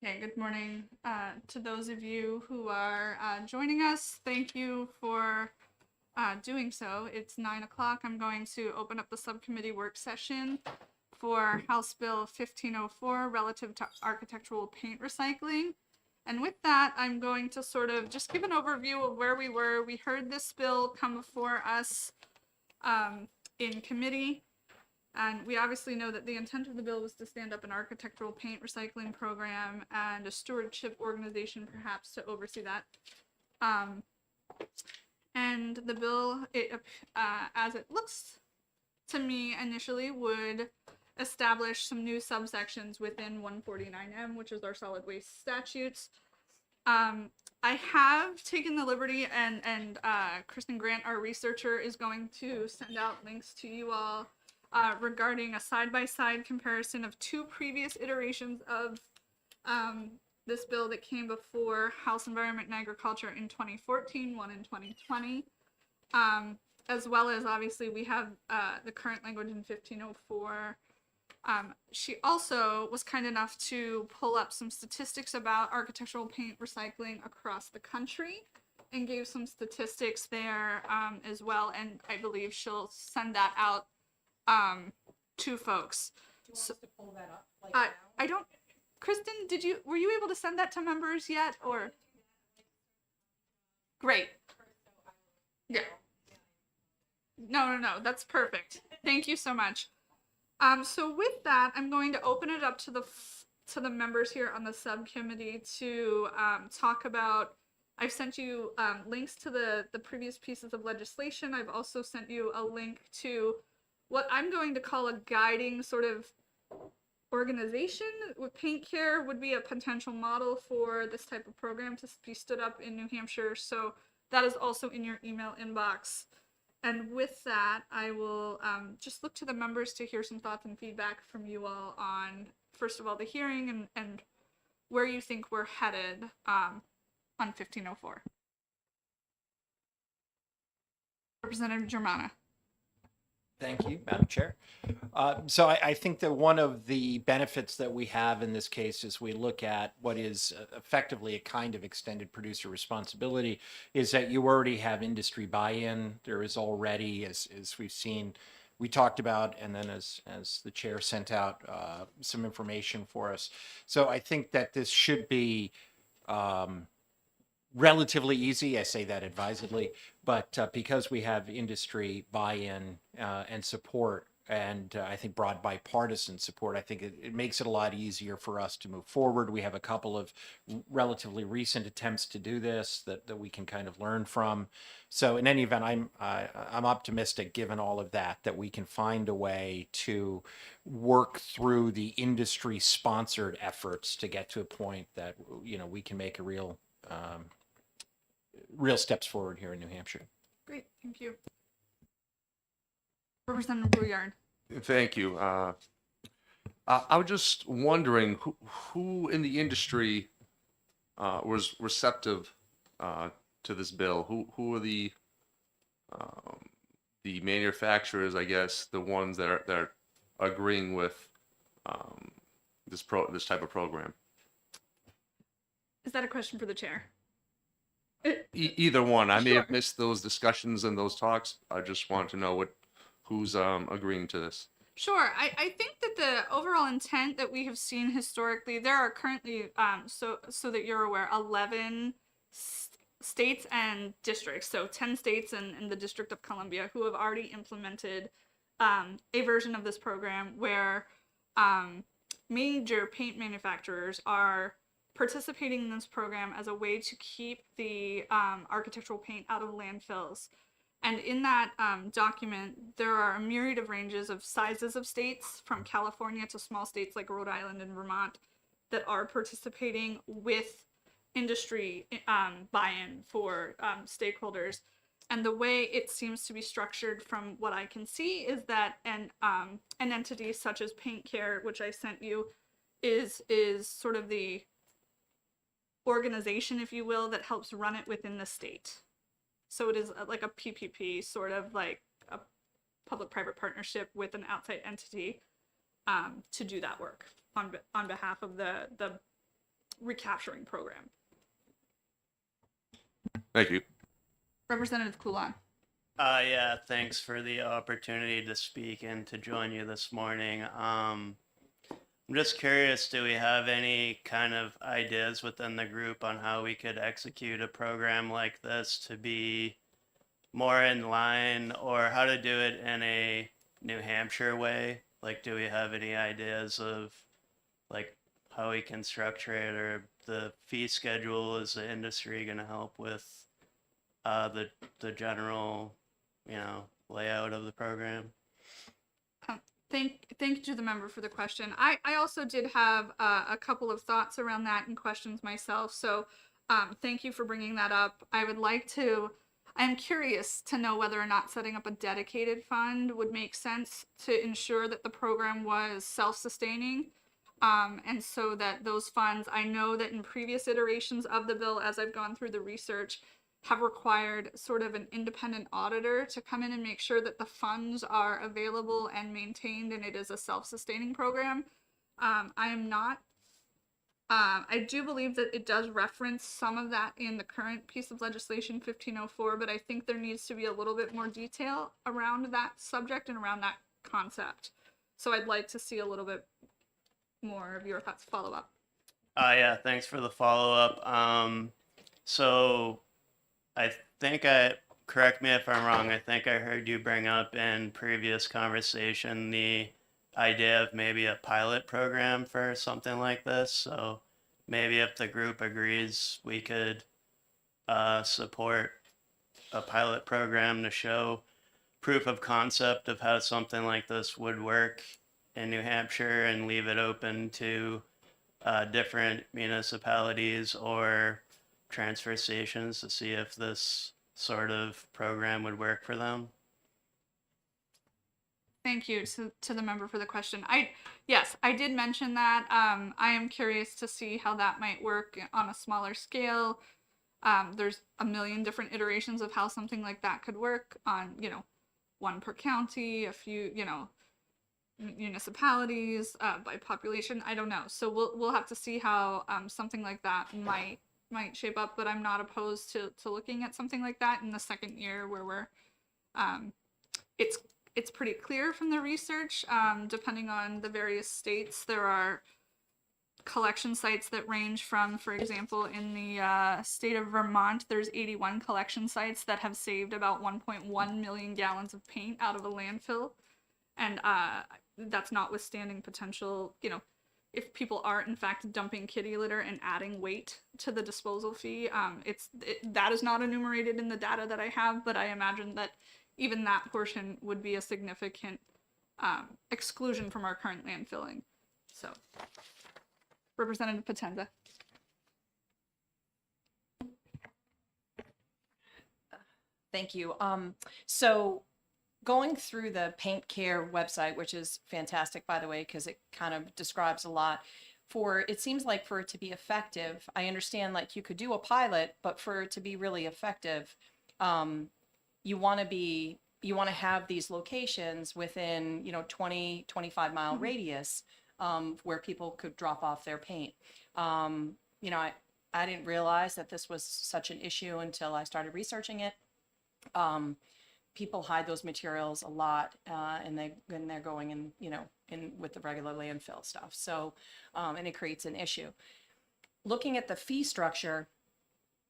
Okay, good morning to those of you who are joining us. Thank you for doing so. It's 9 o'clock. I'm going to open up the subcommittee work session for House Bill 1504 relative to architectural paint recycling. And with that, I'm going to sort of just give an overview of where we were. We heard this bill come before us in committee. And we obviously know that the intent of the bill was to stand up an architectural paint recycling program and a stewardship organization perhaps to oversee that. And the bill, as it looks to me initially, would establish some new subsections within 149M, which is our solid waste statutes. I have taken the liberty, and Kristen Grant, our researcher, is going to send out links to you all regarding a side-by-side comparison of two previous iterations of this bill that came before House Environment and Agriculture in 2014, one in 2020, as well as obviously we have the current language in 1504. She also was kind enough to pull up some statistics about architectural paint recycling across the country and gave some statistics there as well, and I believe she'll send that out to folks. Do you want us to pull that up? I don't, Kristen, were you able to send that to members yet, or? Great. Yeah. No, that's perfect. Thank you so much. So with that, I'm going to open it up to the members here on the subcommittee to talk about. I've sent you links to the previous pieces of legislation. I've also sent you a link to what I'm going to call a guiding sort of organization. With Paint Care would be a potential model for this type of program to be stood up in New Hampshire. So that is also in your email inbox. And with that, I will just look to the members to hear some thoughts and feedback from you all on, first of all, the hearing and where you think we're headed on 1504. Representative Germana. Thank you, Madam Chair. So I think that one of the benefits that we have in this case as we look at what is effectively a kind of extended producer responsibility is that you already have industry buy-in. There is already, as we've seen, we talked about, and then as the chair sent out some information for us. So I think that this should be relatively easy. I say that advisedly, but because we have industry buy-in and support, and I think broad bipartisan support, I think it makes it a lot easier for us to move forward. We have a couple of relatively recent attempts to do this that we can kind of learn from. So in any event, I'm optimistic, given all of that we can find a way to work through the industry-sponsored efforts to get to a point that we can make a real steps forward here in New Hampshire. Great, thank you. Representative Brouillard. Thank you. I was just wondering who in the industry was receptive to this bill. Who are the manufacturers, I guess, the ones that are agreeing with this type of program? Is that a question for the chair? Either one. I may have Sure. missed those discussions and those talks. I just want to know who's agreeing to this. Sure. I think that the overall intent that we have seen historically, there are currently, so that you're aware, 11 states and districts, so 10 states and the District of Columbia, who have already implemented a version of this program where major paint manufacturers are participating in this program as a way to keep the architectural paint out of landfills. And in that document, there are a myriad of ranges of sizes of states, from California to small states like Rhode Island and Vermont, that are participating with industry buy-in for stakeholders. And the way it seems to be structured from what I can see is that an entity such as Paint Care, which I sent you, is sort of the organization, if you will, that helps run it within the state. So it is like a PPP, sort of like a public-private partnership with an outside entity to do that work on behalf of the recapturing program. Thank you. Representative Coulon. Yeah, thanks for the opportunity to speak and to join you this morning. I'm just curious, do we have any kind of ideas within the group on how we could execute a program like this to be more in line, or how to do it in a New Hampshire way? Like, do we have any ideas of like how we can structure it, or the fee schedule? Is the industry going to help with the general, layout of the program? Thank you to the member for the question. I also did have a couple of thoughts around that and questions myself. So thank you for bringing that up. I'm curious to know whether or not setting up a dedicated fund would make sense to ensure that the program was self-sustaining. And so that those funds, I know that in previous iterations of the bill, as I've gone through the research, have required sort of an independent auditor to come in and make sure that the funds are available and maintained and it is a self-sustaining program. I do believe that it does reference some of that in the current piece of legislation 1504, but I think there needs to be a little bit more detail around that subject and around that concept. So I'd like to see a little bit more of your thoughts follow up. Yeah, thanks for the follow-up. So I think correct me if I'm wrong, I think I heard you bring up in previous conversation the idea of maybe a pilot program for something like this. So maybe if the group agrees, we could support a pilot program to show proof of concept of how something like this would work in New Hampshire, and leave it open to different municipalities or transfer stations to see if this sort of program would work for them. Thank you to the member for the question. Yes, I did mention that. I am curious to see how that might work on a smaller scale. There's a million different iterations of how something like that could work on, one per county, a few, municipalities, by population. I don't know. So we'll have to see how something like that might shape up, but I'm not opposed to looking at something like that in the second year where we're it's pretty clear from the research, depending on the various states. There are collection sites that range from, for example, in the state of Vermont, there's 81 collection sites that have saved about 1.1 million gallons of paint out of a landfill. And that's notwithstanding potential, if people are in fact dumping kitty litter and adding weight to the disposal fee. That is not enumerated in the data that I have, but I imagine that even that portion would be a significant exclusion from our current landfilling. So, Representative Potenza. Thank you. So going through the Paint Care website, which is fantastic, by the way, because it kind of describes a lot. It seems like for it to be effective, I understand like you could do a pilot, but for it to be really effective, you want to have these locations within 20, 25 mile radius where people could drop off their paint. I didn't realize that this was such an issue until I started researching it. People hide those materials a lot, and they're going in with the regular landfill stuff. So, and it creates an issue. Looking at the fee structure,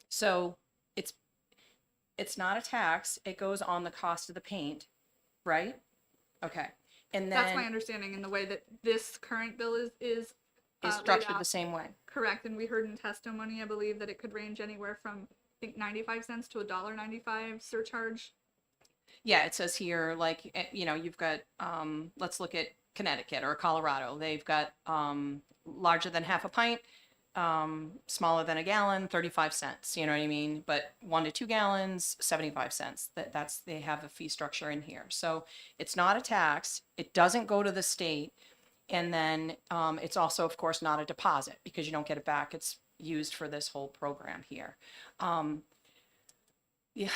so it's not a tax. It goes on the cost of the paint, right? Okay. And then That's my understanding in the way that this current bill is laid structured out. the same way. Correct. And we heard in testimony, I believe, that it could range anywhere from, I think, 95 cents to $1.95 surcharge. Yeah, it says here, like, you've got, let's look at Connecticut or Colorado. They've got larger than half a pint, smaller than a gallon, 35 cents, you know what I mean? But 1 to 2 gallons, 75 cents. They have a fee structure in here. So it's not a tax. It doesn't go to the state. And then it's also, of course, not a deposit because you don't get it back. It's used for this whole program here. Yeah,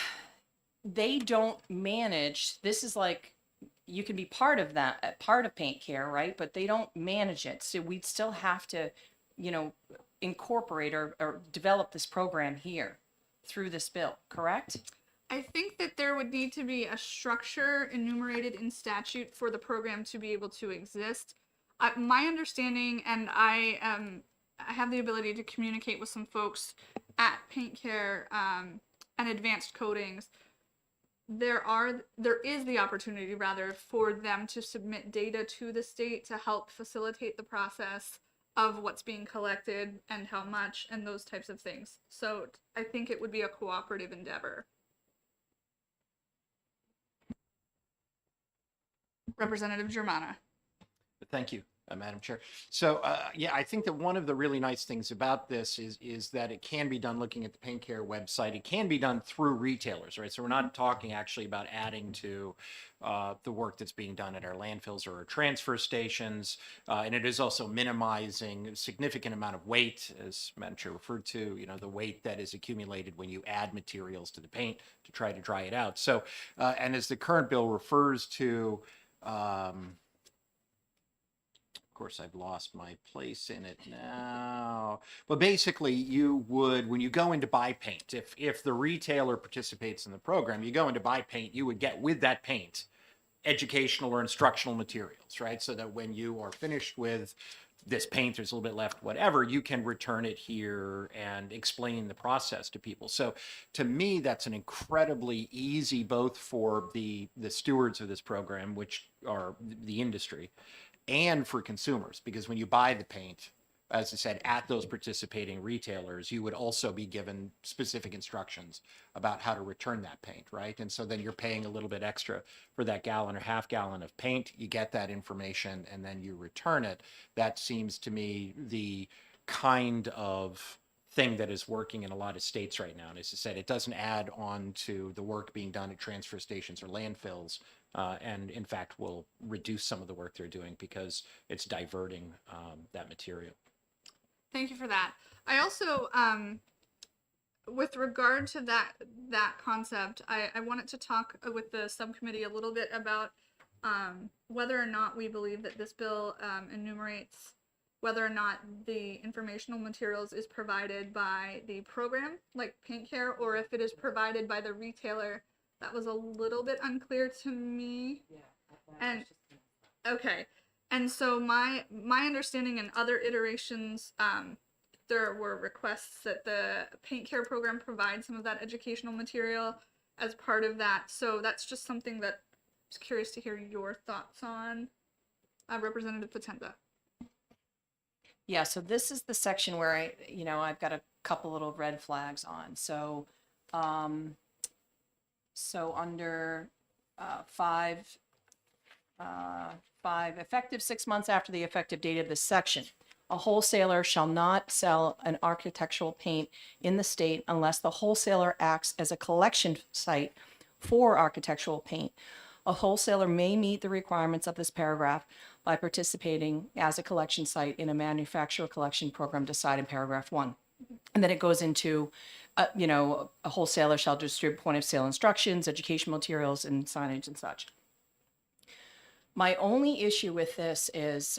they don't manage. This is like, you can be part of that, part of Paint Care, right? But they don't manage it. So we'd still have to you know, incorporate or develop this program here through this bill, correct? I think that there would need to be a structure enumerated in statute for the program to be able to exist. My understanding, and I have the ability to communicate with some folks at Paint Care and Advanced Coatings. There is the opportunity rather for them to submit data to the state to help facilitate the process of what's being collected and how much and those types of things. So I think it would be a cooperative endeavor. Representative Germana. Thank you, Madam Chair. So, yeah, I think that one of the really nice things about this is that it can be done looking at the Paint Care website. It can be done through retailers, right? So we're not talking actually about adding to the work that's being done at our landfills or our transfer stations. And it is also minimizing a significant amount of weight, as Madam Chair referred to, you know, the weight that is accumulated when you add materials to the paint to try to dry it out. So, and as the current bill refers to, of course, I've lost my place in it now. But basically, you would, when you go in to buy paint, if the retailer participates in the program, you go in to buy paint, you would get with that paint educational or instructional materials, right? So that when you are finished with this paint, there's a little bit left, whatever, you can return it here and explain the process to people. So to me, that's an incredibly easy, both for the stewards of this program, which are the industry, and for consumers, because when you buy the paint, as I said, at those participating retailers, you would also be given specific instructions about how to return that paint, right? And so then you're paying a little bit extra for that gallon or half gallon of paint. You get that information and then you return it. That seems to me the kind of thing that is working in a lot of states right now. And as I said, it doesn't add on to the work being done at transfer stations or landfills. And in fact, will reduce some of the work they're doing because it's diverting that material. Thank you for that. I also, with regard to that concept, I wanted to talk with the subcommittee a little bit about whether or not we believe that this bill enumerates whether or not the informational materials is provided by the program, like Paint Care, or if it is provided by the retailer. That was a little bit unclear to me. And okay. And so my understanding in other iterations, there were requests that the Paint Care program provide some of that educational material as part of that. So that's just something that I was curious to hear your thoughts on. Representative Patenda. Yeah, so this is the section where I've got a couple little red flags on. So, under 5, effective 6 months after the effective date of this section, a wholesaler shall not sell an architectural paint in the state unless the wholesaler acts as a collection site for architectural paint. A wholesaler may meet the requirements of this paragraph by participating as a collection site in a manufacturer collection program decided in paragraph 1. And then it goes into, a wholesaler shall distribute point of sale instructions, educational materials, and signage and such. My only issue with this is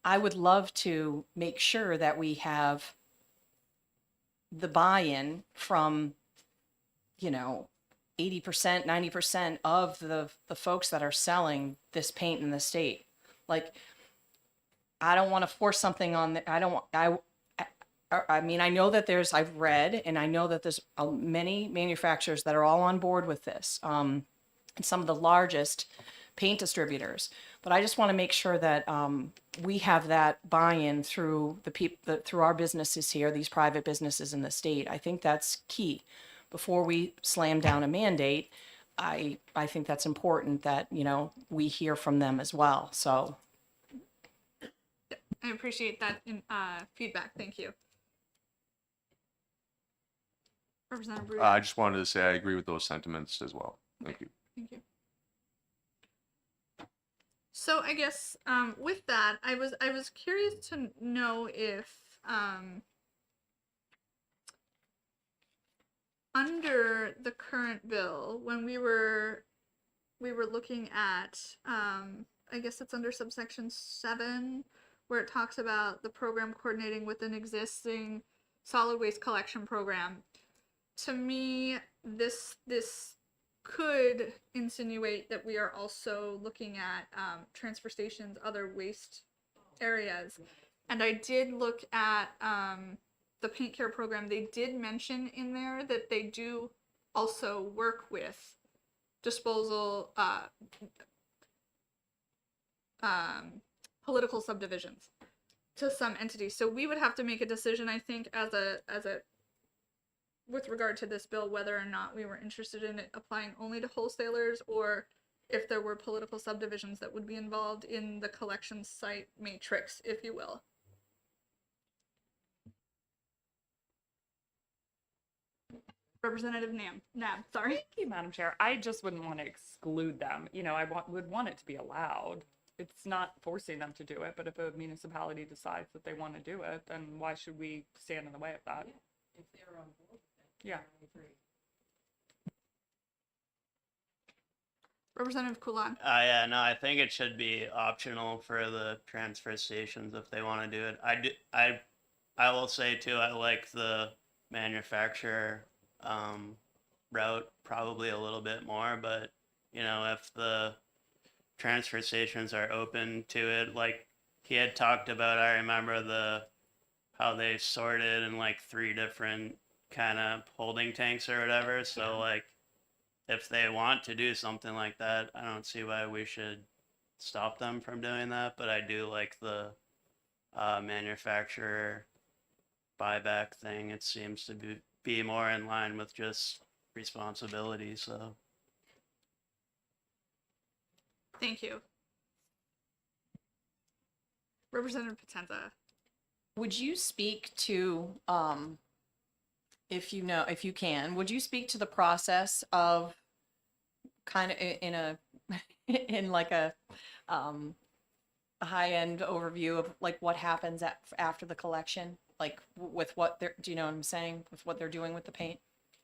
I would love to make sure that we have the buy-in from, 80%, 90% of the folks that are selling this paint in the state. Like, I don't want to force something on I know that I've read and I know that there's many manufacturers that are all on board with this, and some of the largest paint distributors. But I just want to make sure that we have that buy-in through through our businesses here, these private businesses in the state. I think that's key. Before we slam down a mandate, I think that's important that, we hear from them as well. So I appreciate that feedback. Thank you. Representative Brewer. I just wanted to say I agree with those sentiments as well. Thank you. Thank you. So I guess with that, I was curious to know if under the current bill, when we were looking at I guess it's under subsection 7, where it talks about the program coordinating with an existing solid waste collection program. To me, this could insinuate that we are also looking at transfer stations, other waste areas. And I did look at the paint care program. They did mention in there that they do also work with disposal political subdivisions to some entities. So we would have to make a decision, I think, as a with regard to this bill, whether or not we were interested in it applying only to wholesalers, or if there were political subdivisions that would be involved in the collection site matrix, if you will. Representative Nab, sorry. Thank you, Madam Chair. I just wouldn't want to exclude them. You know, would want it to be allowed. It's not forcing them to do it, but if a municipality decides that they want to do it, then why should we stand in the way of that? If they're on board with it. Yeah. I agree. Representative Kulan. Yeah, no, I think it should be optional for the transfer stations if they want to do it. I will say too, I like the manufacturer route probably a little bit more, but you know, if the transfer stations are open to it, like he had talked about, I remember how they sorted in like 3 different kind of holding tanks or whatever. So like, if they want to do something like that, I don't see why we should stop them from doing that. But I do like the manufacturer buyback thing. It seems to be more in line with just responsibility. So Thank you. Representative Potenza. Would you speak to, if you can, would you speak to the process of kind of in like a high-end overview of like what happens after the collection, like with what they're, do you know what I'm saying, with what they're doing with the paint?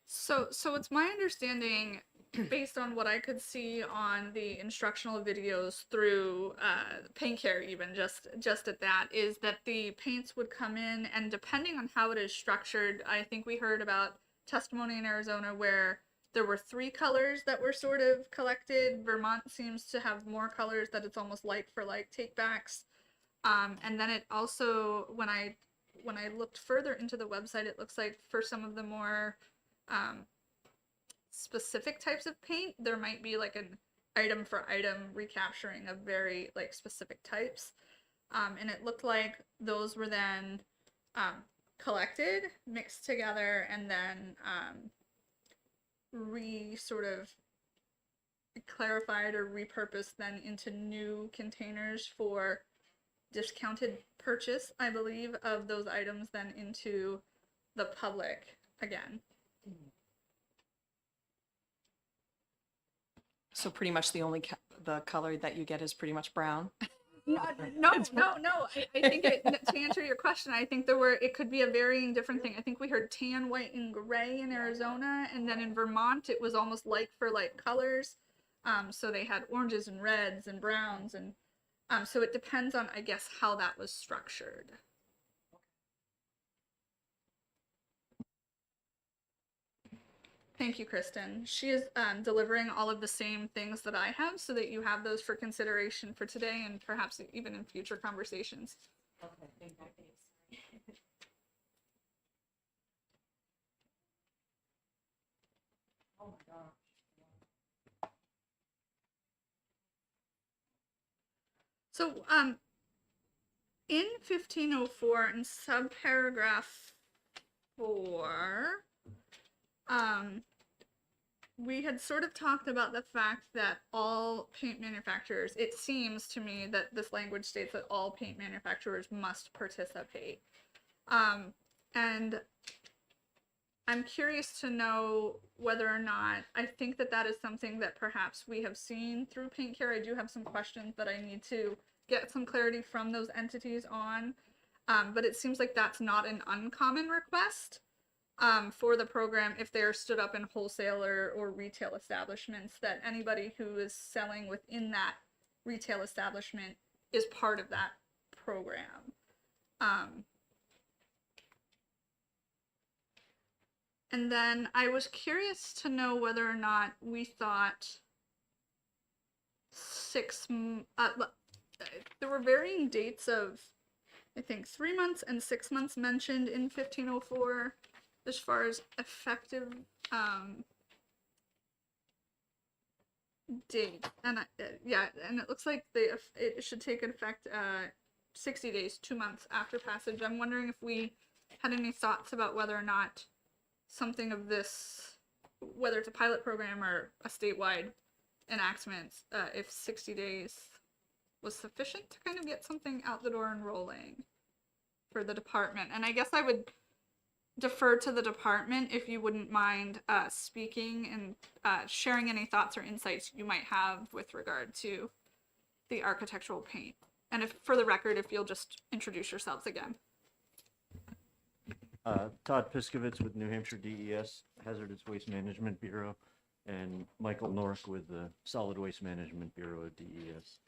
So it's my understanding, based on what I could see on the instructional videos through paint care, even just at that, is that the paints would come in, and depending on how it is structured, I think we heard about testimony in Arizona where there were 3 colors that were sort of collected. Vermont seems to have more colors, that it's almost like for like take backs. And then it also, when I looked further into the website, it looks like for some of the more specific types of paint, there might be like an item for item recapturing of very like specific types. And it looked like those were then collected, mixed together, and then sort of clarified or repurposed then into new containers for discounted purchase, I believe, of those items then into the public again. So pretty much the only the color that you get is pretty much brown. No. I think to answer your question, I think it could be a varying different thing. I think we heard tan, white, and gray in Arizona, and then in Vermont it was almost like for like colors. So they had oranges and reds and browns, and so it depends on, I guess, how that was structured. Thank you, Kristen. She is delivering all of the same things that I have, so that you have those for consideration for today and perhaps even in future conversations. Okay, thank you. Oh my gosh. So, in 1504, in subparagraph 4, we had sort of talked about the fact that all paint manufacturers, it seems to me that this language states that all paint manufacturers must participate. And I'm curious to know whether or not, I think that that is something that perhaps we have seen through paint care. I do have some questions that I need to get some clarity from those entities on, but it seems like that's not an uncommon request for the program if they're stood up in wholesaler or retail establishments, that anybody who is selling within that retail establishment is part of that program. And then I was curious to know whether or not we thought there were varying dates of, I think, 3 months and 6 months mentioned in 1504 as far as effective date. And yeah, and it looks like it should take effect 60 days, 2 months after passage. I'm wondering if we had any thoughts about whether or not something of this, whether it's a pilot program or a statewide enactment, if 60 days was sufficient to kind of get something out the door and rolling for the department. And I guess I would defer to the department if you wouldn't mind speaking and sharing any thoughts or insights you might have with regard to the architectural paint. And if, for the record, if you'll just introduce yourselves again. Todd Piskovitz with New Hampshire DES Hazardous Waste Management Bureau, and Michael Nork with the Solid Waste Management Bureau of DES.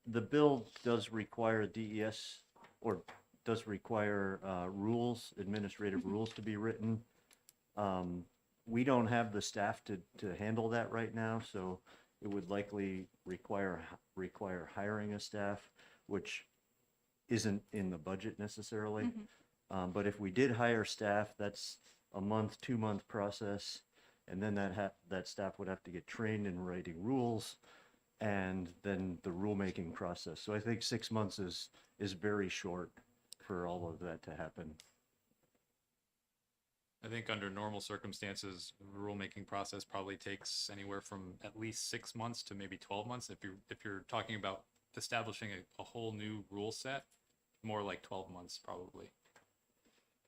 The bill does require DES, or does require rules, administrative rules to be written. We don't have the staff to handle that right now, so it would likely require hiring a staff, which isn't in the budget necessarily. But if we did hire staff, that's a 2-month process, and then that staff would have to get trained in writing rules, and then the rulemaking process. So I think 6 months is very short for all of that to happen. I think under normal circumstances, the rulemaking process probably takes anywhere from at least 6 months to maybe 12 months. If you're talking about establishing a whole new rule set, more like 12 months probably.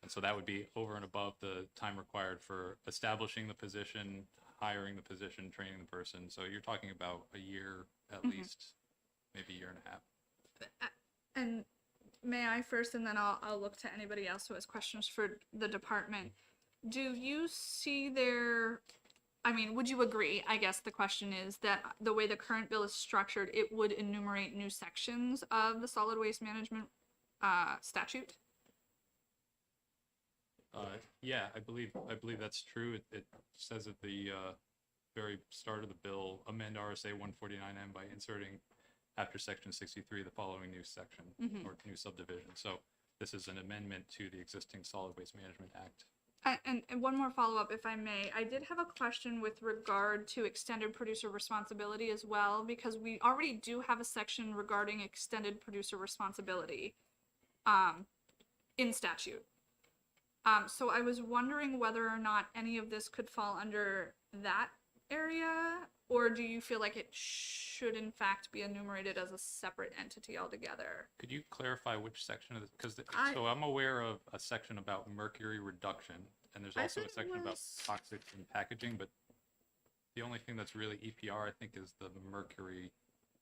And so that would be over and above the time required for establishing the position, hiring the position, training the person. So you're talking about a year at least, maybe a year and a half. And may I first, and then I'll look to anybody else who has questions for the department. Do you see would you agree, I guess the question is, that the way the current bill is structured, it would enumerate new sections of the solid waste management statute? Yeah, I believe that's true. It says at the very start of the bill, amend RSA 149M by inserting after section 63 the following new section or new subdivision. So this is an amendment to the existing Solid Waste Management Act. And one more follow-up, if I may. I did have a question with regard to extended producer responsibility as well, because we already do have a section regarding extended producer responsibility in statute. So I was wondering whether or not any of this could fall under that area, or do you feel like it should in fact be enumerated as a separate entity altogether? Could you clarify which section of this? Because I- so I'm aware of a section about mercury reduction, and there's I also a thought it section about was- toxics and packaging, but the only thing that's really EPR, I think, is the mercury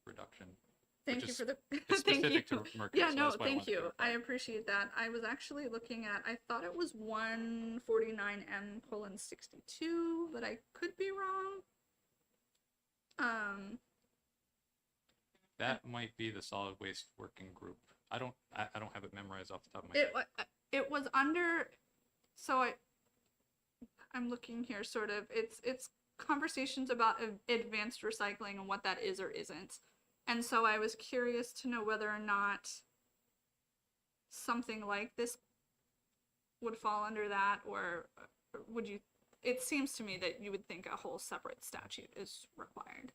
reduction. Thank which you is- for the It's thank you. specific to mercury. Yeah, so no, that's why I thank wanted to you. clarify. I appreciate that. I was actually looking at, I thought it was 149M:62, but I could be wrong. That might be the solid waste working group. I don't have it memorized off the top of my head. It was under, so I'm looking here sort of, it's conversations about advanced recycling and what that is or isn't. And so I was curious to know whether or not something like this would fall under that, or would you, it seems to me that you would think a whole separate statute is required.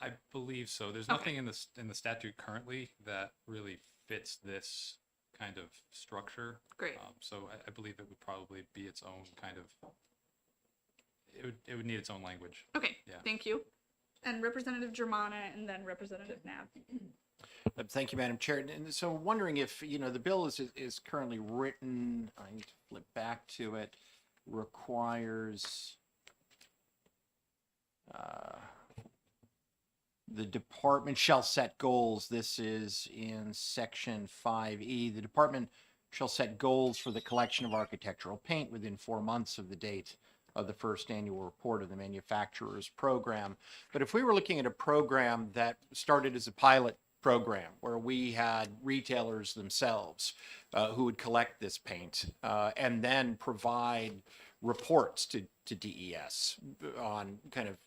I believe so. There's Okay. nothing in the statute currently that really fits this kind of structure. Great. So I believe it would probably be its own kind of. It would need its own language. Okay, Yeah. thank you. And Representative Germana and then Representative Knapp. Thank you, Madam Chair. And so wondering if, the bill is currently written, I need to flip back to it, requires the department shall set goals. This is in section 5E. The department shall set goals for the collection of architectural paint within 4 months of the date of the first annual report of the manufacturer's program. But if we were looking at a program that started as a pilot program where we had retailers themselves who would collect this paint and then provide reports to DES on kind of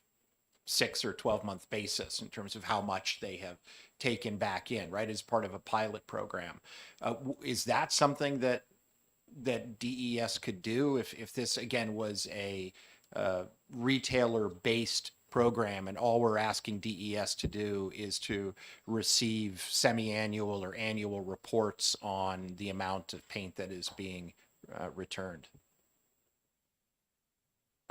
6 or 12-month basis in terms of how much they have taken back in, right, as part of a pilot program. Is that something that DES could do if this again was a retailer-based program and all we're asking DES to do is to receive semi-annual or annual reports on the amount of paint that is being returned?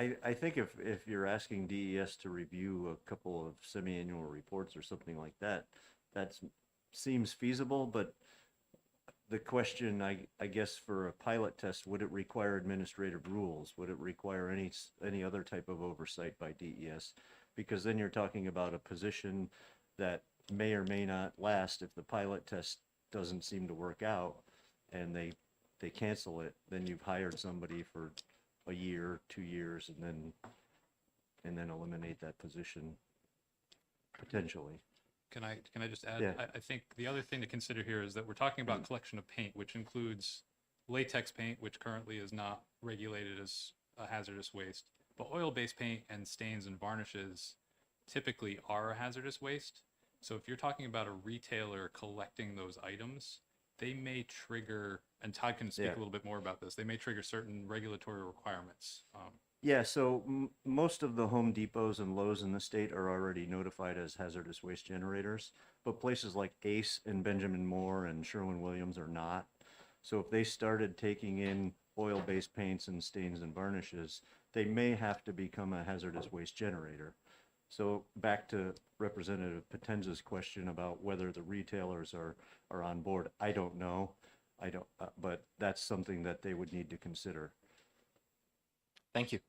I think if you're asking DES to review a couple of semi-annual reports or something like that, that seems feasible, but the question, I guess, for a pilot test, would it require administrative rules? Would it require any other type of oversight by DES? Because then you're talking about a position that may or may not last if the pilot test doesn't seem to work out and they cancel it, then you've hired somebody for a year, 2 years, and then eliminate that position potentially. Can I just add? Yeah. I think the other thing to consider here is that we're talking about collection of paint, which includes latex paint, which currently is not regulated as a hazardous waste. But oil-based paint and stains and varnishes typically are a hazardous waste. So if you're talking about a retailer collecting those items, they may trigger, and Todd can speak Yeah. a little bit more about this, they may trigger certain regulatory requirements. Yeah, so most of the Home Depots and Lowe's in the state are already notified as hazardous waste generators, but places like Ace and Benjamin Moore and Sherwin-Williams are not. So if they started taking in oil-based paints and stains and varnishes, they may have to become a hazardous waste generator. So back to Representative Potenza's question about whether the retailers are on board, I don't know. But that's something that they would need to consider. Thank you.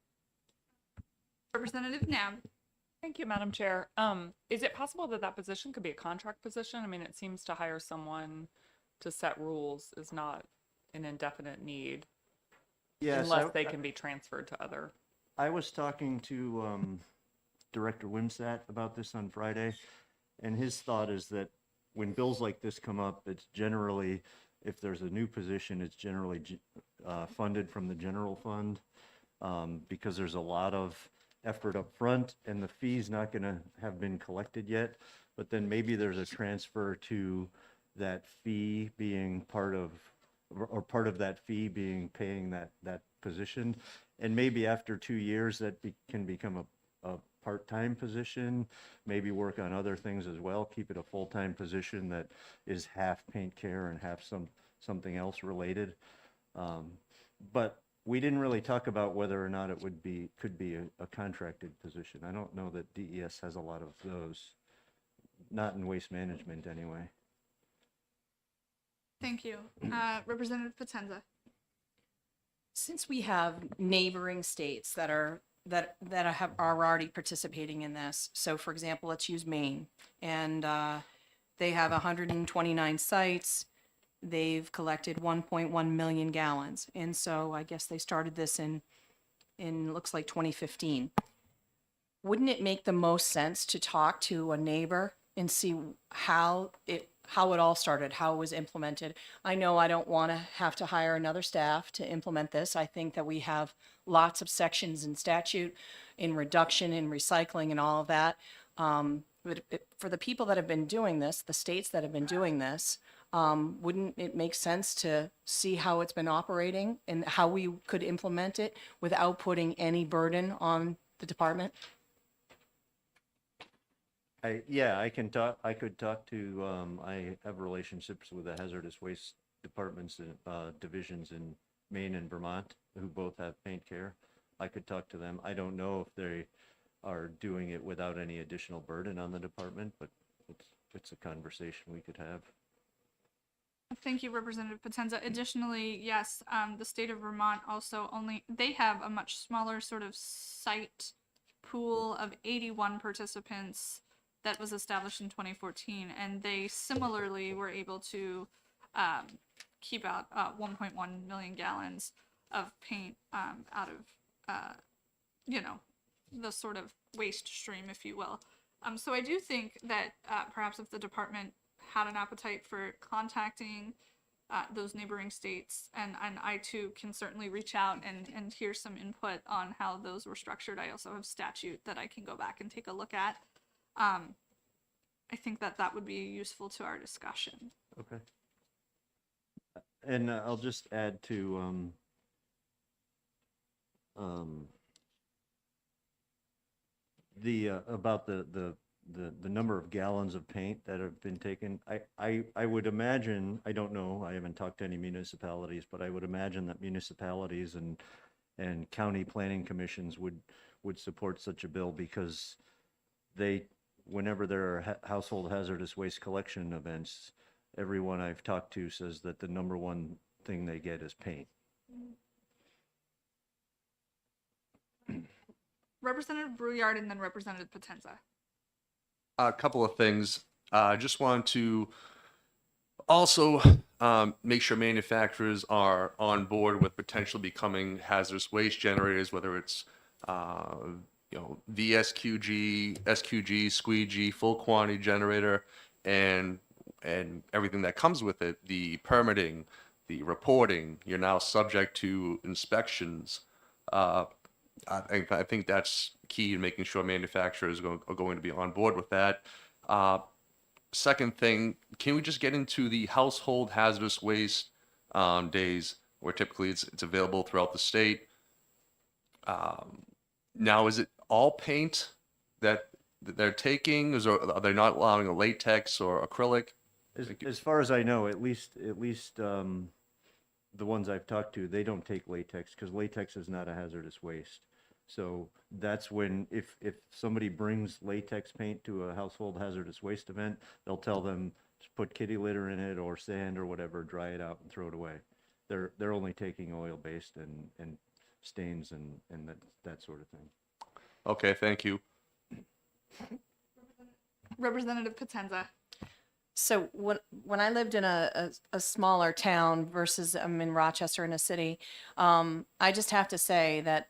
Representative Nab. Thank you, Madam Chair. Is it possible that that position could be a contract position? I mean, it seems to hire someone to set rules is not an indefinite need Yes, unless they can be transferred to other. I was talking to Director Wimsat about this on Friday, and his thought is that when bills like this come up, it's generally, if there's a new position, it's generally funded from the general fund because there's a lot of effort up front and the fee's not going to have been collected yet. But then maybe there's a transfer to that fee being part of, or part of that fee being paying that position. And maybe after 2 years, that can become a part-time position, maybe work on other things as well, keep it a full-time position that is half paint care and half something else related. But we didn't really talk about whether or not it could be a contracted position. I don't know that DES has a lot of those, not in waste management anyway. Thank you. Representative Potenza. Since we have neighboring states that are already participating in this, so for example, let's use Maine, and they have 129 sites. They've collected 1.1 million gallons, and so I guess they started this in looks like 2015. Wouldn't it make the most sense to talk to a neighbor and see how it all started, how it was implemented? I know I don't want to have to hire another staff to implement this. I think that we have lots of sections in statute, in reduction, in recycling, and all of that. But for the people that have been doing this, the states that have been doing this, wouldn't it make sense to see how it's been operating and how we could implement it without putting any burden on the department? I could talk to, I have relationships with the hazardous waste departments and divisions in Maine and Vermont who both have paint care. I could talk to them. I don't know if they are doing it without any additional burden on the department, but it's a conversation we could have. Thank you, Representative Potenza. Additionally, yes, the state of Vermont also they have a much smaller sort of site pool of 81 participants that was established in 2014, and they similarly were able to keep out 1.1 million gallons of paint out of, the sort of waste stream, if you will. So I do think that perhaps if the department had an appetite for contacting those neighboring states, and I too can certainly reach out and hear some input on how those were structured. I also have statute that I can go back and take a look at. I think that would be useful to our discussion. Okay. And I'll just add to, about the number of gallons of paint that have been taken. I would imagine, I don't know, I haven't talked to any municipalities, but I would imagine that municipalities and county planning commissions would support such a bill, because whenever there are household hazardous waste collection events, everyone I've talked to says that the number one thing they get is paint. Representative Brouillard and then Representative Potenza. A couple of things. I just want to also make sure manufacturers are on board with potentially becoming hazardous waste generators, whether it's VSQG, SQG, squeegee, full quantity generator, and everything that comes with it, the permitting, the reporting. You're now subject to inspections. I think that's key in making sure manufacturers are going to be on board with that. Second thing, can we just get into the household hazardous waste days, where typically it's available throughout the state? Now, is it all paint that they're taking? Are they not allowing a latex or acrylic? As far as I know, at least the ones I've talked to, they don't take latex, because latex is not a hazardous waste. So that's when, if somebody brings latex paint to a household hazardous waste event, they'll tell them to put kitty litter in it or sand or whatever, dry it out and throw it away. They're only taking oil-based and stains and that sort of thing. Okay, thank you. Representative Potenza. So when I lived in a smaller town versus I'm in Rochester in a city, I just have to say that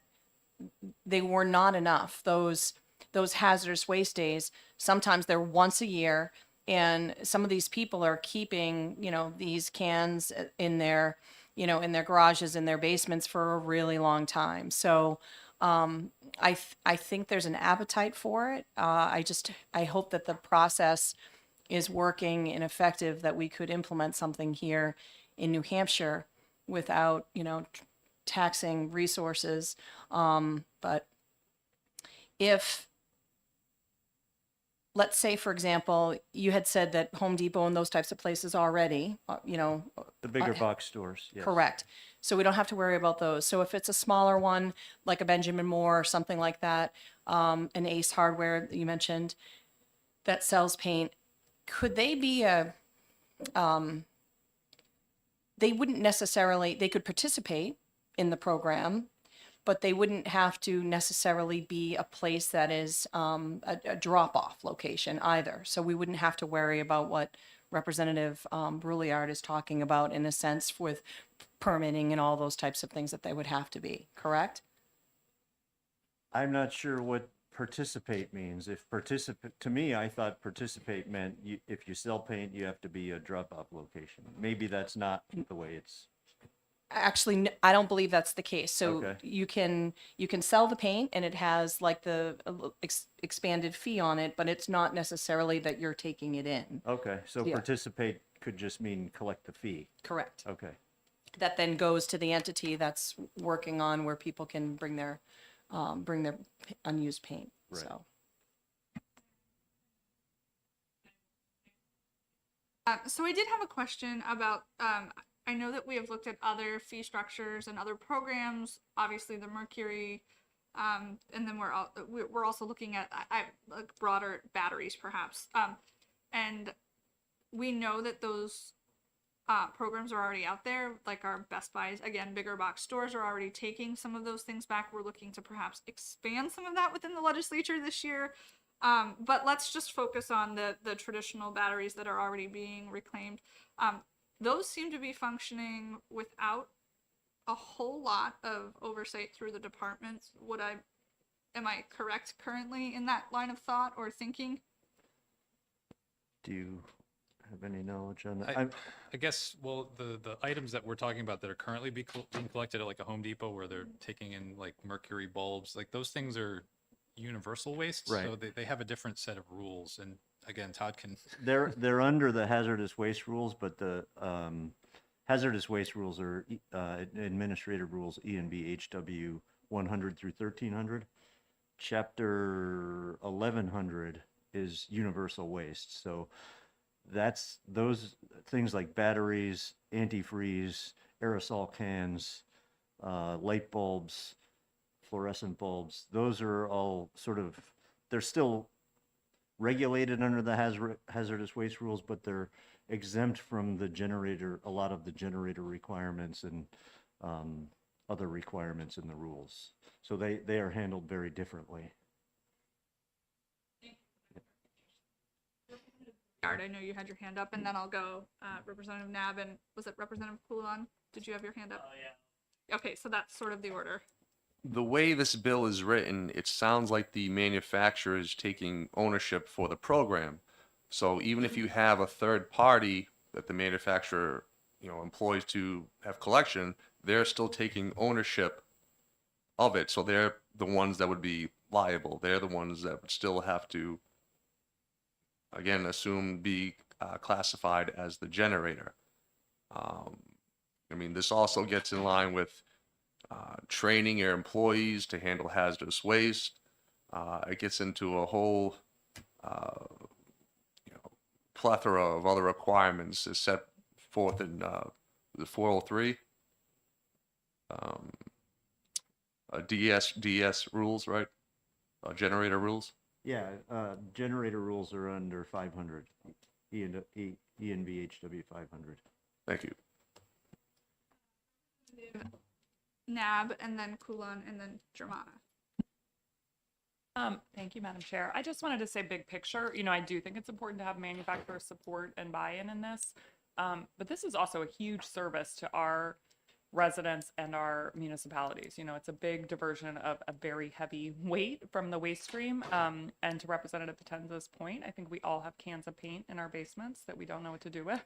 they were not enough. Those hazardous waste days, sometimes they're once a year, and some of these people are keeping, these cans in their, in their garages, in their basements for a really long time. So I think there's an appetite for it. I hope that the process is working and effective, that we could implement something here in New Hampshire without, taxing resources. But if, let's say, for example, you had said that Home Depot and those types of places already, The bigger box stores, yes. correct. So we don't have to worry about those. So if it's a smaller one, like a Benjamin Moore or something like that, an Ace Hardware that you mentioned that sells paint, could they be they wouldn't necessarily, they could participate in the program, but they wouldn't have to necessarily be a place that is a drop-off location either. So we wouldn't have to worry about what Representative Brouillard is talking about, in a sense, with permitting and all those types of things that they would have to be, correct? I'm not sure what participate means. To me, I thought participate meant if you sell paint, you have to be a drop-off location. Maybe that's not the way it's. Actually, I don't believe that's the case. So Okay. you can sell the paint, and it has like the expanded fee on it, but it's not necessarily that you're taking it in. Okay, so Yeah. participate could just mean collect the fee. Correct. Okay. That then goes to the entity that's working on where people can bring their unused paint. Right. So So I did have a question about, I know that we have looked at other fee structures and other programs, obviously the Mercury, and then we're also looking at like broader batteries perhaps. And we know that those programs are already out there, like our Best Buys, again, bigger box stores are already taking some of those things back. We're looking to perhaps expand some of that within the legislature this year. But let's just focus on the traditional batteries that are already being reclaimed. Those seem to be functioning without a whole lot of oversight through the departments. Am I correct currently in that line of thought or thinking? Do you have any knowledge on that. I, I guess, well, the items that we're talking about that are currently being collected at like a Home Depot where they're taking in like mercury bulbs, like those things are universal waste. Right. So they have a different set of rules. And again, Todd can, They're under the hazardous waste rules, but the hazardous waste rules are administrative rules ENBHW 100 through 1300. Chapter 1100 is universal waste. So that's those things like batteries, antifreeze, aerosol cans, light bulbs, fluorescent bulbs. Those are all sort of, they're still regulated under the hazardous waste rules, but they're exempt from the generator, a lot of the generator requirements and other requirements in the rules. So they are handled very differently. I know you had your hand up, and then I'll go Representative Nab, and was it Representative Coulon? Did you have your hand up? Oh, yeah. Okay, so that's sort of the order. The way this bill is written, it sounds like the manufacturer is taking ownership for the program. So even if you have a third party that the manufacturer, employs to have collection, they're still taking ownership of it. So they're the ones that would be liable. They're the ones that would still have to, again, be classified as the generator. This also gets in line with training your employees to handle hazardous waste. It gets into a whole plethora of other requirements as set forth in the 403 DS rules, right? Generator rules. Yeah, generator rules are under 500, ENVHW 500. Thank you. Nab, and then Coulon, and then Germana. Thank you, Madam Chair. I just wanted to say big picture, I do think it's important to have manufacturer support and buy-in in this. But this is also a huge service to our residents and our municipalities. It's a big diversion of a very heavy weight from the waste stream. And to Representative Potenza's point, I think we all have cans of paint in our basements that we don't know what to do with.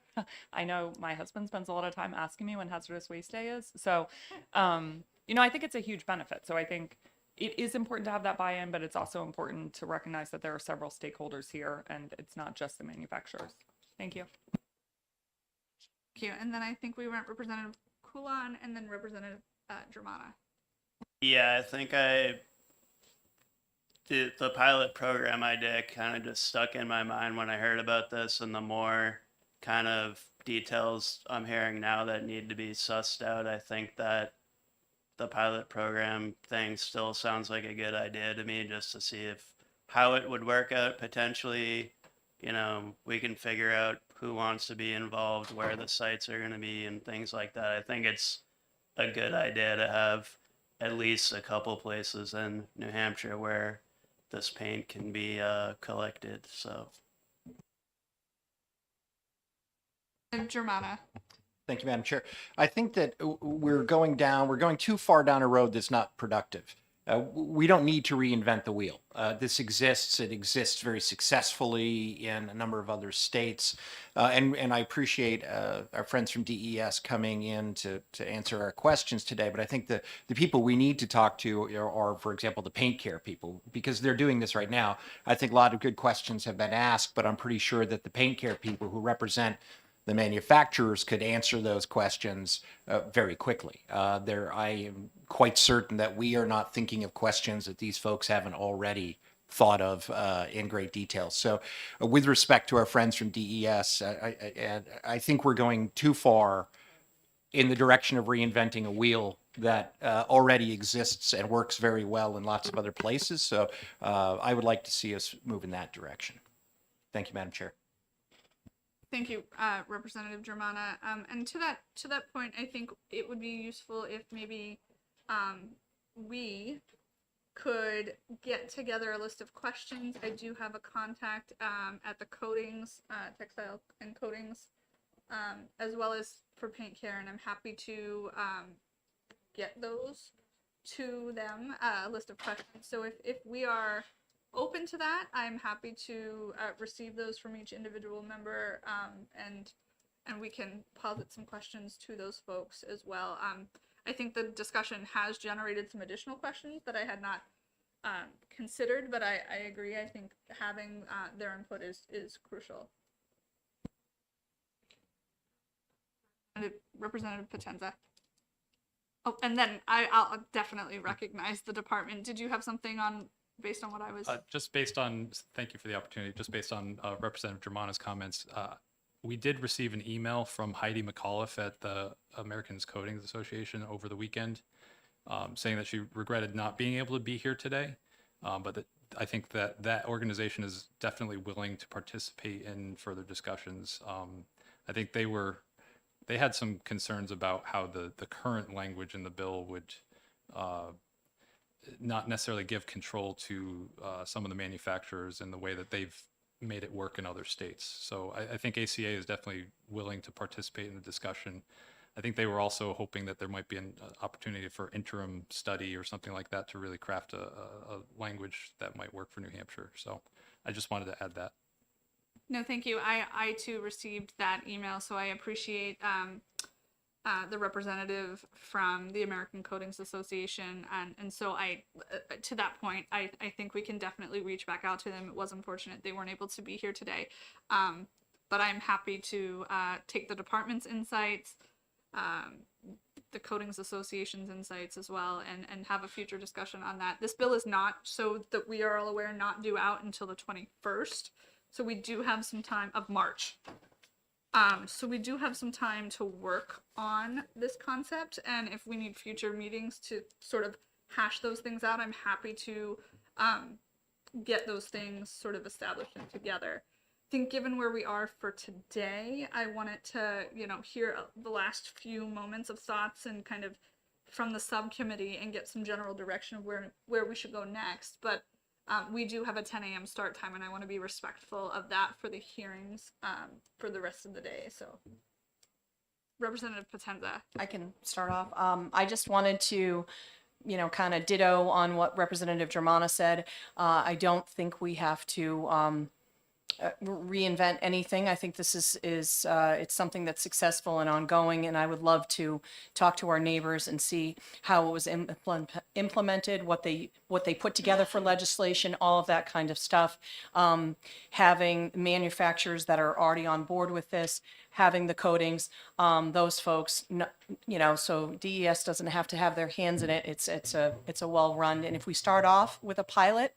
I know my husband spends a lot of time asking me when hazardous waste day is. So, I think it's a huge benefit. So I think it is important to have that buy-in, but it's also important to recognize that there are several stakeholders here and it's not just the manufacturers. Thank you. Thank you. And then I think we went Representative Coulon and then Representative Germana. Yeah, I think the pilot program idea kind of just stuck in my mind when I heard about this, and the more kind of details I'm hearing now that need to be sussed out, I think that the pilot program thing still sounds like a good idea to me, just to see how it would work out potentially. We can figure out who wants to be involved, where the sites are going to be, and things like that. I think it's a good idea to have at least a couple places in New Hampshire where this paint can be collected. So, And Germana. Thank you, Madam Chair. I think that we're going too far down a road that's not productive. We don't need to reinvent the wheel. This exists. It exists very successfully in a number of other states. And I appreciate our friends from DES coming in to answer our questions today. But I think the people we need to talk to are, for example, the paint care people, because they're doing this right now. I think a lot of good questions have been asked, but I'm pretty sure that the paint care people who represent the manufacturers could answer those questions very quickly. I am quite certain that we are not thinking of questions that these folks haven't already thought of in great detail. So with respect to our friends from DES, I think we're going too far in the direction of reinventing a wheel that already exists and works very well in lots of other places. So I would like to see us move in that direction. Thank you, Madam Chair. Thank you, Representative Germana. And to that point, I think it would be useful if maybe we could get together a list of questions. I do have a contact at the coatings, textile and coatings, as well as for paint care, and I'm happy to get those to them, a list of questions. So if we are open to that, I'm happy to receive those from each individual member, and we can posit some questions to those folks as well. I think the discussion has generated some additional questions that I had not considered, but I agree. I think having their input is crucial. Representative Potenza. Oh, and then I'll definitely recognize the department. Did you have something on based on what I was? Thank you for the opportunity. Just based on Representative Germana's comments, we did receive an email from Heidi McAuliffe at the Americans Coding Association over the weekend, saying that she regretted not being able to be here today, but that I think that organization is definitely willing to participate in further discussions. I think they had some concerns about how the current language in the bill would not necessarily give control to some of the manufacturers in the way that they've made it work in other states. So I think ACA is definitely willing to participate in the discussion. I think they were also hoping that there might be an opportunity for interim study or something like that to really craft a language that might work for New Hampshire. So I just wanted to add that. No, thank you. I too received that email, so I appreciate the representative from the American Codings Association, and so I, to that point, I think we can definitely reach back out to them. It was unfortunate they weren't able to be here today, but I'm happy to take the department's insights, the Codings Association's insights as well, and have a future discussion on that. This bill is not, so that we are all aware, not due out until the 21st. So we do have some time of March. So we do have some time to work on this concept, and if we need future meetings to sort of hash those things out, I'm happy to get those things sort of established and together. I think given where we are for today, I wanted to, hear the last few moments of thoughts and kind of from the subcommittee and get some general direction of where we should go next. But we do have a 10 a.m. start time, and I want to be respectful of that for the hearings for the rest of the day. So, Representative Potenza. I can start off. I just wanted to, kind of ditto on what Representative Germana said. I don't think we have to reinvent anything. I think this is it's something that's successful and ongoing, and I would love to talk to our neighbors and see how it was implemented, what they put together for legislation, all of that kind of stuff. Having manufacturers that are already on board with this, having the codings, those folks, so DES doesn't have to have their hands in it. It's a well run, and if we start off with a pilot,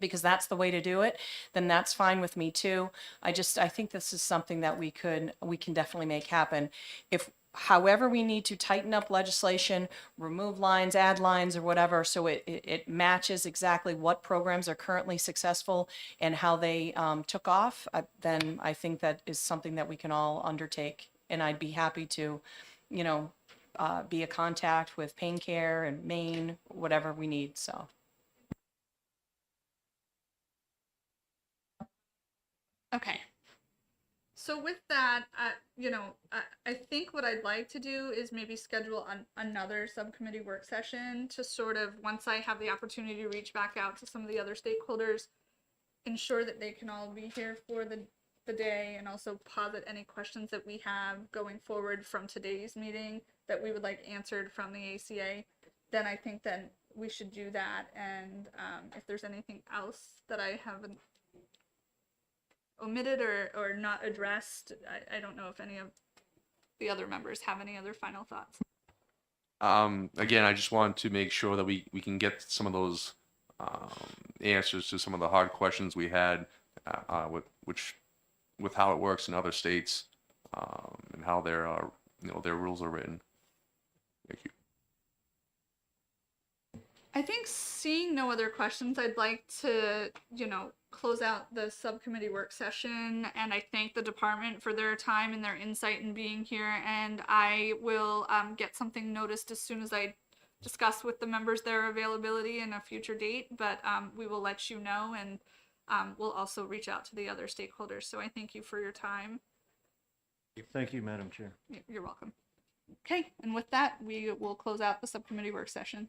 because that's the way to do it, then that's fine with me too. I think this is something that we can definitely make happen. If however we need to tighten up legislation, remove lines, add lines or whatever, so it matches exactly what programs are currently successful and how they took off, then I think that is something that we can all undertake. And I'd be happy to, be a contact with Pain Care and Maine, whatever we need, so. Okay. So with that, I think what I'd like to do is maybe schedule another subcommittee work session to sort of, once I have the opportunity to reach back out to some of the other stakeholders, ensure that they can all be here for the day, and also posit any questions that we have going forward from today's meeting that we would like answered from the ACA. Then I think then we should do that. And if there's anything else that I haven't omitted or not addressed, I don't know if any of the other members have any other final thoughts. Again, I just want to make sure that we can get some of those answers to some of the hard questions we had with how it works in other states and how their rules are written. Thank you. I think seeing no other questions, I'd like to, close out the subcommittee work session, and I thank the department for their time and their insight in being here, and I will get something noticed as soon as I discuss with the members their availability in a future date, but we will let you know, and we'll also reach out to the other stakeholders. So I thank you for your time. Thank you, Madam Chair. You're welcome. Okay, and with that, we will close out the subcommittee work session.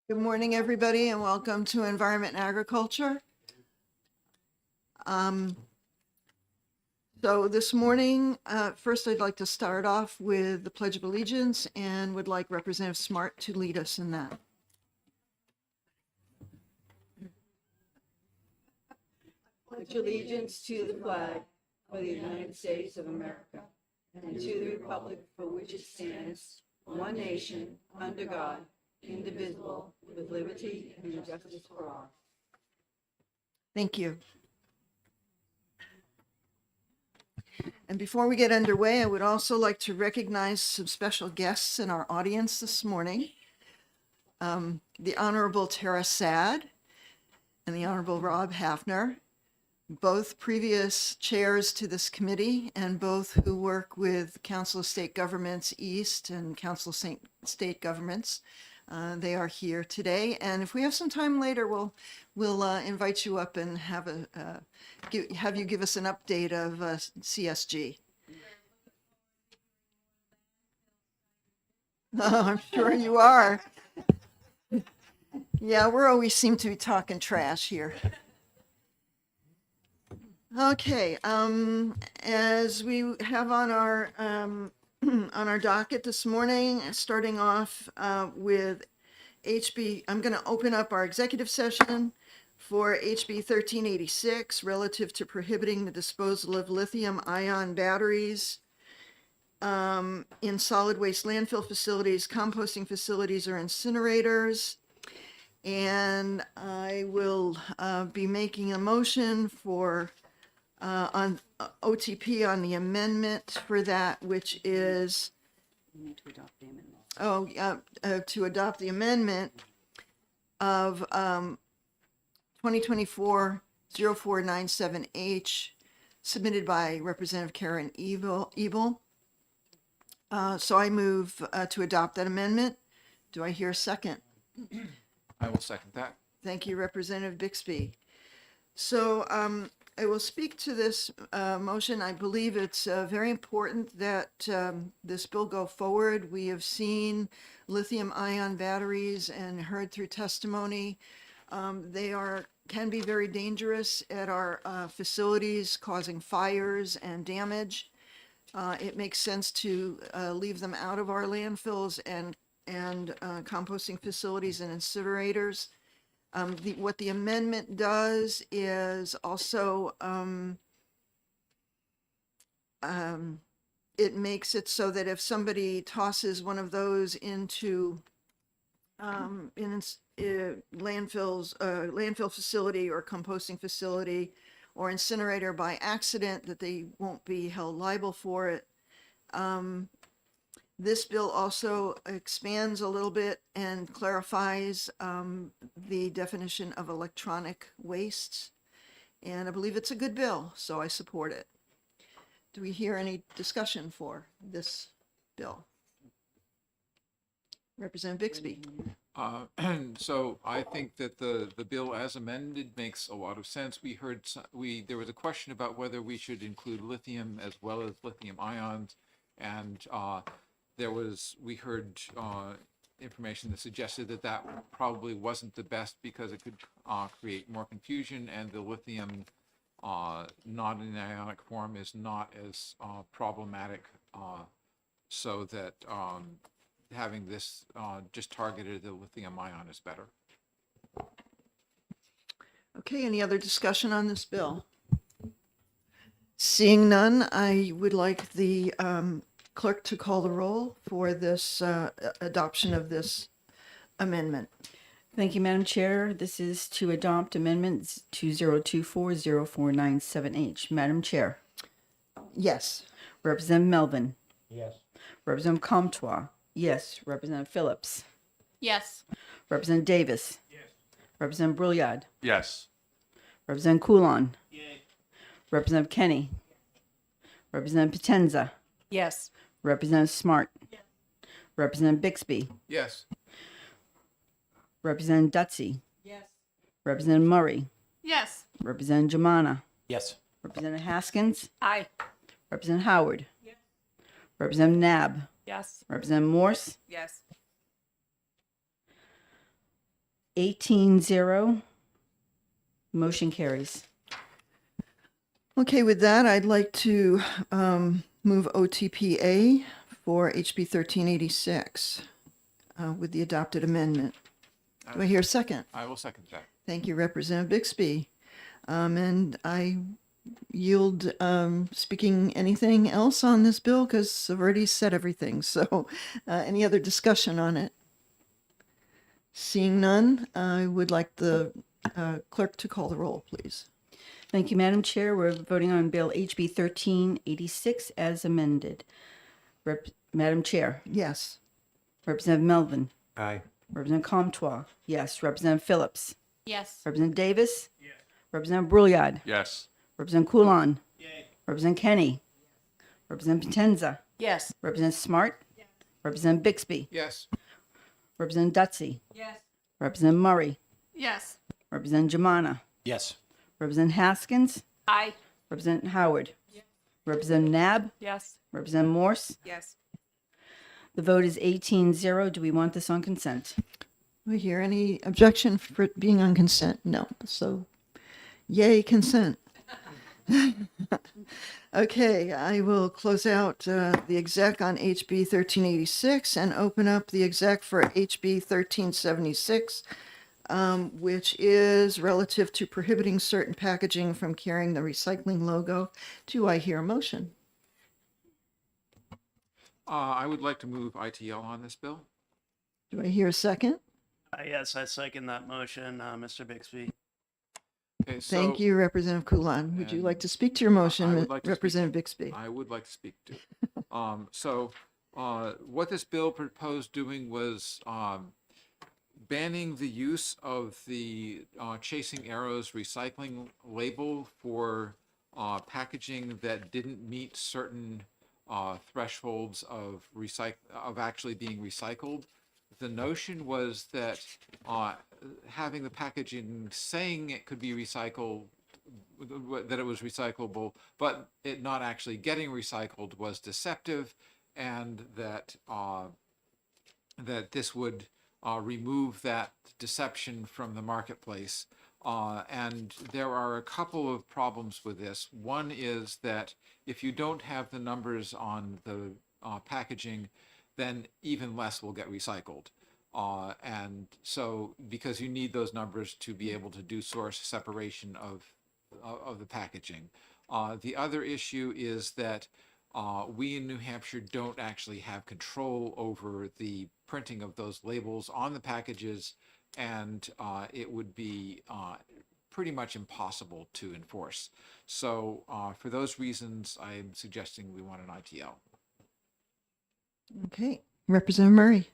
Good morning, everybody, and welcome to Environment and Agriculture. So this morning, first I'd like to start off with the Pledge of Allegiance and would like Representative Smart to lead us in that. Pledge allegiance to the flag of the United States of America and to the republic for which it stands, one nation, under God, indivisible, with liberty and justice for all. Thank you. And before we get underway, I would also like to recognize some special guests in our audience this morning. The Honorable Tara Sad and the Honorable Rob Hafner, both previous chairs to this committee and both who work with Council of State Governments East and Council of State Governments. They are here today, and if we have some time later, we'll invite you up and have you give us an update of CSG. Oh, I'm sure you are. Yeah, we always seem to be talking trash here. Okay, as we have on our on our docket this morning, starting off with I'm going to open up our executive session for HB 1386 relative to prohibiting the disposal of lithium-ion batteries in solid waste landfill facilities, composting facilities, or incinerators. And I will be making a motion for on OTP on the amendment for that, which is to adopt the amendment of 2024-0497H submitted by Representative Karen Ebel. So I move to adopt that amendment. Do I hear a second? I will second that. Thank you, Representative Bixby. So I will speak to this motion. I believe it's very important that this bill go forward. We have seen lithium-ion batteries and heard through testimony. They can be very dangerous at our facilities, causing fires and damage. It makes sense to leave them out of our landfills and composting facilities and incinerators. What the amendment does is also it makes it so that if somebody tosses one of those into landfill facility or composting facility or incinerator by accident, that they won't be held liable for it. This bill also expands a little bit and clarifies the definition of electronic wastes. And I believe it's a good bill, so I support it. Do we hear any discussion for this bill? Representative Bixby. So I think that the bill as amended makes a lot of sense. There was a question about whether we should include lithium as well as lithium ions, and we heard information that suggested that probably wasn't the best because it could create more confusion, and the lithium not in ionic form is not as problematic, so that having this just targeted the lithium ion is better. Okay, any other discussion on this bill? Seeing none, I would like the clerk to call the roll for this adoption of this amendment. Thank you, Madam Chair. This is to adopt amendments 2024-0497H. Madam Chair. Yes. Representative Melvin. Yes. Representative Comtois. Yes. Representative Phillips. Yes. Representative Davis. Yes. Representative Brouillard. Yes. Representative Coulon. Representative Kenny. Representative Potenza. Yes. Representative Smart. Representative Bixby. Yes. Representative Dutsey. Yes. Representative Murray. Yes. Representative Jamana. Yes. Representative Haskins. Aye. Representative Howard. Representative Nab. Yes. Representative Morse. Yes. 18-0. Motion carries. Okay, with that, I'd like to move OTPA for HB 1386 with the adopted amendment. Do I hear a second? I will second that. Thank you, Representative Bixby. And I yield speaking anything else on this bill because I've already said everything. So any other discussion on it? Seeing none, I would like the clerk to call the roll, please. Thank you, Madam Chair. We're voting on Bill HB 1386 as amended. Madam Chair, Yes. Representative Melvin, Aye. Representative Comtois, yes. Representative Phillips, Yes. Representative Davis, Representative Brouillard, Yes. Representative Coulon, Representative Kenny, Representative Potenza, Yes. Representative Smart, Representative Bixby, Yes. Representative Dutsey, Yes. Representative Murray, Yes. Representative Jamana, Yes. Representative Haskins, Aye. Representative Howard, Representative Nab, Yes. Representative Morse. Yes. The vote is 18-0. Do we want this on consent? Do I hear any objection for it being on consent? No. So yay, consent. Okay, I will close out the exec on HB 1386 and open up the exec for HB 1376, which is relative to prohibiting certain packaging from carrying the recycling logo. Do I hear a motion? I would like to move ITL on this bill. Do I hear a second? Yes, I second that motion, Mr. Bixby. Okay, so Thank you, Representative Coulon. Would you and like to speak to your I motion, would like to speak- Representative Bixby? I would like to speak to. What this bill proposed doing was banning the use of the Chasing Arrows recycling label for packaging that didn't meet certain thresholds of actually being recycled. The notion was that having the packaging saying it could be recycled, that it was recyclable, but it not actually getting recycled was deceptive, and that that this would remove that deception from the marketplace. And there are a couple of problems with this. One is that if you don't have the numbers on the packaging, then even less will get recycled. And so, because you need those numbers to be able to do source separation of the packaging. The other issue is that we in New Hampshire don't actually have control over the printing of those labels on the packages, and it would be pretty much impossible to enforce. So for those reasons, I'm suggesting we want an ITL. Okay, Representative Murray.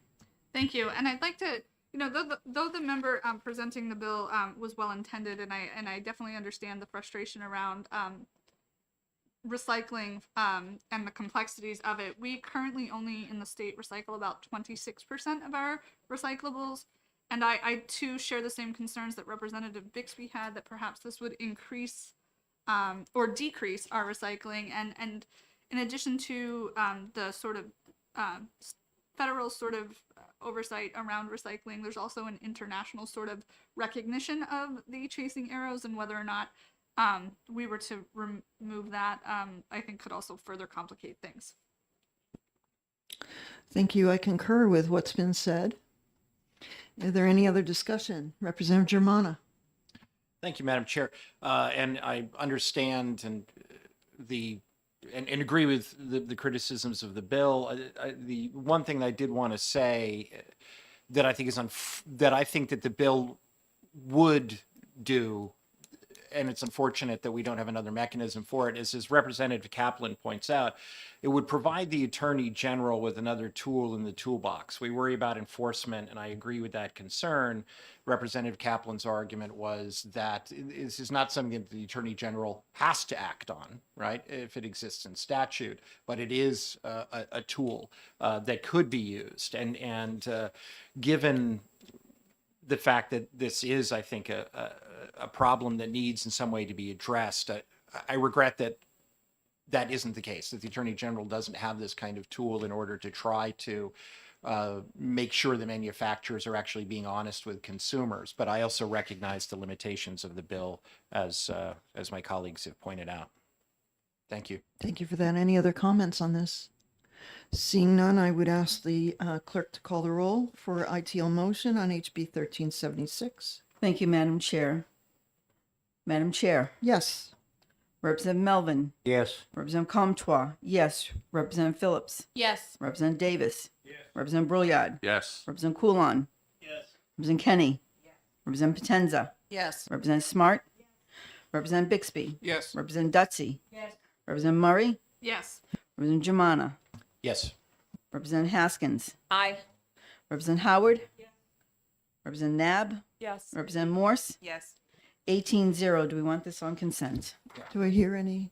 Thank you. And I'd like to, though the member presenting the bill was well intended, and I definitely understand the frustration around recycling and the complexities of it. We currently only in the state recycle about 26% of our recyclables. And I too share the same concerns that Representative Bixby had, that perhaps this would increase or decrease our recycling. And in addition to the sort of federal sort of oversight around recycling, there's also an international sort of recognition of the Chasing Arrows, and whether or not we were to remove that, I think could also further complicate things. Thank you. I concur with what's been said. Is there any other discussion? Representative Germana. Thank you, Madam Chair. And I understand and agree with the criticisms of the bill. The one thing that I did want to say that I think that the bill would do, and it's unfortunate that we don't have another mechanism for it, is, as Representative Kaplan points out, it would provide the Attorney General with another tool in the toolbox. We worry about enforcement, and I agree with that concern. Representative Kaplan's argument was that this is not something that the Attorney General has to act on, right, if it exists in statute, but it is a tool that could be used. And given the fact that this is, I think, a problem that needs in some way to be addressed, I regret that that isn't the case, that the Attorney General doesn't have this kind of tool in order to try to make sure the manufacturers are actually being honest with consumers. But I also recognize the limitations of the bill, as my colleagues have pointed out. Thank you. Thank you for that. Any other comments on this? Seeing none, I would ask the clerk to call the roll for ITL motion on HB 1376. Thank you, Madam Chair. Madam Chair, Yes. Representative Melvin, Yes. Representative Comtois, yes. Representative Phillips, Yes. Representative Davis, Representative Brouillard, Yes. Representative Coulon, Yes. Representative Kenny, Representative Potenza, Yes. Representative Smart, Representative Bixby, Yes. Representative Dutsey, Representative Murray, Yes. Representative Germana, Yes. Representative Haskins, Aye. Representative Howard, Representative Nab, Yes. Representative Morse, Yes. 18-0. Do we want this on consent? Do I hear any?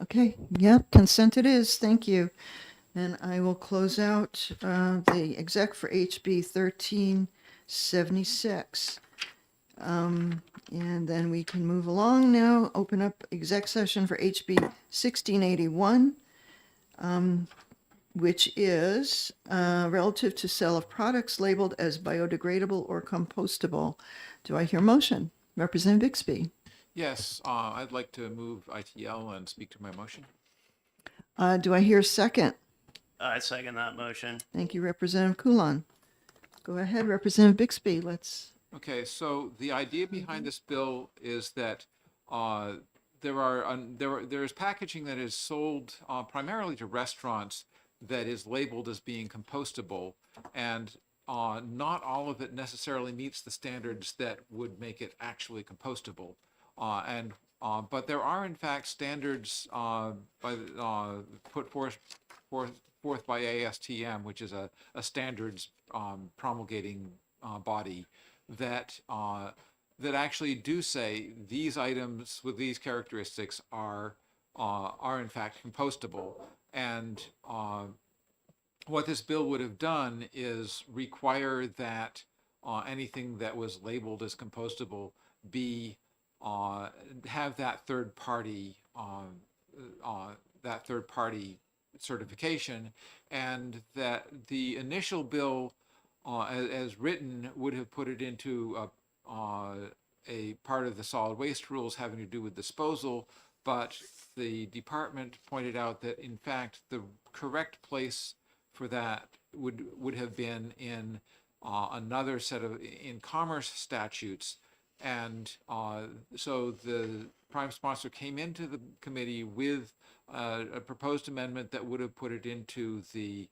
Okay. Yep. Consent it is. Thank you. And I will close out the exec for HB 1376. And then we can move along now. Open up exec session for HB 1681, which is relative to sale of products labeled as biodegradable or compostable. Do I hear motion? Representative Bixby. Yes, I'd like to move ITL and speak to my motion. Do I hear a second? I second that motion. Thank you, Representative Coulon. Go ahead, Representative Bixby. Let's. Okay, so the idea behind this bill is that there's packaging that is sold primarily to restaurants that is labeled as being compostable, and not all of it necessarily meets the standards that would make it actually compostable. But there are in fact standards put forth by ASTM, which is a standards promulgating body that actually do say these items with these characteristics are in fact compostable. And what this bill would have done is require that anything that was labeled as compostable be have that third party certification, and that the initial bill as written would have put it into a part of the solid waste rules having to do with disposal, but the department pointed out that in fact the correct place for that would have been in another set of commerce statutes. And so the prime sponsor came into the committee with a proposed amendment that would have put it into the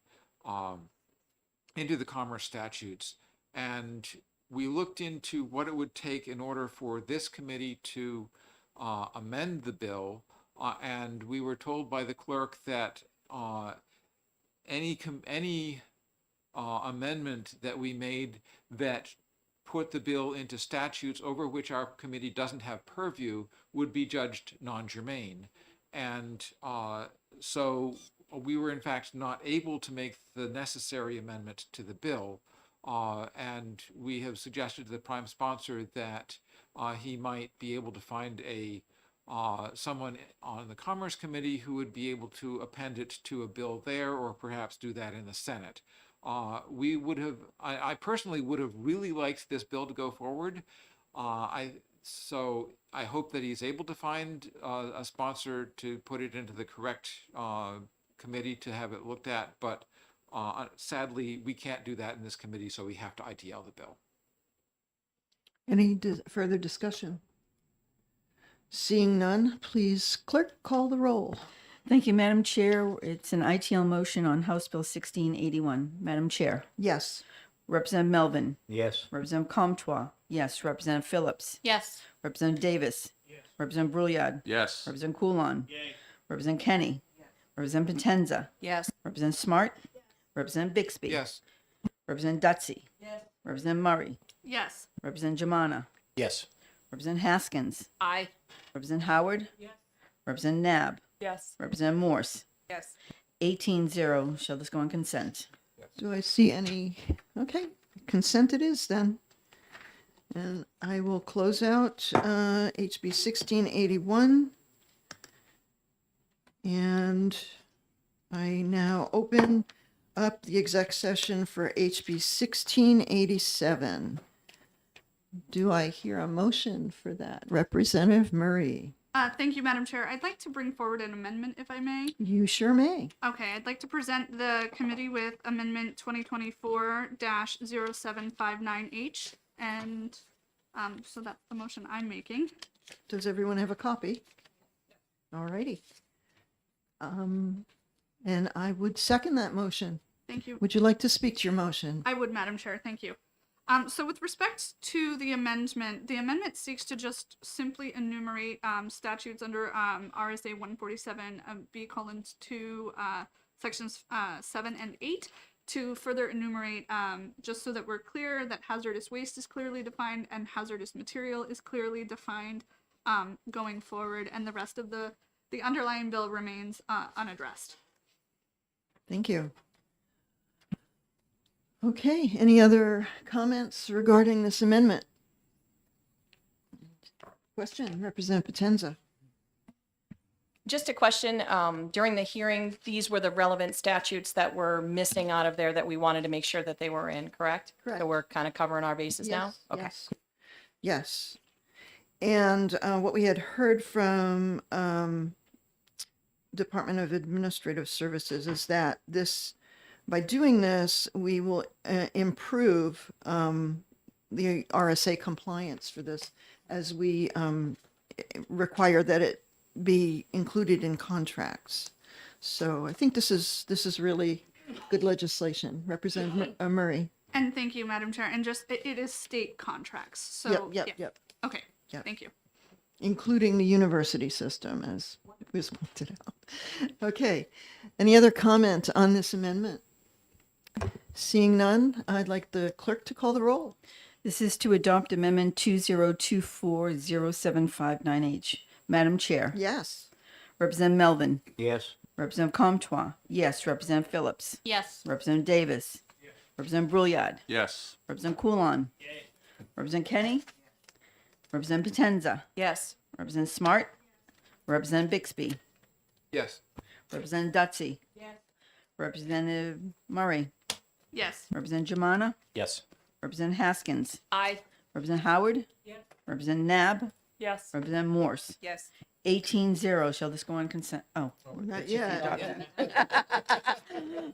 commerce statutes. And we looked into what it would take in order for this committee to amend the bill, and we were told by the clerk that any amendment that we made that put the bill into statutes over which our committee doesn't have purview would be judged non-germane. And so we were in fact not able to make the necessary amendment to the bill. And we have suggested to the prime sponsor that he might be able to find someone on the Commerce Committee who would be able to append it to a bill there, or perhaps do that in the Senate. I personally would have really liked this bill to go forward. So I hope that he's able to find a sponsor to put it into the correct committee to have it looked at, but sadly, we can't do that in this committee, so we have to ITL the bill. Any further discussion? Seeing none, please, clerk, call the roll. Thank you, Madam Chair. It's an ITL motion on House Bill 1681. Madam Chair. Yes. Representative Melvin. Yes. Representative Comtois. Yes. Representative Phillips. Yes. Representative Davis. Yes. Representative Brouillard. Yes. Representative Coulon. Representative Kenny. Representative Potenza. Yes. Representative Smart. Representative Bixby. Yes. Representative Dutsey. Yes. Representative Murray. Yes. Representative Germana. Yes. Representative Haskins. Aye. Representative Howard. Yes. Representative Nab. Yes. Representative Morse. Yes. 18-0. Shall this go on consent? Do I see any? Okay, consent it is then. And I will close out HB 1681. And I now open up the exec session for HB 1687. Do I hear a motion for that? Representative Murray. Thank you, Madam Chair. I'd like to bring forward an amendment, if I may. You sure may. Okay, I'd like to present the committee with Amendment 2024-0759H, and so that's the motion I'm making. Does everyone have a copy? All righty. And I would second that motion. Thank you. Would you like to speak to your motion? I would, Madam Chair. Thank you. So with respect to the amendment seeks to just simply enumerate statutes under RSA 147 B:2 sections 7 and 8 to further enumerate, just so that we're clear that hazardous waste is clearly defined and hazardous material is clearly defined going forward, and the rest of the underlying bill remains unaddressed. Thank you. Okay, any other comments regarding this amendment? Question, Representative Potenza. Just a question, during the hearing, these were the relevant statutes that were missing out of there that we wanted to make sure that they were in, correct? Correct. So we're kind of covering our bases now? Yes, Okay. yes. Yes. And what we had heard from Department of Administrative Services is that by doing this, we will improve the RSA compliance for this, as we require that it be included in contracts. So I think this is really good legislation. Representative Murray. And thank you, Madam Chair. And just it is state contracts. So Yep. Okay. Yep. Thank you. Including the university system, as was pointed out. Okay. Any other comment on this amendment? Seeing none, I'd like the clerk to call the roll. This is to adopt Amendment 2024-0759H. Madam Chair. Yes. Representative Melvin. Yes. Representative Comtois. Yes. Representative Phillips. Yes. Representative Davis. Representative Brouillard. Yes. Representative Coulon. Representative Kenny. Representative Potenza. Yes. Representative Smart. Representative Bixby. Yes. Representative Dutzy. Yes. Representative Murray. Yes. Representative Jamana. Yes. Representative Haskins. Aye. Representative Howard. Yes. Representative Nab. Yes. Representative Morse. Yes. 18-0. Shall this go on consent? Oh, Not yet.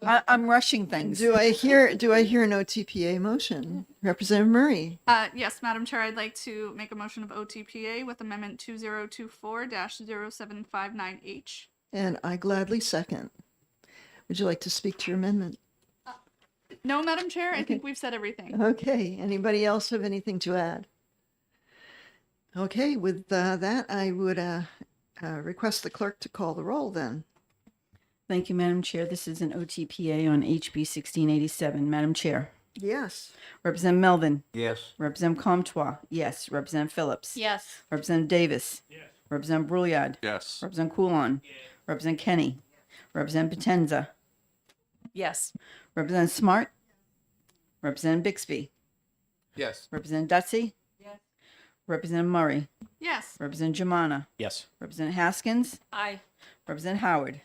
I'm rushing things. Do I hear an OTPA motion? Representative Murray. Yes, Madam Chair, I'd like to make a motion of OTPA with Amendment 2024-0759H. And I gladly second. Would you like to speak to your amendment? No, Madam Chair, I think we've said everything. Okay. Anybody else have anything to add? Okay, with that, I would request the clerk to call the roll then. Thank you, Madam Chair. This is an OTPA on HB 1687. Madam Chair. Yes. Representative Melvin. Yes. Representative Comtois. Yes. Representative Phillips. Yes. Representative Davis. Yes. Representative Brouillard. Yes. Representative Coulon. Representative Kenny. Representative Potenza. Yes. Representative Smart. Representative Bixby. Yes. Representative Dutzy. Yes. Representative Murray. Yes. Representative Jamana. Yes. Representative Haskins. Aye. Representative Howard.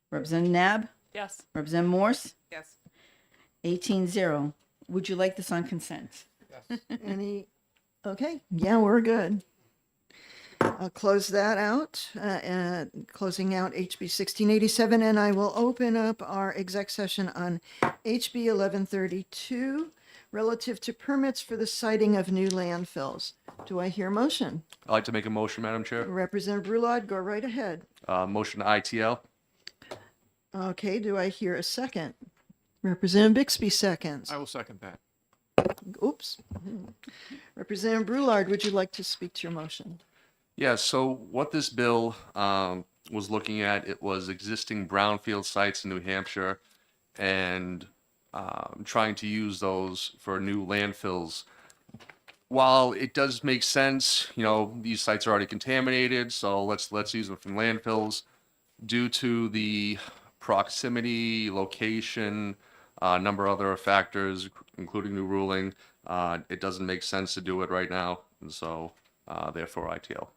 Representative Nab. Yes. Representative Morse. Yes. 18-0. Would you like this on consent? Any? Okay. Yeah, we're good. I'll close that out, closing out HB 1687, and I will open up our exec session on HB 1132 relative to permits for the siting of new landfills. Do I hear a motion? I'd like to make a motion, Madam Chair. Representative Brulard, go right ahead. Motion to ITL. Okay, do I hear a second? Representative Bixby seconds. I will second that. Oops. Representative Brulard, would you like to speak to your motion? Yeah, so what this bill was looking at, it was existing brownfield sites in New Hampshire and trying to use those for new landfills. While it does make sense, you know, these sites are already contaminated, so let's use them from landfills. Due to the proximity, location, a number of other factors, including new ruling, it doesn't make sense to do it right now, and so therefore ITL.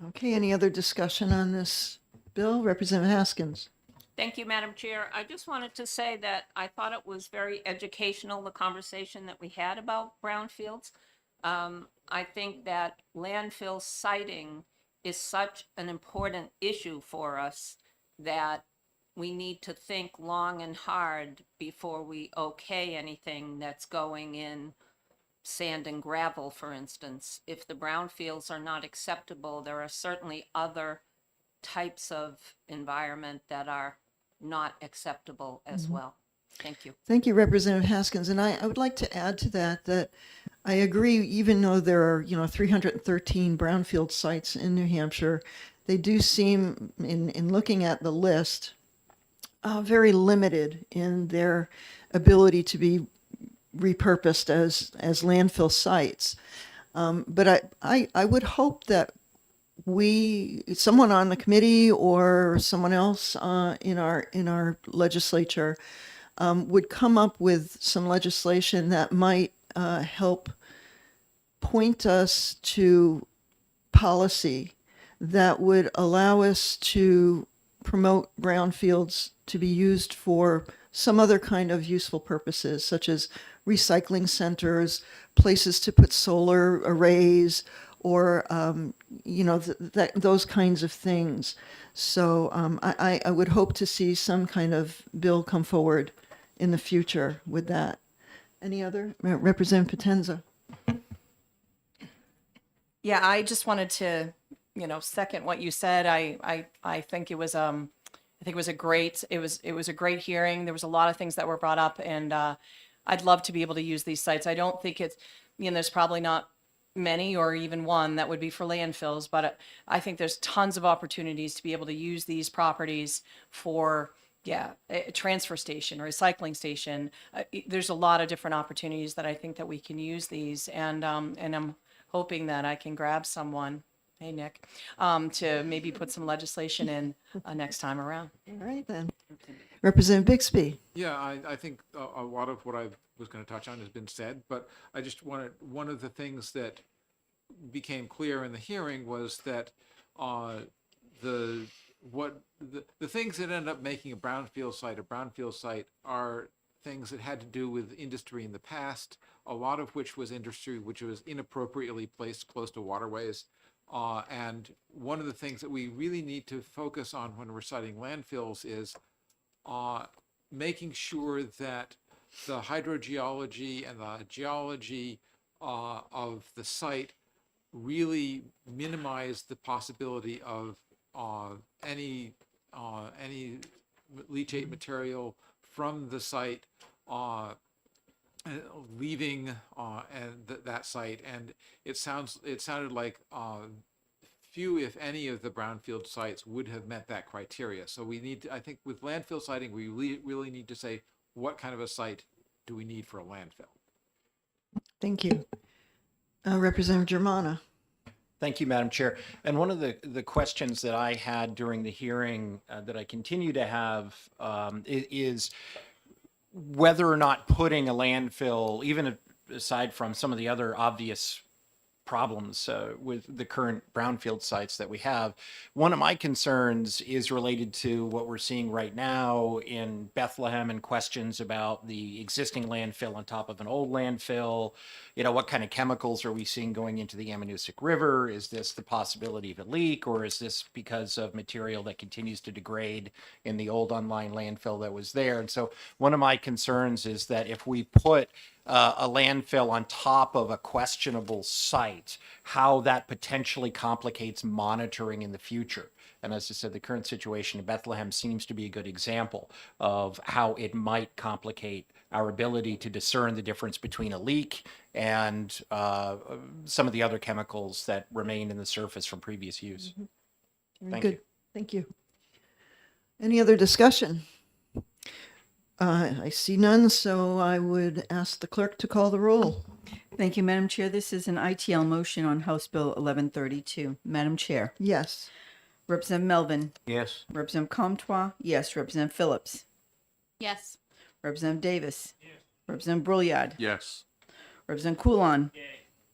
Okay, any other discussion on this bill? Representative Haskins. Thank you, Madam Chair. I just wanted to say that I thought it was very educational, the conversation that we had about brownfields. I think that landfill siting is such an important issue for us that we need to think long and hard before we okay anything that's going in sand and gravel, for instance. If the brownfields are not acceptable, there are certainly other types of environment that are not acceptable as well. Thank you. Thank you, Representative Haskins. And I would like to add to that I agree, even though there are, 313 brownfield sites in New Hampshire, they do seem, in looking at the list, very limited in their ability to be repurposed as landfill sites. But I would hope that someone on the committee or someone else in our legislature would come up with some legislation that might help point us to policy that would allow us to promote brownfields to be used for some other kind of useful purposes, such as recycling centers, places to put solar arrays, or those kinds of things. So I would hope to see some kind of bill come forward in the future with that. Any other? Representative Potenza. Yeah, I just wanted to, second what you said. I think it was a great hearing. There was a lot of things that were brought up, and I'd love to be able to use these sites. I don't think it's, there's probably not many or even one that would be for landfills, but I think there's tons of opportunities to be able to use these properties for a transfer station or recycling station. There's a lot of different opportunities that I think that we can use these, and I'm hoping that I can grab someone, hey Nick, to maybe put some legislation in next time around. All right then. Representative Bixby. Yeah, I think a lot of what I was going to touch on has been said, but I just wanted, one of the things that became clear in the hearing was that the things that end up making a brownfield site are things that had to do with industry in the past, a lot of which was industry which was inappropriately placed close to waterways. And one of the things that we really need to focus on when we're citing landfills is making sure that the hydrogeology and the geology of the site really minimize the possibility of any leachate material from the site leaving that site. And it sounded like few, if any, of the brownfield sites would have met that criteria. So we need to, I think with landfill siting, we really need to say, what kind of a site do we need for a landfill? Thank you. Representative Germana. Thank you, Madam Chair. And one of the questions that I had during the hearing that I continue to have is whether or not putting a landfill, even aside from some of the other obvious problems with the current brownfield sites that we have. One of my concerns is related to what we're seeing right now in Bethlehem and questions about the existing landfill on top of an old landfill. What kind of chemicals are we seeing going into the Ammonoosuc River? Is this the possibility of a leak, or is this because of material that continues to degrade in the old unlined landfill that was there? And so one of my concerns is that if we put a landfill on top of a questionable site, how that potentially complicates monitoring in the future. And as I said, the current situation in Bethlehem seems to be a good example of how it might complicate our ability to discern the difference between a leak and some of the other chemicals that remain in the surface from previous use. Very Thank good. you. Thank you. Any other discussion? I see none, so I would ask the clerk to call the roll. Thank you, Madam Chair. This is an ITL motion on House Bill 1132. Madam Chair. Yes. Representative Melvin. Yes. Representative Comtois. Yes. Representative Phillips. Yes. Representative Davis. Yes. Representative Brouillard. Yes. Representative Coulon.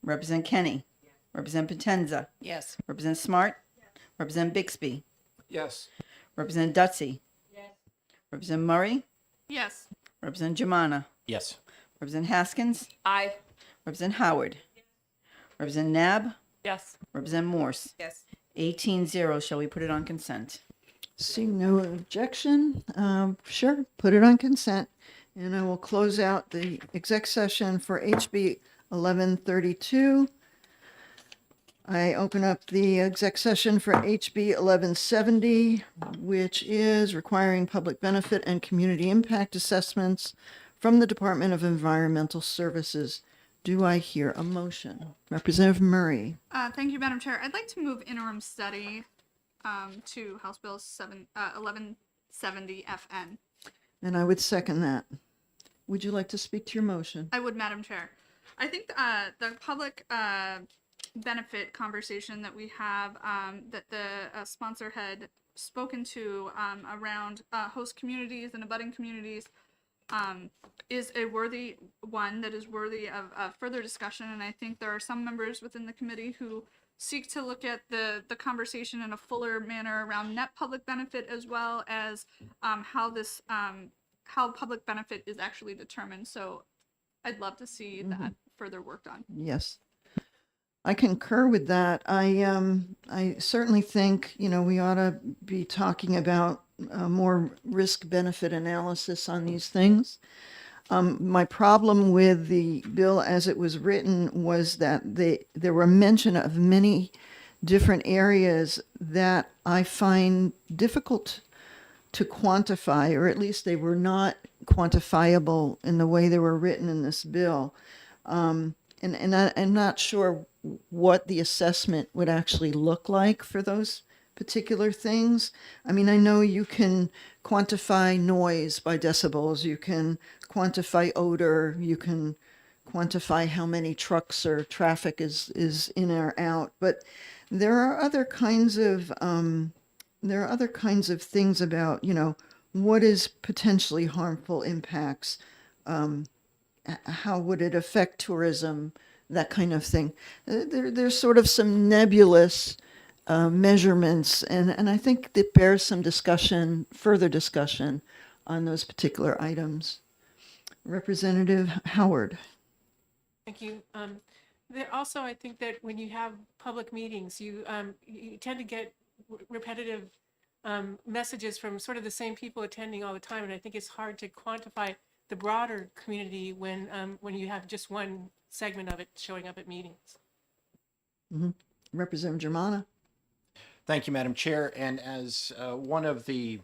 Representative Kenny. Representative Potenza. Yes. Representative Smart. Representative Bixby. Yes. Representative Dutsey. Representative Murray, Yes. Representative Germana, Yes. Representative Haskins, Aye. Representative Howard, Representative Nab, Yes. Representative Morse. Yes. 18-0. Shall we put it on consent? Seeing no objection, sure, put it on consent. And I will close out the exec session for HB 1132. I open up the exec session for HB 1170, which is requiring public benefit and community impact assessments from the Department of Environmental Services. Do I hear a motion? Representative Murray. Thank you, Madam Chair. I'd like to move interim study to House Bill 1170 FN. And I would second that. Would you like to speak to your motion? I would, Madam Chair. I think the public benefit conversation that we have, that the sponsor had spoken to around host communities and abutting communities, is a worthy one that is worthy of further discussion. And I think there are some members within the committee who seek to look at the conversation in a fuller manner around net public benefit, as well as how public benefit is actually determined. So I'd love to see that further worked on. Yes. I concur with that. I certainly think, we ought to be talking about more risk-benefit analysis on these things. My problem with the bill as it was written was that there were mention of many different areas that I find difficult to quantify, or at least they were not quantifiable in the way they were written in this bill. And I'm not sure what the assessment would actually look like for those particular things. I mean, I know you can quantify noise by decibels, you can quantify odor, you can quantify how many trucks or traffic is in or out, but there are other kinds of things about, what is potentially harmful impacts, how would it affect tourism, that kind of thing. There's sort of some nebulous measurements, and I think it bears some further discussion on those particular items. Representative Howard. Thank you. There also, I think that when you have public meetings, you tend to get repetitive messages from sort of the same people attending all the time, and I think it's hard to quantify the broader community when you have just one segment of it showing up at meetings. Representative Germana. Thank you, Madam Chair. And as one of the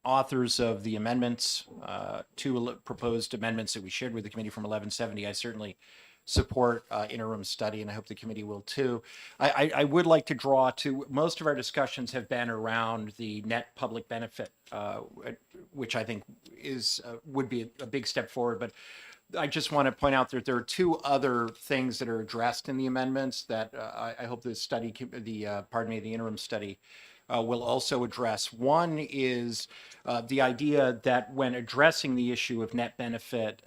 authors of the amendments, two proposed amendments that we shared with the committee from 1170, I certainly support interim study, and I hope the committee will too. I would like to draw to, most of our discussions have been around the net public benefit, which I think would be a big step forward. But I just want to point out that there are two other things that are addressed in the amendments that I hope the interim study will also address. One is the idea that when addressing the issue of net benefit,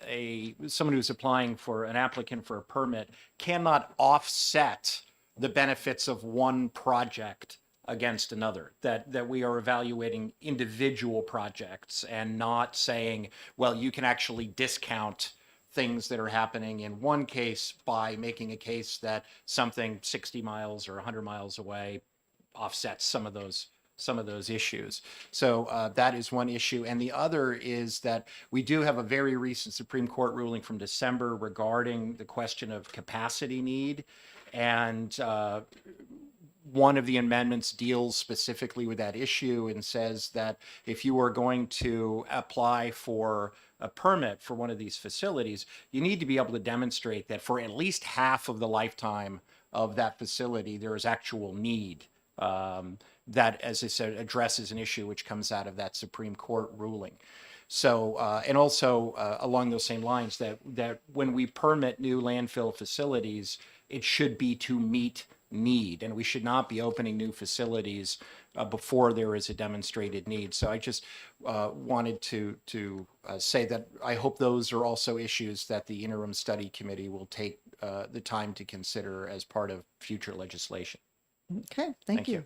someone who's applying for an applicant for a permit cannot offset the benefits of one project against another, that we are evaluating individual projects and not saying, well, you can actually discount things that are happening in one case by making a case that something 60 miles or 100 miles away offsets some of those issues. So that is one issue. And the other is that we do have a very recent Supreme Court ruling from December regarding the question of capacity need. And one of the amendments deals specifically with that issue and says that if you are going to apply for a permit for one of these facilities, you need to be able to demonstrate that for at least half of the lifetime of that facility, there is actual need. That, as I said, addresses an issue which comes out of that Supreme Court ruling. So, and also along those same lines, that when we permit new landfill facilities, it should be to meet need, and we should not be opening new facilities before there is a demonstrated need. So I just wanted to say that I hope those are also issues that the interim study committee will take the time to consider as part of future legislation. Okay, thank you.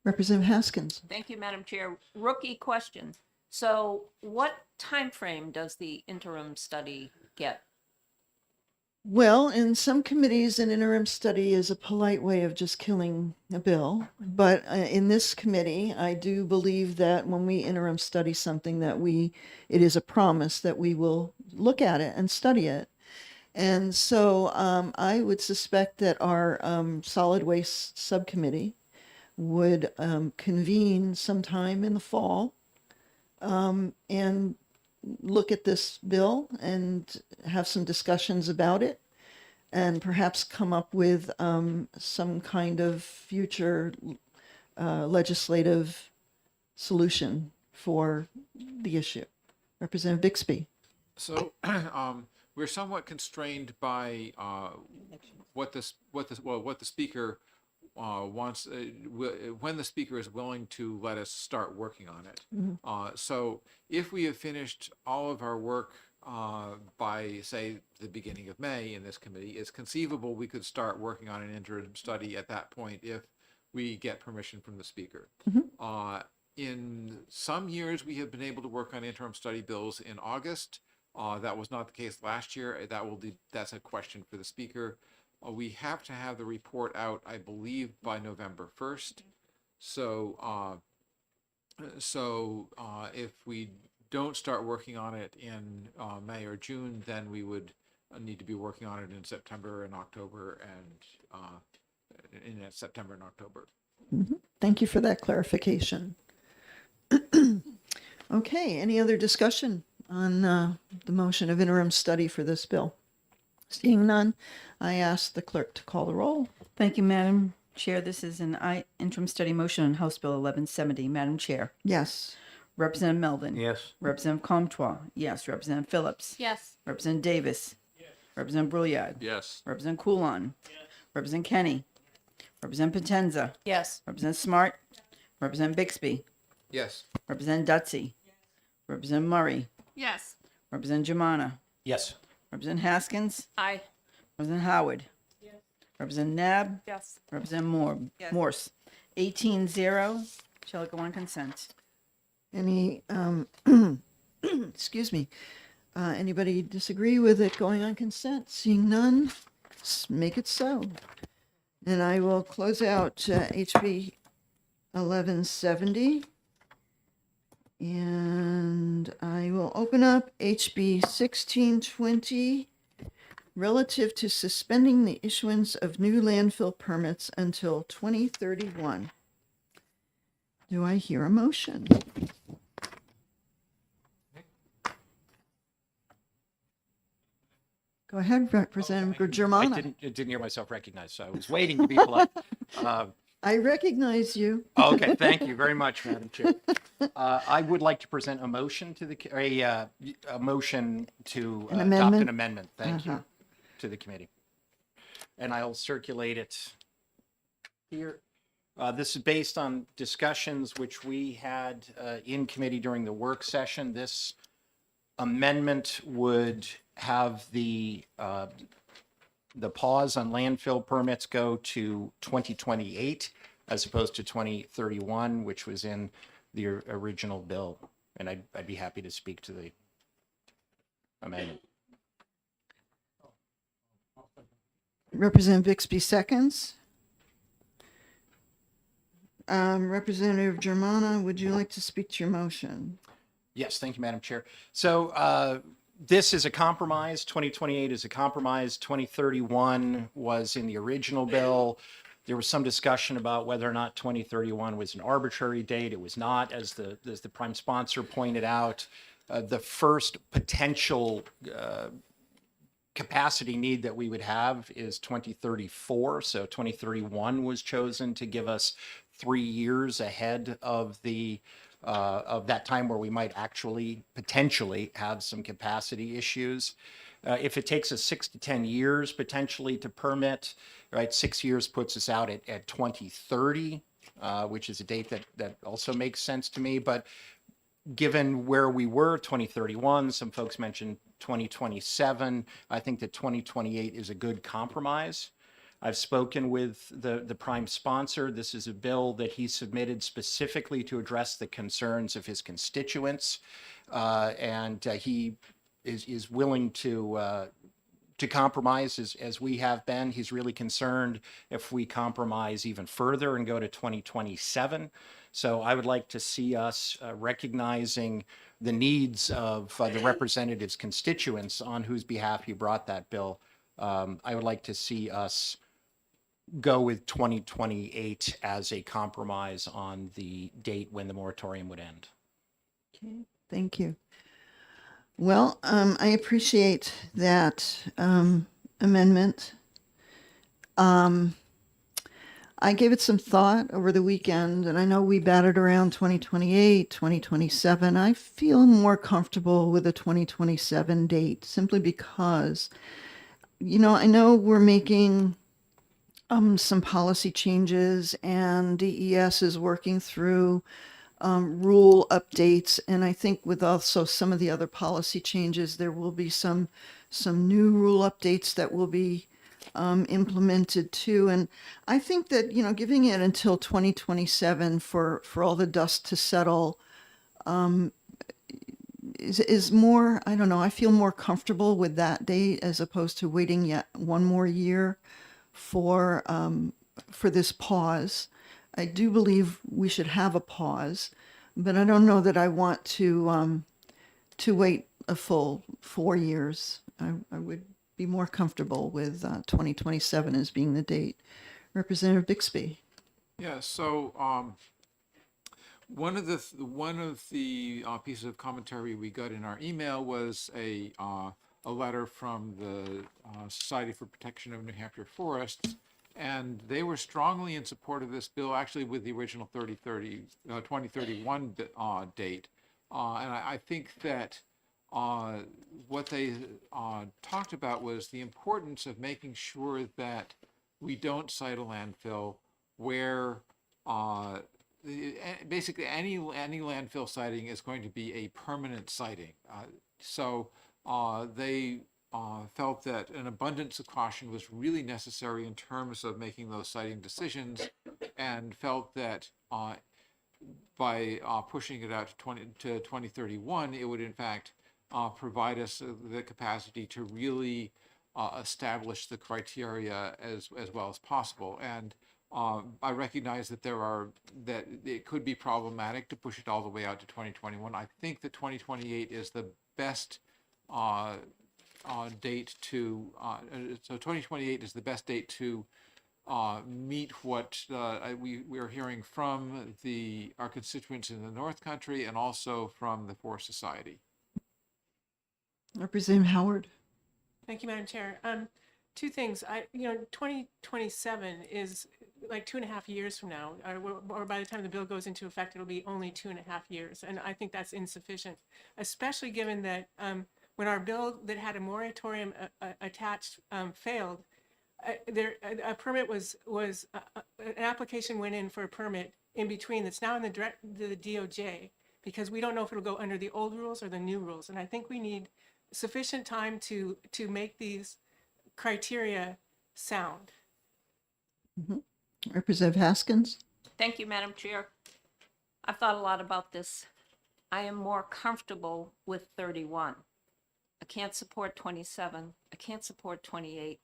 Representative Haskins. Thank you, Madam Chair. Rookie question. So what time frame does the interim study get? Well, in some committees, an interim study is a polite way of just killing a bill. But in this committee, I do believe that when we interim study something, that it is a promise that we will look at it and study it. And so I would suspect that our solid waste subcommittee would convene sometime in the fall and look at this bill and have some discussions about it, and perhaps come up with some kind of future legislative solution for the issue. Representative Bixby. So, we're somewhat constrained by what the speaker wants, when the speaker is willing to let us start working on it. So if we have finished all of our work by, say, the beginning of May in this committee, it's conceivable we could start working on an interim study at that point if we get permission from the speaker. In some years, we have been able to work on interim study bills in August. That was not the case last year. That's a question for the speaker. We have to have the report out, I believe, by November 1st. So, if we don't start working on it in May or June, then we would need to be working on it in September and October, and in September and October. Thank you for that clarification. Okay, any other discussion on the motion of interim study for this bill? Seeing none, I ask the clerk to call the roll. Thank you, Madam Chair. This is an interim study motion on House Bill 1170. Madam Chair. Yes. Representative Melvin. Yes. Representative Comtois. Yes. Representative Phillips. Yes. Representative Davis. Yes. Representative Brouillard. Yes. Representative Coulon. Yes. Representative Kenny. Representative Potenza. Yes. Representative Smart. Representative Bixby. Yes. Representative Dutzy. Representative Murray. Yes. Representative Germana. Yes. Representative Haskins. Aye. Representative Howard. Yes. Representative Nab. Yes. Representative Morse. 18-0. Shall it go on consent? Any, excuse me, anybody disagree with it going on consent? Seeing none, make it so. And I will close out HB 1170. And I will open up HB 1620 relative to suspending the issuance of new landfill permits until 2031. Do I hear a motion? Go ahead, Representative Germana. I didn't hear myself recognized, so I was waiting to be polite. I recognize you. Okay, thank you very much, Madam Chair. I would like to present a motion to a motion to An adopt amendment? an amendment. Thank Uh-huh. you to the committee, and I'll circulate it here. This is based on discussions which we had in committee during the work session. This amendment would have the pause on landfill permits go to 2028 as opposed to 2031, which was in the original bill. And I'd be happy to speak to the amendment. Representative Bixby seconds. Representative Germana, would you like to speak to your motion? Yes, thank you, Madam Chair. So this is a compromise. 2028 is a compromise. 2031 was in the original bill. There was some discussion about whether or not 2031 was an arbitrary date. It was not, as the prime sponsor pointed out. The first potential capacity need that we would have is 2034. So 2031 was chosen to give us 3 years ahead of that time where we might actually potentially have some capacity issues. If it takes us 6 to 10 years potentially to permit, right, 6 years puts us out at 2030, which is a date that also makes sense to me. But given where we were, 2031, some folks mentioned 2027, I think that 2028 is a good compromise. I've spoken with the prime sponsor. This is a bill that he submitted specifically to address the concerns of his constituents. And he is willing to compromise as we have been. He's really concerned if we compromise even further and go to 2027. So I would like to see us recognizing the needs of the representatives' constituents on whose behalf you brought that bill. I would like to see us go with 2028 as a compromise on the date when the moratorium would end. Okay, thank you. Well, I appreciate that amendment. I gave it some thought over the weekend, and I know we batted around 2028, 2027. I feel more comfortable with a 2027 date simply because, I know we're making some policy changes, and DES is working through rule updates, and I think with also some of the other policy changes, there will be some new rule updates that will be implemented too. And I think that giving it until 2027 for all the dust to settle is more. I don't know. I feel more comfortable with that date as opposed to waiting yet one more year for this pause. I do believe we should have a pause, but I don't know that I want to wait a full 4 years. I would be more comfortable with 2027 as being the date. Representative Bixby. Yeah, so one of the pieces of commentary we got in our email was a letter from the Society for Protection of New Hampshire Forests, and they were strongly in support of this bill, actually with the original 2031 date. And I think that what they talked about was the importance of making sure that we don't site a landfill where basically any landfill siting is going to be a permanent siting. So they felt that an abundance of caution was really necessary in terms of making those siting decisions, and felt that by pushing it out to 2031, it would in fact provide us the capacity to really establish the criteria as well as possible. And I recognize that that it could be problematic to push it all the way out to 2021. I think that 2028 is the best date to, so 2028 is the best date to meet what we are hearing from our constituents in the North Country and also from the Forest Society. Representative Howard. Thank you, Madam Chair. Two things. 2027 is like 2.5 years from now, or by the time the bill goes into effect, it'll be only 2.5 years. And I think that's insufficient, especially given that when our bill that had a moratorium attached failed, a permit was an application went in for a permit in between that's now in the DOJ, because we don't know if it'll go under the old rules or the new rules. And I think we need sufficient time to make these criteria sound. Mm-hmm. Representative Haskins. Thank you, Madam Chair. I've thought a lot about this. I am more comfortable with 31. I can't support 27. I can't support 28.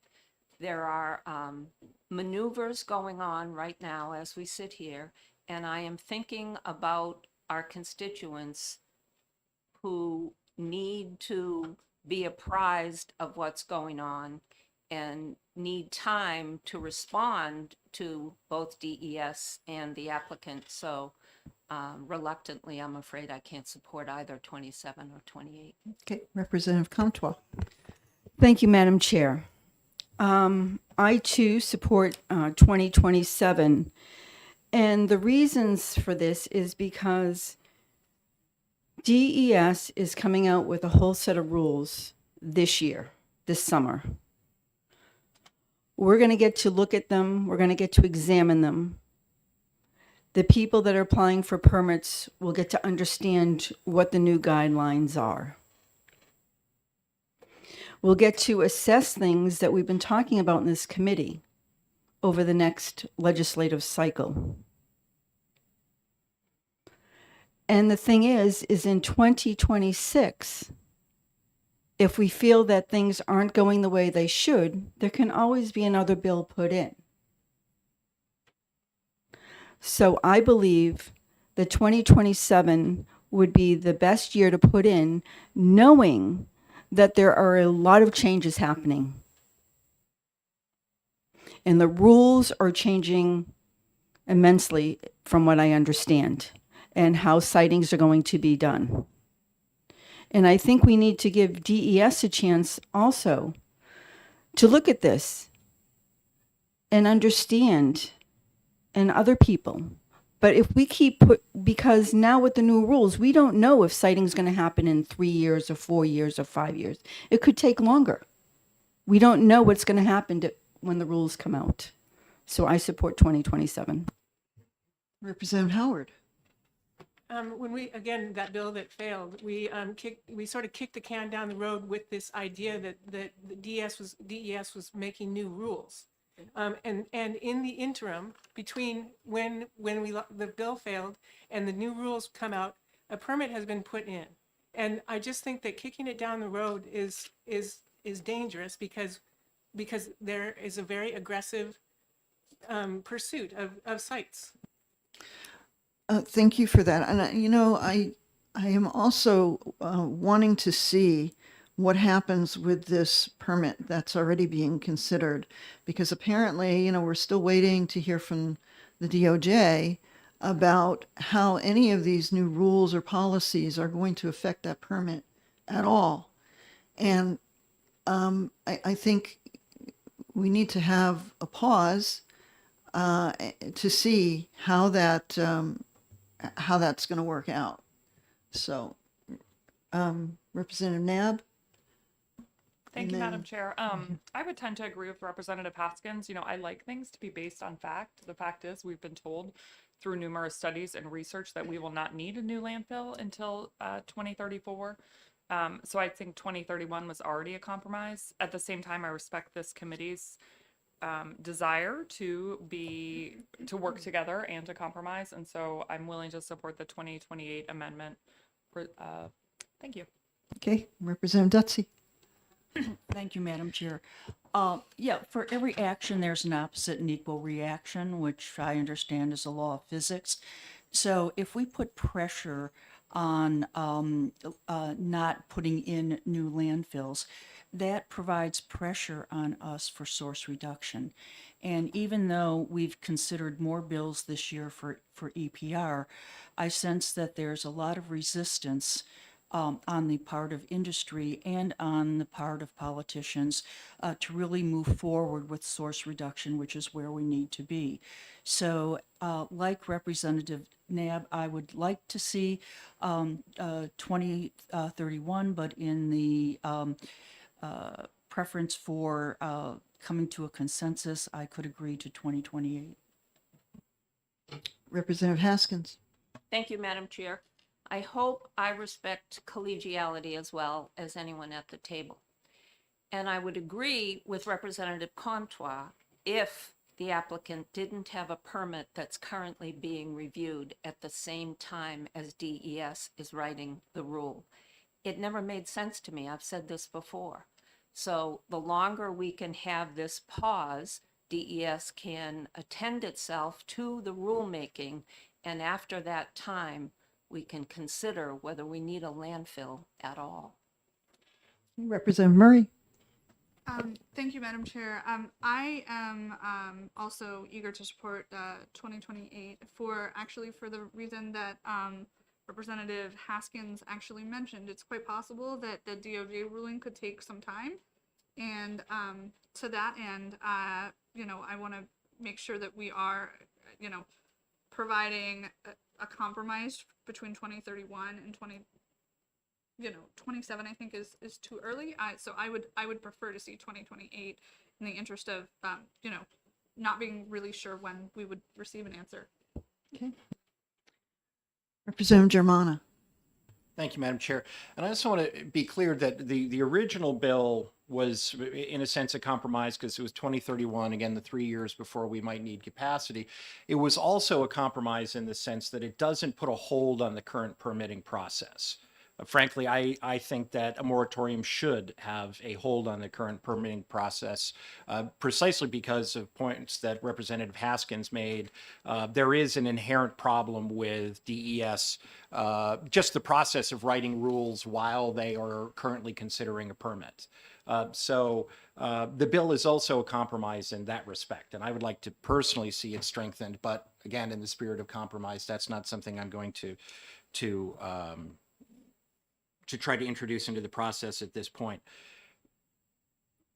There are maneuvers going on right now as we sit here, and I am thinking about our constituents who need to be apprised of what's going on and need time to respond to both DES and the applicant. So reluctantly, I'm afraid I can't support either 27 or 28. Okay, Representative Comtois. Thank you, Madam Chair. I too support 2027. And the reasons for this is because DES is coming out with a whole set of rules this year, this summer. We're going to get to look at them. We're going to get to examine them. The people that are applying for permits will get to understand what the new guidelines are. We'll get to assess things that we've been talking about in this committee. over the next legislative cycle. And the thing is in 2026, if we feel that things aren't going the way they should, there can always be another bill put in. So I believe that 2027 would be the best year to put in, knowing that there are a lot of changes happening. And the rules are changing immensely from what I understand, and how sightings are going to be done. And I think we need to give DES a chance also to look at this and understand, and other people. But if we because now with the new rules, we don't know if sighting's going to happen in 3 years or 4 years or 5 years. It could take longer. We don't know what's going to happen when the rules come out. So I support 2027. Representative Howard. When again, that bill that failed, we sort of kicked the can down the road with this idea that the DES was making new rules. And in the interim, between when the bill failed and the new rules come out, a permit has been put in. And I just think that kicking it down the road is dangerous because there is a very aggressive pursuit of sites. Thank you for that. And I am also wanting to see what happens with this permit that's already being considered, because apparently, we're still waiting to hear from the DOJ about how any of these new rules or policies are going to affect that permit at all. And I think we need to have a pause to see how that's going to work out. So, Representative Nab. Thank you, And Madam then- Chair. I would tend to agree with Representative Haskins. I like things to be based on fact. The fact is, we've been told through numerous studies and research that we will not need a new landfill until 2034. So I think 2031 was already a compromise. At the same time, I respect this committee's desire to work together and to compromise. And so I'm willing to support the 2028 amendment. Thank you. Okay, Representative Dutsey. Thank you, Madam Chair. Yeah, for every action, there's an opposite and equal reaction, which I understand is a law of physics. So if we put pressure on not putting in new landfills, that provides pressure on us for source reduction. And even though we've considered more bills this year for EPR, I sense that there's a lot of resistance on the part of industry and on the part of politicians to really move forward with source reduction, which is where we need to be. So like Representative Nab, I would like to see 2031, but in the preference for coming to a consensus, I could agree to 2028. Representative Haskins. Thank you, Madam Chair. I hope I respect collegiality as well as anyone at the table. And I would agree with Representative Comtois if the applicant didn't have a permit that's currently being reviewed at the same time as DES is writing the rule. It never made sense to me. I've said this before. So the longer we can have this pause, DES can attend itself to the rulemaking, and after that time, we can consider whether we need a landfill at all. Representative Murray. Thank you, Madam Chair. I am also eager to support 2028 for the reason that Representative Haskins actually mentioned. It's quite possible that the DOJ ruling could take some time, and to that end, I want to make sure that we are, providing a compromise between 2031 and 27. I think is too early. So I would prefer to see 2028 in the interest of not being really sure when we would receive an answer. Okay. Representative Germana. Thank you, Madam Chair. And I also want to be clear that the original bill was, in a sense, a compromise because it was 2031, again, the 3 years before we might need capacity. It was also a compromise in the sense that it doesn't put a hold on the current permitting process. Frankly, I think that a moratorium should have a hold on the current permitting process, precisely because of points that Representative Haskins made. There is an inherent problem with DES, just the process of writing rules while they are currently considering a permit. So the bill is also a compromise in that respect, and I would like to personally see it strengthened. But again, in the spirit of compromise, that's not something I'm going to try to introduce into the process at this point.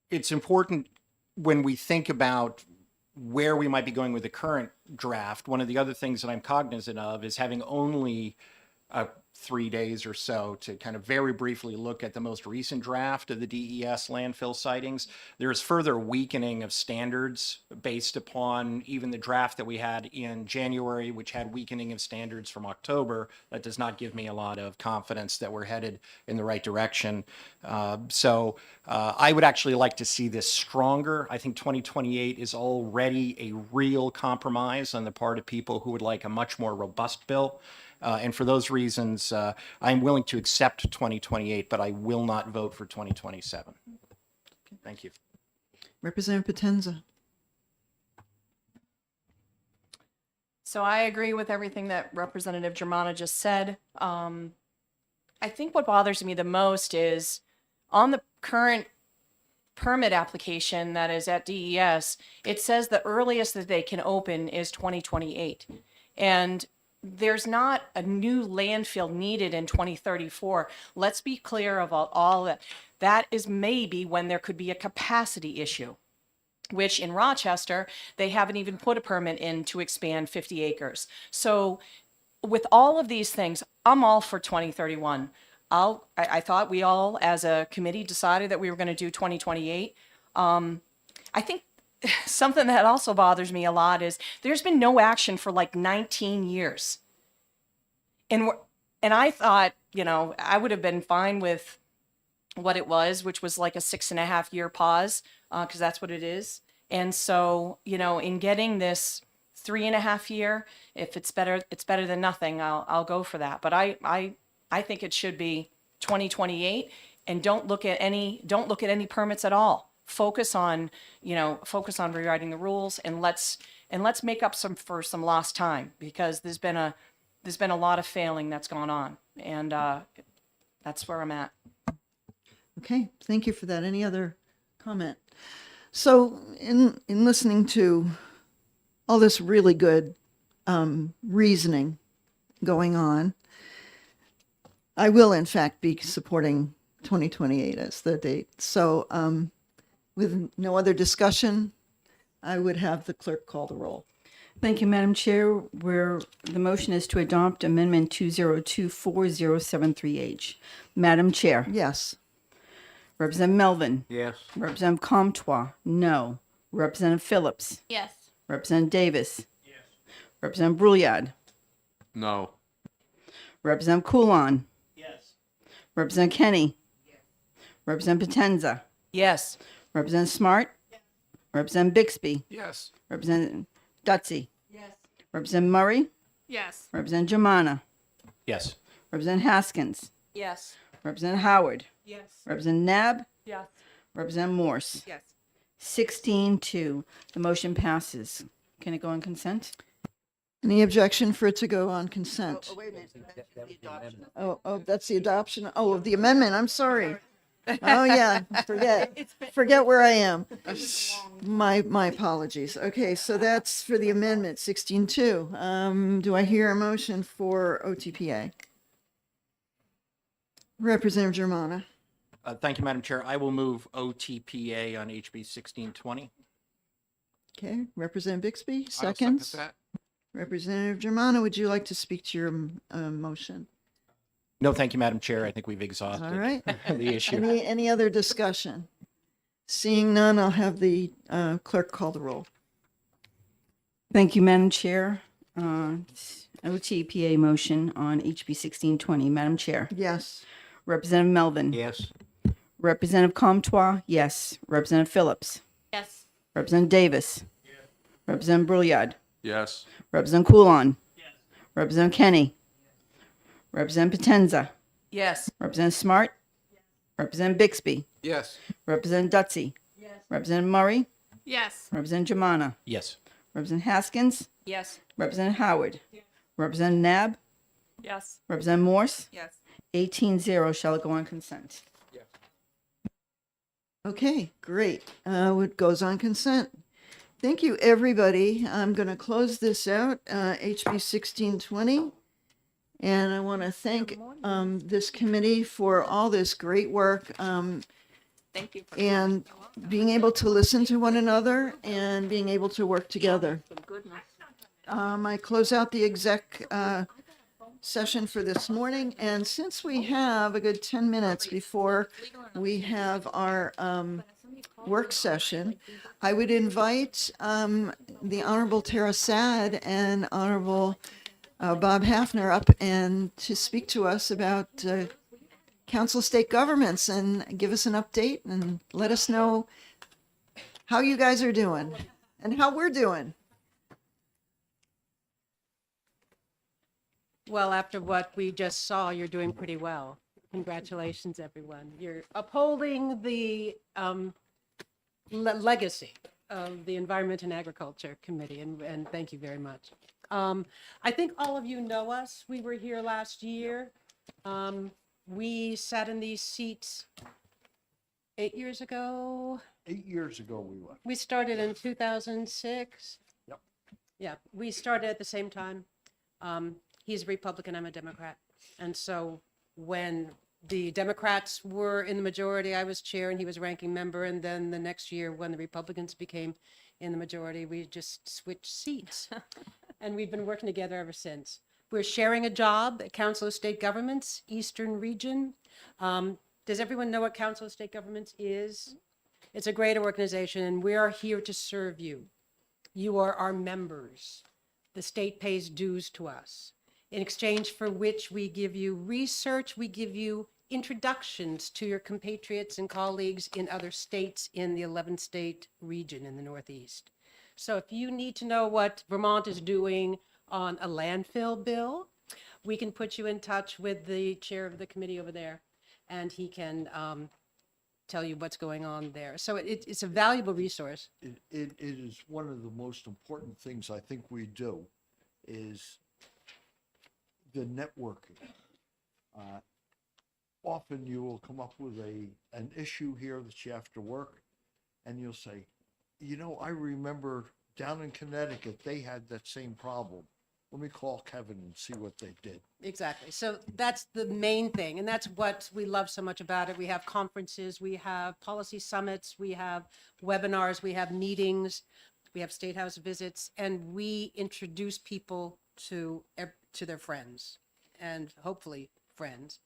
It's important when we think about where we might be going with the current draft. One of the other things that I'm cognizant of is having only 3 days or so to kind of very briefly look at the most recent draft of the DES landfill sightings. There's further weakening of standards based upon even the draft that we had in January, which had weakening of standards from October. That does not give me a lot of confidence that we're headed in the right direction. So I would actually like to see this stronger. I think 2028 is already a real compromise on the part of people who would like a much more robust bill. And for those reasons, I'm willing to accept 2028, but I will not vote for 2027. Thank you. Representative Potenza. So I agree with everything that Representative Germana just said. I think what bothers me the most is on the current permit application that is at DES, it says the earliest that they can open is 2028. And there's not a new landfill needed in 2034. Let's be clear of all that. That is maybe when there could be a capacity issue, which in Rochester, they haven't even put a permit in to expand 50 acres. So with all of these things, I'm all for 2031. I thought we all as a committee decided that we were going to do 2028. I think something that also bothers me a lot is there's been no action for like 19 years. And I thought, I would have been fine with what it was, which was like a 6.5 year pause, because that's what it is. And so, in getting this 3.5 year, if it's better than nothing, I'll go for that. But I think it should be 2028, and don't look at any permits at all. Focus on rewriting the rules, and let's make up for some lost time, because there's been a lot of failing that's gone on, and that's where I'm at. Okay, thank you for that. Any other comment? So in listening to all this really good reasoning going on, I will in fact be supporting 2028 as the date. So with no other discussion, I would have the clerk call the roll. Thank you, Madam Chair. Where the motion is to adopt Amendment 2024-073H. Madam Chair. Yes. Representative Melvin. Yes. Representative Comtois. No. Representative Phillips. Yes. Representative Davis. Yes. Representative Brouillard. No. Representative Coulon. Yes. Representative Kenny. Yes. Representative Potenza. Yes. Representative Smart. Yes. Representative Bixby. Yes. Representative Dutsey. Yes. Representative Murray. Yes. Representative Germana. Yes. Representative Haskins. Yes. Representative Howard. Yes. Representative Nab. Yes. Representative Morse. Yes. 16-2. The motion passes. Can it go on consent? Any objection for it to go on consent? wait a minute. Oh, that's the adoption. Oh, of the amendment. I'm sorry. Oh, yeah. Forget where I am. My apologies. Okay, so that's for the amendment 16-2. Do I hear a motion for OTPA? Representative Germana. Thank you, Madam Chair. I will move OTPA on HB 1620. Okay, Representative Bixby, I'll second seconds. that. Representative Germana, would you like to speak to your motion? No, thank you, Madam Chair. I think we've exhausted All right. the issue. Any other discussion? Seeing none, I'll have the clerk call the roll. Thank you, Madam Chair. OTPA motion on HB 1620. Madam Chair. Yes. Representative Melvin. Yes. Representative Comtois, yes. Representative Phillips. Yes. Representative Davis. Representative Brouillard. Yes. Representative Coulon. Representative Kenny. Representative Potenza. Yes. Representative Smart. Representative Bixby. Yes. Representative Dutsey. Representative Murray. Yes. Representative Jamana. Yes. Representative Haskins. Yes. Representative Howard. Representative Nab. Yes. Representative Morse. Yes. 18-0 shall it go on consent. Okay, great. It goes on consent. Thank you, everybody. I'm going to close this out, HB 1620. And I want to thank this committee for all this great work Thank you. For and being able to listen to one another and being able to work together. goodness. I close out the exec session for this morning. And since we have a good 10 minutes before we have our work session, I would invite the Honorable Tara Sad and Honorable Bob Hafner up and to speak to us about Council of State Governments and give us an update and let us know how you guys are doing and how we're doing. Well, after what we just saw, you're doing pretty well. Congratulations, everyone. You're upholding the legacy of the Environment and Agriculture Committee, and thank you very much. I think all of you know us. We were here last year. We sat in these seats 8 years ago. 8 years ago we left. We started in 2006. Yep. Yeah, we started at the same time. He's a Republican, I'm a Democrat. And so when the Democrats were in the majority, I was chair and he was ranking member. And then the next year when the Republicans became in the majority, we just switched seats. And we've been working together ever since. We're sharing a job at Council of State Governments, Eastern Region. Does everyone know what Council of State Governments is? It's a great organization and we are here to serve you. You are our members. The state pays dues to us, in exchange for which we give you research, we give you introductions to your compatriots and colleagues in other states in the 11-state region in the Northeast. So if you need to know what Vermont is doing on a landfill bill, we can put you in touch with the chair of the committee over there, and he can tell you what's going on there. So it's a valuable resource. It is one of the most important things I think we do is the networking. Often you will come up with an issue here that you have to work and you'll say, you know, I remember down in Connecticut, they had that same problem. Let me call Kevin and see what they did. Exactly. So that's the main thing. And that's what we love so much about it. We have conferences, we have policy summits, we have webinars, we have meetings, we have State House visits, and we introduce people to their friends and hopefully friends.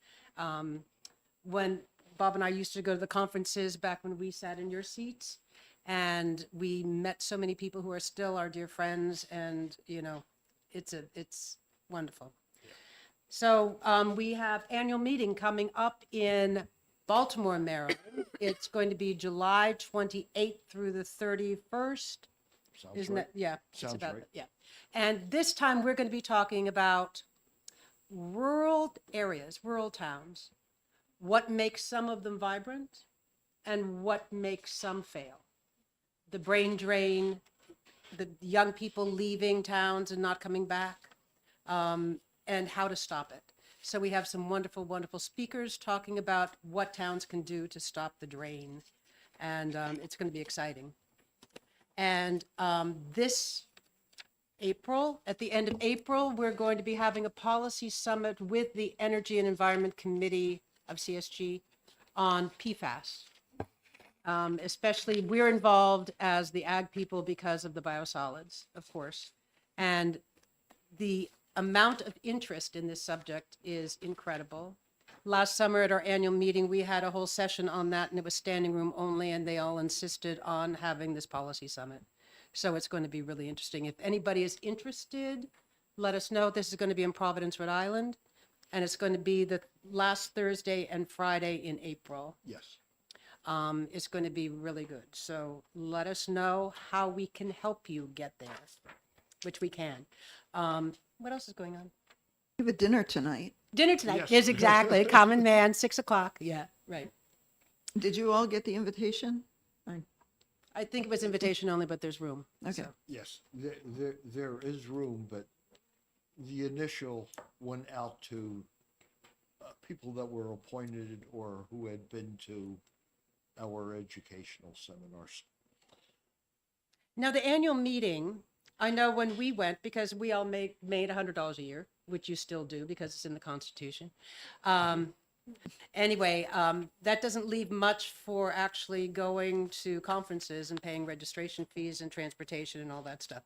When Bob and I used to go to the conferences back when we sat in your seats, and we met so many people who are still our dear friends, and you know, it's wonderful. So we have annual meeting coming up in Baltimore, Maryland. It's going to be July 28th through the 31st. Sounds Isn't right. it? Yeah. it's Sounds about right. Yeah. And this time we're going to be talking about rural areas, rural towns, what makes some of them vibrant and what makes some fail. The brain drain, the young people leaving towns and not coming back, and how to stop it. So we have some wonderful, wonderful speakers talking about what towns can do to stop the drain. And it's going to be exciting. And this April, at the end of April, we're going to be having a policy summit with the Energy and Environment Committee of CSG on PFAS. Especially we're involved as the ag people because of the biosolids, of course. And the amount of interest in this subject is incredible. Last summer at our annual meeting, we had a whole session on that, and it was standing room only, and they all insisted on having this policy summit. So it's going to be really interesting. If anybody is interested, let us know. This is going to be in Providence, Rhode Island, and it's going to be the last Thursday and Friday in April. Yes. It's going to be really good. So let us know how we can help you get there, which we can. What else is going on? We have a dinner tonight. Dinner tonight. Yes. Yes, exactly. Common Man, 6 o'clock. Yeah, right. Did you all get the invitation? I think it was invitation only, but there's room. Okay. So, Yes, there is room, but the initial went out to people that were appointed or who had been to our educational seminars. Now, the annual meeting, I know when we went, because we all made $100 a year, which you still do because it's in the Constitution. Anyway, that doesn't leave much for actually going to conferences and paying registration fees and transportation and all that stuff.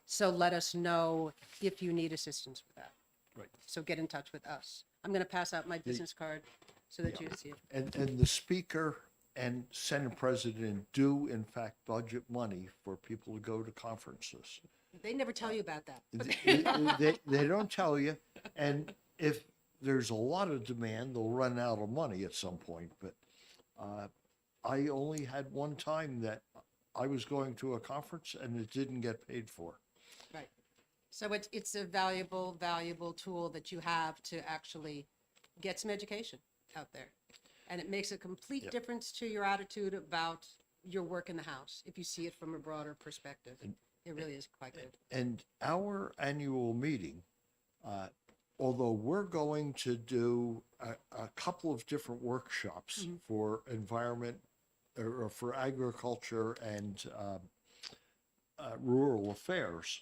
So let us know if you need assistance with that. Right. So get in touch with us. I'm going to pass out my business card so that you can see it. And the speaker and Senate president do in fact budget money for people to go to conferences. They never tell you about that. They don't tell you, and if there's a lot of demand, they'll run out of money at some point, but I only had one time that I was going to a conference and it didn't get paid for. Right. So it's a valuable tool that you have to actually get some education out there. And it makes a complete Yep. difference to your attitude about your work in the House, if you see it from a broader perspective. It really is quite good. And our annual meeting, although we're going to do a couple of different workshops for environment or for agriculture and rural affairs,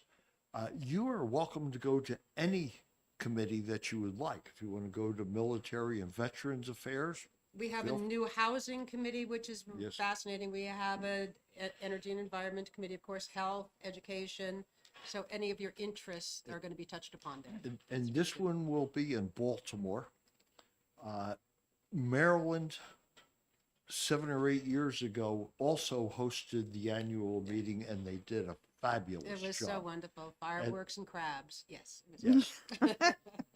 you are welcome to go to any committee that you would like. If you want to go to military and veterans affairs, We have a Bill? new housing committee, which is Yes. fascinating. We have a energy and environment committee, of course, health, education. So any of your interests are going to be touched upon there. and this one will be in Baltimore. Maryland, 7 or 8 years ago, also hosted the annual meeting, and they did a fabulous It was so job. wonderful. Fireworks and crabs. Yes. It was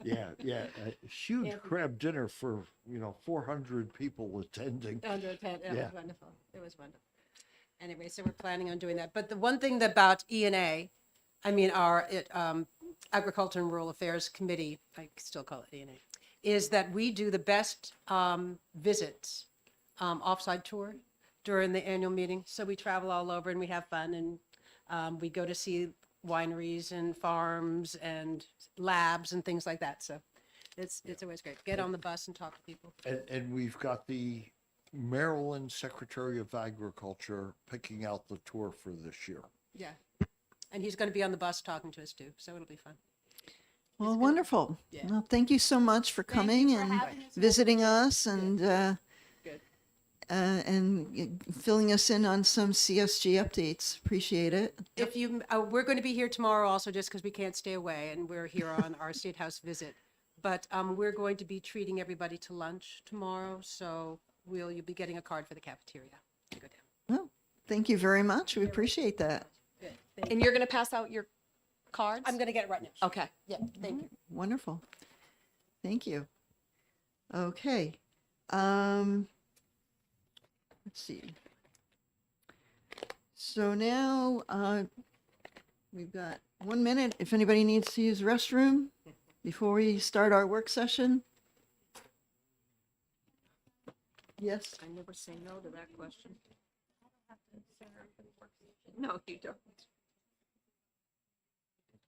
Yes, yeah, a huge Anthony. crab dinner for 400 people attending. Under 10, it Yeah. was wonderful. It was wonderful. Anyway, so we're planning on doing that. But the one thing about ENA, I mean, our Agriculture and Rural Affairs Committee, I still call it ENA, is that we do the best visits, offsite tour during the annual meeting. So we travel all over and we have fun, and we go to see wineries and farms and labs and things like that. So it's always great. Get on the bus and talk to people. And we've got the Maryland Secretary of Agriculture picking out the tour for this year. Yeah. And he's going to be on the bus talking to us too. So it'll be fun. Well, wonderful. Yeah. Well, thank you so much for coming for and having us. visiting us and Good. and filling us in on some CSG updates. Appreciate it. If you, we're going to be here tomorrow also just because we can't stay away and we're here on our State House visit. But we're going to be treating everybody to lunch tomorrow. So you'll be getting a card for the cafeteria to go down. Well, thank you very much. We appreciate that. Good. Thank And you. you're going to pass out your cards? I'm going to get it right now. Okay. Yeah. Thank you. Wonderful. Thank you. Okay. Let's see. So now we've got 1 minute. If anybody needs to use the restroom before we start our work session. Yes. I never say no to that question. No, you don't.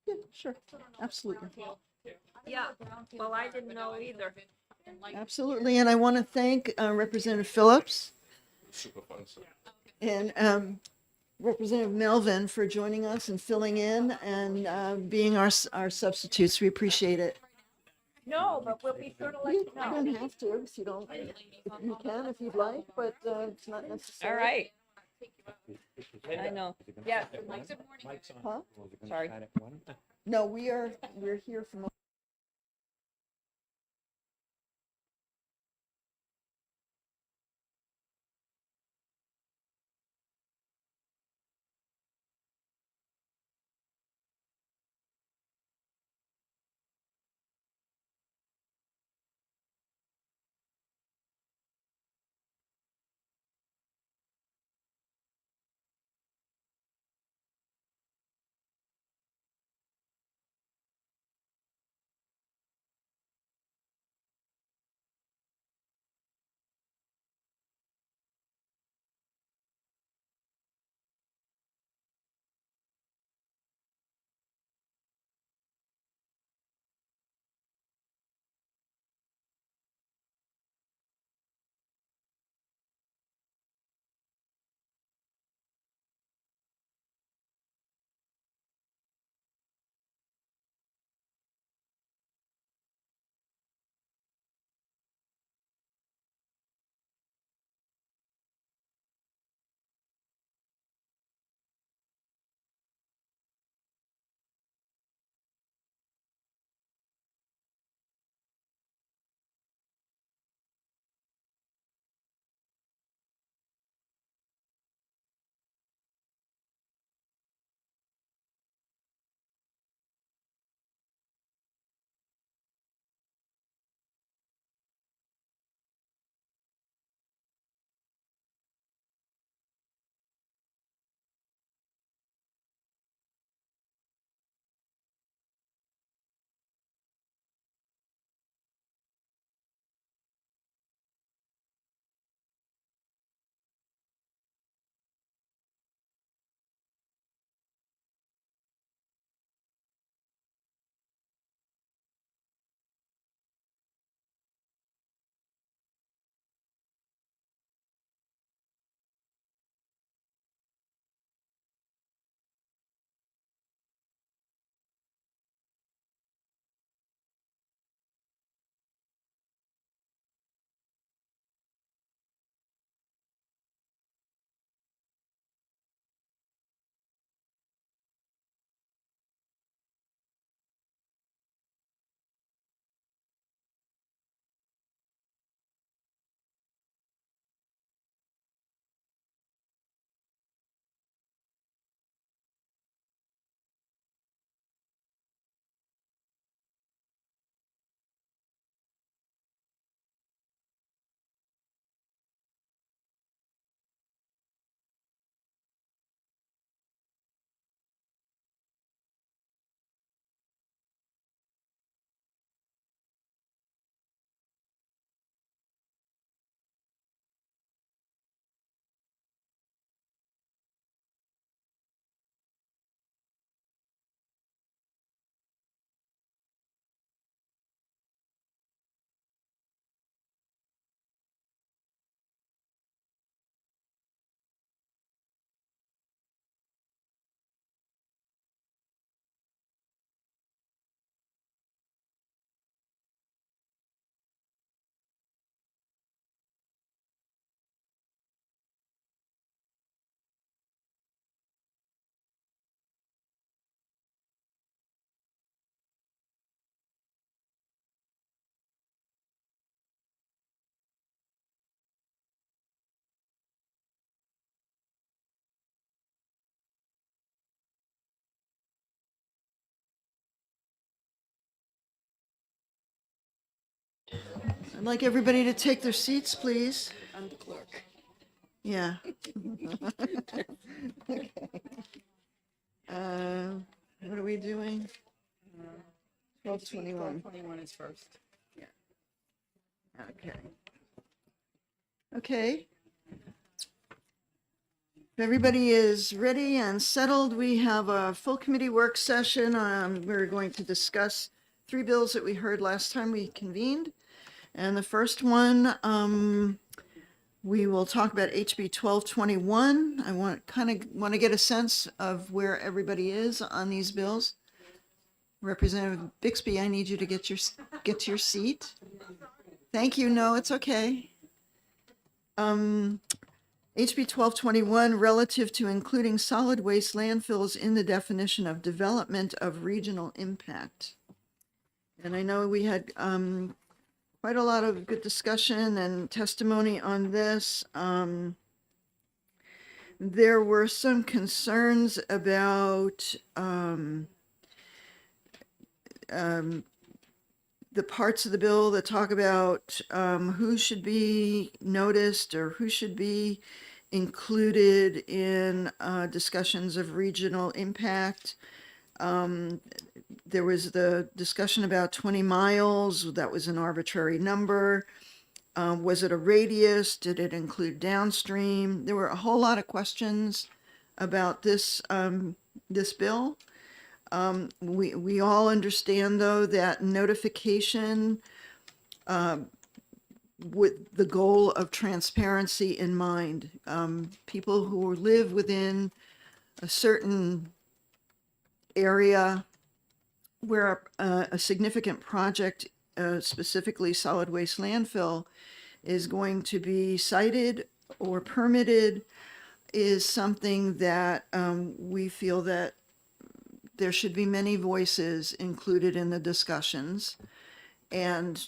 Yeah, sure. Absolutely. Yeah, well, I didn't know either. Absolutely. And I want to thank Representative Phillips Super fun. and Representative Melvin for joining us and filling in and being our substitutes. We appreciate it. No, but we'll be sure to let You you know. don't have to, if you don't, you can if you'd like, but it's not necessary. All right. I know. Yeah. Huh? Sorry. No, we're here from I'd like everybody to take their seats, please. I'm the clerk. Yeah. Okay. What are we doing? 12:21. 21 is first. Okay. Okay. If everybody is ready and settled, we have a full committee work session. We're going to discuss 3 bills that we heard last time we convened. And the first one, we will talk about HB 1221. I want to get a sense of where everybody is on these bills. Representative Bixby, I need you to get to your seat. Thank you. No, it's okay. HB 1221, relative to including solid waste landfills in the definition of development of regional impact. And I know we had quite a lot of good discussion and testimony on this. There were some concerns about the parts of the bill that talk about who should be noticed or who should be included in discussions of regional impact. There was the discussion about 20 miles. That was an arbitrary number. Was it a radius? Did it include downstream? There were a whole lot of questions about this bill. We all understand, though, that notification with the goal of transparency in mind. People who live within a certain area where a significant project, specifically solid waste landfill, is going to be cited or permitted is something that we feel that there should be many voices included in the discussions. And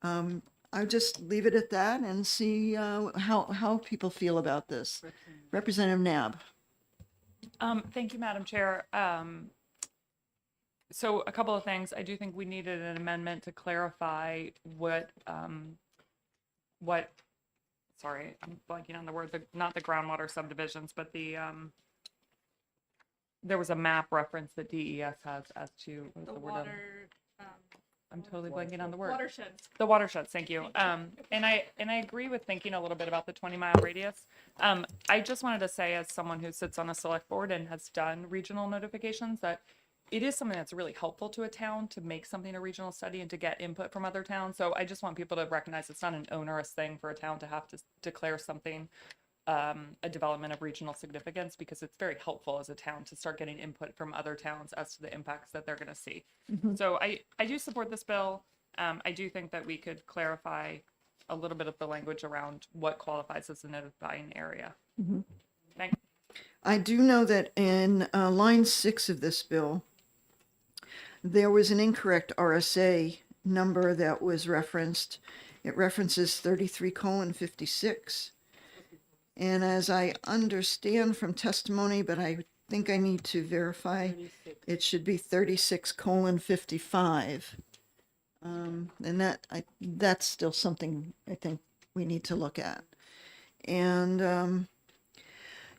I'll just leave it at that and see how people feel about this. Representative Nab. Thank you, Madam Chair. So a couple of things. I do think we needed an amendment to clarify sorry, I'm blanking on the word, not the groundwater subdivisions, but there was a map reference that DES has as to what was the word? I'm totally blanking on the word. Watersheds. The watersheds, thank you. And I agree with thinking a little bit about the 20-mile radius. I just wanted to say, as someone who sits on a select board and has done regional notifications, that it is something that's really helpful to a town to make something a regional study and to get input from other towns. So I just want people to recognize it's not an onerous thing for a town to have to declare something a development of regional significance, because it's very helpful as a town to start getting input from other towns as to the impacts that they're going to see. So I do support this bill. I do think that we could clarify a little bit of the language around what qualifies as a notifying area. Thanks. I do know that in line 6 of this bill, there was an incorrect RSA number that was referenced. It references 33:56. And as I understand from testimony, but I think I need to verify, it should be 36:55. And that's still something I think we need to look at. And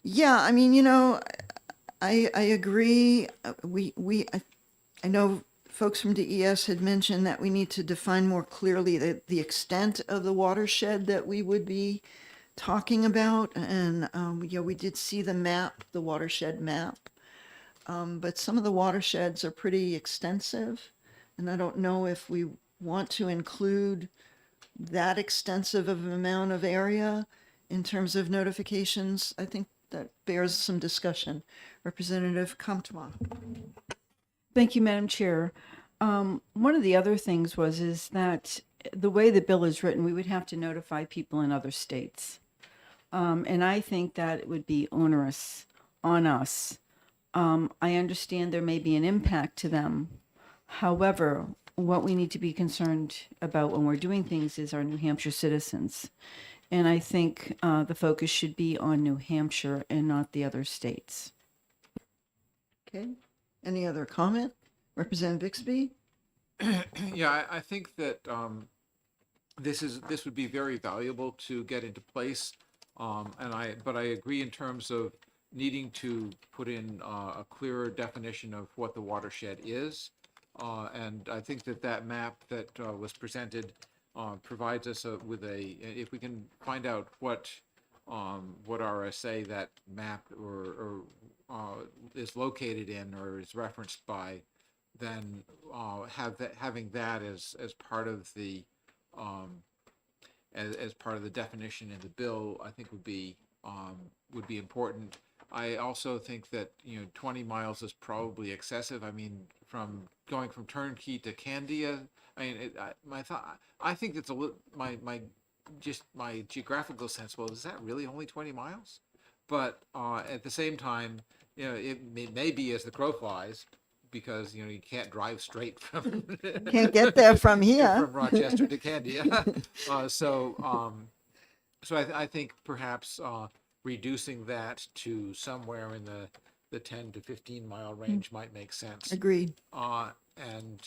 yeah, I mean, I agree. I know folks from DES had mentioned that we need to define more clearly the extent of the watershed that we would be talking about. And we did see the map, the watershed map. But some of the watersheds are pretty extensive. And I don't know if we want to include that extensive of amount of area in terms of notifications. I think that bears some discussion. Representative Comtois. Thank you, Madam Chair. One of the other things is that the way the bill is written, we would have to notify people in other states. And I think that it would be onerous on us. I understand there may be an impact to them. However, what we need to be concerned about when we're doing things is our New Hampshire citizens. And I think the focus should be on New Hampshire and not the other states. Okay. Any other comment? Representative Bixby? Yeah, I think that this would be very valuable to get into place. But I agree in terms of needing to put in a clearer definition of what the watershed is. And I think that that map that was presented provides us with if we can find out what RSA that map or is located in or is referenced by, then having that as part of the as part of the definition in the bill, I think would be important. I also think that 20 miles is probably excessive. I mean, from going from Turnkey to Candia, I mean, I think that's my geographical sense. Well, is that really only 20 miles? But at the same time, it may be as the crow flies, because you can't drive straight from Can't get there from here. from Rochester to Candia. So I think perhaps reducing that to somewhere in the 10 to 15 mile range might make sense. Agreed. And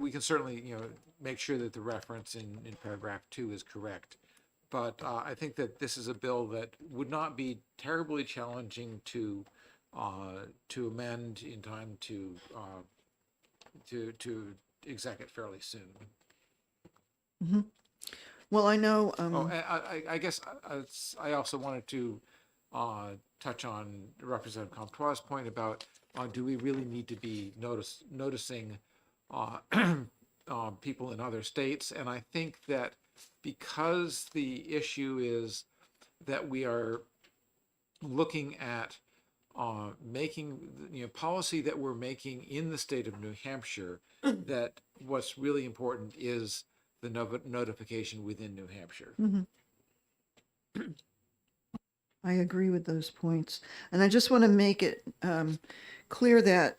we can certainly make sure that the reference in paragraph 2 is correct. But I think that this is a bill that would not be terribly challenging to amend in time to exec it fairly soon. Mm-hmm. Well, I know. I guess I also wanted to touch on Representative Comtois' point about do we really need to be noticing people in other states? And I think that because the issue is that we are looking at making policy that we're making in the state of New Hampshire, that what's really important is the notification within New Hampshire. Mm-hmm. I agree with those points. And I just want to make it clear that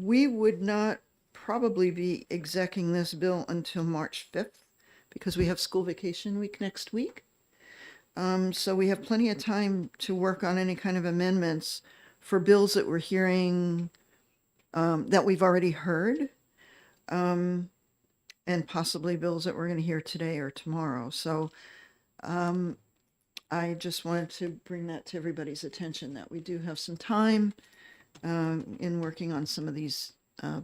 we would not probably be execing this bill until March 5th because we have school vacation week next week. So we have plenty of time to work on any kind of amendments for bills that we're hearing, that we've already heard, and possibly bills that we're going to hear today or tomorrow. So I just wanted to bring that to everybody's attention, that we do have some time in working on some of these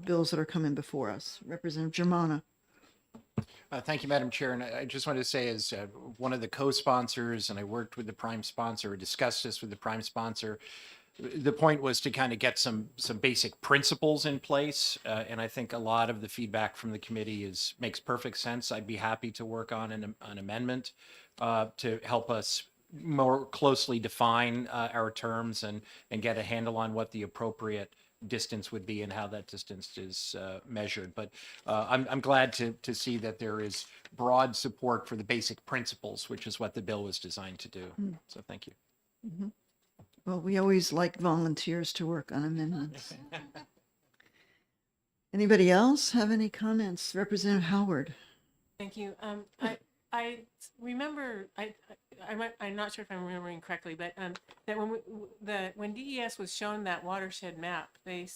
bills that are coming before us. Representative Germana. Thank you, Madam Chair. And I just wanted to say, as one of the co-sponsors, and I worked with the prime sponsor, or discussed this with the prime sponsor, the point was to kind of get some basic principles in place. And I think a lot of the feedback from the committee makes perfect sense. I'd be happy to work on an amendment to help us more closely define our terms and get a handle on what the appropriate distance would be and how that distance is measured. But I'm glad to see that there is broad support for the basic principles, which is what the bill was designed to do. So thank you. Mm-hmm. Well, we always like volunteers to work on amendments. Anybody else have any comments? Representative Howard. Thank you. I remember, I'm not sure if I'm remembering correctly, but that when DES was shown that watershed map, they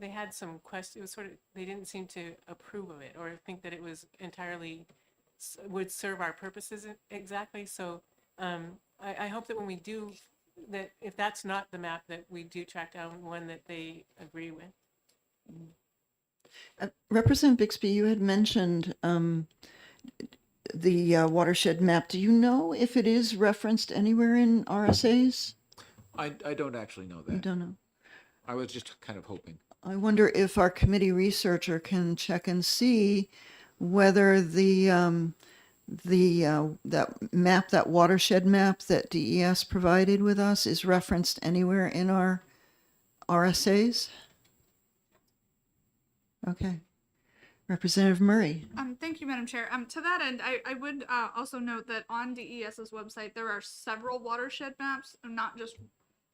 had some questions. It was sort of, they didn't seem to approve of it or think that it was entirely would serve our purposes exactly. So I hope that when we do that, if that's not the map, that we do track down one that they agree with. Representative Bixby, you had mentioned the watershed map. Do you know if it is referenced anywhere in RSAs? I don't actually know that. You don't know? I was just kind of hoping. I wonder if our committee researcher can check and see whether that map, that watershed map that DES provided with us, is referenced anywhere in our RSAs. Okay. Representative Murray. Thank you, Madam Chair. To that end, I would also note that on DES's website there are several watershed maps, not just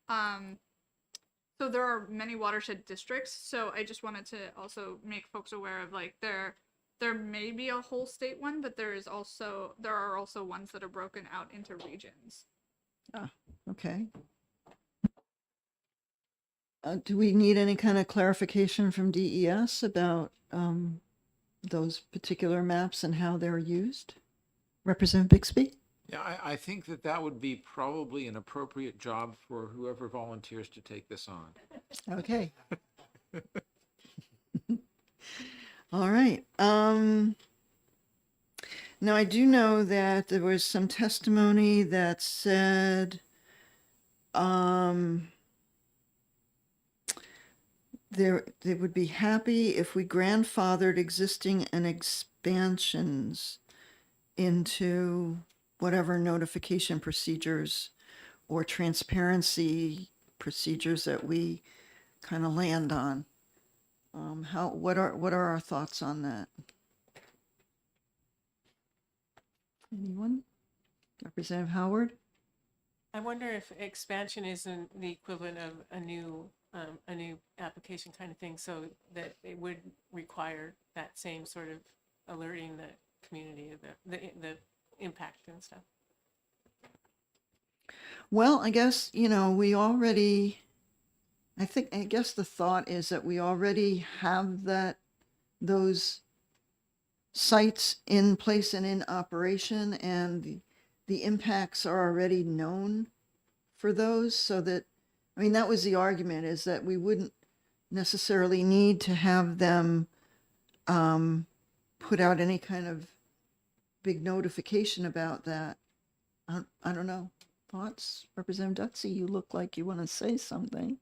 so there are many watershed districts. So I just wanted to also make folks aware of, like, there may be a whole state one, but there are also ones that are broken out into regions. Okay. Do we need any kind of clarification from DES about those particular maps and how they're used? Representative Bixby? Yeah, I think that that would be probably an appropriate job for whoever volunteers to take this on. Okay. All right. Now I do know that there was some testimony that said, they would be happy if we grandfathered existing and expansions into whatever notification procedures or transparency procedures that we kind of land on. What are our thoughts on that? Anyone? Representative Howard? I wonder if expansion isn't the equivalent of a new application kind of thing, so that it would require that same sort of alerting the community of the impact and stuff. Well, I guess, we already, I guess the thought is that we already have those sites in place and in operation, and the impacts are already known for those, so that, that was the argument, is that we wouldn't necessarily need to have them put out any kind of big notification about that. I don't know. Thoughts? Representative Dutsey, you look like you want to say something.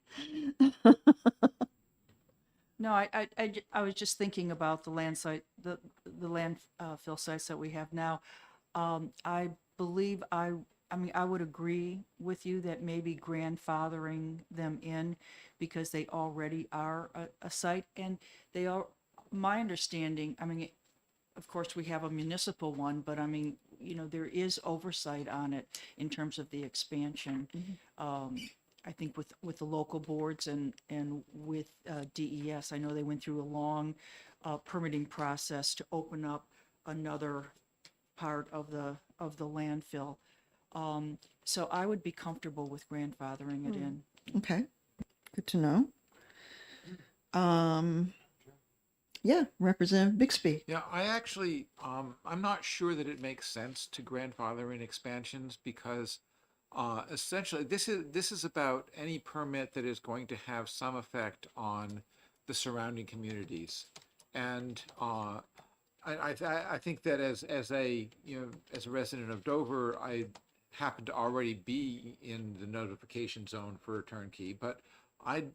No, I was just thinking about the land site, the landfill sites that we have now. I believe I would agree with you that maybe grandfathering them in, because they already are a site, and they are, my understanding, of course we have a municipal one, but there is oversight on it in terms of the expansion. I think with the local boards and with DES, I know they went through a long permitting process to open up another part of the landfill. So I would be comfortable with grandfathering it in. Okay, good to know. Yeah, Representative Bixby. Yeah, I actually, I'm not sure that it makes sense to grandfather in expansions, because essentially this is about any permit that is going to have some effect on the surrounding communities. And I think that as a resident of Dover, I happen to already be in the notification zone for turnkey, but I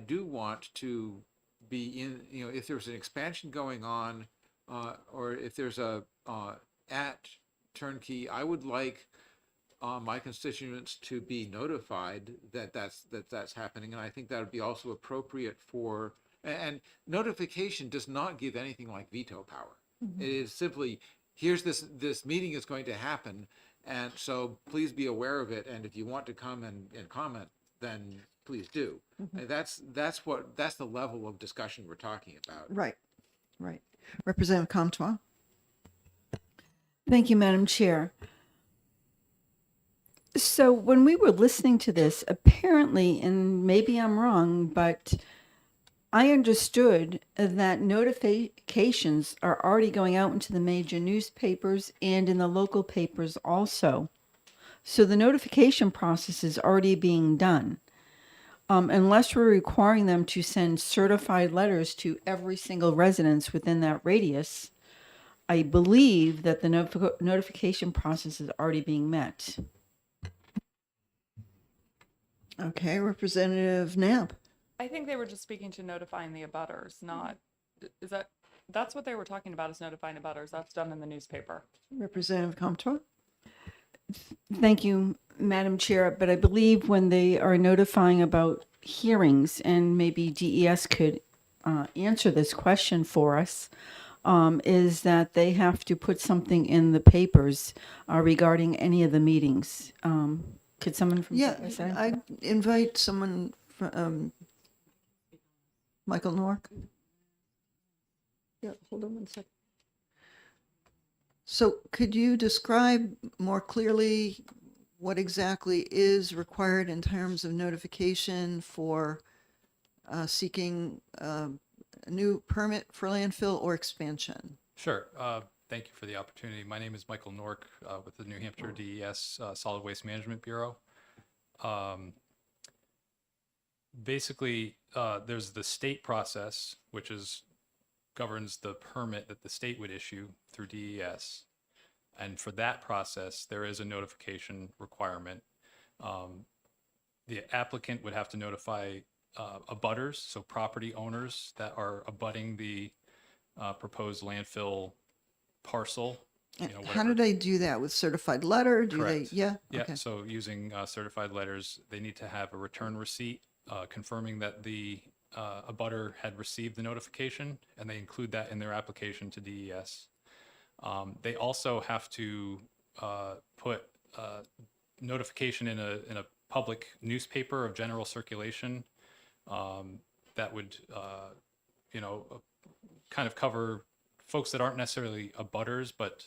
do want to be in, if there's an expansion going on, or if there's a at turnkey, I would like my constituents to be notified that that's happening, and I think that would be also appropriate for. And notification does not give anything like veto power. Mm-hmm. It is simply, here's this meeting is going to happen, and so please be aware of it. And if you want to come and comment, then please do. Mm-hmm. And that's the level of discussion we're talking about. Right. Representative Comtois. Thank you, Madam Chair. So when we were listening to this, apparently, and maybe I'm wrong, but I understood that notifications are already going out into the major newspapers and in the local papers also. So the notification process is already being done. Unless we're requiring them to send certified letters to every single residence within that radius, I believe that the notification process is already being met. Okay, Representative Knapp. I think they were just speaking to notifying the abutters, not, that's what they were talking about, is notifying abutters. That's done in the newspaper. Representative Comtois. Thank you, Madam Chair, but I believe when they are notifying about hearings, and maybe DES could answer this question for us, is that they have to put something in the papers regarding any of the meetings. Could someone from DES answer? I invite someone from Michael Nork. Yeah, hold on one second. So could you describe more clearly what exactly is required in terms of notification for seeking a new permit for landfill or expansion? Sure. Thank you for the opportunity. My name is Michael Nork with the New Hampshire DES Solid Waste Management Bureau. Basically, there's the state process, which governs the permit that the state would issue through DES. And for that process, there is a notification requirement. The applicant would have to notify abutters, so property owners that are abutting the proposed landfill parcel. How whatever. do they do that? With certified letter? Do Correct. they? Yeah. Yeah, Okay. so using certified letters, they need to have a return receipt confirming that the abutter had received the notification, and they include that in their application to DES. They also have to put notification in a public newspaper of general circulation that would, kind of cover folks that aren't necessarily abutters, but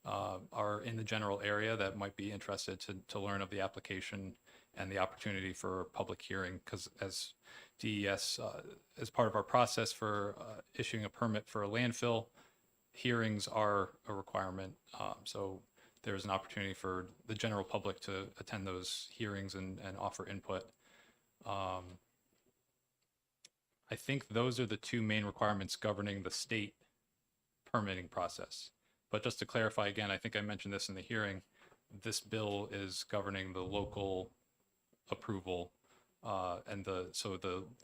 are in the general area that might be interested to learn of the application and the opportunity for public hearing. Because as DES, as part of our process for issuing a permit for a landfill, hearings are a requirement. So there's an opportunity for the general public to attend those hearings and offer input. I think those are the two main requirements governing the state permitting process. But just to clarify again, I think I mentioned this in the hearing, this bill is governing the local approval. And the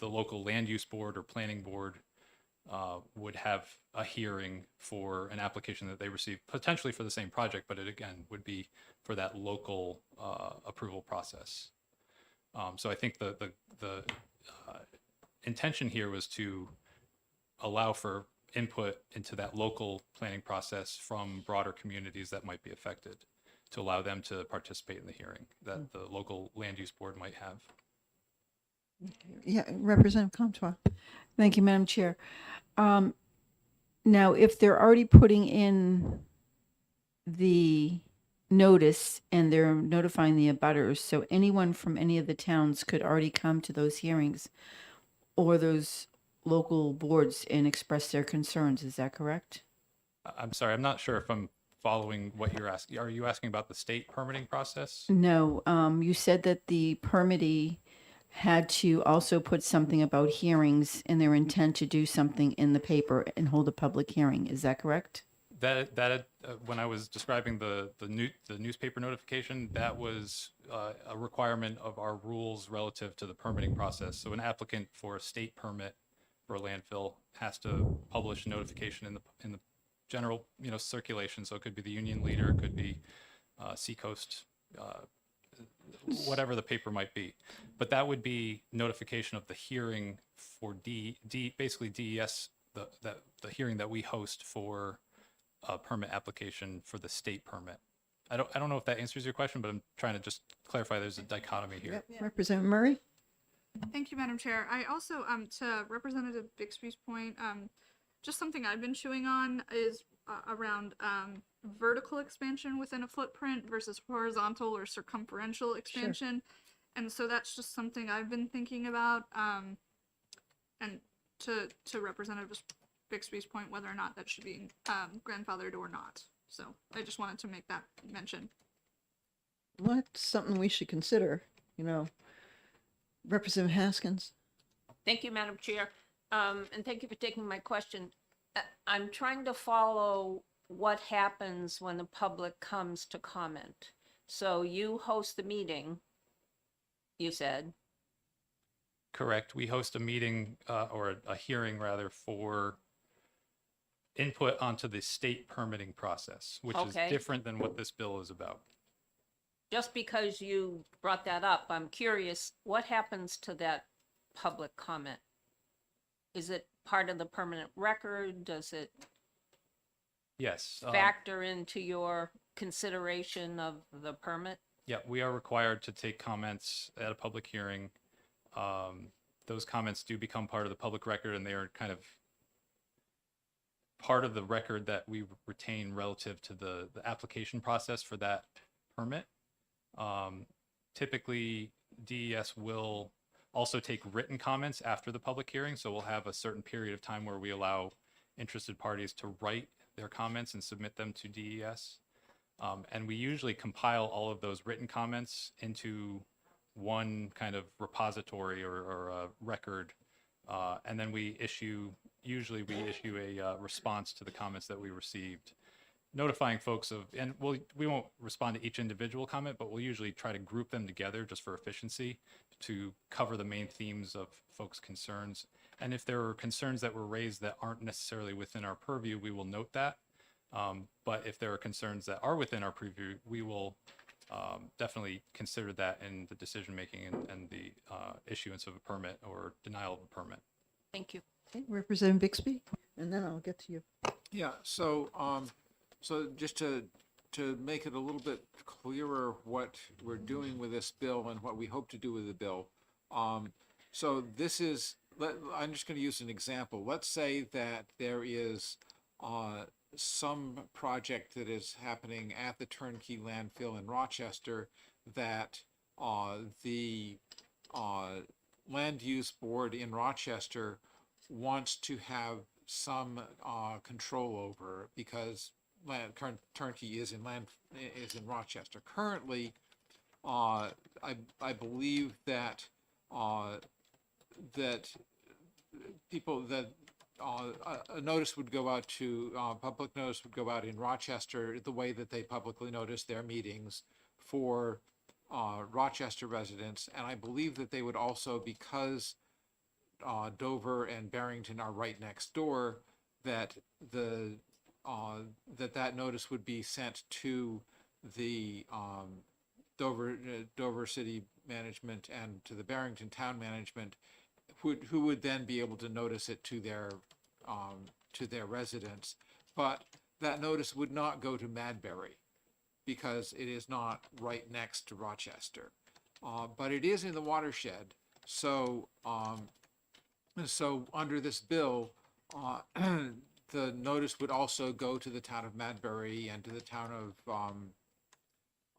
local land use board or planning board would have a hearing for an application that they receive, potentially for the same project, but it again would be for that local approval process. So I think the intention here was to allow for input into that local planning process from broader communities that might be affected, to allow them to participate in the hearing that the local land use board might have. Yeah, Representative Comtois. Thank you, Madam Chair. Now, if they're already putting in the notice and they're notifying the abutters, so anyone from any of the towns could already come to those hearings or those local boards and express their concerns, is that correct? I'm sorry, I'm not sure if I'm following what you're asking. Are you asking about the state permitting process? No, you said that the permittee had to also put something about hearings and their intent to do something in the paper and hold a public hearing. Is that correct? That when I was describing the newspaper notification, that was a requirement of our rules relative to the permitting process. So an applicant for a state permit for a landfill has to publish a notification in the general circulation. So it could be the Union Leader, it could be Seacoast, whatever the paper might be. But that would be notification of the hearing for basically DES, the hearing that we host for a permit application for the state permit. I don't know if that answers your question, but I'm trying to just clarify there's a dichotomy here. Yep. Representative Murray? Thank you, Madam Chair. I also, to Representative Bixby's point, just something I've been chewing on is around vertical expansion within a footprint versus horizontal or circumferential expansion. And so that's just something I've been thinking about. And to Representative Bixby's point, whether or not that should be grandfathered or not. So I just wanted to make that mention. Well, that's something we should consider, Representative Haskins? Thank you, Madam Chair. And thank you for taking my question. I'm trying to follow what happens when the public comes to comment. So you host the meeting, you said. Correct. We host a meeting or a hearing rather for input onto the state permitting process, which is Okay. different than what this bill is about. Just because you brought that up, I'm curious, what happens to that public comment? Is it part of the permanent record? Does it Yes. factor into your consideration of the permit? Yeah, we are required to take comments at a public hearing. Those comments do become part of the public record, and they are kind of part of the record that we retain relative to the application process for that permit. Typically, DES will also take written comments after the public hearing. So we'll have a certain period of time where we allow interested parties to write their comments and submit them to DES. And we usually compile all of those written comments into one kind of repository or a record. And then usually we issue a response to the comments that we received, notifying folks of, and we won't respond to each individual comment, but we'll usually try to group them together just for efficiency to cover the main themes of folks' concerns. And if there are concerns that were raised that aren't necessarily within our purview, we will note that. But if there are concerns that are within our purview, we will definitely consider that in the decision-making and the issuance of a permit or denial of a permit. Thank you. Okay, Representative Bixby, and then I'll get to you. Yeah, so, so just to make it a little bit clearer what we're doing with this bill and what we hope to do with the bill. So this is, I'm just gonna use an example. Let's say that there is, some project that is happening at the Turnkey landfill in Rochester that, the, land use board in Rochester wants to have some control over because current Turnkey is in Rochester. Currently, I believe that that people that a notice would go out to public notice would go out in Rochester the way that they publicly notice their meetings for Rochester residents, and I believe that they would also, because Dover and Barrington are right next door, that that notice would be sent to the Dover City Management and to the Barrington Town Management, who would then be able to notice it to their residents. But that notice would not go to Madbury because it is not right next to Rochester. But it is in the watershed. So so under this bill, the notice would also go to the town of Madbury and to the town of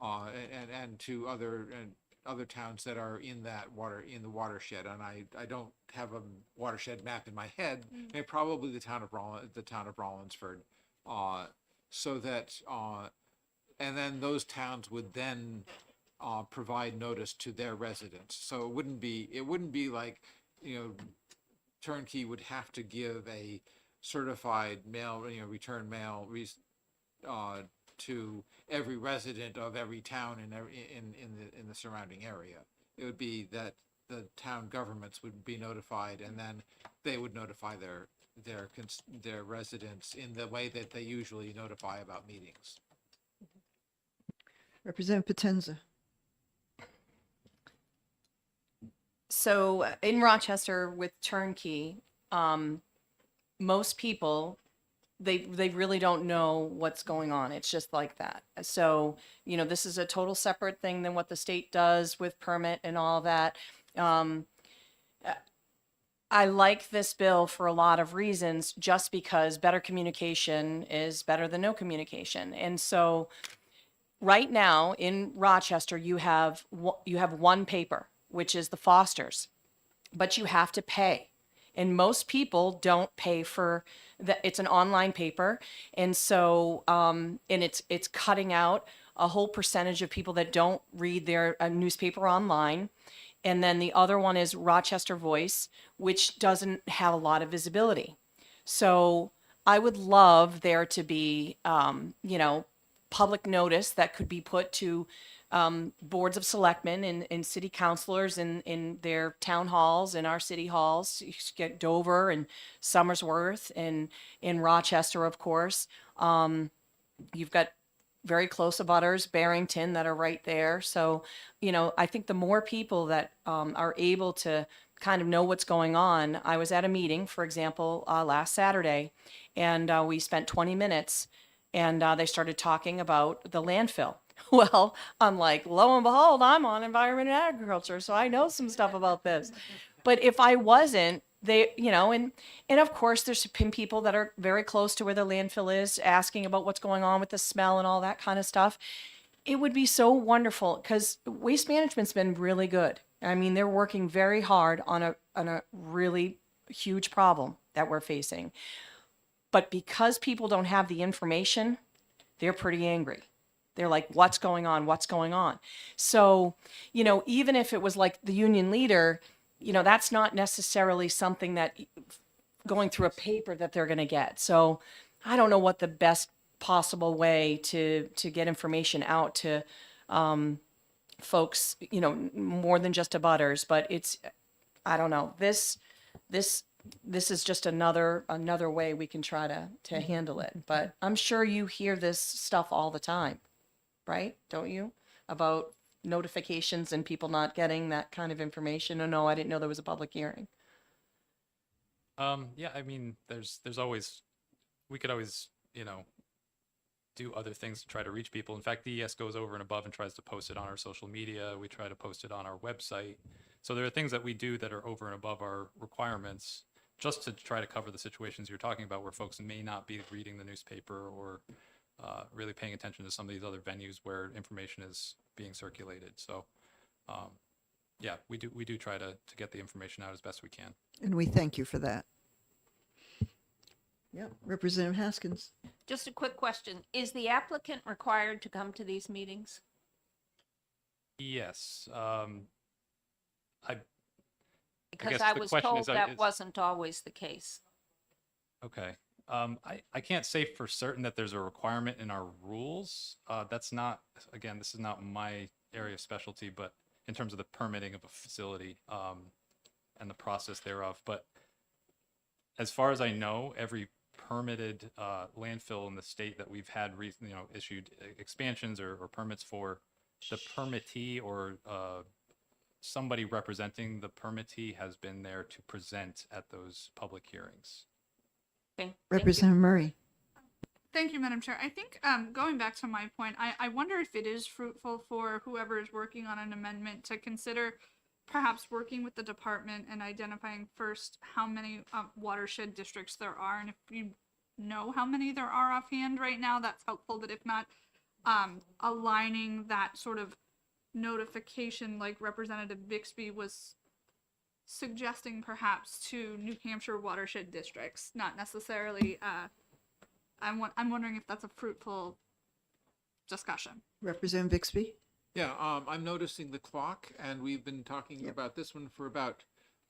and to other towns that are in the watershed. And I don't have a watershed map in my head. And probably the town of Rollinsford, so that and then those towns would then provide notice to their residents. So it wouldn't be like, Turnkey would have to give a certified mail, return mail to every resident of every town in the surrounding area. It would be that the town governments would be notified, and then they would notify their residents in the way that they usually notify about meetings. Representative Potenza. So in Rochester with Turnkey, most people, they really don't know what's going on. It's just like that. So, this is a total separate thing than what the state does with permit and all that. I like this bill for a lot of reasons, just because better communication is better than no communication. And so right now in Rochester, you have one paper, which is the Foster's, but you have to pay. And most people don't pay for that. It's an online paper. And so, and it's cutting out a whole percentage of people that don't read their newspaper online. And then the other one is Rochester Voice, which doesn't have a lot of visibility. So I would love there to be, public notice that could be put to boards of selectmen and city councilors in their town halls and our city halls. You get Dover and Somersworth and in Rochester, of course. You've got very close abutters, Barrington, that are right there. So, I think the more people that are able to kind of know what's going on. I was at a meeting, for example, last Saturday, and we spent 20 minutes and they started talking about the landfill. Well, I'm like, lo and behold, I'm on environment and agriculture, so I know some stuff about this. But if I wasn't, and of course, there's been people that are very close to where the landfill is asking about what's going on with the smell and all that kind of stuff. It would be so wonderful because Waste Management's been really good. I mean, they're working very hard on a really huge problem that we're facing. But because people don't have the information, they're pretty angry. They're like, what's going on? What's going on? So, you know, even if it was like the union leader, you know, that's not necessarily something that going through a paper that they're going to get. So I don't know what the best possible way to get information out to folks, you know, more than just abutters, but it's, I don't know, this is just another way we can try to handle it. But I'm sure you hear this stuff all the time, right? Don't you? About notifications and people not getting that kind of information. Oh no, I didn't know there was a public hearing. Yeah, I mean, there's always, we could always, you know, do other things to try to reach people. In fact, DES goes over and above and tries to post it on our social media. We try to post it on our website. So there are things that we do that are over and above our requirements just to try to cover the situations you're talking about where folks may not be reading the newspaper or really paying attention to some of these other venues where information is being circulated. So yeah, we do try to get the information out as best we can. And we thank you for that. Yeah, Representative Haskins. Just a quick question. Is the applicant required to come to these meetings? Yes. Because guess I the was question told is, that wasn't always the case. Okay. I can't say for certain that there's a requirement in our rules. That's not, again, this is not my area of specialty, but in terms of the permitting of a facility and the process thereof. But as far as I know, every permitted landfill in the state that we've had issued expansions or permits for, the permittee or somebody representing the permittee has been there to present at those public hearings. Okay. Representative Murray. Thank you, Madam Chair. I think going back to my point, I wonder if it is fruitful for whoever is working on an amendment to consider perhaps working with the department and identifying first how many watershed districts there are. And if you know how many there are offhand right now, that's helpful. But if not, aligning that sort of notification like Representative Bixby was suggesting perhaps to New Hampshire watershed districts, not necessarily I'm wondering if that's a fruitful discussion. Representative Bixby. Yeah, I'm noticing the clock, and we've been talking about this one for about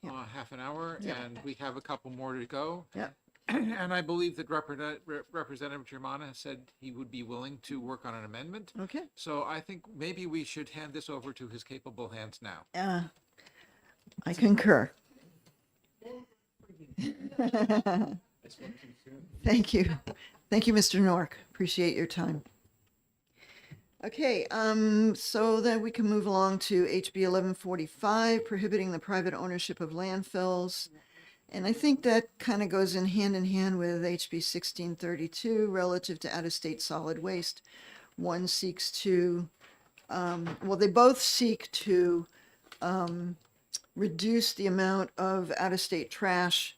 half an hour, and we have a couple more to go. Yeah. And I believe that Representative Germana said he would be willing to work on an amendment. Okay. So I think maybe we should hand this over to his capable hands now. I concur. Thank you. Thank you, Mr. Nork. Appreciate your time. Okay, so then we can move along to HB 1145, prohibiting the private ownership of landfills. And I think that kind of goes in hand with HB 1632 relative to out-of-state solid waste. One seeks to, well, they both seek to reduce the amount of out-of-state trash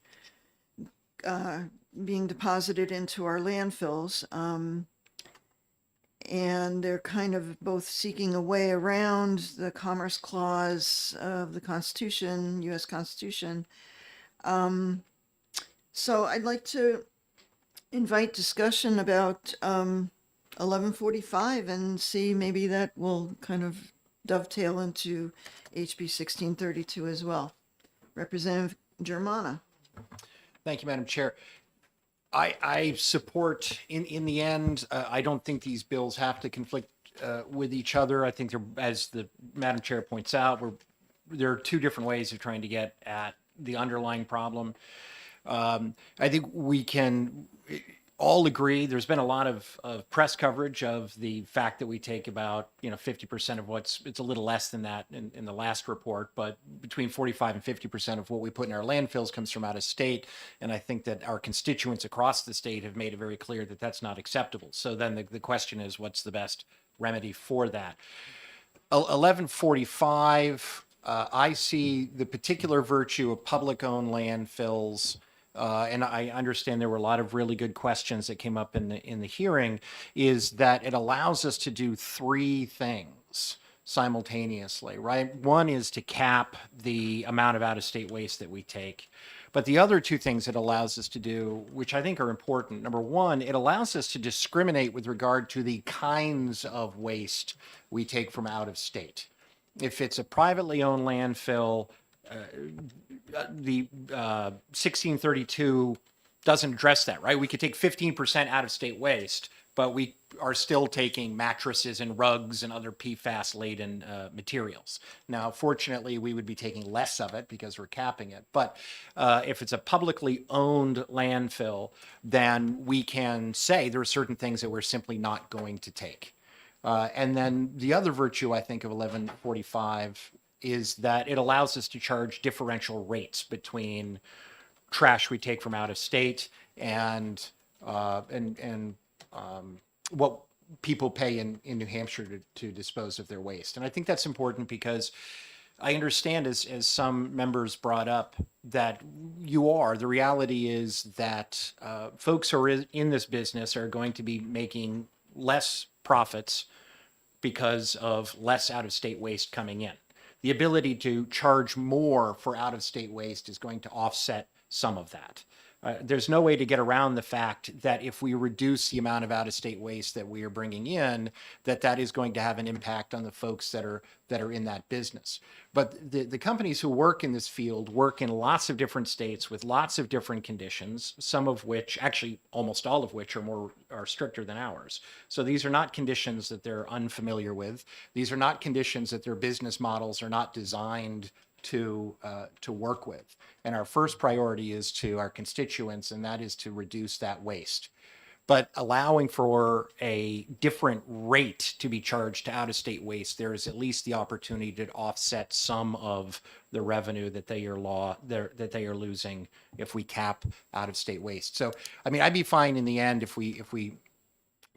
being deposited into our landfills. And they're kind of both seeking a way around the Commerce Clause of the Constitution, U.S. Constitution. So I'd like to invite discussion about 1145 and see maybe that will kind of dovetail into HB 1632 as well. Representative Germana. Thank you, Madam Chair. I support, in the end, I don't think these bills have to conflict with each other. I think they're, as the Madam Chair points out, there are two different ways of trying to get at the underlying problem. I think we can all agree there's been a lot of press coverage of the fact that we take about 50% of it's a little less than that in the last report, but between 45 and 50% of what we put in our landfills comes from out of state. And I think that our constituents across the state have made it very clear that that's not acceptable. So then the question is, what's the best remedy for that? 1145, I see the particular virtue of public-owned landfills. And I understand there were a lot of really good questions that came up in the hearing, is that it allows us to do three things. simultaneously, right? One is to cap the amount of out-of-state waste that we take. But the other two things it allows us to do, which I think are important, number one, it allows us to discriminate with regard to the kinds of waste we take from out of state. If it's a privately owned landfill, the 1632 doesn't address that, right? We could take 15% out of state waste, but we are still taking mattresses and rugs and other PFAS laden materials. Now, fortunately, we would be taking less of it because we're capping it. But if it's a publicly owned landfill, then we can say there are certain things that we're simply not going to take. And then the other virtue, I think, of 1145 is that it allows us to charge differential rates between trash we take from out of state and what people pay in New Hampshire to dispose of their waste. And I think that's important because I understand, as some members brought up, that the reality is that folks who are in this business are going to be making less profits because of less out-of-state waste coming in. The ability to charge more for out-of-state waste is going to offset some of that. There's no way to get around the fact that if we reduce the amount of out-of-state waste that we are bringing in, that is going to have an impact on the folks that are in that business. But the companies who work in this field work in lots of different states with lots of different conditions, some of which, actually almost all of which, are stricter than ours. So these are not conditions that they're unfamiliar with. These are not conditions that their business models are not designed to work with. And our first priority is to our constituents, and that is to reduce that waste. But allowing for a different rate to be charged to out-of-state waste, there is at least the opportunity to offset some of the revenue that they are losing if we cap out-of-state waste. So, I mean, I'd be fine in the end if we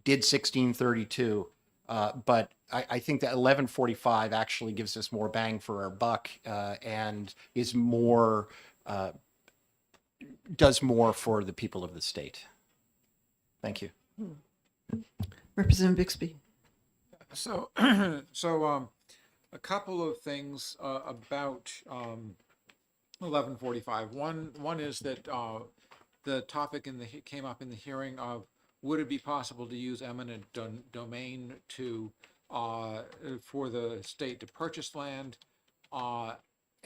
did 1632. But I think that 1145 actually gives us more bang for our buck and is more does more for the people of the state. Thank you. Representative Bixby. So, a couple of things about 1145. One is that the topic came up in the hearing of, would it be possible to use eminent domain for the state to purchase land?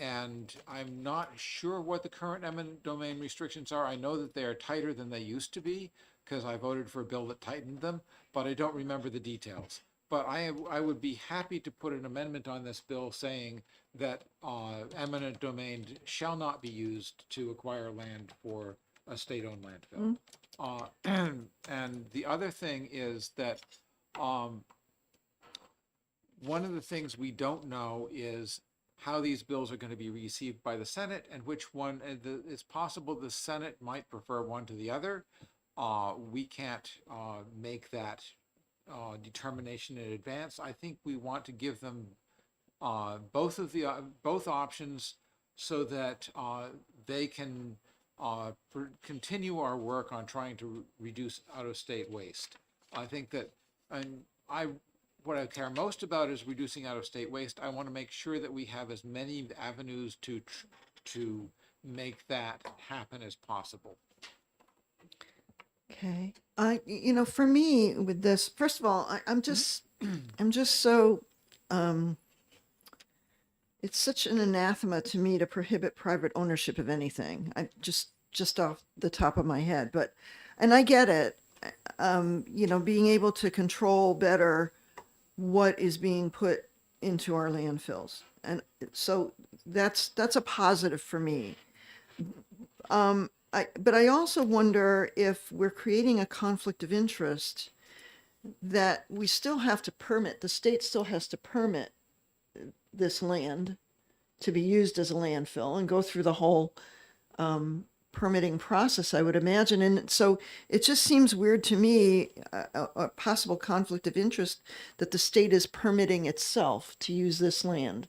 And I'm not sure what the current eminent domain restrictions are. I know that they are tighter than they used to be because I voted for a bill that tightened them, but I don't remember the details. But I would be happy to put an amendment on this bill saying that eminent domain shall not be used to acquire land for a state-owned landfill. And the other thing is that one of the things we don't know is how these bills are going to be received by the Senate and which one. It's possible the Senate might prefer one to the other. We can't make that determination in advance. I think we want to give them both options so that they can continue our work on trying to reduce out-of-state waste. I think that, what I care most about is reducing out-of-state waste. I want to make sure that we have as many avenues to make that happen as possible. Okay. For me with this, first of all, I'm just so, it's such an anathema to me to prohibit private ownership of anything. I just off the top of my head, and I get it. Being able to control better what is being put into our landfills. And so that's a positive for me. But I also wonder if we're creating a conflict of interest that we still have to permit, the state still has to permit this land to be used as a landfill and go through the whole permitting process, I would imagine. And so it just seems weird to me, a possible conflict of interest that the state is permitting itself to use this land.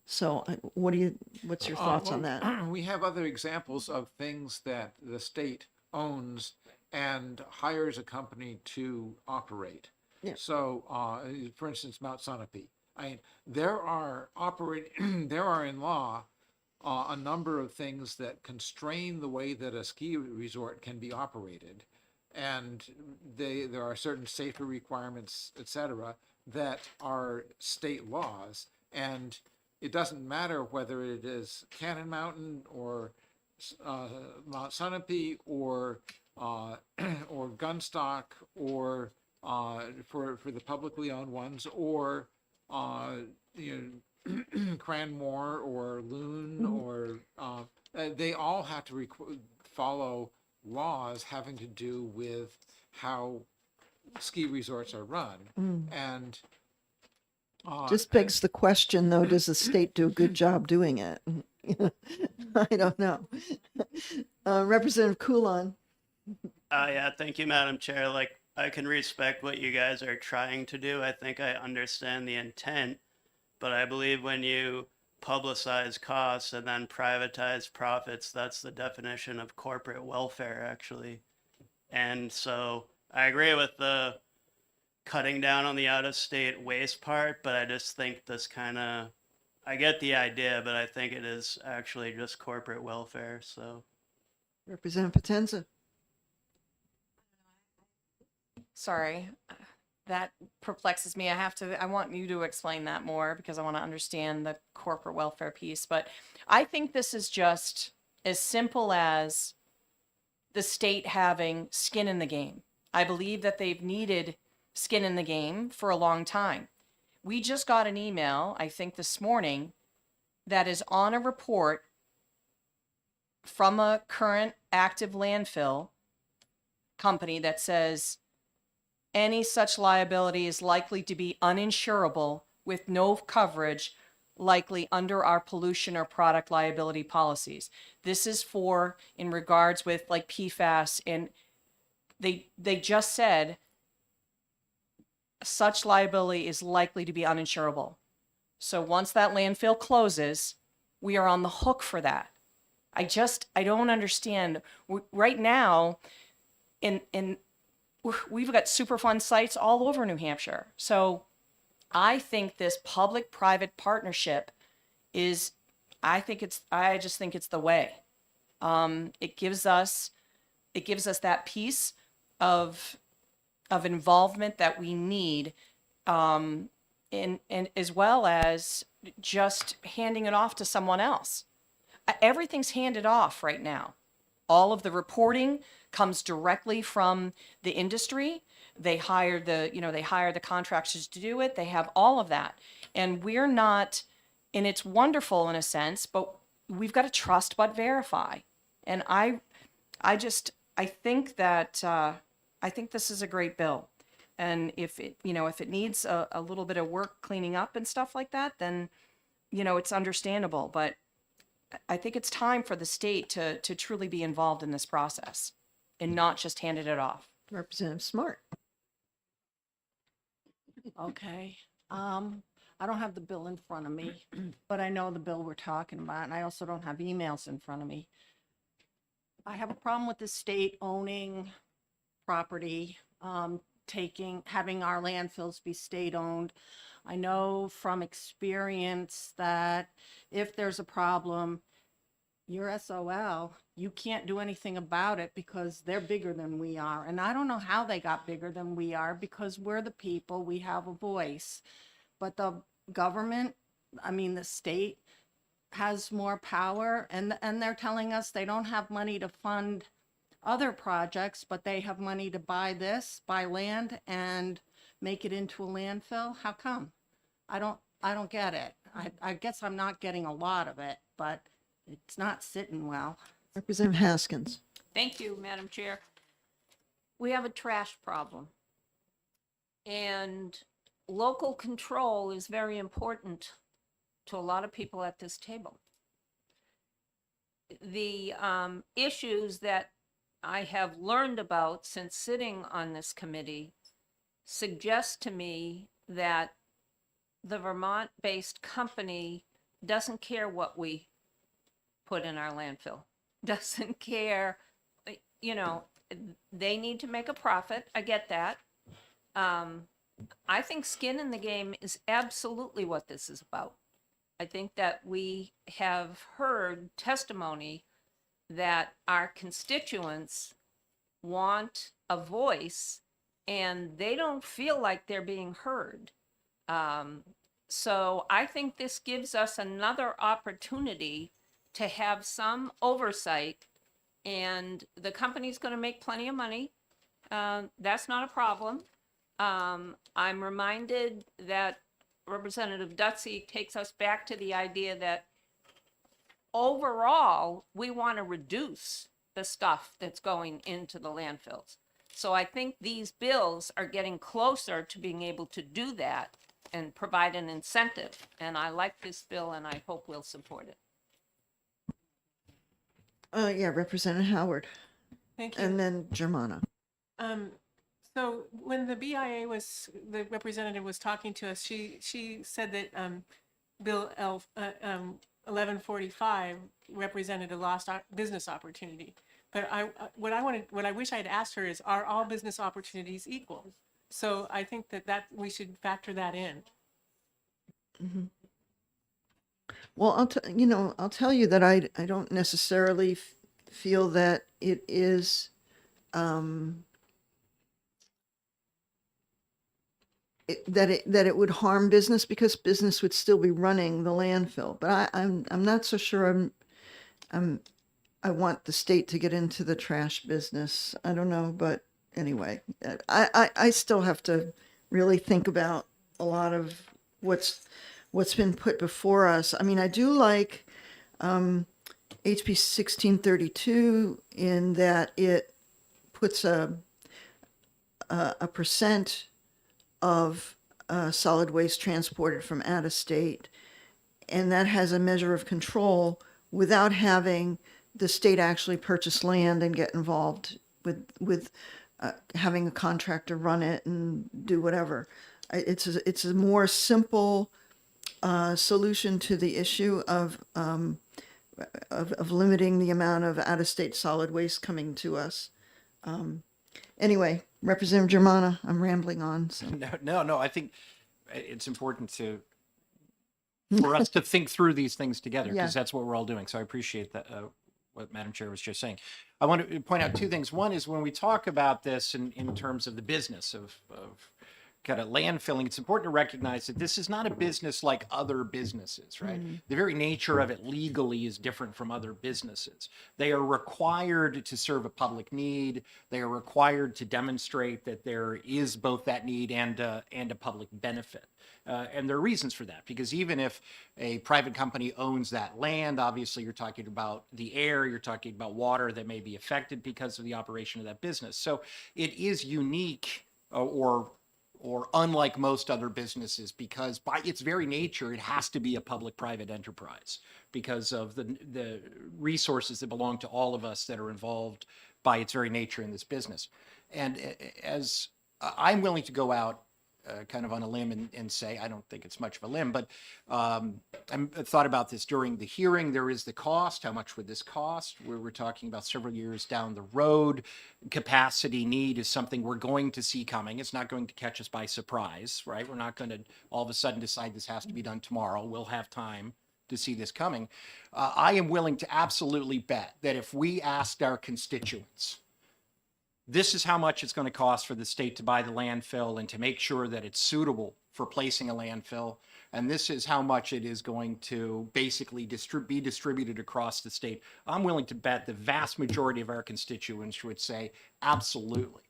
So what's your thoughts on that? We have other examples of things that the state owns and hires a company to operate. Yeah. So, for instance, Mount Sunapee. There are there are in law a number of things that constrain the way that a ski resort can be operated. And there are certain safety requirements, et cetera, that are state laws. And it doesn't matter whether it is Cannon Mountain or Mount Sunapee or or Gunstock or for the publicly owned ones, or Cranmore or Loon, or they all have to follow laws having to do with how ski resorts are run. And Just begs the question, though, does the state do a good job doing it? I don't know. Representative Coulon. Yeah, thank you, Madam Chair. Like, I can respect what you guys are trying to do. I think I understand the intent, but I believe when you publicize costs and then privatize profits, that's the definition of corporate welfare, actually. And so I agree with the cutting down on the out-of-state waste part, but I just think this kind of, I get the idea, but I think it is actually just corporate welfare, so. Representative Potenza. Sorry, that perplexes me. I want you to explain that more because I want to understand the corporate welfare piece. But I think this is just as simple as the state having skin in the game. I believe that they've needed skin in the game for a long time. We just got an email, I think this morning, that is on a report from a current active landfill company that says any such liability is likely to be uninsurable with no coverage likely under our pollution or product liability policies. This is for in regards with like PFAS, and they just said such liability is likely to be uninsurable. So once that landfill closes, we are on the hook for that. I don't understand. Right now, we've got Superfund sites all over New Hampshire. So I think this public-private partnership I just think it's the way. It gives us that piece of involvement that we need, and as well as just handing it off to someone else. Everything's handed off right now. All of the reporting comes directly from the industry. They hire the contractors to do it. They have all of that. And we're not, and it's wonderful in a sense, but we've got to trust but verify. And I think that, I think this is a great bill. And if it needs a little bit of work cleaning up and stuff like that, then, it's understandable. But I think it's time for the state to truly be involved in this process and not just handed it off. Representative Smart. Okay. I don't have the bill in front of me, but I know the bill we're talking about, and I also don't have emails in front of me. I have a problem with the state owning property, having our landfills be state-owned. I know from experience that if there's a problem, your SOL, you can't do anything about it because they're bigger than we are. And I don't know how they got bigger than we are because we're the people, we have a voice. But the government, the state has more power, and they're telling us they don't have money to fund other projects, but they have money to buy land and make it into a landfill. How come? I don't get it. I guess I'm not getting a lot of it, but it's not sitting well. Representative Haskins. Thank you, Madam Chair. We have a trash problem. And local control is very important to a lot of people at this table. The issues that I have learned about since sitting on this committee suggest to me that the Vermont-based company doesn't care what we put in our landfill, doesn't care, they need to make a profit. I get that. I think skin in the game is absolutely what this is about. I think that we have heard testimony that our constituents want a voice and they don't feel like they're being heard. So I think this gives us another opportunity to have some oversight, and the company's going to make plenty of money. That's not a problem. I'm reminded that Representative Dutsey takes us back to the idea that overall, we want to reduce the stuff that's going into the landfills. So I think these bills are getting closer to being able to do that and provide an incentive. And I like this bill and I hope we'll support it. Yeah, Representative Howard, Thank you. and then Germana. So when the the representative was talking to us, she said that Bill 1145 represented a lost business opportunity. But what I wish I'd asked her is, are all business opportunities equal? So I think that we should factor that in. Mhm. Well, I'll tell you that I don't necessarily feel that it is that it would harm business, because business would still be running the landfill. But I'm not so sure I want the state to get into the trash business. I don't know, but anyway, I still have to really think about a lot of what's been put before us. I mean, I do like HB 1632 in that it puts a percent of solid waste transported from out of state, and that has a measure of control without having the state actually purchase land and get involved with having a contractor run it and do whatever. It's a more simple solution to the issue of limiting the amount of out-of-state solid waste coming to us. Anyway, Representative Germana, I'm rambling on. So. No. I think it's important for us to think through these things together, because Yeah. that's what we're all doing. So I appreciate that, what Madam Chair was just saying. I want to point out two things. One is, when we talk about this in terms of the business of kind of landfilling, it's important to recognize that this is not a business like other businesses, right? The very nature of it legally is different from other businesses. They are required to serve a public need. They are required to demonstrate that there is both that need and a public benefit. And there are reasons for that, because even if a private company owns that land, obviously you're talking about the air, you're talking about water that may be affected because of the operation of that business. So it is unique or unlike most other businesses, because by its very nature, it has to be a public-private enterprise because of the resources that belong to all of us that are involved by its very nature in this business. And as I'm willing to go out kind of on a limb and say, I don't think it's much of a limb, but I thought about this during the hearing. There is the cost. How much would this cost? We're talking about several years down the road. Capacity need is something we're going to see coming. It's not going to catch us by surprise, right? We're not going to all of a sudden decide this has to be done tomorrow. We'll have time to see this coming. I am willing to absolutely bet that if we asked our constituents, this is how much it's going to cost for the state to buy the landfill and to make sure that it's suitable for placing a landfill, and this is how much it is going to basically be distributed across the state, I'm willing to bet the vast majority of our constituents would say absolutely.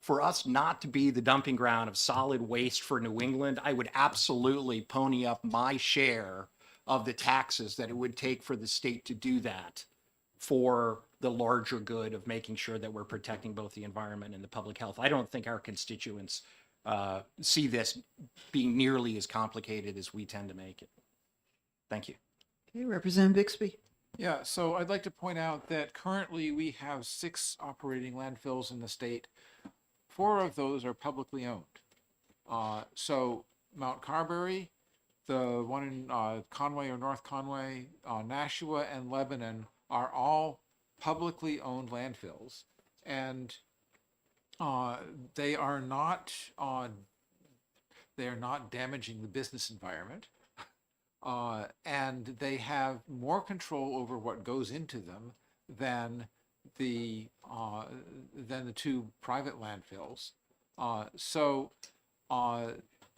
For us not to be the dumping ground of solid waste for New England, I would absolutely pony up my share of the taxes that it would take for the state to do that, for the larger good of making sure that we're protecting both the environment and the public health. I don't think our constituents see this being nearly as complicated as we tend to make it. Thank you. Okay, Representative Bixby. Yeah, so I'd like to point out that currently we have 6 operating landfills in the state. 4 of those are publicly owned. So Mount Carberry, the one in Conway or North Conway, Nashua, and Lebanon are all publicly owned landfills, and they are not they are not damaging the business environment, and they have more control over what goes into them than the two private landfills.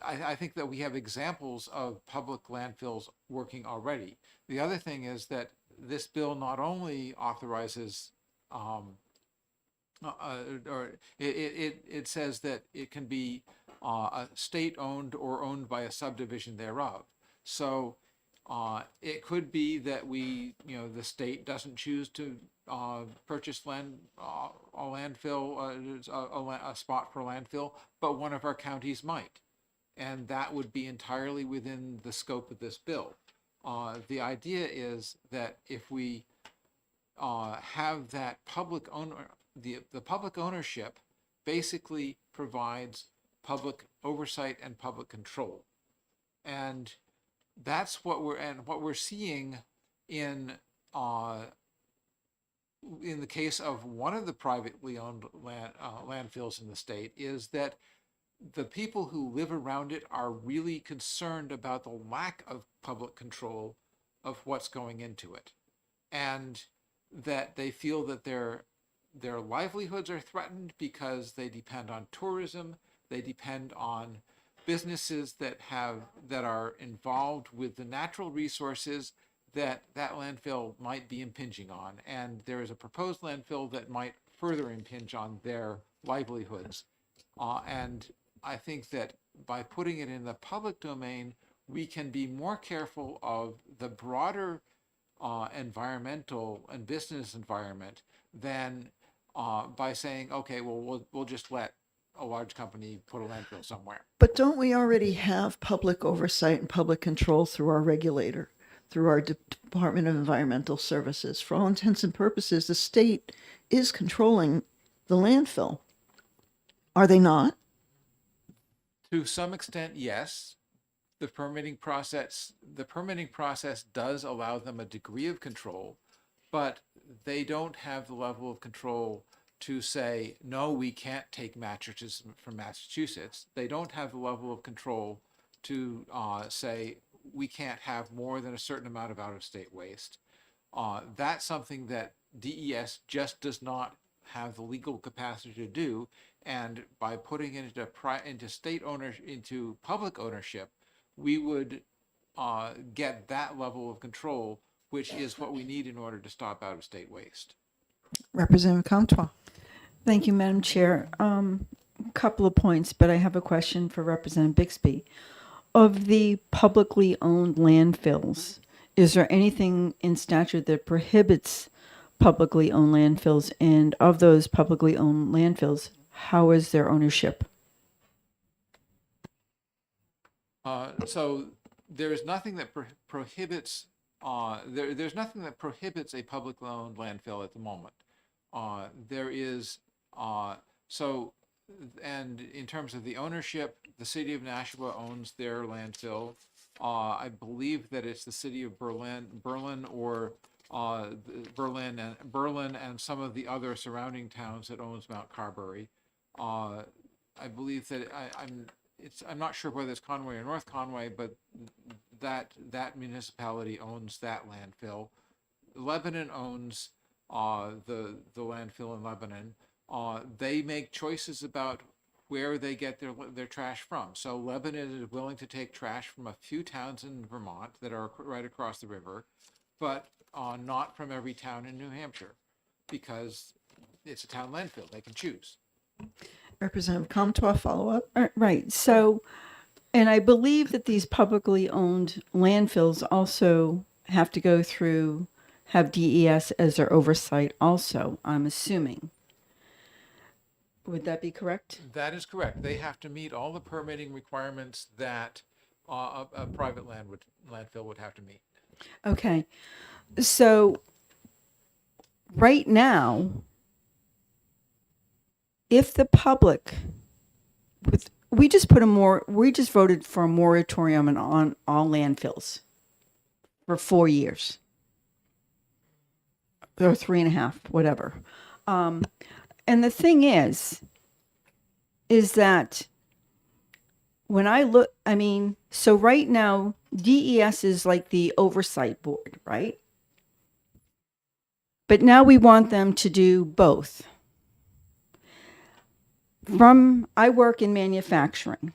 I think that we have examples of public landfills working already. The other thing is that this bill not only authorizes, or it says that it can be a state-owned or owned by a subdivision thereof. So it could be that the state doesn't choose to purchase a landfill, a spot for landfill, but one of our counties might. And that would be entirely within the scope of this bill. The idea is that if we have that public the public ownership basically provides public oversight and public control. And that's what we're seeing in the case of one of the privately owned landfills in the state, is that the people who live around it are really concerned about the lack of public control of what's going into it, and that they feel that their livelihoods are threatened because they depend on tourism, they depend on businesses that are involved with the natural resources that landfill might be impinging on, and there is a proposed landfill that might further impinge on their livelihoods. And I think that by putting it in the public domain, we can be more careful of the broader environmental and business environment than by saying, okay, well, we'll just let a large company put a landfill somewhere. But don't we already have public oversight and public control through our regulator, through our Department of Environmental Services? For all intents and purposes, the state is controlling the landfill. Are they not? To some extent, yes. The permitting process does allow them a degree of control, but they don't have the level of control to say, no, we can't take mattresses from Massachusetts. They don't have the level of control to say, we can't have more than a certain amount of out-of-state waste. That's something that DES just does not have the legal capacity to do, and by putting it into public ownership, we would get that level of control, which is what we need in order to stop out-of-state waste. Representative Comtois. Thank you, Madam Chair. A couple of points, but I have a question for Representative Bixby. Of the publicly owned landfills, is there anything in statute that prohibits publicly owned landfills? And of those publicly owned landfills, how is their ownership? So there is nothing that prohibits there's nothing that prohibits a publicly owned landfill at the moment. There is and in terms of the ownership, the city of Nashua owns their landfill. I believe that it's the city of Berlin or Berlin and some of the other surrounding towns that owns Mount Carberry. I believe that I'm not sure whether it's Conway or North Conway, but that municipality owns that landfill. Lebanon owns the landfill in Lebanon. They make choices about where they get their trash from. So Lebanon is willing to take trash from a few towns in Vermont that are right across the river, but not from every town in New Hampshire, because it's a town landfill. They can choose. Representative Comtois, follow up. Right. So, and I believe that these publicly owned landfills also have to go through, have DES as their oversight also, I'm assuming. Would that be correct? That is correct. They have to meet all the permitting requirements that a private landfill would have to meet. Okay. So right now, if the public, we just voted for a moratorium on all landfills for 4 years or 3.5, whatever. And the thing is that when I look, I mean, so right now, DES is like the oversight board, right? But now we want them to do both. I work in manufacturing,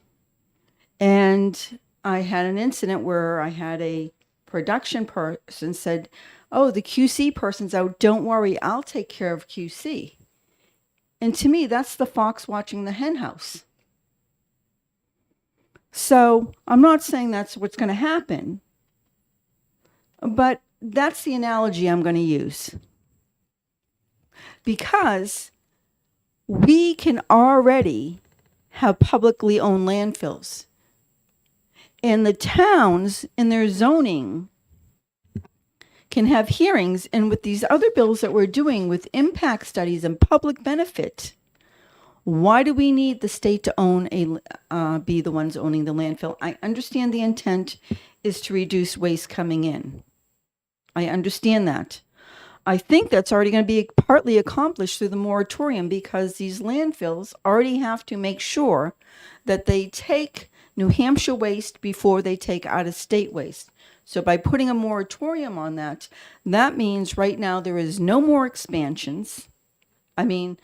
and I had an incident where I had a production person said, "Oh, the QC person's out. Don't worry, I'll take care of QC." And to me, that's the fox watching the hen house. So I'm not saying that's what's going to happen, but that's the analogy I'm going to use. Because we can already have publicly owned landfills. And the towns in their zoning can have hearings, and with these other bills that we're doing with impact studies and public benefit, why do we need the state to be the ones owning the landfill? I understand the intent is to reduce waste coming in. I understand that. I think that's already going to be partly accomplished through the moratorium, because these landfills already have to make sure that they take New Hampshire waste before they take out-of-state waste. So by putting a moratorium on that, that means right now there is no more expansions. I mean,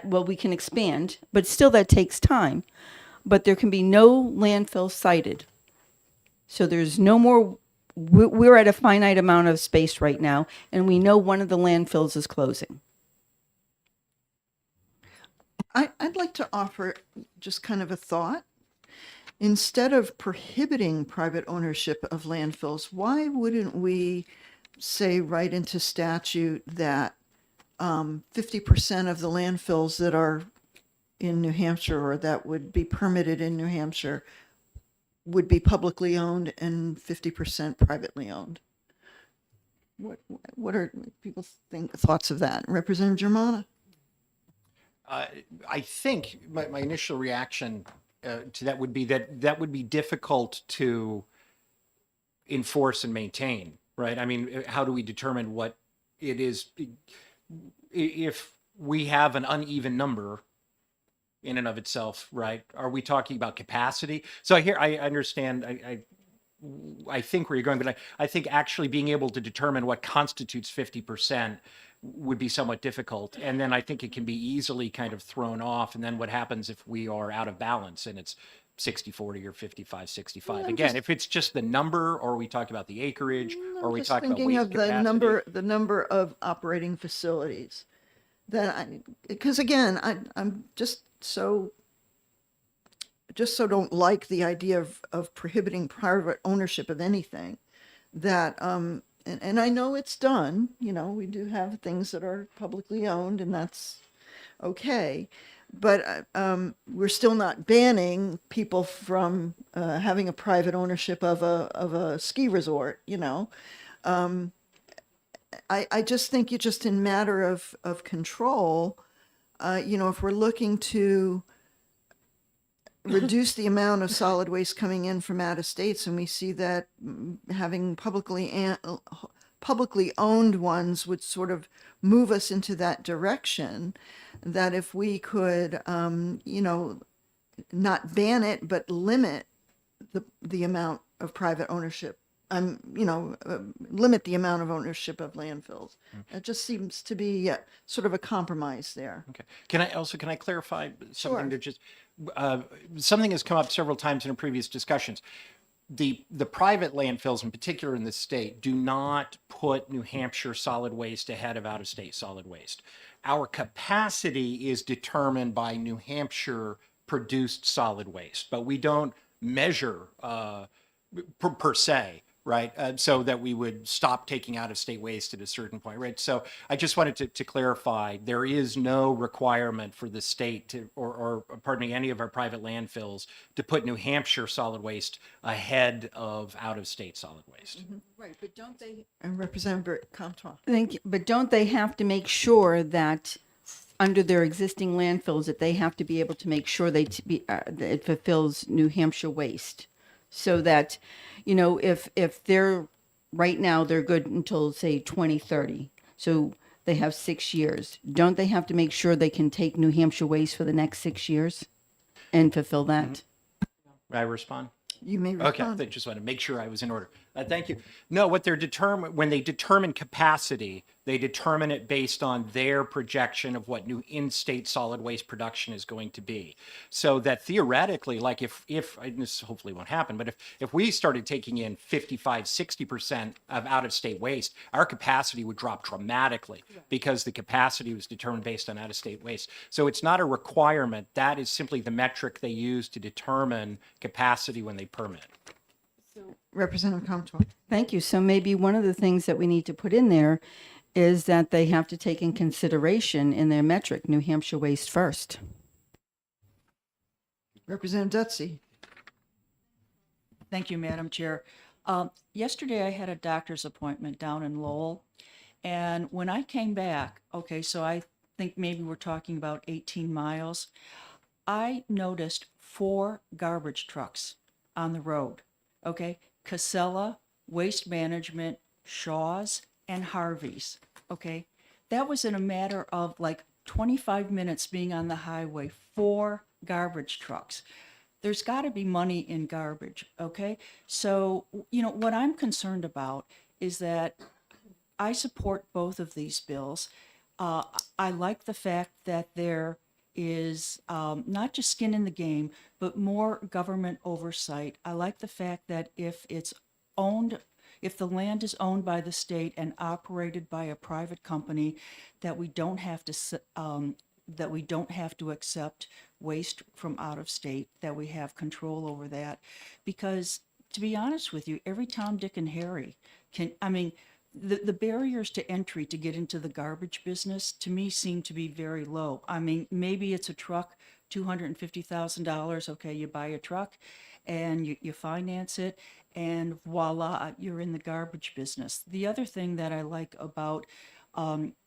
we can expand, but still that takes time. But there can be no landfill sited. So there's no more. We're at a finite amount of space right now, and we know one of the landfills is closing. I'd like to offer just kind of a thought. Instead of prohibiting private ownership of landfills, why wouldn't we say right into statute that 50% of the landfills that are in New Hampshire or that would be permitted in New Hampshire would be publicly owned and 50% privately owned? What are people's thoughts of that? Representative Germana? I think my initial reaction to that would be that would be difficult to enforce and maintain, right? I mean, how do we determine what it is if we have an uneven number in and of itself, right? Are we talking about capacity? So I understand. I think where you're going, but I think actually being able to determine what constitutes 50% would be somewhat difficult. And then I think it can be easily kind of thrown off. And then what happens if we are out of balance and it's 60-40 or 55-65? Again, if it's just the number, or we talk about the acreage, or we talk about waste of capacity. the number of operating facilities. Because again, I'm just so don't like the idea of prohibiting private ownership of anything that and I know it's done, we do have things that are publicly owned, and that's okay, but we're still not banning people from having a private ownership of a ski resort. I just think you just in matter of control, if we're looking to reduce the amount of solid waste coming in from out of states, and we see that having publicly owned ones would sort of move us into that direction, that if we could, not ban it, but limit the amount of private ownership, limit the amount of ownership of landfills. It just seems to be sort of a compromise there. Okay. Can I clarify something? Sure. That just something has come up several times in previous discussions. The private landfills, in particular in the state, do not put New Hampshire solid waste ahead of out-of-state solid waste. Our capacity is determined by New Hampshire produced solid waste, but we don't measure per se, right? So that we would stop taking out-of-state waste at a certain point, right? So I just wanted to clarify, there is no requirement for the state to, or pardon me, any of our private landfills to put New Hampshire solid waste ahead of out-of-state solid waste. Right, but don't they? And Representative Comtois. Thank you. But don't they have to make sure that under their existing landfills, that they have to be able to make sure that it fulfills New Hampshire waste? So that, if they're right now, they're good until say 2030. So they have 6 years. Don't they have to make sure they can take New Hampshire waste for the next 6 years and fulfill that? May I respond? You may Okay, respond. I just want to make sure I was in order. Thank you. No, what they're when they determine capacity, they determine it based on their projection of what new in-state solid waste production is going to be. So that theoretically, like and this hopefully won't happen, but if we started taking in 55, 60% of out-of-state waste, our capacity would drop dramatically because the capacity was determined based on out-of-state waste. So it's not a requirement. That is simply the metric they use to determine capacity when they permit. Representative Comtois. Thank you. So maybe one of the things that we need to put in there is that they have to take in consideration in their metric, New Hampshire waste first. Representative Dutzy. Thank you, Madam Chair. Yesterday, I had a doctor's appointment down in Lowell. And when I came back, okay, so I think maybe we're talking about 18 miles, I noticed 4 garbage trucks on the road. Okay, Casella, Waste Management, Shaw's, and Harvey's. Okay, that was in a matter of like 25 minutes being on the highway, 4 garbage trucks. There's got to be money in garbage. Okay, so, you know, what I'm concerned about is that I support both of these bills. I like the fact that there is not just skin in the game, but more government oversight. I like the fact that if the land is owned by the state and operated by a private company, that we don't have to accept waste from out of state, that we have control over that. Because to be honest with you, every Tom, Dick, and Harry the barriers to entry to get into the garbage business to me seem to be very low. I mean, maybe it's a truck, $250,000. Okay, you buy a truck and you finance it, and voila, you're in the garbage business. The other thing that I like about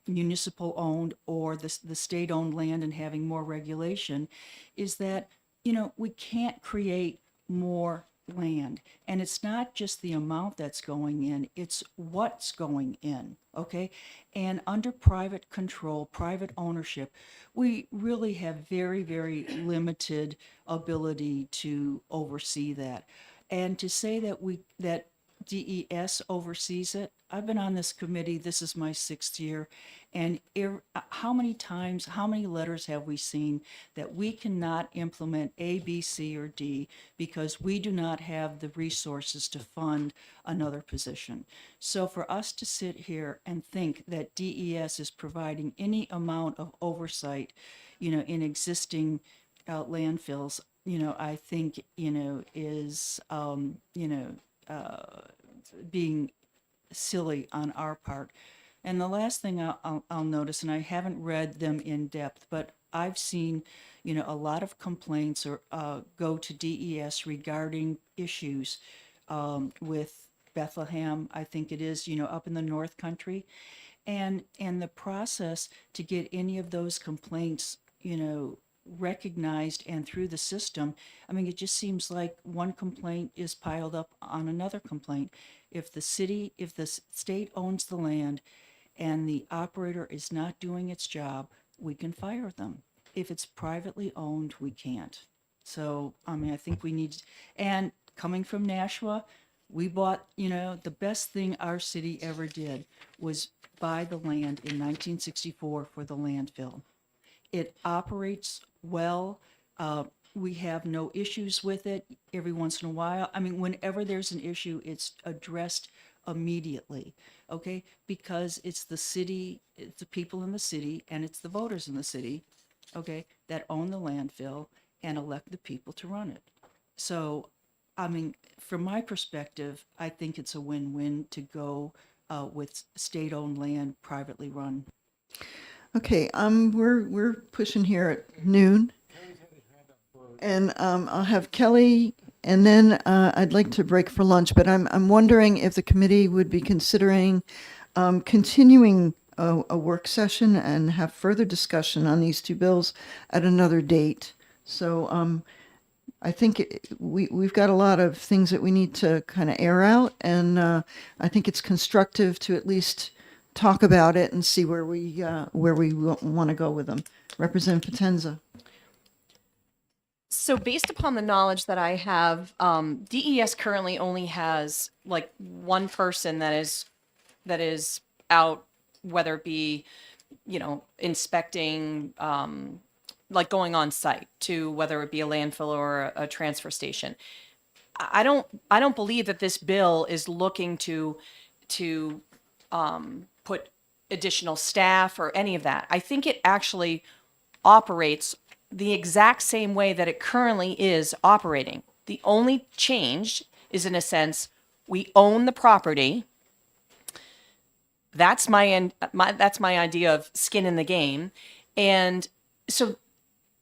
municipal owned or the state owned land and having more regulation is that, you know, we can't create more land, and it's not just the amount that's going in, it's what's going in. Okay, and under private control, private ownership, we really have very, very limited ability to oversee that. And to say that DES oversees it, I've been on this committee, this is my 6th year, and how many letters have we seen that we cannot implement A, B, C, or D because we do not have the resources to fund another position? So for us to sit here and think that DES is providing any amount of oversight, you know, in existing landfills, you know, I think, you know, is, being silly on our part. And the last thing I'll notice, and I haven't read them in depth, but I've seen, you know, a lot of complaints or go to DES regarding issues with Bethlehem, I think it is, you know, up in the North Country, and the process to get any of those complaints, you know, recognized and through the system. I mean, it just seems like one complaint is piled up on another complaint. If the state owns the land and the operator is not doing its job, we can fire them. If it's privately owned, we can't. So, I mean, I think we need, and coming from Nashua, we bought, you know, the best thing our city ever did was buy the land in 1964 for the landfill. It operates well. We have no issues with it. Every once in a while, I mean, whenever there's an issue, it's addressed immediately, okay? Because it's the city, it's the people in the city, and it's the voters in the city, okay, that own the landfill and elect the people to run it. So, I mean, from my perspective, I think it's a win-win to go with state-owned land, privately run. Okay, we're pushing here at noon. And I'll have Kelly, and then I'd like to break for lunch, but I'm wondering if the committee would be considering continuing a work session and have further discussion on these 2 bills at another date. So I think we've got a lot of things that we need to kind of air out, and I think it's constructive to at least talk about it and see where we want to go with them. Representative Potenza. So based upon the knowledge that I have, DES currently only has like one person that is out, whether it be, you know, inspecting, like going on site to whether it be a landfill or a transfer station. I don't believe that this bill is looking to put additional staff or any of that. I think it actually operates the exact same way that it currently is operating. The only change is, in a sense, we own the property. That's that's my idea of skin in the game, and so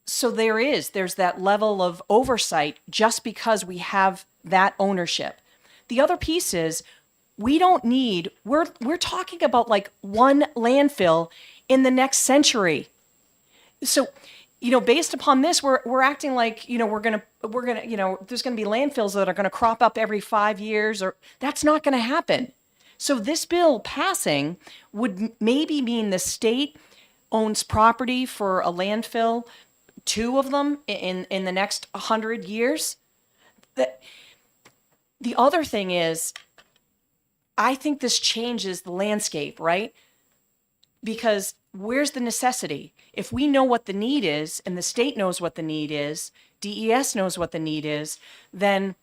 there's that level of oversight just because we have that ownership. The other piece is we don't need, we're talking about like one landfill in the next century. So, you know, based upon this, we're acting like, you know, we're gonna, you know, there's gonna be landfills that are gonna crop up every 5 years, or that's not gonna happen. So this bill passing would maybe mean the state owns property for a landfill, 2 of them in the next 100 years. The other thing is, I think this changes the landscape, right? Because where's the necessity? If we know what the need is, and the state knows what the need is, DES knows what the need is, then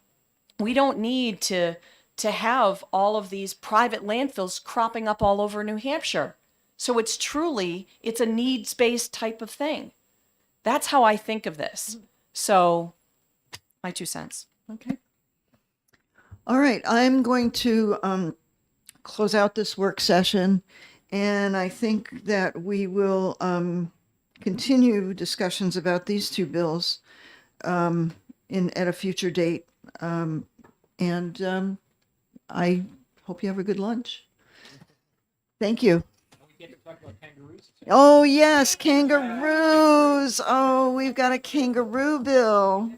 we don't need to have all of these private landfills cropping up all over New Hampshire. So it's a needs-based type of thing. That's how I think of this. So, my 2 cents. Okay. All right, I'm going to close out this work session, and I think that we will continue discussions about these 2 bills at a future date. I hope you have a good lunch. Thank you. Oh, yes, kangaroos. Oh, we've got a kangaroo bill.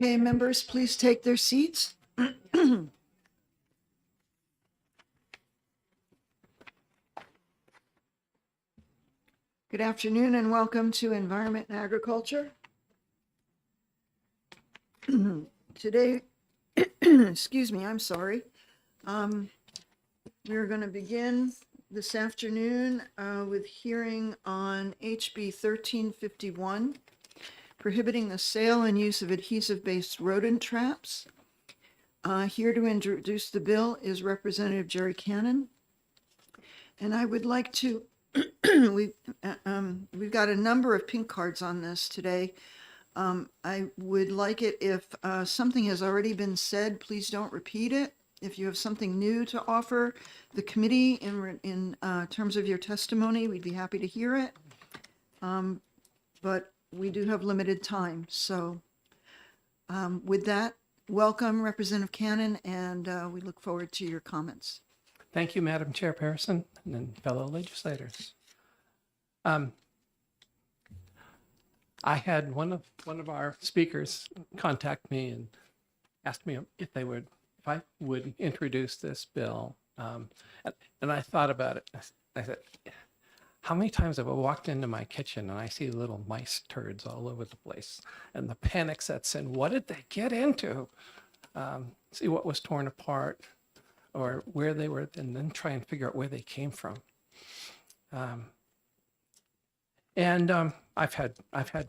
Okay, members, please take their seats. Good afternoon and welcome to Environment and Agriculture. Today, excuse me, I'm sorry. We're going to begin this afternoon with hearing on HB 1351, prohibiting the sale and use of adhesive-based rodent traps. Here to introduce the bill is Representative Jerry Cannon. And I would like to, we've got a number of pink cards on this today. I would like it if something has already been said, please don't repeat it. If you have something new to offer the committee in terms of your testimony, we'd be happy to hear it. But we do have limited time. So with that, welcome Representative Cannon, and we look forward to your comments. Thank you, Madam Chairperson and fellow legislators. I had one of our speakers contact me and asked me if I would introduce this bill. And I thought about it. I said, how many times have I walked into my kitchen and I see little mice turds all over the place, and the panic sets in. What did they get into? See what was torn apart or where they were, and then try and figure out where they came from. I've had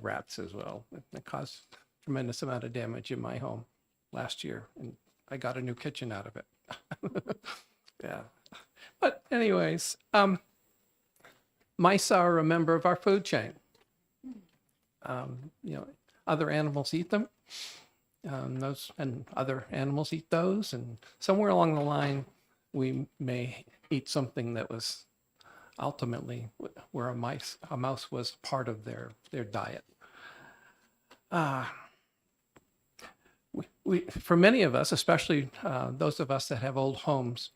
rats as well. It caused a tremendous amount of damage in my home last year, and I got a new kitchen out of it. Yeah. But anyways, mice are a member of our food chain. Other animals eat them. Those and other animals eat those, and somewhere along the line, we may eat something that was ultimately where a mouse was part of their diet. For many of us, especially those of us that have old homes,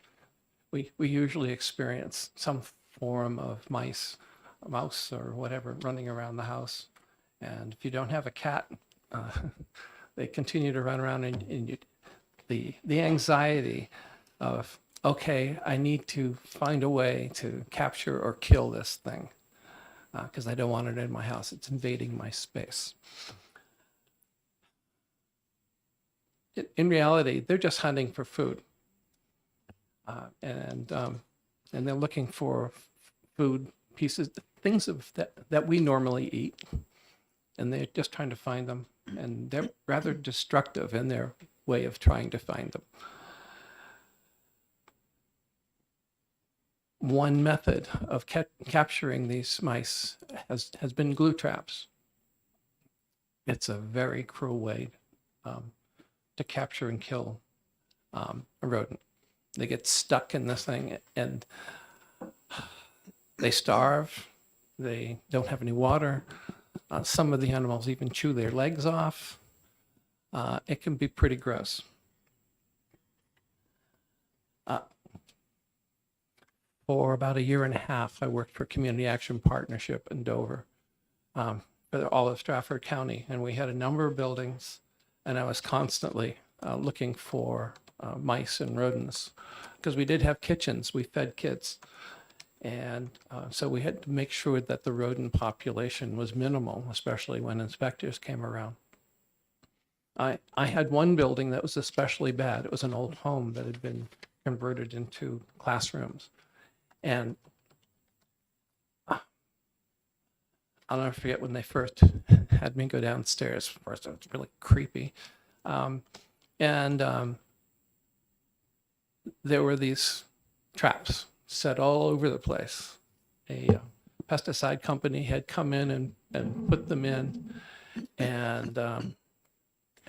we usually experience some form of a mouse or whatever running around the house. And if you don't have a cat, they continue to run around, and the anxiety of, okay, I need to find a way to capture or kill this thing because I don't want it in my house. It's invading my space. In reality, they're just hunting for food. And they're looking for food pieces, things that we normally eat. And they're just trying to find them. And they're rather destructive in their way of trying to find them. One method of capturing these mice has been glue traps. It's a very cruel way to capture and kill a rodent. They get stuck in this thing and they starve. They don't have any water. Some of the animals even chew their legs off. It can be pretty gross. For about a year and a half, I worked for Community Action Partnership in Dover, for all of Stratford County, and we had a number of buildings, and I was constantly looking for mice and rodents, because we did have kitchens. We fed kids, and so we had to make sure that the rodent population was minimal, especially when inspectors came around. I had one building that was especially bad. It was an old home that had been converted into classrooms. And I'll never forget when they first had me go downstairs. First, it was really creepy. There were these traps set all over the place. A pesticide company had come in and put them in. And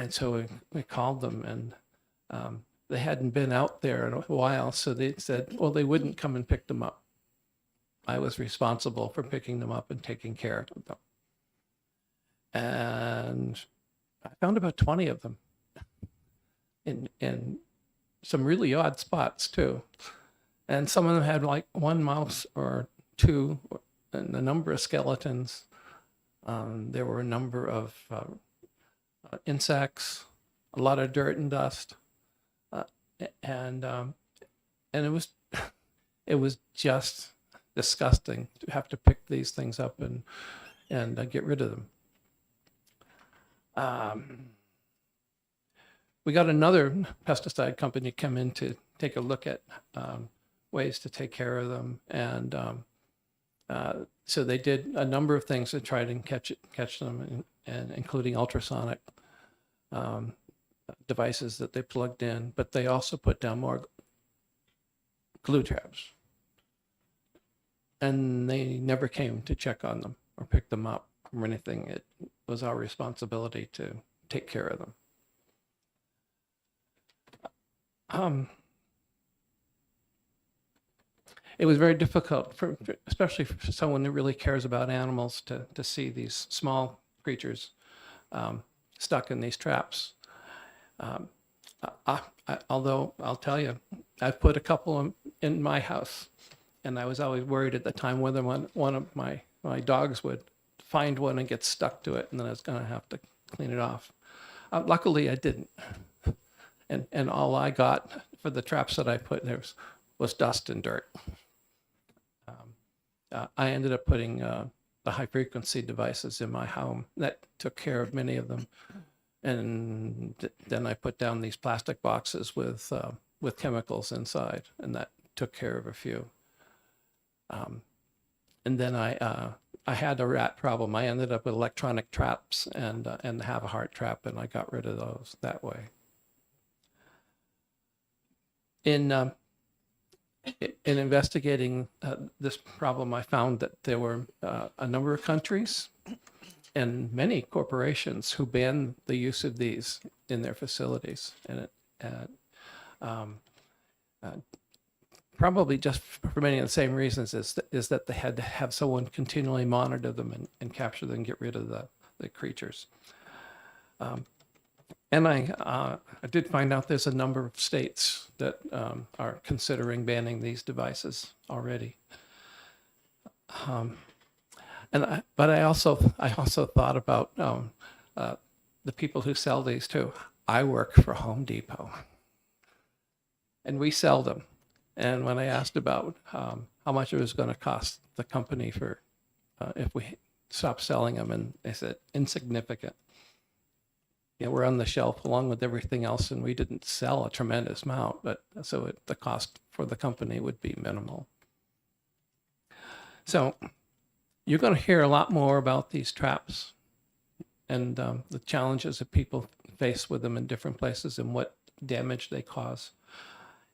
so we called them, and they hadn't been out there in a while, so they said, well, they wouldn't come and pick them up. I was responsible for picking them up and taking care of them. And I found about 20 of them in some really odd spots too. And some of them had like one mouse or two, and a number of skeletons. There were a number of insects, a lot of dirt and dust, uh, and it was it was just disgusting to have to pick these things up and get rid of them. We got another pesticide company come in to take a look at ways to take care of them, and so they did a number of things to try to catch them, and including ultrasonic devices that they plugged in, but they also put down more glue traps, and they never came to check on them or pick them up or anything. It was our responsibility to take care of them. It was very difficult, especially for someone who really cares about animals, to see these small creatures stuck in these traps. Although I'll tell you, I've put a couple in my house, and I was always worried at the time whether one of my dogs would find one and get stuck to it, and then I was going to have to clean it off. Luckily, I didn't. And all I got for the traps that I put there was dust and dirt. I ended up putting the high frequency devices in my home. That took care of many of them. And then I put down these plastic boxes with chemicals inside, and that took care of a few. And then I had a rat problem. I ended up with electronic traps and have a heart trap, and I got rid of those that way. In investigating this problem, I found that there were a number of countries and many corporations who ban the use of these in their facilities, and probably just for many of the same reasons is that they had to have someone continually monitor them and capture them and get rid of the creatures. And I did find out there's a number of states that are considering banning these devices already. But I also thought about the people who sell these too. I work for Home Depot, and we sell them. And when I asked about how much it was going to cost the company for if we stopped selling them, and they said insignificant. Yeah, we're on the shelf along with everything else, and we didn't sell a tremendous amount, but so the cost for the company would be minimal. So you're going to hear a lot more about these traps and the challenges that people face with them in different places and what damage they cause.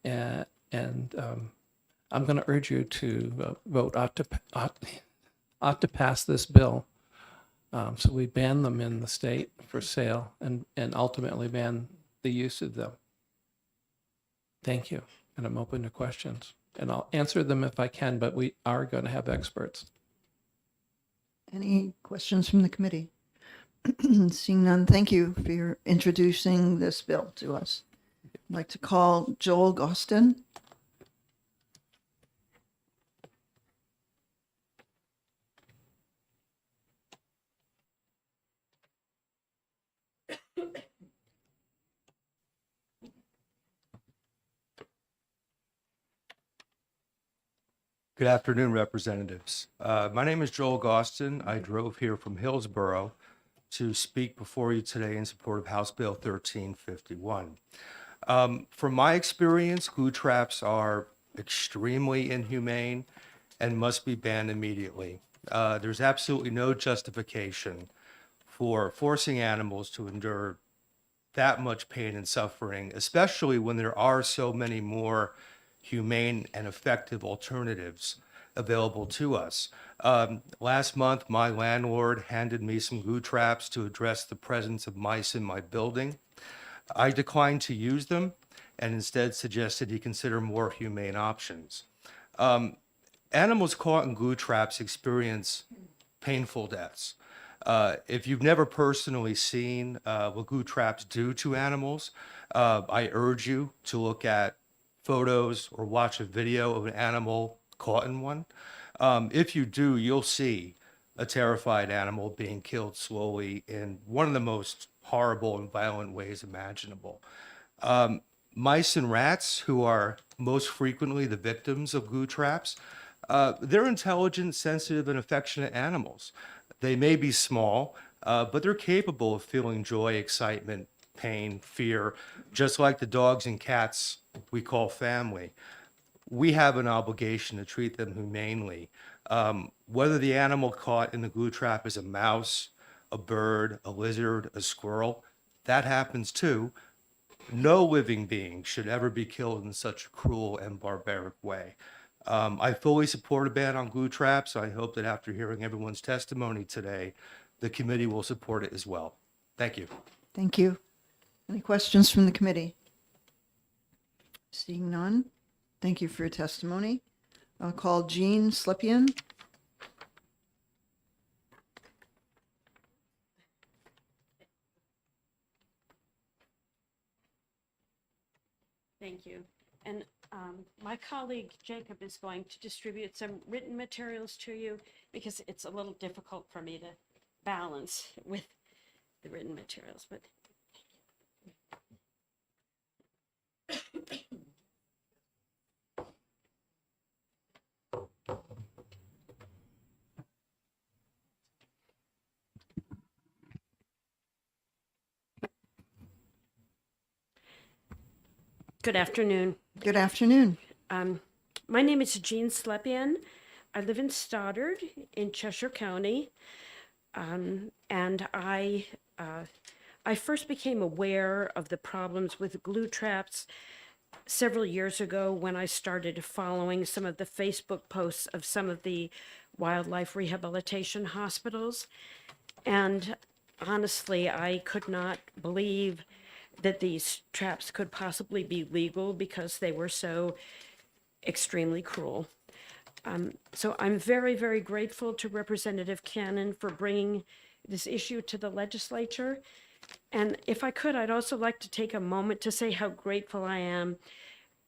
And I'm going to urge you to vote ought to pass this bill. So we ban them in the state for sale and ultimately ban the use of them. Thank you. And I'm open to questions. And I'll answer them if I can, but we are going to have experts. Any questions from the committee? Seeing none, thank you for your introducing this bill to us. I'd like to call Joel Gostin. Good afternoon, representatives. My name is Joel Gostin. I drove here from Hillsborough to speak before you today in support of House Bill 1351. From my experience, glue traps are extremely inhumane and must be banned immediately. There's absolutely no justification for forcing animals to endure that much pain and suffering, especially when there are so many more humane and effective alternatives available to us. Last month, my landlord handed me some glue traps to address the presence of mice in my building. I declined to use them and instead suggested he consider more humane options. Animals caught in glue traps experience painful deaths. If you've never personally seen what glue traps do to animals, I urge you to look at photos or watch a video of an animal caught in one. If you do, you'll see a terrified animal being killed slowly in one of the most horrible and violent ways imaginable. Mice and rats, who are most frequently the victims of glue traps, they're intelligent, sensitive, and affectionate animals. They may be small, but they're capable of feeling joy, excitement, pain, fear, just like the dogs and cats we call family. We have an obligation to treat them humanely. Whether the animal caught in the glue trap is a mouse, a bird, a lizard, a squirrel, that happens too. No living being should ever be killed in such a cruel and barbaric way. I fully support a ban on glue traps. I hope that after hearing everyone's testimony today, the committee will support it as well. Thank you. Thank you. Any questions from the committee? Seeing none, thank you for your testimony. I'll call Jean Slepian. Thank you. And my colleague Jacob is going to distribute some written materials to you because it's a little difficult for me to balance with the written materials, but good afternoon. Good afternoon. My name is Jean Slepian. I live in Stoddard in Cheshire County. And I first became aware of the problems with glue traps several years ago when I started following some of the Facebook posts of some of the wildlife rehabilitation hospitals. And honestly, I could not believe that these traps could possibly be legal because they were so extremely cruel. So I'm very, very grateful to Representative Cannon for bringing this issue to the legislature. And if I could, I'd also like to take a moment to say how grateful I am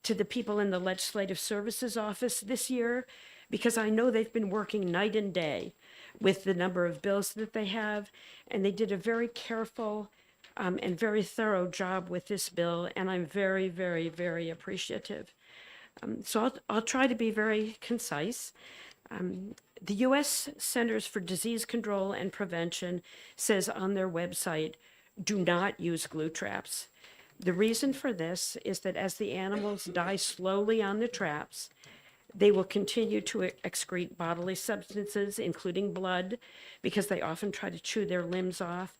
to the people in the Legislative Services Office this year, because I know they've been working night and day with the number of bills that they have, and they did a very careful and very thorough job with this bill, and I'm very, very, very appreciative. So I'll try to be very concise. The U.S. Centers for Disease Control and Prevention says on their website, do not use glue traps. The reason for this is that as the animals die slowly on the traps, they will continue to excrete bodily substances, including blood, because they often try to chew their limbs off.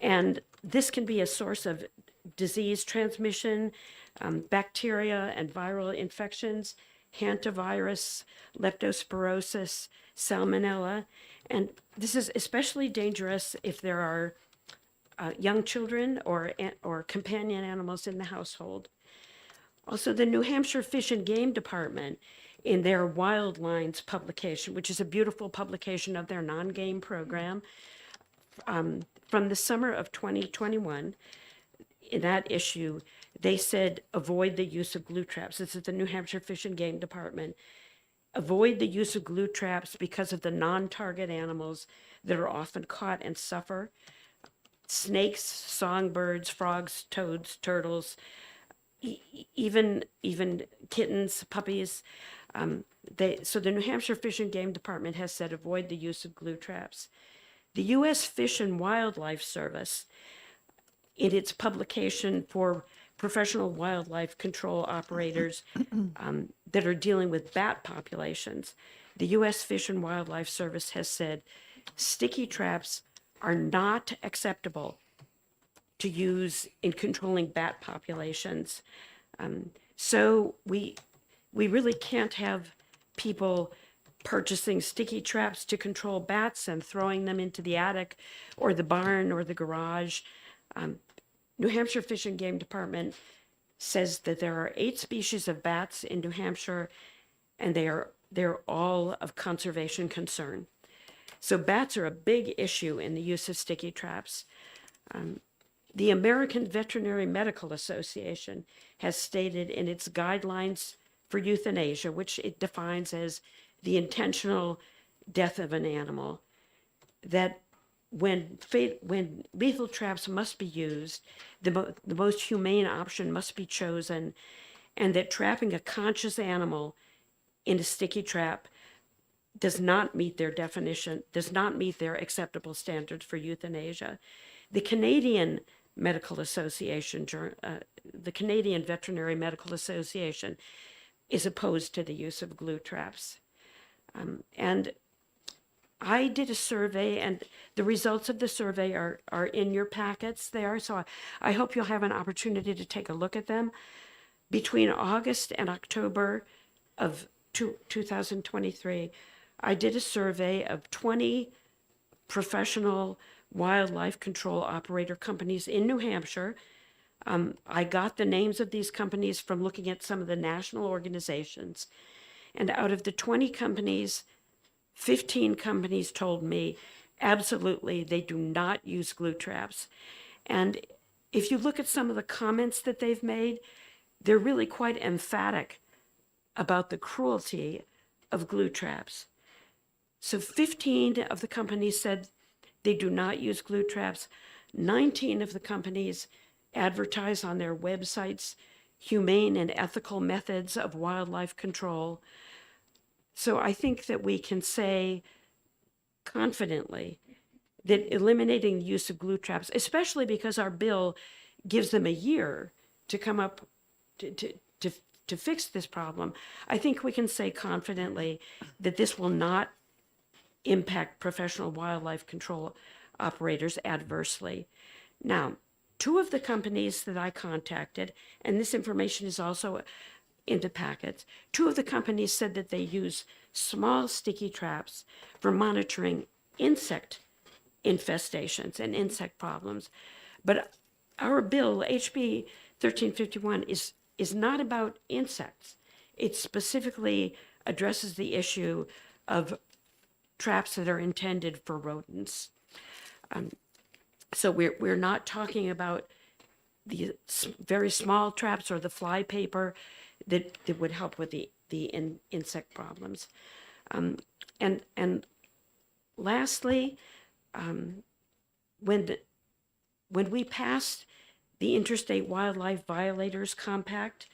And this can be a source of disease transmission, bacteria and viral infections, hantavirus, leptospirosis, salmonella. And this is especially dangerous if there are young children or companion animals in the household. Also, the New Hampshire Fish and Game Department, in their Wild Lines publication, which is a beautiful publication of their non-game program, from the summer of 2021, in that issue, they said, avoid the use of glue traps. This is the New Hampshire Fish and Game Department. Avoid the use of glue traps because of the non-target animals that are often caught and suffer. Snakes, songbirds, frogs, toads, turtles, even kittens, puppies. So the New Hampshire Fish and Game Department has said, avoid the use of glue traps. The U.S. Fish and Wildlife Service, in its publication for professional wildlife control operators that are dealing with bat populations, the U.S. Fish and Wildlife Service has said sticky traps are not acceptable to use in controlling bat populations. So we really can't have people purchasing sticky traps to control bats and throwing them into the attic or the barn or the garage. New Hampshire Fish and Game Department says that there are 8 species of bats in New Hampshire, and they're all of conservation concern. So bats are a big issue in the use of sticky traps. The American Veterinary Medical Association has stated in its guidelines for euthanasia, which it defines as the intentional death of an animal, that when lethal traps must be used, the most humane option must be chosen, and that trapping a conscious animal in a sticky trap does not meet their definition, does not meet their acceptable standards for euthanasia. The Canadian Medical Association, the Canadian Veterinary Medical Association, is opposed to the use of glue traps. And I did a survey, and the results of the survey are in your packets there, so I hope you'll have an opportunity to take a look at them. Between August and October of 2023, I did a survey of 20 professional wildlife control operator companies in New Hampshire. I got the names of these companies from looking at some of the national organizations. And out of the 20 companies, 15 companies told me absolutely they do not use glue traps. And if you look at some of the comments that they've made, they're really quite emphatic about the cruelty of glue traps. So 15 of the companies said they do not use glue traps. 19 of the companies advertise on their websites humane and ethical methods of wildlife control. So I think that we can say confidently that eliminating the use of glue traps, especially because our bill gives them a year to come up to fix this problem, I think we can say confidently that this will not impact professional wildlife control operators adversely. Now, 2 of the companies that I contacted, and this information is also in the packets, 2 of the companies said that they use small sticky traps for monitoring insect infestations and insect problems. But our bill, HB 1351, is not about insects. It specifically addresses the issue of traps that are intended for rodents. So we're not talking about the very small traps or the fly paper that would help with the insect problems. And lastly, when we passed the Interstate Wildlife Violators Compact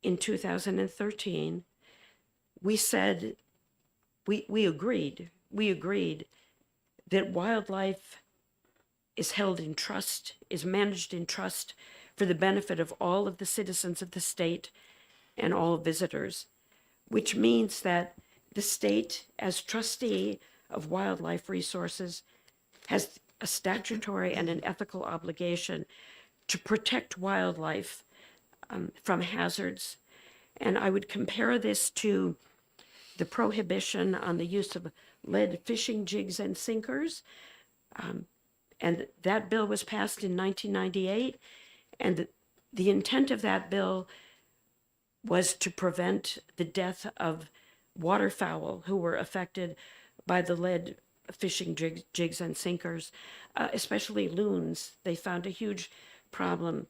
in 2013, we said, we agreed that wildlife is held in trust, is managed in trust for the benefit of all of the citizens of the state and all visitors, which means that the state, as trustee of wildlife resources, has a statutory and an ethical obligation to protect wildlife from hazards. And I would compare this to the prohibition on the use of lead fishing jigs and sinkers. And that bill was passed in 1998. And the intent of that bill was to prevent the death of waterfowl who were affected by the lead fishing jigs and sinkers, especially loons. They found a huge problem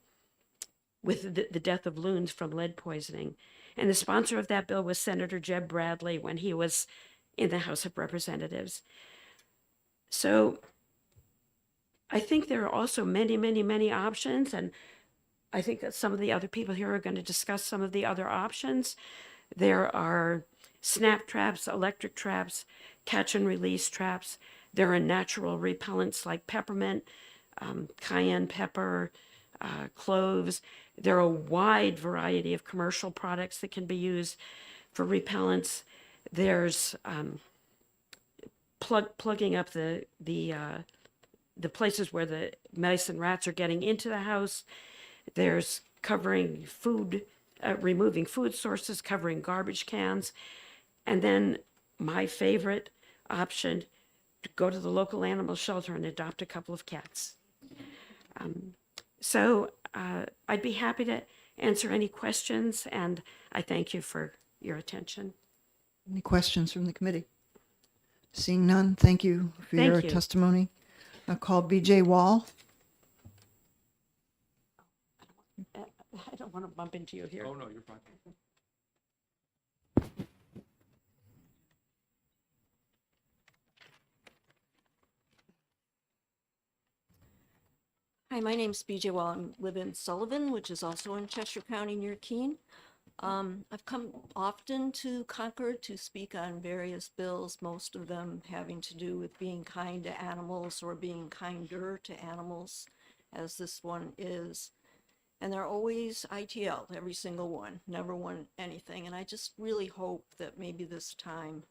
with the death of loons from lead poisoning. And the sponsor of that bill was Senator Jeb Bradley when he was in the House of Representatives. So I think there are also many, many, many options, and I think that some of the other people here are going to discuss some of the other options. There are snap traps, electric traps, catch and release traps. There are natural repellents like peppermint, cayenne pepper, cloves. There are a wide variety of commercial products that can be used for repellents. There's plugging up the places where the mice and rats are getting into the house. There's covering food, removing food sources, covering garbage cans. And then my favorite option, to go to the local animal shelter and adopt a couple of cats. So I'd be happy to answer any questions, and I thank you for your attention. Any questions from the committee? Seeing none, thank you for Thank your you. testimony. I'll call BJ Wall. I don't want to bump into you here. Oh, no, you're fine. Hi, my name's BJ Wall. I live in Sullivan, which is also in Cheshire County near Keene. I've come often to Concord to speak on various bills, most of them having to do with being kind to animals or being kinder to animals, as this one is. And they're always ITL, every single one, never won anything. And I just really hope that maybe this time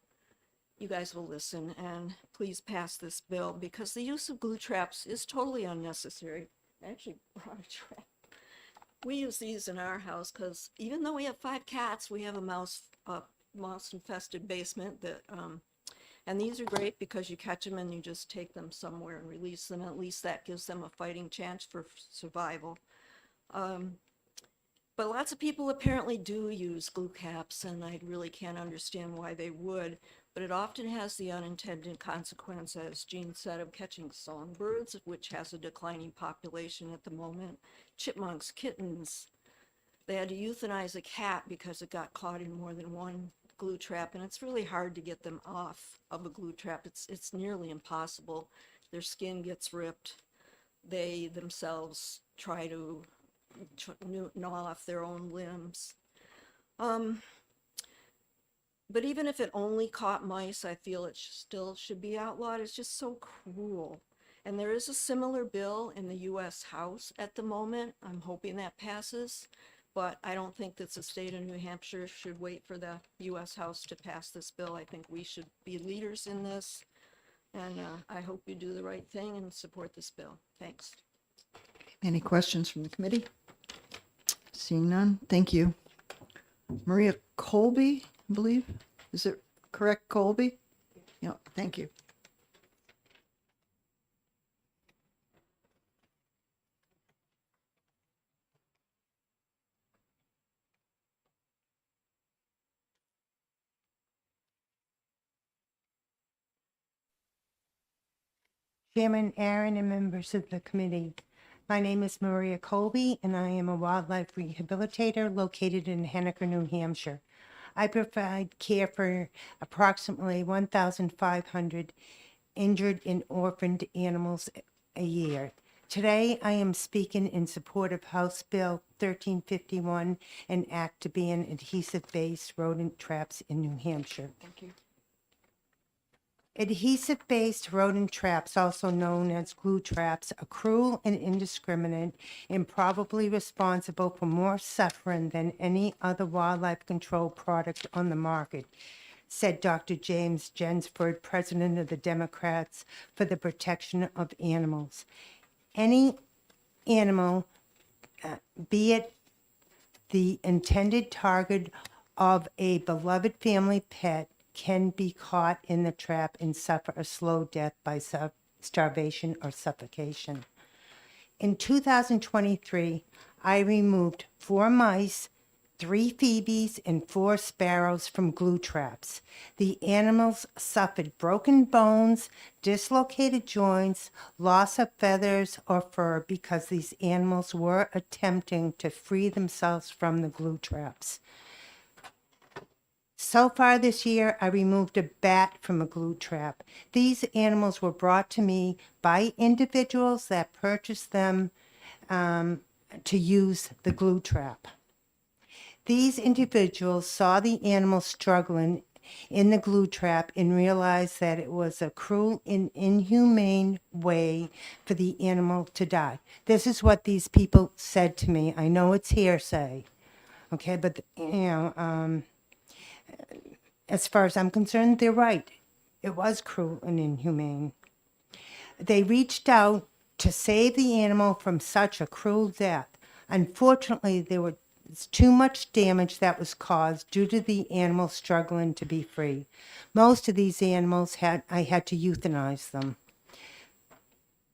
you guys will listen and please pass this bill, because the use of glue traps is totally unnecessary. I actually brought a trap. We use these in our house because even though we have 5 cats, we have a mouse infested basement that, and these are great because you catch them and you just take them somewhere and release them. At least that gives them a fighting chance for survival. But lots of people apparently do use glue caps, and I really can't understand why they would. But it often has the unintended consequence, as Jean said, of catching songbirds, which has a declining population at the moment, chipmunks, kittens. They had to euthanize a cat because it got caught in more than one glue trap, and it's really hard to get them off of a glue trap. It's nearly impossible. Their skin gets ripped. They themselves try to gnaw off their own limbs. But even if it only caught mice, I feel it still should be outlawed. It's just so cruel. And there is a similar bill in the U.S. House at the moment. I'm hoping that passes, but I don't think that the state of New Hampshire should wait for the U.S. House to pass this bill. I think we should be leaders in this, and I hope you do the right thing and support this bill. Thanks. Any questions from the committee? Seeing none, thank you. Maria Colby, I believe. Is it correct, Colby? Yeah, thank you. Chairman Aaron and members of the committee. My name is Maria Colby, and I am a wildlife rehabilitator located in Henniker, New Hampshire. I provide care for approximately 1,500 injured and orphaned animals a year. Today, I am speaking in support of House Bill 1351, an act to ban adhesive-based rodent traps in New Hampshire. Thank you. Adhesive-based rodent traps, also known as glue traps, are cruel and indiscriminate and probably responsible for more suffering than any other wildlife control product on the market, said Dr. James Jensford, president of the Democrats for the Protection of Animals. Any animal, be it the intended target of a beloved family pet, can be caught in the trap and suffer a slow death by starvation or suffocation. In 2023, I removed 4 mice, 3 phoebes, and 4 sparrows from glue traps. The animals suffered broken bones, dislocated joints, loss of feathers or fur because these animals were attempting to free themselves from the glue traps. So far this year, I removed a bat from a glue trap. These animals were brought to me by individuals that purchased them to use the glue trap. These individuals saw the animal struggling in the glue trap and realized that it was a cruel and inhumane way for the animal to die. This is what these people said to me. I know it's hearsay, okay, but as far as I'm concerned, they're right. It was cruel and inhumane. They reached out to save the animal from such a cruel death. Unfortunately, there was too much damage that was caused due to the animal struggling to be free. Most of these animals I had to euthanize them.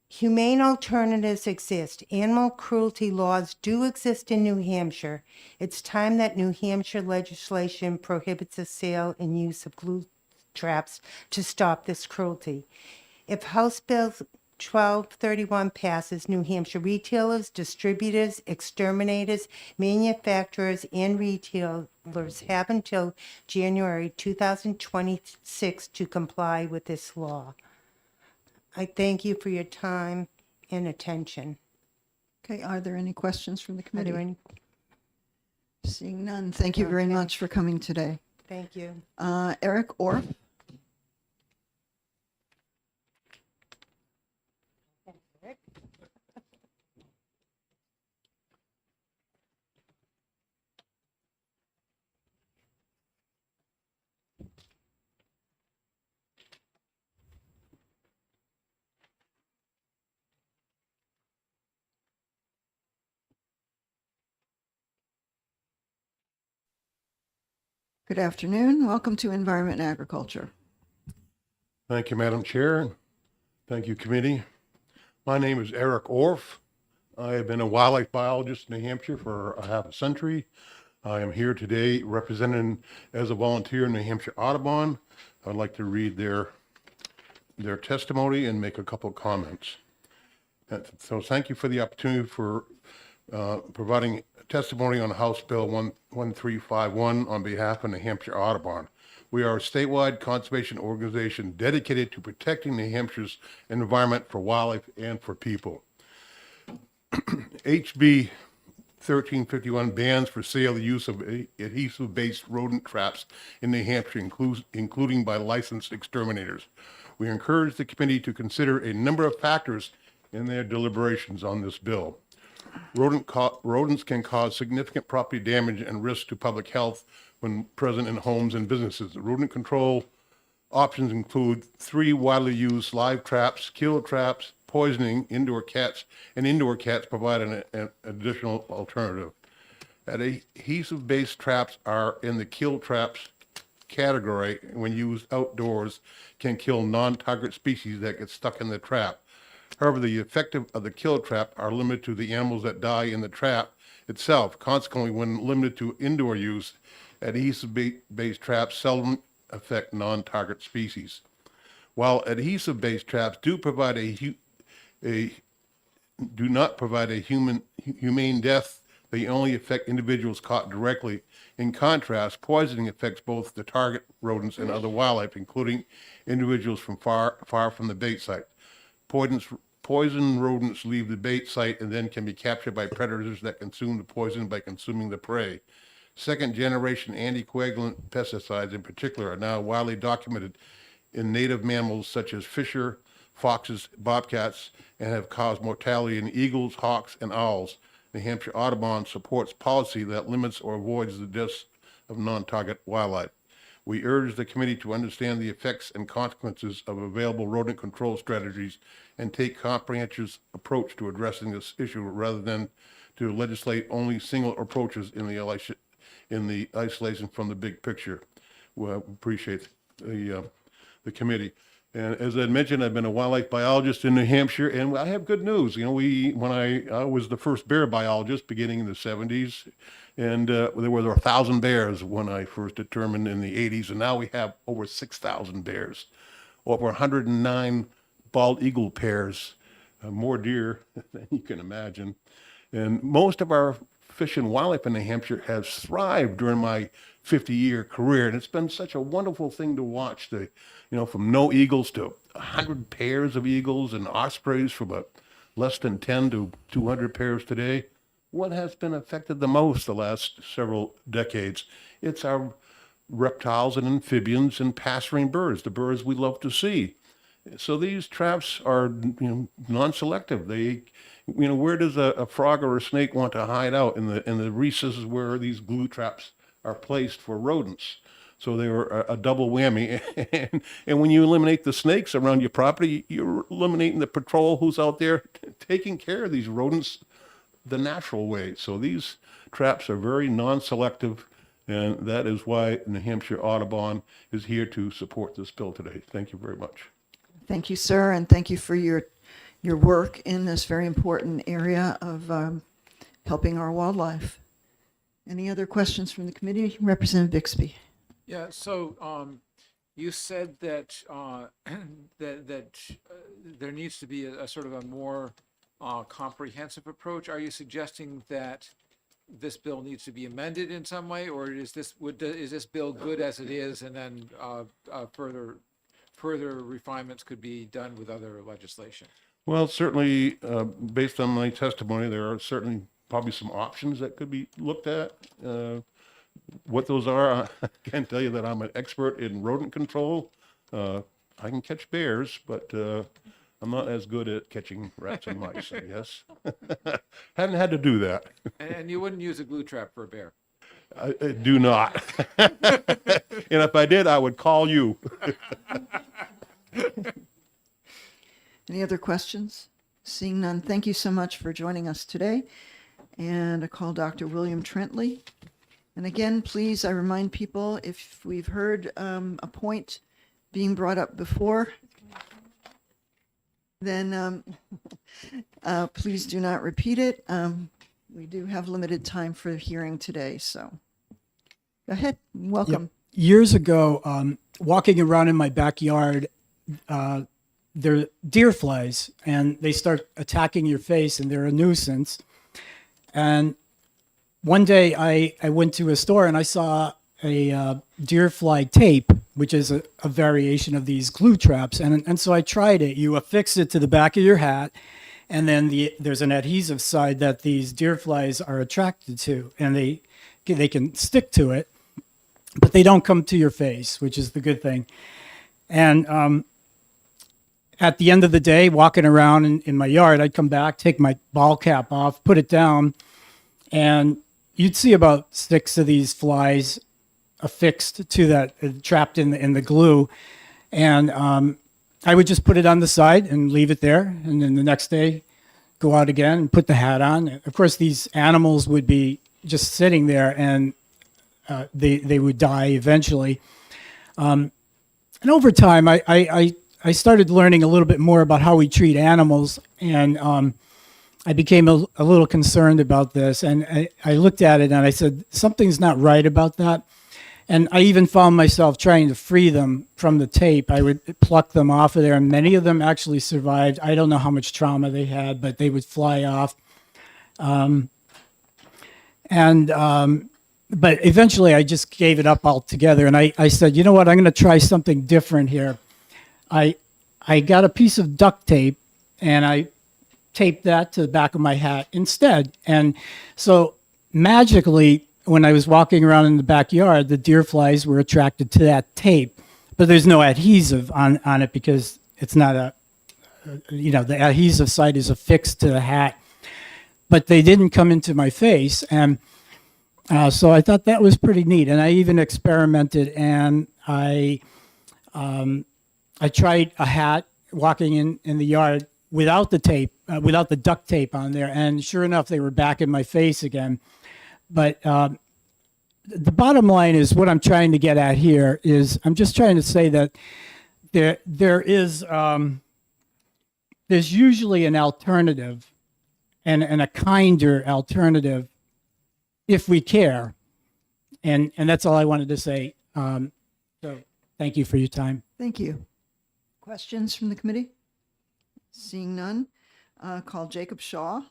Humane alternatives exist. Animal cruelty laws do exist in New Hampshire. It's time that New Hampshire legislation prohibits the sale and use of glue traps to stop this cruelty. If House Bill 1231 passes, New Hampshire retailers, distributors, exterminators, manufacturers, and retailers have until January 2026 to comply with this law. I thank you for your time and attention. Okay, are there any questions from the Are there committee? any? Seeing none, thank you very Okay. much for coming today. Thank you. Eric Orff? Good afternoon. Welcome to Environment and Agriculture. Thank you, Madam Chair. Thank you, committee. My name is Eric Orff. I have been a wildlife biologist in New Hampshire for a half a century. I am here today representing as a volunteer in New Hampshire Audubon. I'd like to read their testimony and make a couple of comments. So thank you for the opportunity for providing testimony on House Bill 1351 on behalf of New Hampshire Audubon. We are a statewide conservation organization dedicated to protecting New Hampshire's environment for wildlife and for people. HB 1351 bans for sale the use of adhesive-based rodent traps in New Hampshire, including by licensed exterminators. We encourage the committee to consider a number of factors in their deliberations on this bill. Rodents can cause significant property damage and risk to public health when present in homes and businesses. Rodent control options include 3 widely used live traps, kill traps, poisoning, indoor cats, and indoor cats provide an additional alternative. Adhesive-based traps are in the kill traps category. When used outdoors, can kill non-target species that get stuck in the trap. However, the effective of the kill trap are limited to the animals that die in the trap itself. Consequently, when limited to indoor use, adhesive-based traps seldom affect non-target species. While adhesive-based traps do not provide a humane death, they only affect individuals caught directly. In contrast, poisoning affects both the target rodents and other wildlife, including individuals from far from the bait site. Poison rodents leave the bait site and then can be captured by predators that consume the poison by consuming the prey. Second-generation anticoagulant pesticides in particular are now widely documented in native mammals such as fisher, foxes, bobcats, and have caused mortality in eagles, hawks, and owls. New Hampshire Audubon supports policy that limits or avoids the deaths of non-target wildlife. We urge the committee to understand the effects and consequences of available rodent control strategies and take comprehensive approach to addressing this issue rather than to legislate only single approaches in the isolation from the big picture. We appreciate the committee. And as I mentioned, I've been a wildlife biologist in New Hampshire, and I have good news. You know, when I was the first bear biologist beginning in the 70s, and there were 1,000 bears when I first determined in the 80s, and now we have over 6,000 bears, over 109 bald eagle pairs, more deer than you can imagine. And most of our fish and wildlife in New Hampshire has thrived during my 50-year career, and it's been such a wonderful thing to watch. From no eagles to 100 pairs of eagles and ospreys from less than 10 to 200 pairs today. What has been affected the most the last several decades? It's our reptiles and amphibians and passerine birds, the birds we love to see. So these traps are, non-selective. Where does a frog or a snake want to hide out? In the recesses where these glue traps are placed for rodents. So they were a double whammy. And when you eliminate the snakes around your property, you're eliminating the patrol who's out there taking care of these rodents the natural way. So these traps are very non-selective, and that is why New Hampshire Audubon is here to support this bill today. Thank you very much. Thank you, sir, and thank you for your work in this very important area of helping our wildlife. Any other questions from the committee? Representative Bixby. Yeah, so you said that there needs to be a sort of a more comprehensive approach. Are you suggesting that this bill needs to be amended in some way, or is this bill good as it is, and then further refinements could be done with other legislation? Well, certainly, based on my testimony, there are certainly probably some options that could be looked at. What those are, I can't tell you that I'm an expert in rodent control. I can catch bears, but I'm not as good at catching rats and mice, I guess. Hadn't had to do that. And you wouldn't use a glue trap for a bear. I do not. And if I did, I would call you. Any other questions? Seeing none, thank you so much for joining us today. And I call Dr. William Trentley. And again, please, I remind people, if we've heard a point being brought up before, then please do not repeat it. We do have limited time for the hearing today, so go ahead. Welcome. Years ago, walking around in my backyard, there are deer flies, and they start attacking your face, and they're a nuisance. And one day I went to a store and I saw a deer fly tape, which is a variation of these glue traps. And so I tried it. You affix it to the back of your hat, and then there's an adhesive side that these deer flies are attracted to, and they can stick to it, but they don't come to your face, which is the good thing. And at the end of the day, walking around in my yard, I'd come back, take my ball cap off, put it down, and you'd see about 6 of these flies affixed to that, trapped in the glue. And I would just put it on the side and leave it there. And then the next day, go out again and put the hat on. Of course, these animals would be just sitting there, and they would die eventually. And over time, I started learning a little bit more about how we treat animals, and I became a little concerned about this. And I looked at it and I said, something's not right about that. And I even found myself trying to free them from the tape. I would pluck them off of there, and many of them actually survived. I don't know how much trauma they had, but they would fly off. But eventually I just gave it up altogether. And I said, you know what, I'm going to try something different here. I got a piece of duct tape and I taped that to the back of my hat instead. And so magically, when I was walking around in the backyard, the deer flies were attracted to that tape, but there's no adhesive on it because it's not the adhesive side is affixed to the hat, but they didn't come into my face. And so I thought that was pretty neat. And I even experimented, and I tried a hat walking in the yard without the tape, without the duct tape on there. And sure enough, they were back in my face again. But the bottom line is, what I'm trying to get at here is, I'm just trying to say that there's usually an alternative, and a kinder alternative, if we care. And that's all I wanted to say. So thank you for your time. Thank you. Questions from the committee? Seeing none, call Jacob Shaw.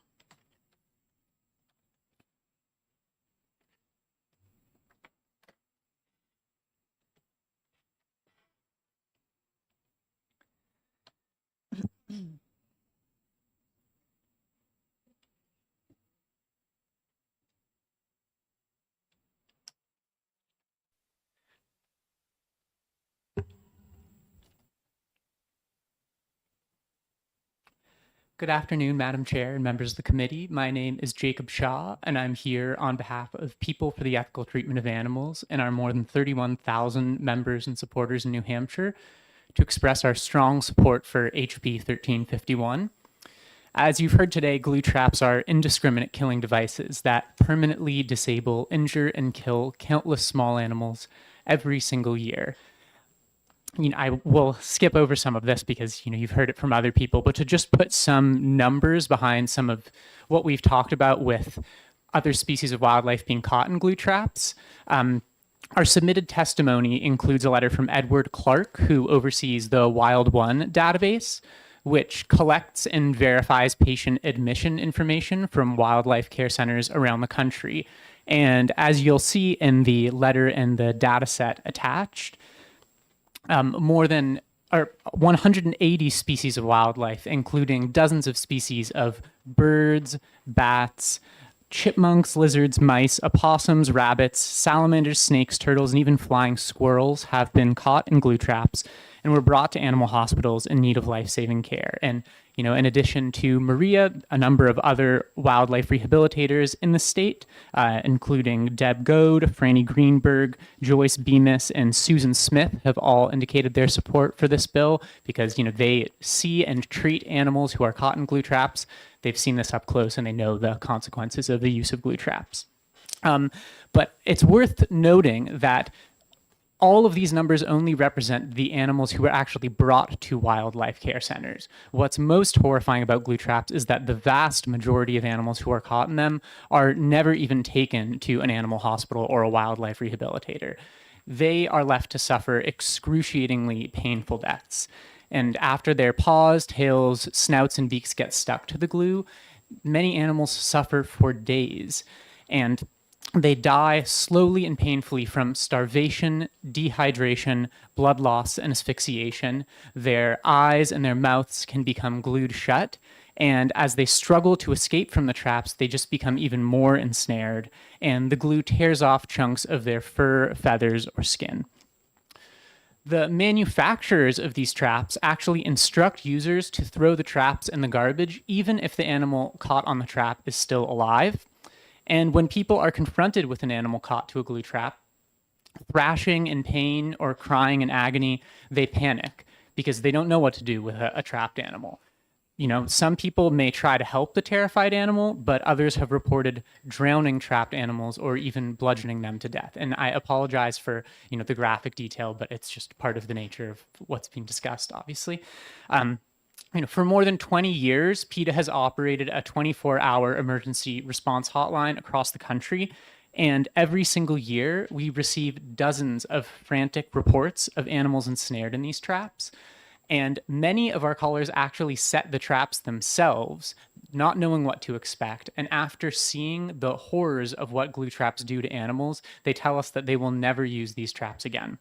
Good afternoon, Madam Chair and members of the committee. My name is Jacob Shaw, and I'm here on behalf of People for the Ethical Treatment of Animals and our more than 31,000 members and supporters in New Hampshire to express our strong support for HB 1351. As you've heard today, glue traps are indiscriminate killing devices that permanently disable, injure, and kill countless small animals every single year. I will skip over some of this because you've heard it from other people, but to just put some numbers behind some of what we've talked about with other species of wildlife being caught in glue traps. Our submitted testimony includes a letter from Edward Clark, who oversees the Wild One database, which collects and verifies patient admission information from wildlife care centers around the country. And as you'll see in the letter and the data set attached, more than or 180 species of wildlife, including dozens of species of birds, bats, chipmunks, lizards, mice, opossums, rabbits, salamanders, snakes, turtles, and even flying squirrels have been caught in glue traps and were brought to animal hospitals in need of life-saving care. And, in addition to Maria, a number of other wildlife rehabilitators in the state, including Deb Goad, Franny Greenberg, Joyce Bemis, and Susan Smith, have all indicated their support for this bill because, they see and treat animals who are caught in glue traps. They've seen this up close and they know the consequences of the use of glue traps. But it's worth noting that all of these numbers only represent the animals who were actually brought to wildlife care centers. What's most horrifying about glue traps is that the vast majority of animals who are caught in them are never even taken to an animal hospital or a wildlife rehabilitator. They are left to suffer excruciatingly painful deaths. And after their paws, tails, snouts, and beaks get stuck to the glue, many animals suffer for days. And they die slowly and painfully from starvation, dehydration, blood loss, and asphyxiation. Their eyes and their mouths can become glued shut. And as they struggle to escape from the traps, they just become even more ensnared. And the glue tears off chunks of their fur, feathers, or skin. The manufacturers of these traps actually instruct users to throw the traps in the garbage, even if the animal caught on the trap is still alive. And when people are confronted with an animal caught to a glue trap, thrashing in pain or crying in agony, they panic because they don't know what to do with a trapped animal. Some people may try to help the terrified animal, but others have reported drowning trapped animals or even bludgeoning them to death. And I apologize for, the graphic detail, but it's just part of the nature of what's being discussed, obviously. For more than 20 years, PETA has operated a 24-hour emergency response hotline across the country. And every single year, we receive dozens of frantic reports of animals ensnared in these traps. And many of our callers actually set the traps themselves, not knowing what to expect. And after seeing the horrors of what glue traps do to animals, they tell us that they will never use these traps again.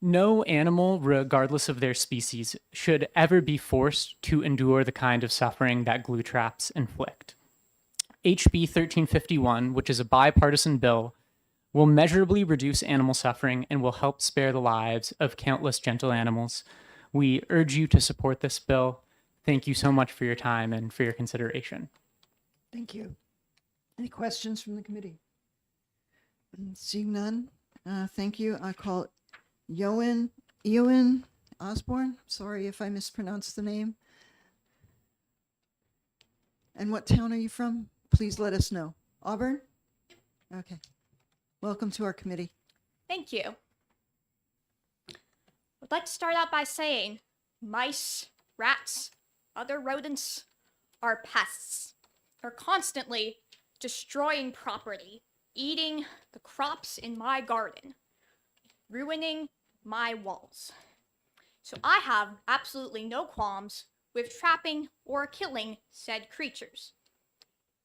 No animal, regardless of their species, should ever be forced to endure the kind of suffering that glue traps inflict. HB 1351, which is a bipartisan bill, will measurably reduce animal suffering and will help spare the lives of countless gentle animals. We urge you to support this bill. Thank you so much for your time and for your consideration. Thank you. Any questions from the committee? Seeing none, thank you. I call it Eowyn Osborne. Sorry if I mispronounced the name. And what town are you from? Please let us know. Auburn? Okay. Welcome to our committee. Thank you. I'd like to start out by saying mice, rats, other rodents are pests. They're constantly destroying property, eating the crops in my garden, ruining my walls. So I have absolutely no qualms with trapping or killing said creatures.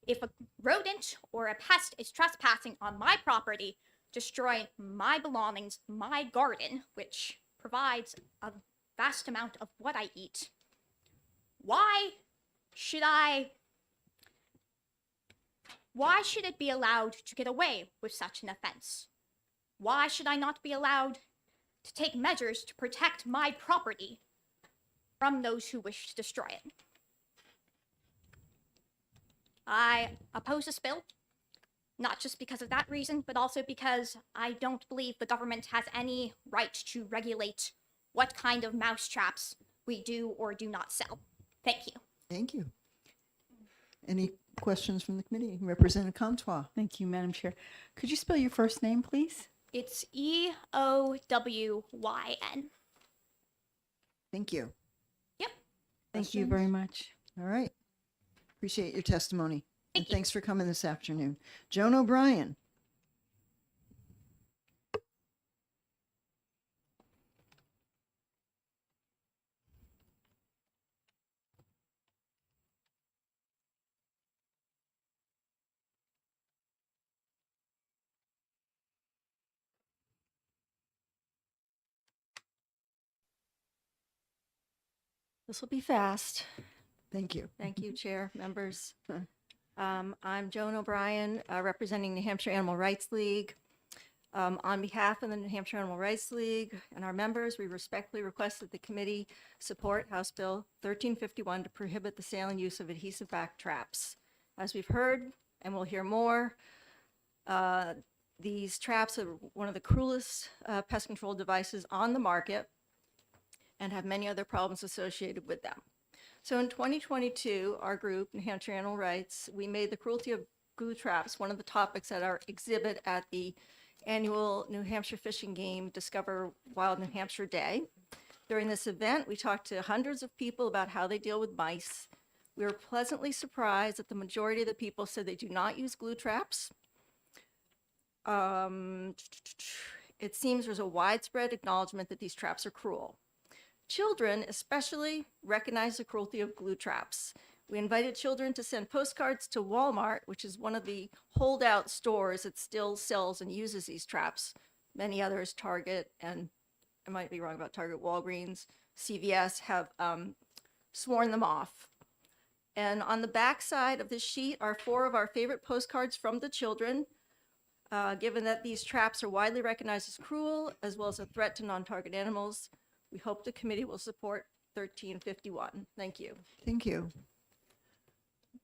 If a rodent or a pest is trespassing on my property, destroying my belongings, my garden, which provides a vast amount of what I eat, why should it be allowed to get away with such an offense? Why should I not be allowed to take measures to protect my property from those who wish to destroy it? I oppose this bill, not just because of that reason, but also because I don't believe the government has any right to regulate what kind of mouse traps we do or do not sell. Thank you. Thank you. Any questions from the committee? Representative Comtois. Thank you, Madam Chair. Could you spell your first name, please? It's EOWYN. Thank you. Yep. Thank you very much. All right. Appreciate your testimony. And thanks for coming this afternoon. Joan O'Brien. This will be fast. Thank you. Thank you, Chair, members. I'm Joan O'Brien, representing New Hampshire Animal Rights League. On behalf of the New Hampshire Animal Rights League and our members, we respectfully request that the committee support House Bill 1351 to prohibit the sale and use of adhesive back traps. As we've heard, and we'll hear more, these traps are one of the cruelest pest control devices on the market and have many other problems associated with them. So in 2022, our group, New Hampshire Animal Rights, we made the cruelty of glue traps one of the topics at our exhibit at the annual New Hampshire Fish and Game Discover Wild New Hampshire Day. During this event, we talked to hundreds of people about how they deal with mice. We were pleasantly surprised that the majority of the people said they do not use glue traps. It seems there's a widespread acknowledgement that these traps are cruel. Children especially recognize the cruelty of glue traps. We invited children to send postcards to Walmart, which is one of the holdout stores that still sells and uses these traps. Many others, Target, and I might be wrong about Target, Walgreens, CVS, have sworn them off. And on the back side of this sheet are 4 of our favorite postcards from the children. Given that these traps are widely recognized as cruel, as well as a threat to non-target animals, we hope the committee will support 1351. Thank you. Thank you.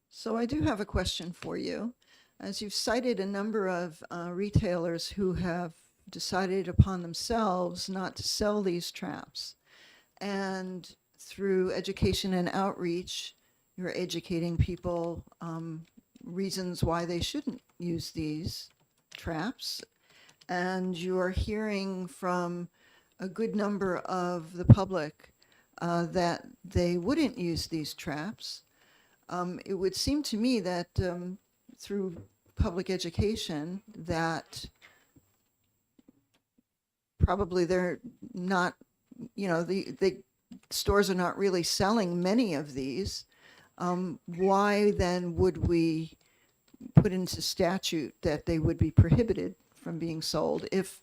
So I do have a question for you. As you've cited a number of retailers who have decided upon themselves not to sell these traps, and through education and outreach, you're educating people reasons why they shouldn't use these traps, and you're hearing from a good number of the public that they wouldn't use these traps. It would seem to me that through public education that probably they're not, the stores are not really selling many of these. Why then would we put into statute that they would be prohibited from being sold if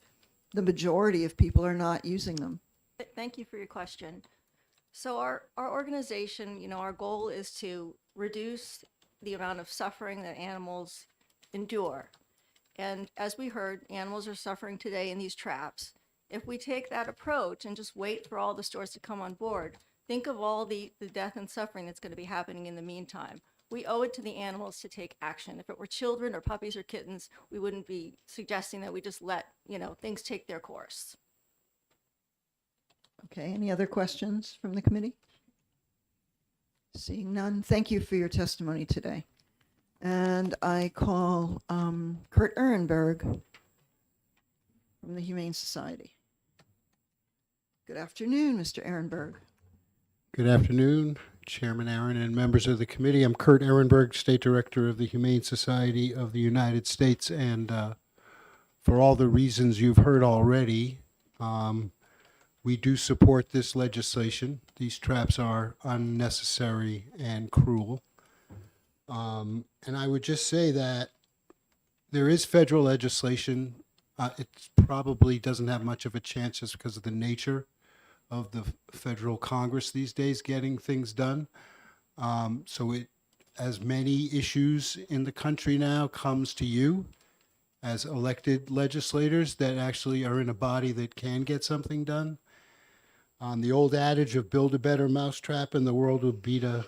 the majority of people are not using them? Thank you for your question. So our organization, our goal is to reduce the amount of suffering that animals endure. And as we heard, animals are suffering today in these traps. If we take that approach and just wait for all the stores to come on board, think of all the death and suffering that's going to be happening in the meantime. We owe it to the animals to take action. If it were children or puppies or kittens, we wouldn't be suggesting that we just let, things take their course. Okay, any other questions from the committee? Seeing none, thank you for your testimony today. And I call Kurt Ehrenberg from the Humane Society. Good afternoon, Mr. Ehrenberg. Good afternoon, Chairman Aaron and members of the committee. I'm Kurt Ehrenberg, State Director of the Humane Society of the United States, and for all the reasons you've heard already, we do support this legislation. These traps are unnecessary and cruel. And I would just say that there is federal legislation. It probably doesn't have much of a chance just because of the nature of the federal Congress these days getting things done. So it, as many issues in the country now, comes to you as elected legislators that actually are in a body that can get something done. The old adage of build a better mousetrap and the world will beat a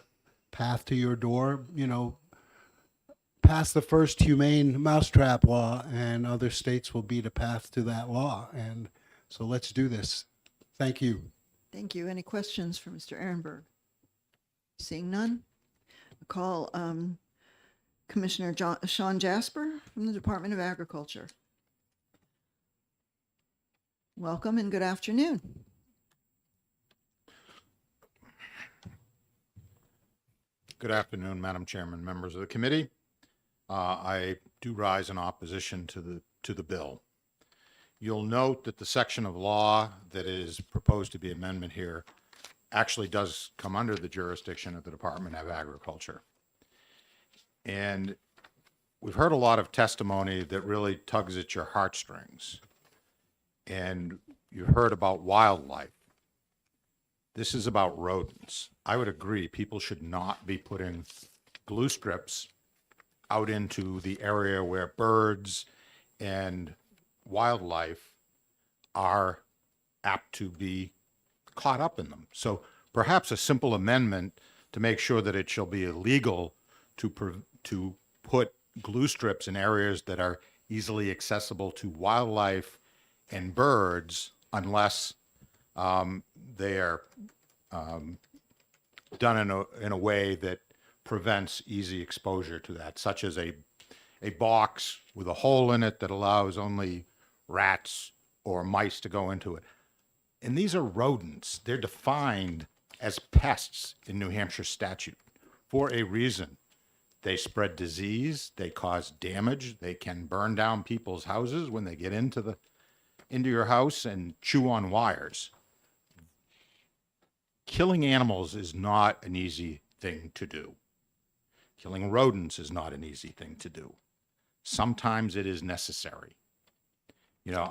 path to your door, pass the first humane mousetrap law and other states will beat a path to that law. And so let's do this. Thank you. Thank you. Any questions for Mr. Ehrenberg? Seeing none, I call Commissioner Sean Jasper from the Department of Agriculture. Welcome and good afternoon. Good afternoon, Madam Chairman, members of the committee. I do rise in opposition to the bill. You'll note that the section of law that is proposed to be amendment here actually does come under the jurisdiction of the Department of Agriculture. And we've heard a lot of testimony that really tugs at your heartstrings. And you heard about wildlife. This is about rodents. I would agree, people should not be putting glue strips out into the area where birds and wildlife are apt to be caught up in them. So perhaps a simple amendment to make sure that it shall be illegal to put glue strips in areas that are easily accessible to wildlife and birds unless they are done in a way that prevents easy exposure to that, such as a box with a hole in it that allows only rats or mice to go into it. And these are rodents. They're defined as pests in New Hampshire statute for a reason. They spread disease, they cause damage, they can burn down people's houses when they get into your house and chew on wires. Killing animals is not an easy thing to do. Killing rodents is not an easy thing to do. Sometimes it is necessary. You know,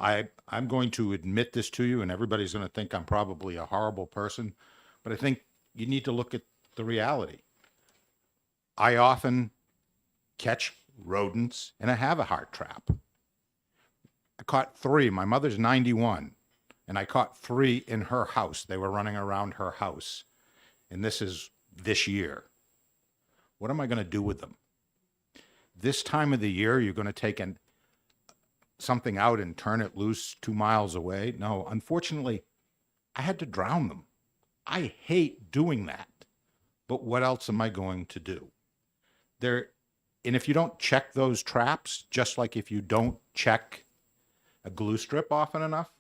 I'm going to admit this to you, and everybody's going to think I'm probably a horrible person, but I think you need to look at the reality. I often catch rodents in a have-a-heart trap. I caught 3. My mother's 91, and I caught 3 in her house. They were running around her house, and this is this year. What am I going to do with them? This time of the year, you're going to take something out and turn it loose 2 miles away? No, unfortunately, I had to drown them. I hate doing that, but what else am I going to do? And if you don't check those traps, just like if you don't check a glue strip often enough,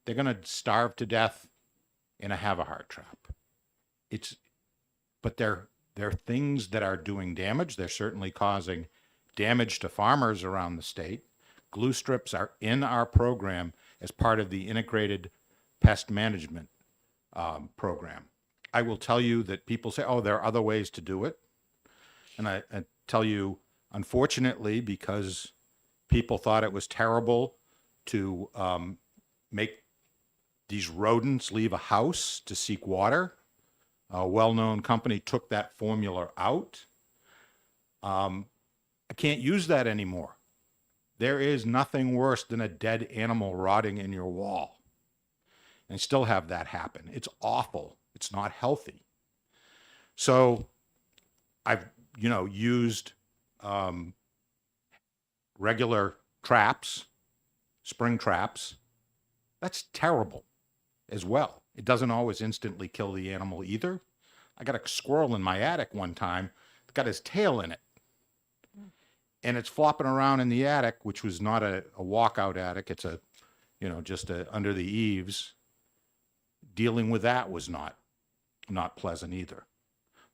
they're going to starve to death in a have-a-heart trap. But they're things that are doing damage. They're certainly causing damage to farmers around the state. Glue strips are in our program as part of the integrated pest management program. I will tell you that people say, oh, there are other ways to do it. And I tell you, unfortunately, because people thought it was terrible to make these rodents leave a house to seek water, a well-known company took that formula out. I can't use that anymore. There is nothing worse than a dead animal rotting in your wall. And still have that happen. It's awful. It's not healthy. So I've, used regular traps, spring traps. That's terrible as well. It doesn't always instantly kill the animal either. I got a squirrel in my attic one time. It's got his tail in it. And it's flopping around in the attic, which was not a walkout attic. It's just under the eaves. Dealing with that was not pleasant either.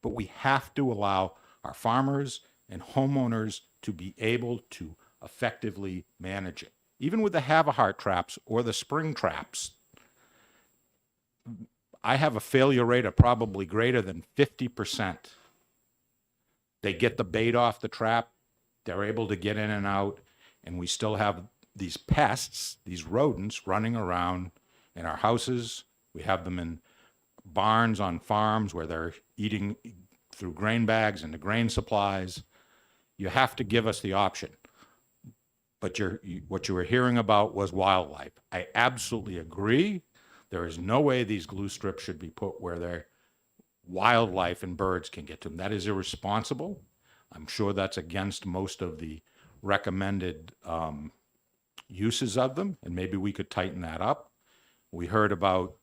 But we have to allow our farmers and homeowners to be able to effectively manage it. Even with the have-a-heart traps or the spring traps, I have a failure rate of probably greater than 50%. They get the bait off the trap, they're able to get in and out, and we still have these pests, these rodents running around in our houses. We have them in barns on farms where they're eating through grain bags into grain supplies. You have to give us the option. But what you were hearing about was wildlife. I absolutely agree. There is no way these glue strips should be put where their wildlife and birds can get to them. That is irresponsible. I'm sure that's against most of the recommended uses of them, and maybe we could tighten that up. We heard about,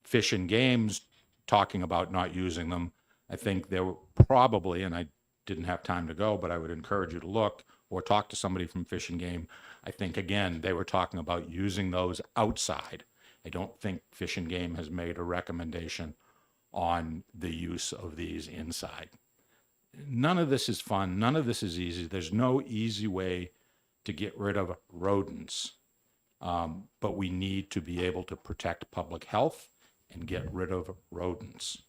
Fish and Game's talking about not using them. I think there were probably, and I didn't have time to go, but I would encourage you to look or talk to somebody from Fish and Game. I think, again, they were talking about using those outside. I don't think Fish and Game has made a recommendation on the use of these inside. None of this is fun. None of this is easy. There's no easy way to get rid of rodents. But we need to be able to protect public health and get rid of rodents.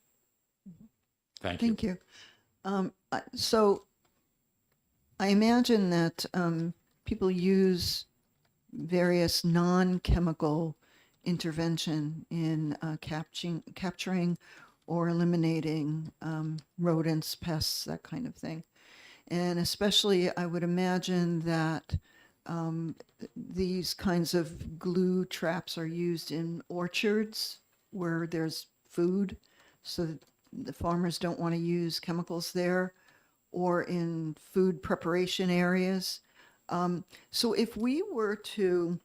Thank you. Thank you. So I imagine that people use various non-chemical intervention in capturing or eliminating rodents, pests, that kind of thing. And especially, I would imagine that these kinds of glue traps are used in orchards where there's food, so that the farmers don't want to use chemicals there, or in food preparation areas. So if we were to,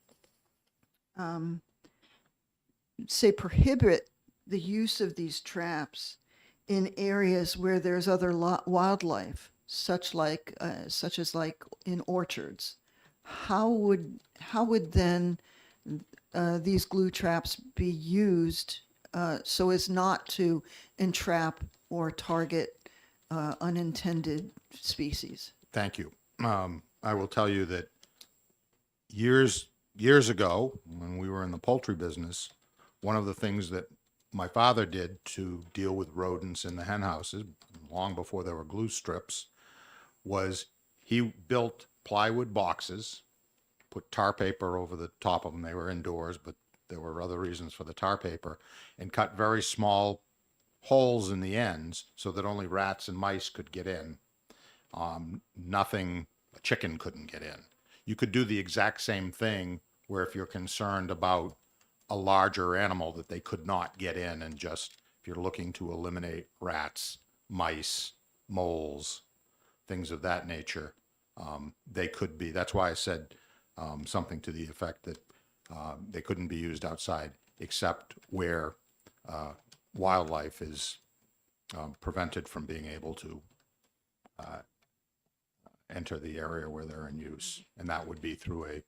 say, prohibit the use of these traps in areas where there's other wildlife, such as like in orchards, how would then these glue traps be used so as not to entrap or target unintended species? Thank you. I will tell you that years ago, when we were in the poultry business, one of the things that my father did to deal with rodents in the hen houses, long before there were glue strips, was he built plywood boxes, put tar paper over the top of them. They were indoors, but there were other reasons for the tar paper, and cut very small holes in the ends so that only rats and mice could get in. Nothing, a chicken couldn't get in. You could do the exact same thing where if you're concerned about a larger animal that they could not get in, and just if you're looking to eliminate rats, mice, moles, things of that nature, they could be. That's why I said something to the effect that they couldn't be used outside except where wildlife is prevented from being able to enter the area where they're in use. And that would be through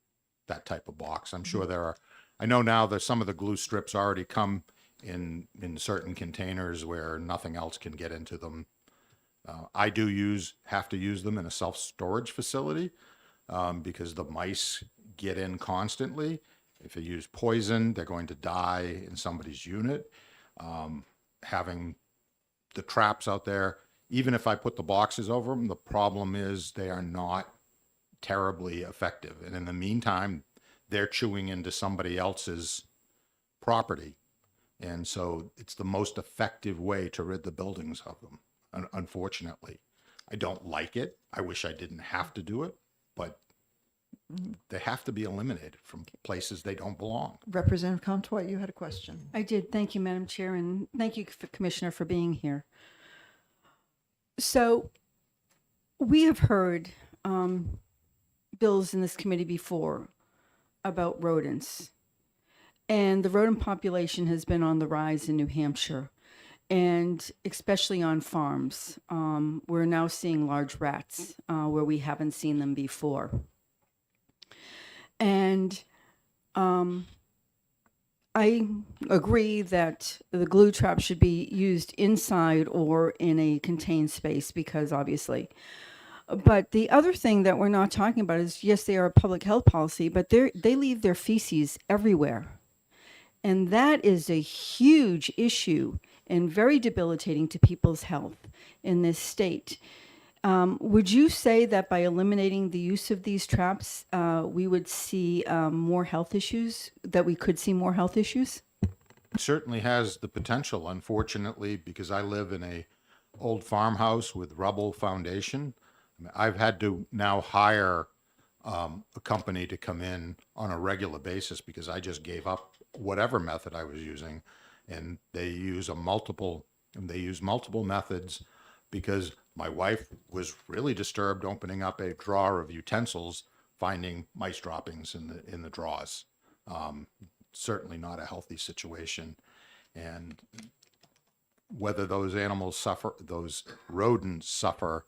that type of box. I'm sure I know now that some of the glue strips already come in certain containers where nothing else can get into them. I have to use them in a self-storage facility because the mice get in constantly. If they use poison, they're going to die in somebody's unit. Having the traps out there, even if I put the boxes over them, the problem is they are not terribly effective. And in the meantime, they're chewing into somebody else's property. And so it's the most effective way to rid the buildings of them, unfortunately. I don't like it. I wish I didn't have to do it, but they have to be eliminated from places they don't belong. Representative Comtois, you had a question. I did. Thank you, Madam Chair, and thank you, Commissioner, for being here. So we have heard bills in this committee before about rodents, and the rodent population has been on the rise in New Hampshire, and especially on farms. We're now seeing large rats where we haven't seen them before. And I agree that the glue trap should be used inside or in a contained space because obviously. But the other thing that we're not talking about is, yes, they are a public health policy, but they leave their feces everywhere. And that is a huge issue and very debilitating to people's health in this state. Would you say that by eliminating the use of these traps, we would see more health issues, that we could see more health issues? It certainly has the potential, unfortunately, because I live in a old farmhouse with rubble foundation. I've had to now hire a company to come in on a regular basis because I just gave up whatever method I was using, and they use multiple methods because my wife was really disturbed opening up a drawer of utensils, finding mice droppings in the drawers. Certainly not a healthy situation, and whether those rodents suffer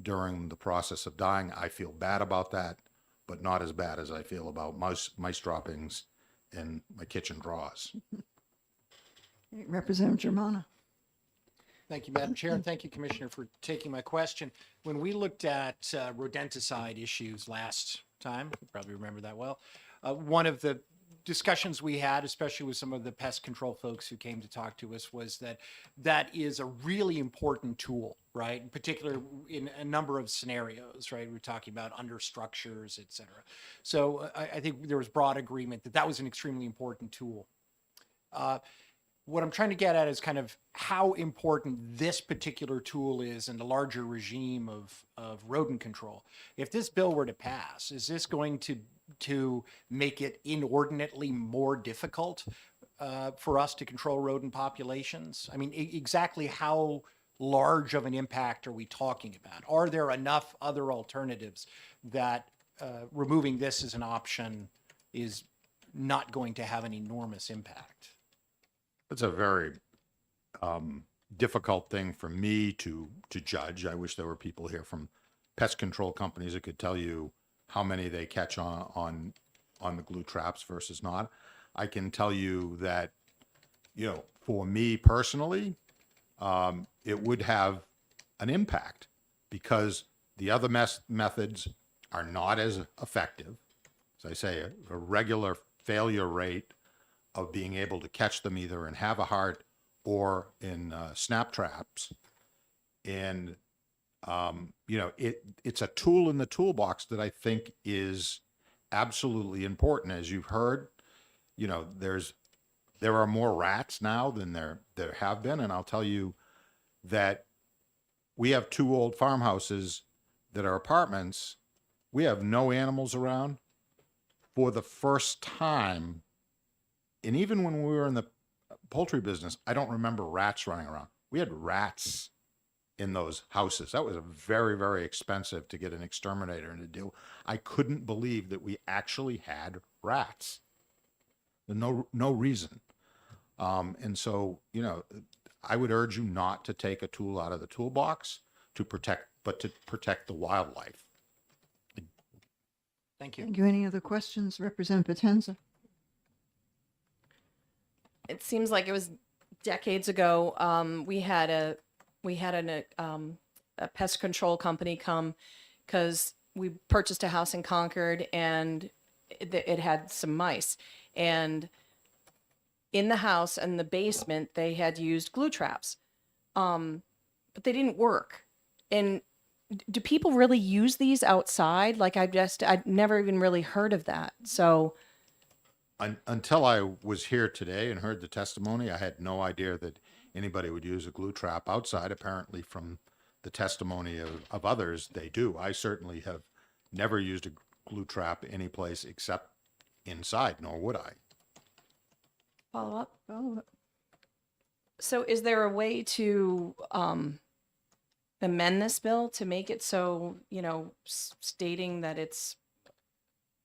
during the process of dying, I feel bad about that, but not as bad as I feel about mice droppings in my kitchen drawers. Representative Germana. Thank you, Madam Chair, and thank you, Commissioner, for taking my question. When we looked at rodenticide issues last time, you probably remember that well, one of the discussions we had, especially with some of the pest control folks who came to talk to us, was that is a really important tool, right? In particular, in a number of scenarios, right? We're talking about understructures, et cetera. So I think there was broad agreement that was an extremely important tool. What I'm trying to get at is kind of how important this particular tool is in the larger regime of rodent control. If this bill were to pass, is this going to make it inordinately more difficult for us to control rodent populations? I mean, exactly how large of an impact are we talking about? Are there enough other alternatives that removing this as an option is not going to have an enormous impact? It's a very difficult thing for me to judge. I wish there were people here from pest control companies that could tell you how many they catch on the glue traps versus not. I can tell you that, for me personally, it would have an impact because the other methods are not as effective. As I say, a regular failure rate of being able to catch them either in have a heart or in snap traps. And, it's a tool in the toolbox that I think is absolutely important. As you've heard, there are more rats now than there have been. And I'll tell you that we have 2 old farmhouses that are apartments. We have no animals around for the first time. And even when we were in the poultry business, I don't remember rats running around. We had rats in those houses. That was very, very expensive to get an exterminator to do. I couldn't believe that we actually had rats. No reason. And so, I would urge you not to take a tool out of the toolbox to protect the wildlife. Thank you. Thank you. Any other questions? Representative Potenza. It seems like it was decades ago. We had a pest control company come because we purchased a house in Concord and it had some mice. And in the house and the basement, they had used glue traps, but they didn't work. And do people really use these outside? Like I'd never even really heard of that. So. Until I was here today and heard the testimony, I had no idea that anybody would use a glue trap outside. Apparently, from the testimony of others, they do. I certainly have never used a glue trap anyplace except inside, nor would I. Follow up. So is there a way to amend this bill to make it so, stating that it's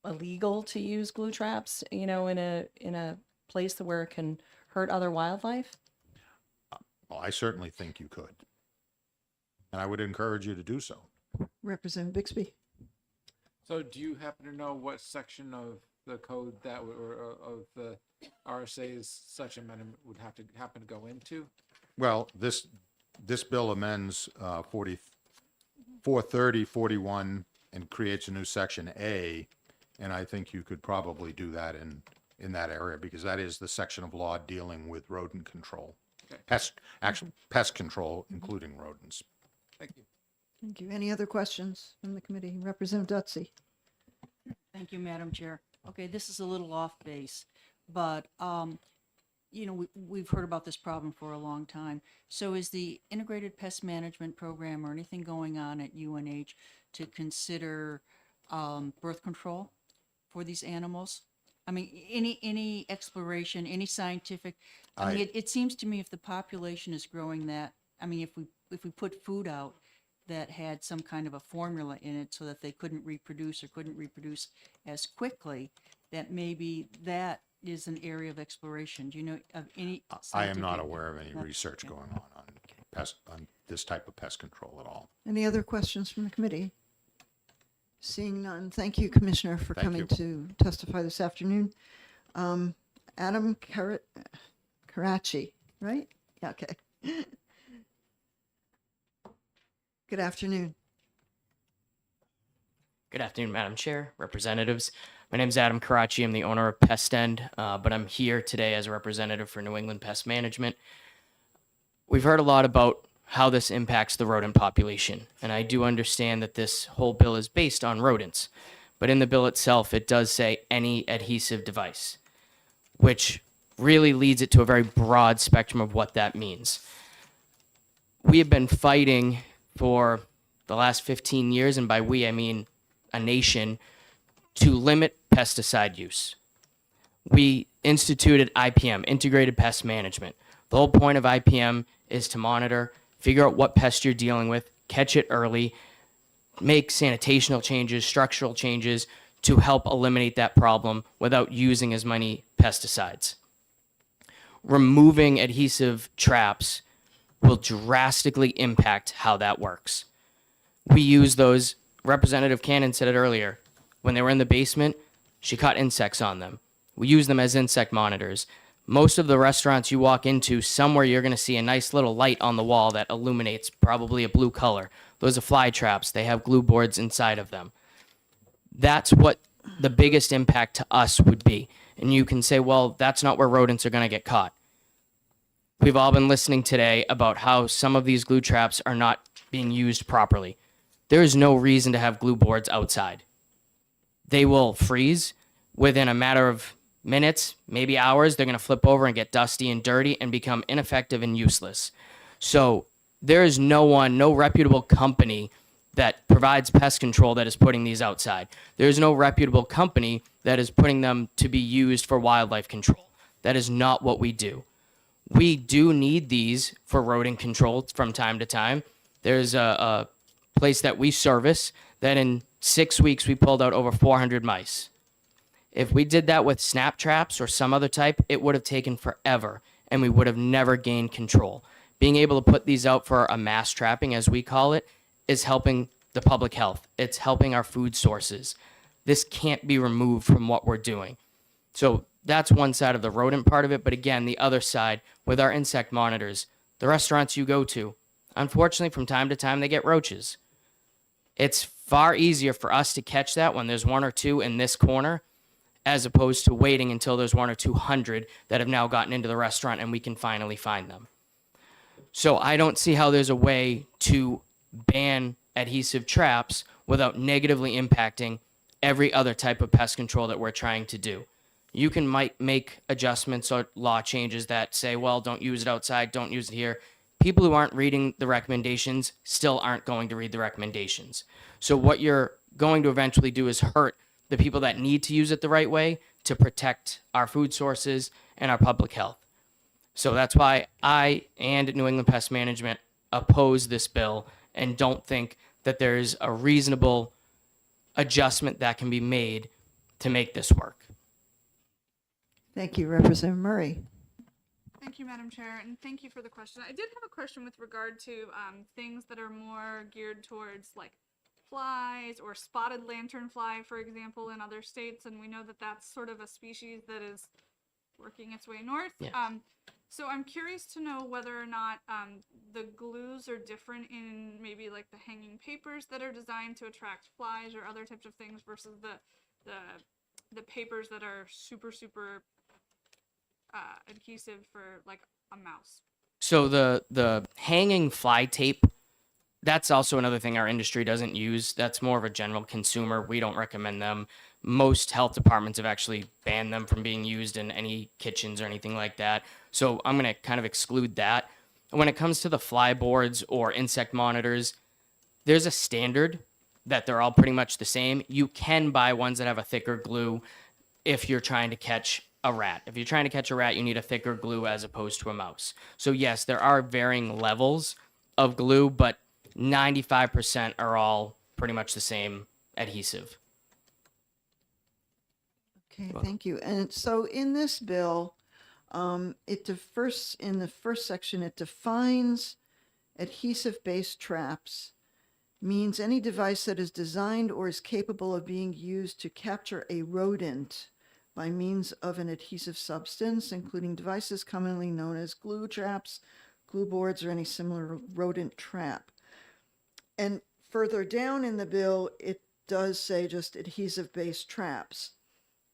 illegal to use glue traps, in a place where it can hurt other wildlife? Well, I certainly think you could. And I would encourage you to do so. Representative Bixby. So do you happen to know what section of the code or of the RSA's such amendment would have to happen to go into? Well, this bill amends 430, 41, and creates a new section A. And I think you could probably do that in that area because that is the section of law dealing with rodent control. Okay. Pest control, including rodents. Thank you. Thank you. Any other questions from the committee? Representative Dutzy. Thank you, Madam Chair. Okay, this is a little off base, but, we've heard about this problem for a long time. So is the Integrated Pest Management Program or anything going on at UNH to consider birth control for these animals? I mean, any exploration, any scientific, it seems to me if the population is growing if we put food out that had some kind of a formula in it so that they couldn't reproduce as quickly, that maybe that is an area of exploration. Do you know of any? I am not aware of any research going on this type of pest control at all. Any other questions from the committee? Seeing none, thank you, Commissioner, for coming to testify this afternoon. Adam Karachi, right? Yeah, okay. Good afternoon. Good afternoon, Madam Chair, representatives. My name is Adam Karachi. I'm the owner of Pest End, but I'm here today as a representative for New England Pest Management. We've heard a lot about how this impacts the rodent population, and I do understand that this whole bill is based on rodents, but in the bill itself, it does say any adhesive device, which really leads it to a very broad spectrum of what that means. We have been fighting for the last 15 years, and by we, I mean a nation, to limit pesticide use. We instituted IPM, Integrated Pest Management. The whole point of IPM is to monitor, figure out what pest you're dealing with, catch it early, make sanitational changes, structural changes to help eliminate that problem without using as many pesticides. Removing adhesive traps will drastically impact how that works. We use those, Representative Cannon said it earlier, when they were in the basement, she caught insects on them. We use them as insect monitors. Most of the restaurants you walk into, somewhere you're going to see a nice little light on the wall that illuminates probably a blue color. Those are fly traps. They have glue boards inside of them. That's what the biggest impact to us would be. And you can say, well, that's not where rodents are going to get caught. We've all been listening today about how some of these glue traps are not being used properly. There is no reason to have glue boards outside. They will freeze within a matter of minutes, maybe hours. They're going to flip over and get dusty and dirty and become ineffective and useless. So there is no reputable company that provides pest control that is putting these outside. There's no reputable company that is putting them to be used for wildlife control. That is not what we do. We do need these for rodent control from time to time. There's a place that we service that in 6 weeks we pulled out over 400 mice. If we did that with snap traps or some other type, it would have taken forever and we would have never gained control. Being able to put these out for a mass trapping, as we call it, is helping the public health. It's helping our food sources. This can't be removed from what we're doing. So that's one side of the rodent part of it. But again, the other side with our insect monitors, the restaurants you go to, unfortunately, from time to time, they get roaches. It's far easier for us to catch that when there's 1 or 2 in this corner, as opposed to waiting until there's 100 or 200 that have now gotten into the restaurant and we can finally find them. So I don't see how there's a way to ban adhesive traps without negatively impacting every other type of pest control that we're trying to do. You can might make adjustments or law changes that say, well, don't use it outside, don't use it here. People who aren't reading the recommendations still aren't going to read the recommendations. So what you're going to eventually do is hurt the people that need to use it the right way to protect our food sources and our public health. So that's why I and New England Pest Management oppose this bill and don't think that there's a reasonable adjustment that can be made to make this work. Thank you, Representative Murray. Thank you, Madam Chair, and thank you for the question. I did have a question with regard to things that are more geared towards like flies or spotted lanternfly, for example, in other states, and we know that that's sort of a species that is working its way north. Yeah. So I'm curious to know whether or not the glues are different in maybe like the hanging papers that are designed to attract flies or other types of things versus the papers that are super adhesive for like a mouse. So the hanging fly tape, that's also another thing our industry doesn't use. That's more of a general consumer. We don't recommend them. Most health departments have actually banned them from being used in any kitchens or anything like that. So I'm going to kind of exclude that. When it comes to the fly boards or insect monitors, there's a standard that they're all pretty much the same. You can buy ones that have a thicker glue if you're trying to catch a rat. If you're trying to catch a rat, you need a thicker glue as opposed to a mouse. So yes, there are varying levels of glue, but 95% are all pretty much the same adhesive. Okay, thank you. And so in this bill, in the first section, it defines adhesive-based traps means any device that is designed or is capable of being used to capture a rodent by means of an adhesive substance, including devices commonly known as glue traps, glue boards, or any similar rodent trap. And further down in the bill, it does say just adhesive-based traps.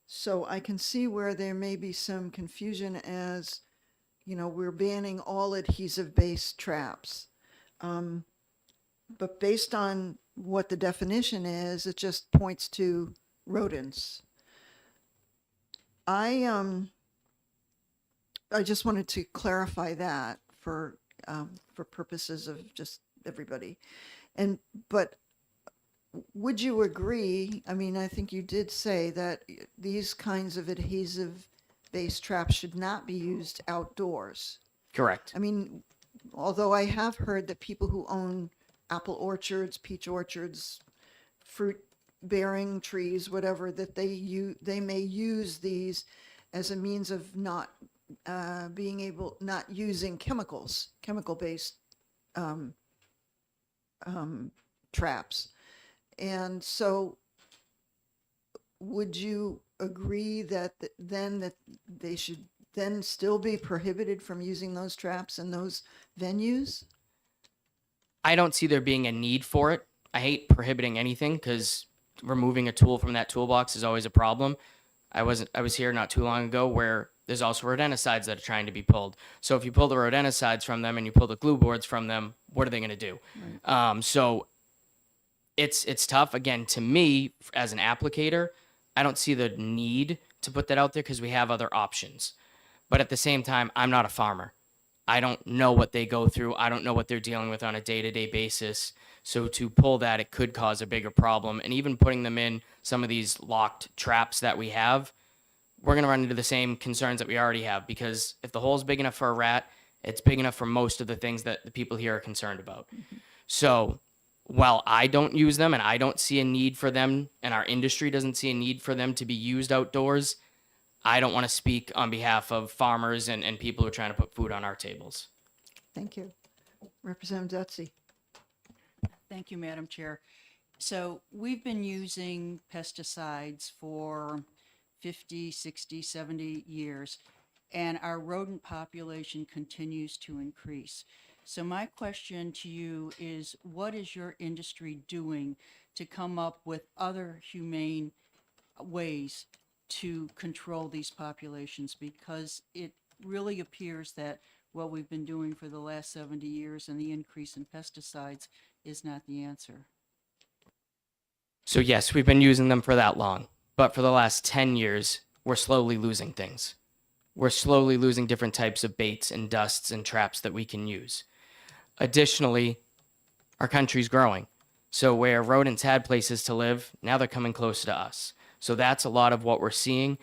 So I can see where there may be some confusion as, you know, we're banning all adhesive-based traps. But based on what the definition is, it just points to rodents. I I just wanted to clarify that for purposes of just everybody. But would you agree? I mean, I think you did say that these kinds of adhesive-based traps should not be used outdoors. Correct. I mean, although I have heard that people who own apple orchards, peach orchards, fruit-bearing trees, whatever, that they may use these as a means of not using chemical-based traps. And so would you agree that they should then still be prohibited from using those traps in those venues? I don't see there being a need for it. I hate prohibiting anything because removing a tool from that toolbox is always a problem. I was here not too long ago where there's also rodenticides that are trying to be pulled. So if you pull the rodenticides from them and you pull the glue boards from them, what are they going to do? Right. So it's tough. Again, to me, as an applicator, I don't see the need to put that out there because we have other options. But at the same time, I'm not a farmer. I don't know what they go through. I don't know what they're dealing with on a day-to-day basis. So to pull that, it could cause a bigger problem. And even putting them in some of these locked traps that we have, we're going to run into the same concerns that we already have, because if the hole's big enough for a rat, it's big enough for most of the things that the people here are concerned about. So while I don't use them and I don't see a need for them, and our industry doesn't see a need for them to be used outdoors, I don't want to speak on behalf of farmers and people who are trying to put food on our tables. Thank you. Representative Dutzy. Thank you, Madam Chair. So we've been using pesticides for 50, 60, 70 years, and our rodent population continues to increase. So my question to you is, what is your industry doing to come up with other humane ways to control these populations? Because it really appears that what we've been doing for the last 70 years and the increase in pesticides is not the answer. So yes, we've been using them for that long, but for the last 10 years, we're slowly losing things. We're slowly losing different types of baits and dusts and traps that we can use. Additionally, our country's growing. So where rodents had places to live, now they're coming closer to us. So that's a lot of what we're seeing.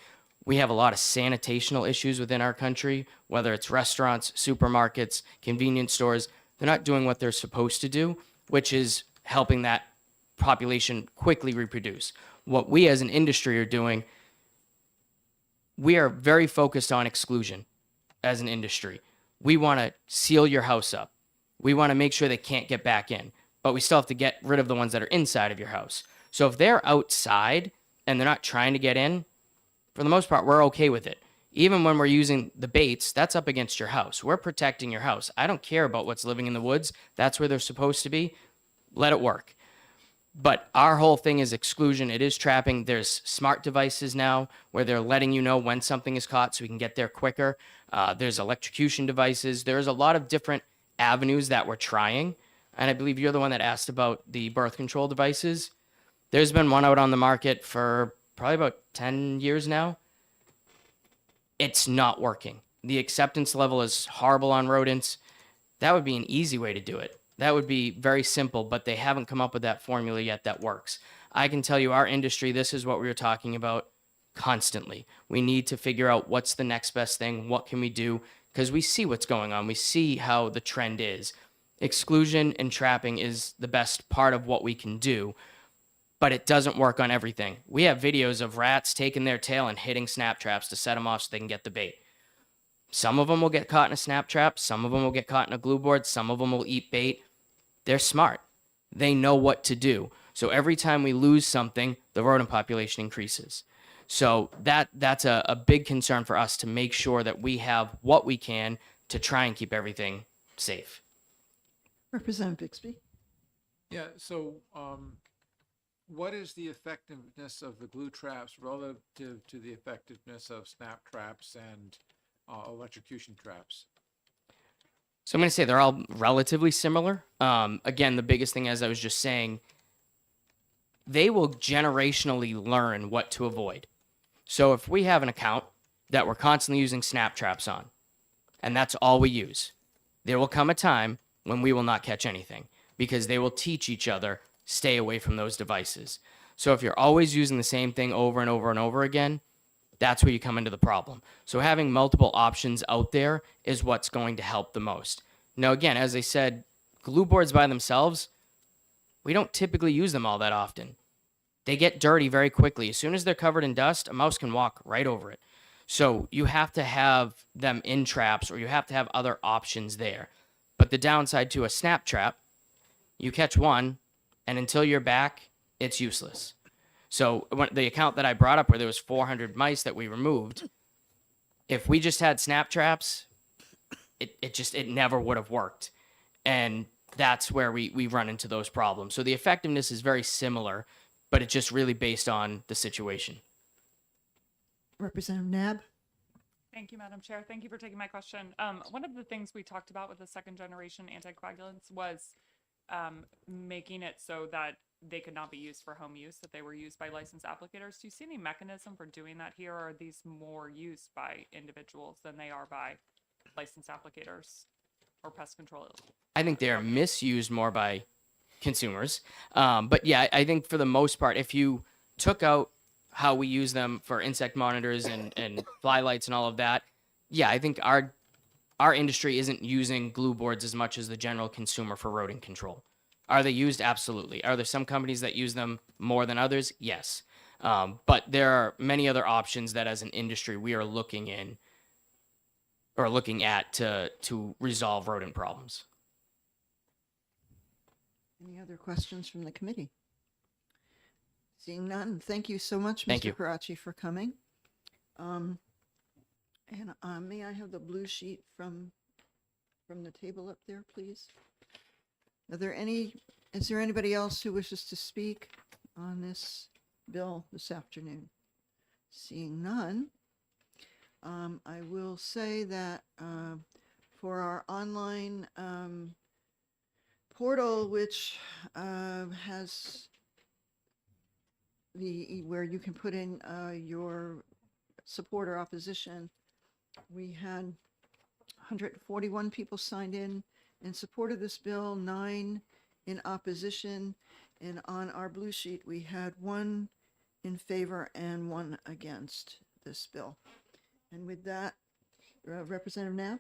We have a lot of sanitational issues within our country, whether it's restaurants, supermarkets, convenience stores. They're not doing what they're supposed to do, which is helping that population quickly reproduce. What we as an industry are doing, we are very focused on exclusion as an industry. We want to seal your house up. We want to make sure they can't get back in, but we still have to get rid of the ones that are inside of your house. So if they're outside and they're not trying to get in, for the most part, we're okay with it. Even when we're using the baits, that's up against your house. We're protecting your house. I don't care about what's living in the woods. That's where they're supposed to be. Let it work. But our whole thing is exclusion. It is trapping. There's smart devices now where they're letting you know when something is caught so we can get there quicker. There's electrocution devices. There's a lot of different avenues that we're trying. And I believe you're the one that asked about the birth control devices. There's been one out on the market for probably about 10 years now. It's not working. The acceptance level is horrible on rodents. That would be an easy way to do it. That would be very simple, but they haven't come up with that formula yet that works. I can tell you our industry, this is what we were talking about constantly. We need to figure out what's the next best thing. What can we do? Because we see what's going on. We see how the trend is. Exclusion and trapping is the best part of what we can do, but it doesn't work on everything. We have videos of rats taking their tail and hitting snap traps to set them off so they can get the bait. Some of them will get caught in a snap trap. Some of them will get caught in a glue board. Some of them will eat bait. They're smart. They know what to do. So every time we lose something, the rodent population increases. So that's a big concern for us, to make sure that we have what we can to try and keep everything safe. Representative Bixby. Yeah, so what is the effectiveness of the glue traps relative to the effectiveness of snap traps and electrocution traps? So I'm going to say they're all relatively similar. Again, the biggest thing, as I was just saying, they will generationally learn what to avoid. So if we have an account that we're constantly using snap traps on, and that's all we use. There will come a time when we will not catch anything because they will teach each other, stay away from those devices. So if you're always using the same thing over and over and over again, that's where you come into the problem. So having multiple options out there is what's going to help the most. Now, again, as I said, glue boards by themselves, we don't typically use them all that often. They get dirty very quickly. As soon as they're covered in dust, a mouse can walk right over it. So you have to have them in traps, or you have to have other options there. But the downside to a snap trap, you catch one, and until you're back, it's useless. So when the account that I brought up where there was 400 mice that we removed, if we just had snap traps, it never would have worked. And that's where we run into those problems. So the effectiveness is very similar, but it's just really based on the situation. Representative Nab? Thank you, Madam Chair. Thank you for taking my question. One of the things we talked about with the second generation anticoagulants was making it so that they could not be used for home use, that they were used by licensed applicators. Do you see any mechanism for doing that here, or are these more used by individuals than they are by licensed applicators or pest control? I think they're misused more by consumers. But yeah, I think for the most part, if you took out how we use them for insect monitors and fly lights and all of that, yeah, I think our industry isn't using glue boards as much as the general consumer for rodent control. Are they used? Absolutely. Are there some companies that use them more than others? Yes. But there are many other options that as an industry we are looking at to resolve rodent problems. Any other questions from the committee? Seeing none, thank you so much, Thank Mr. you. Karachi, for coming. May I have the blue sheet from the table up there, please? Is there anybody else who wishes to speak on this bill this afternoon? Seeing none, I will say that for our online portal, which has where you can put in your support or opposition, we had 141 people signed in support of this bill, 9 in opposition, and on our blue sheet we had 1 in favor and 1 against this bill. And with that, Representative Knapp?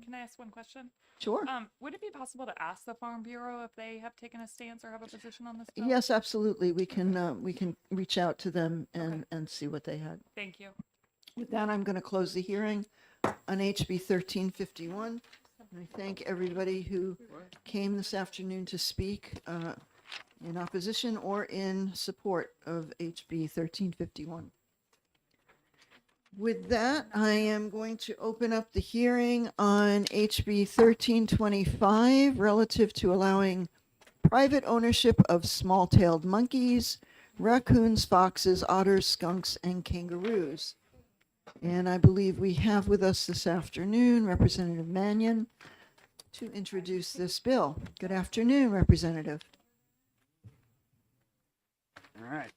Can I ask one question? Sure. Would it be possible to ask the Farm Bureau if they have taken a stance or have a position on this bill? Yes, absolutely. We can reach out to them and see what they had. Thank you. With that, I'm going to close the hearing on HB 1351. And I thank everybody who came this afternoon to speak in opposition or in support of HB 1351. With that, I am going to open up the hearing on HB 1325 relative to allowing private ownership of small-tailed monkeys, raccoons, foxes, otters, skunks, and kangaroos. And I believe we have with us this afternoon Representative Mannion to introduce this bill. Good afternoon, Representative. All right.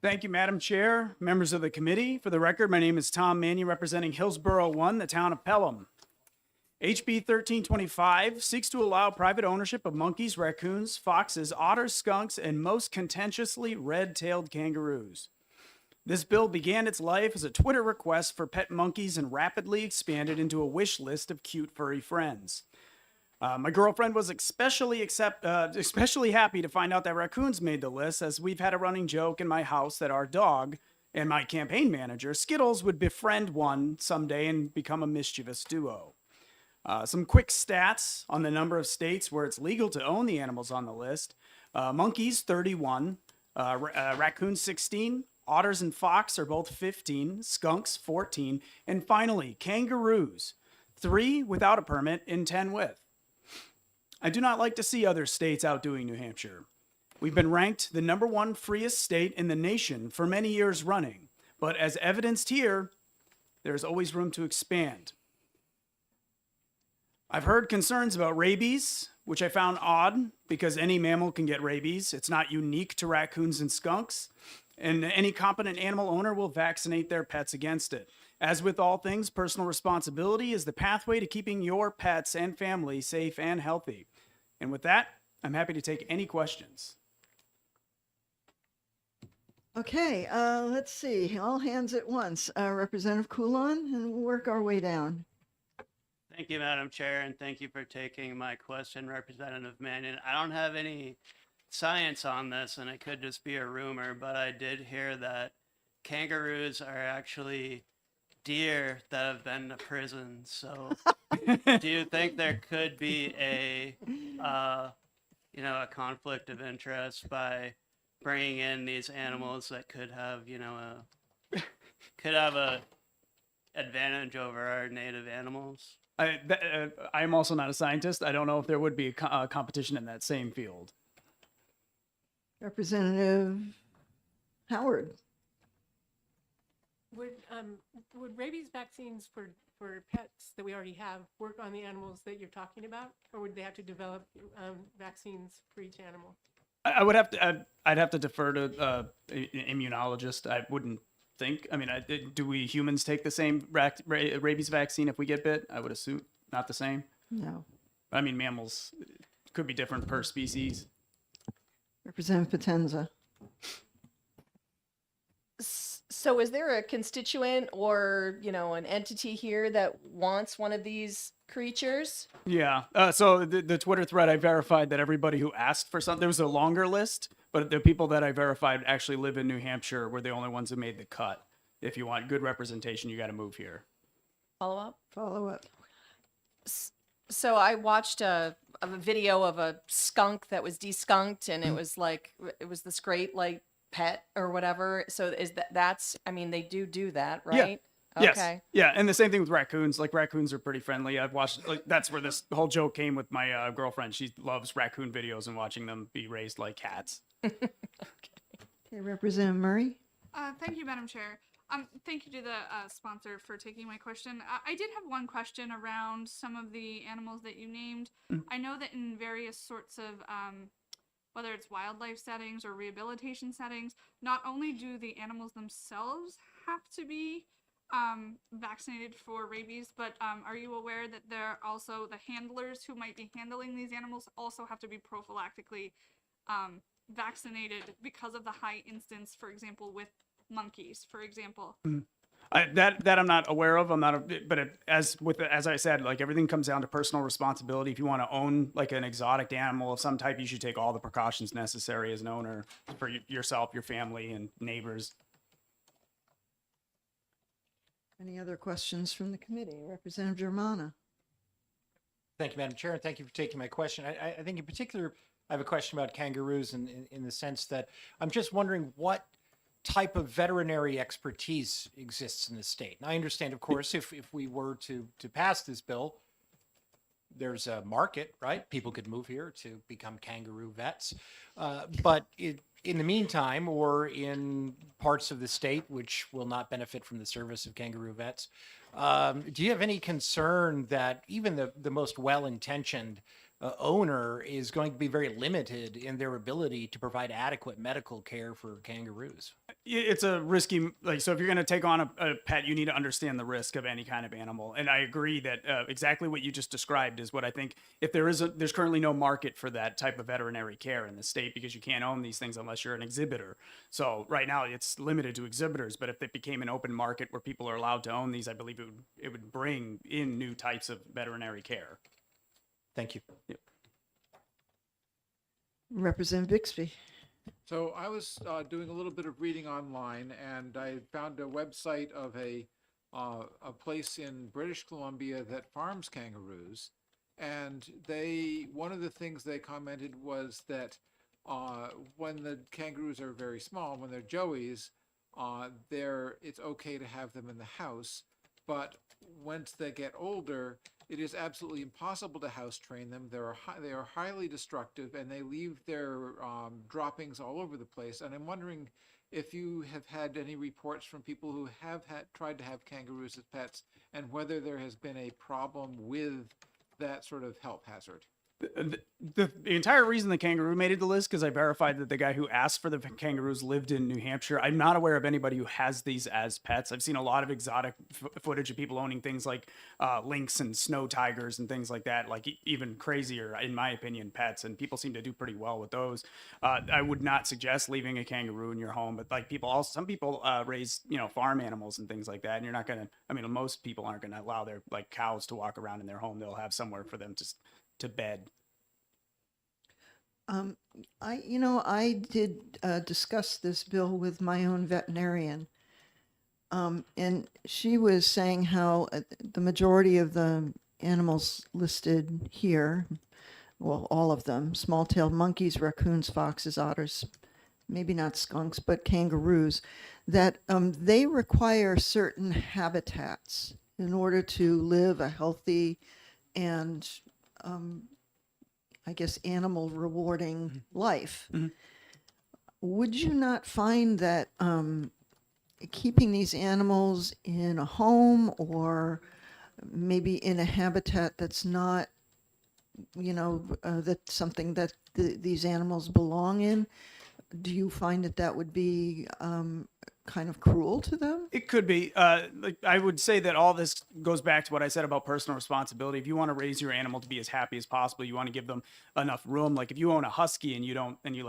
Thank you, Madam Chair, members of the committee. For the record, my name is Tom Mannion, representing Hillsborough 1, the town of Pelham. HB 1325 seeks to allow private ownership of monkeys, raccoons, foxes, otters, skunks, and most contentiously red-tailed kangaroos. This bill began its life as a Twitter request for pet monkeys and rapidly expanded into a wish list of cute furry friends. My girlfriend was especially happy to find out that raccoons made the list, as we've had a running joke in my house that our dog and my campaign manager, Skittles, would befriend one someday and become a mischievous duo. Some quick stats on the number of states where it's legal to own the animals on the list. Monkeys, 31. Raccoons, 16. Otters and fox are both 15. Skunks, 14. And finally, kangaroos, 3 without a permit and 10 with. I do not like to see other states outdoing New Hampshire. We've been ranked the #1 freest state in the nation for many years running, but as evidenced here, there's always room to expand. I've heard concerns about rabies, which I found odd because any mammal can get rabies. It's not unique to raccoons and skunks. and any competent animal owner will vaccinate their pets against it. As with all things, personal responsibility is the pathway to keeping your pets and family safe and healthy. And with that, I'm happy to take any questions. Okay, let's see, all hands at once. Representative Coulon, and we'll work our way down. Thank you, Madam Chair, and thank you for taking my question, Representative Mannion. I don't have any science on this, and it could just be a rumor, but I did hear that kangaroos are actually deer that have been to prison. So do you think there could be a conflict of interest by bringing in these animals that could have, a advantage over our native animals? I'm also not a scientist. I don't know if there would be a competition in that same field. Representative Howard. Would rabies vaccines for pets that we already have work on the animals that you're talking about, or would they have to develop vaccines for each animal? I would have to. I'd have to defer to an immunologist. I wouldn't think. I mean, do we humans take the same rabies vaccine if we get bit? I would assume not the same. No. I mean, mammals could be different per species. Representative Potenza. So is there a constituent or, an entity here that wants one of these creatures? Yeah. So the Twitter thread, I verified that everybody who asked for something, there was a longer list, but the people that I verified actually live in New Hampshire were the only ones who made the cut. If you want good representation, you got to move here. Follow up? Follow up. So I watched a video of a skunk that was deskunked, and it was this great pet or whatever. So is that's I mean, they do that, right? Yeah. Okay. Yes. Yeah, and the same thing with raccoons. Like raccoons are pretty friendly. I've watched that's where this whole joke came with my girlfriend. She loves raccoon videos and watching them be raised like cats. Okay, Representative Murray. Thank you, Madam Chair. Thank you to the sponsor for taking my question. I did have one question around some of the animals that you named. I know that in various sorts of, whether it's wildlife settings or rehabilitation settings, not only do the animals themselves have to be vaccinated for rabies, but are you aware that there are also the handlers who might be handling these animals also have to be prophylactically vaccinated because of the high instance, for example, with monkeys, for example? That I'm not aware of. I'm not, as I said, everything comes down to personal responsibility. If you want to own an exotic animal of some type, you should take all the precautions necessary as an owner for yourself, your family, and neighbors. Any other questions from the committee? Representative Germana. Thank you, Madam Chair, and thank you for taking my question. I think in particular, I have a question about kangaroos in the sense that I'm just wondering what type of veterinary expertise exists in the state. And I understand, of course, if we were to pass this bill, there's a market, right? People could move here to become kangaroo vets. But in the meantime, or in parts of the state which will not benefit from the service of kangaroo vets, do you have any concern that even the most well-intentioned owner is going to be very limited in their ability to provide adequate medical care for kangaroos? It's a risky, so if you're going to take on a pet, you need to understand the risk of any kind of animal. And I agree that exactly what you just described is what I think. If there's currently no market for that type of veterinary care in the state because you can't own these things unless you're an exhibitor. So right now it's limited to exhibitors, but if it became an open market where people are allowed to own these, I believe it would bring in new types of veterinary care. Thank you. Yep. Representative Bixby. So I was doing a little bit of reading online, and I found a website of a place in British Columbia that farms kangaroos, and one of the things they commented was that when the kangaroos are very small, when they're joeys, it's okay to have them in the house, but once they get older, it is absolutely impossible to house train them. They are highly destructive, and they leave their droppings all over the place. And I'm wondering if you have had any reports from people who have tried to have kangaroos as pets, and whether there has been a problem with that sort of health hazard. The entire reason the kangaroo made it to the list because I verified that the guy who asked for the kangaroos lived in New Hampshire. I'm not aware of anybody who has these as pets. I've seen a lot of exotic footage of people owning things like lynx and snow tigers and things like that, like even crazier, in my opinion, pets. And people seem to do pretty well with those. I would not suggest leaving a kangaroo in your home, but like some people raise, farm animals and things like that. And you're not going to, most people aren't going to allow their like cows to walk around in their home. They'll have somewhere for them to bed. I did discuss this bill with my own veterinarian, and she was saying how the majority of the animals listed here, well, all of them, small-tailed monkeys, raccoons, foxes, otters, maybe not skunks, but kangaroos, that they require certain habitats in order to live a healthy and I guess animal rewarding life. Would you not find that keeping these animals in a home or maybe in a habitat that's not, that's something that these animals belong in, do you find that would be kind of cruel to them? It could be. I would say that all this goes back to what I said about personal responsibility. If you want to raise your animal to be as happy as possible, you want to give them enough room. Like if you own a husky and you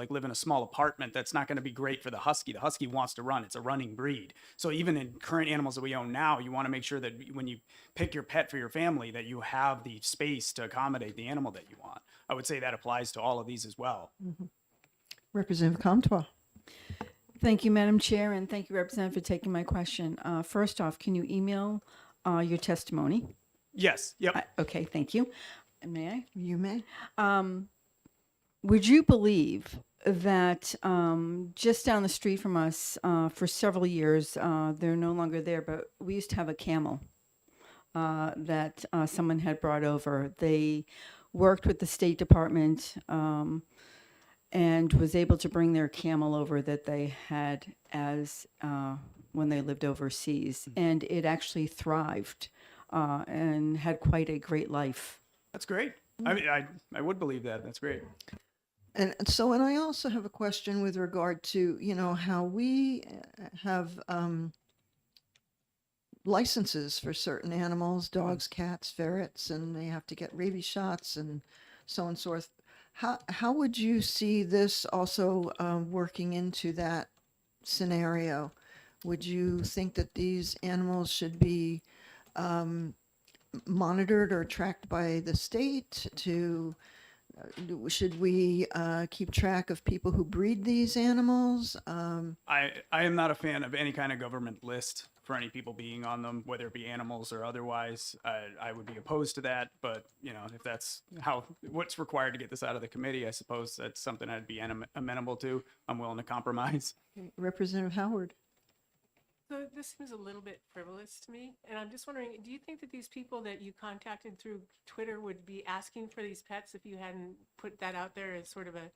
live in a small apartment, that's not going to be great for the husky. The husky wants to run. It's a running breed. So even in current animals that we own now, you want to make sure that when you pick your pet for your family, that you have the space to accommodate the animal that you want. I would say that applies to all of these as well. Representative Comtois. Thank you, Madam Chair, and thank you, Representative, for taking my question. First off, can you email your testimony? Yes. Yep. Okay, thank you. May I? You may. Would you believe that just down the street from us for several years, they're no longer there, but we used to have a camel that someone had brought over. They worked with the State Department and was able to bring their camel over that they had as when they lived overseas. And it actually thrived and had quite a great life. That's great. I mean, I would believe that. That's great. And I also have a question with regard to, how we have licenses for certain animals, dogs, cats, ferrets, and they have to get rabies shots and so on and so forth. How would you see this also working into that scenario? Would you think that these animals should be monitored or tracked by the state? Should we keep track of people who breed these animals? I am not a fan of any kind of government list for any people being on them, whether it be animals or otherwise. I would be opposed to that, but if that's what's required to get this out of the committee, I suppose that's something I'd be amenable to. I'm willing to compromise. Representative Howard. So this seems a little bit frivolous to me, and I'm just wondering, do you think that these people that you contacted through Twitter would be asking for these pets if you hadn't put that out there as sort of a...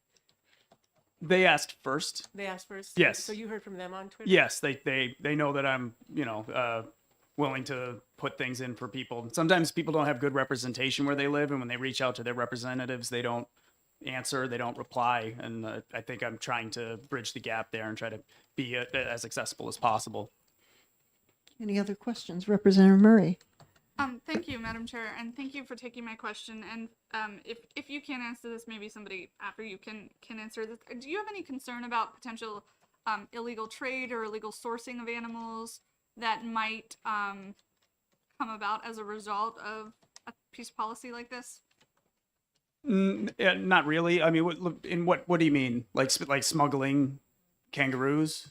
They asked first. They asked first? Yes. So you heard from them on Twitter? Yes, they know that I'm, willing to put things in for people. Sometimes people don't have good representation where they live, and when they reach out to their representatives, they don't answer, they don't reply, and I think I'm trying to bridge the gap there and try to be as accessible as possible. Any other questions? Representative Murray. Thank you, Madam Chair, and thank you for taking my question. And if you can't answer this, maybe somebody after you can answer this. Do you have any concern about potential illegal trade or illegal sourcing of animals that might come about as a result of a peace policy like this? Not really. I mean, what do you mean? Like smuggling kangaroos?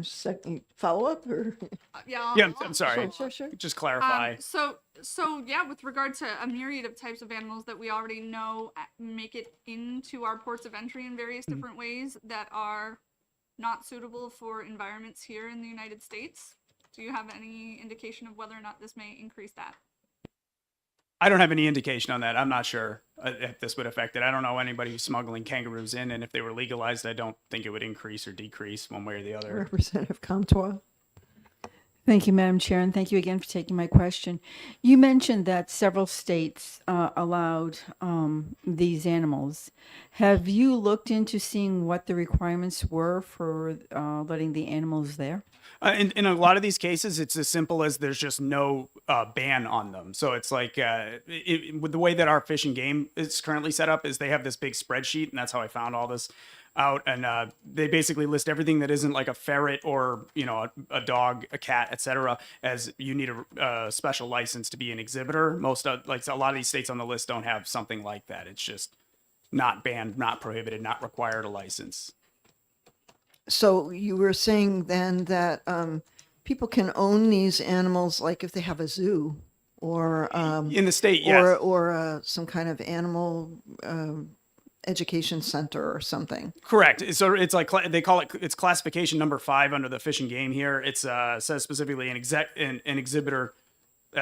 Second follow up or? Yeah, I'm sorry. Sure. Just clarify. So yeah, with regard to a myriad of types of animals that we already know make it into our ports of entry in various different ways that are not suitable for environments here in the United States, do you have any indication of whether or not this may increase that? I don't have any indication on that. I'm not sure if this would affect it. I don't know anybody who's smuggling kangaroos in, and if they were legalized, I don't think it would increase or decrease one way or the other. Representative Comtois. Thank you, Madam Chair, and thank you again for taking my question. You mentioned that several states allowed these animals. Have you looked into seeing what the requirements were for letting the animals there? In a lot of these cases, it's as simple as there's just no ban on them. So it's like with the way that our Fish and Game is currently set up is they have this big spreadsheet, and that's how I found all this out. And they basically list everything that isn't like a ferret or a dog, a cat, etc. as you need a special license to be an exhibitor. Most like a lot of these states on the list don't have something like that. It's just not banned, not prohibited, not required a license. So you were saying then that people can own these animals, like if they have a zoo or in the state, yes. or some kind of animal education center or something. Correct. So it's like they call it. It's classification number 5 under the Fish and Game here. It says specifically an exhibitor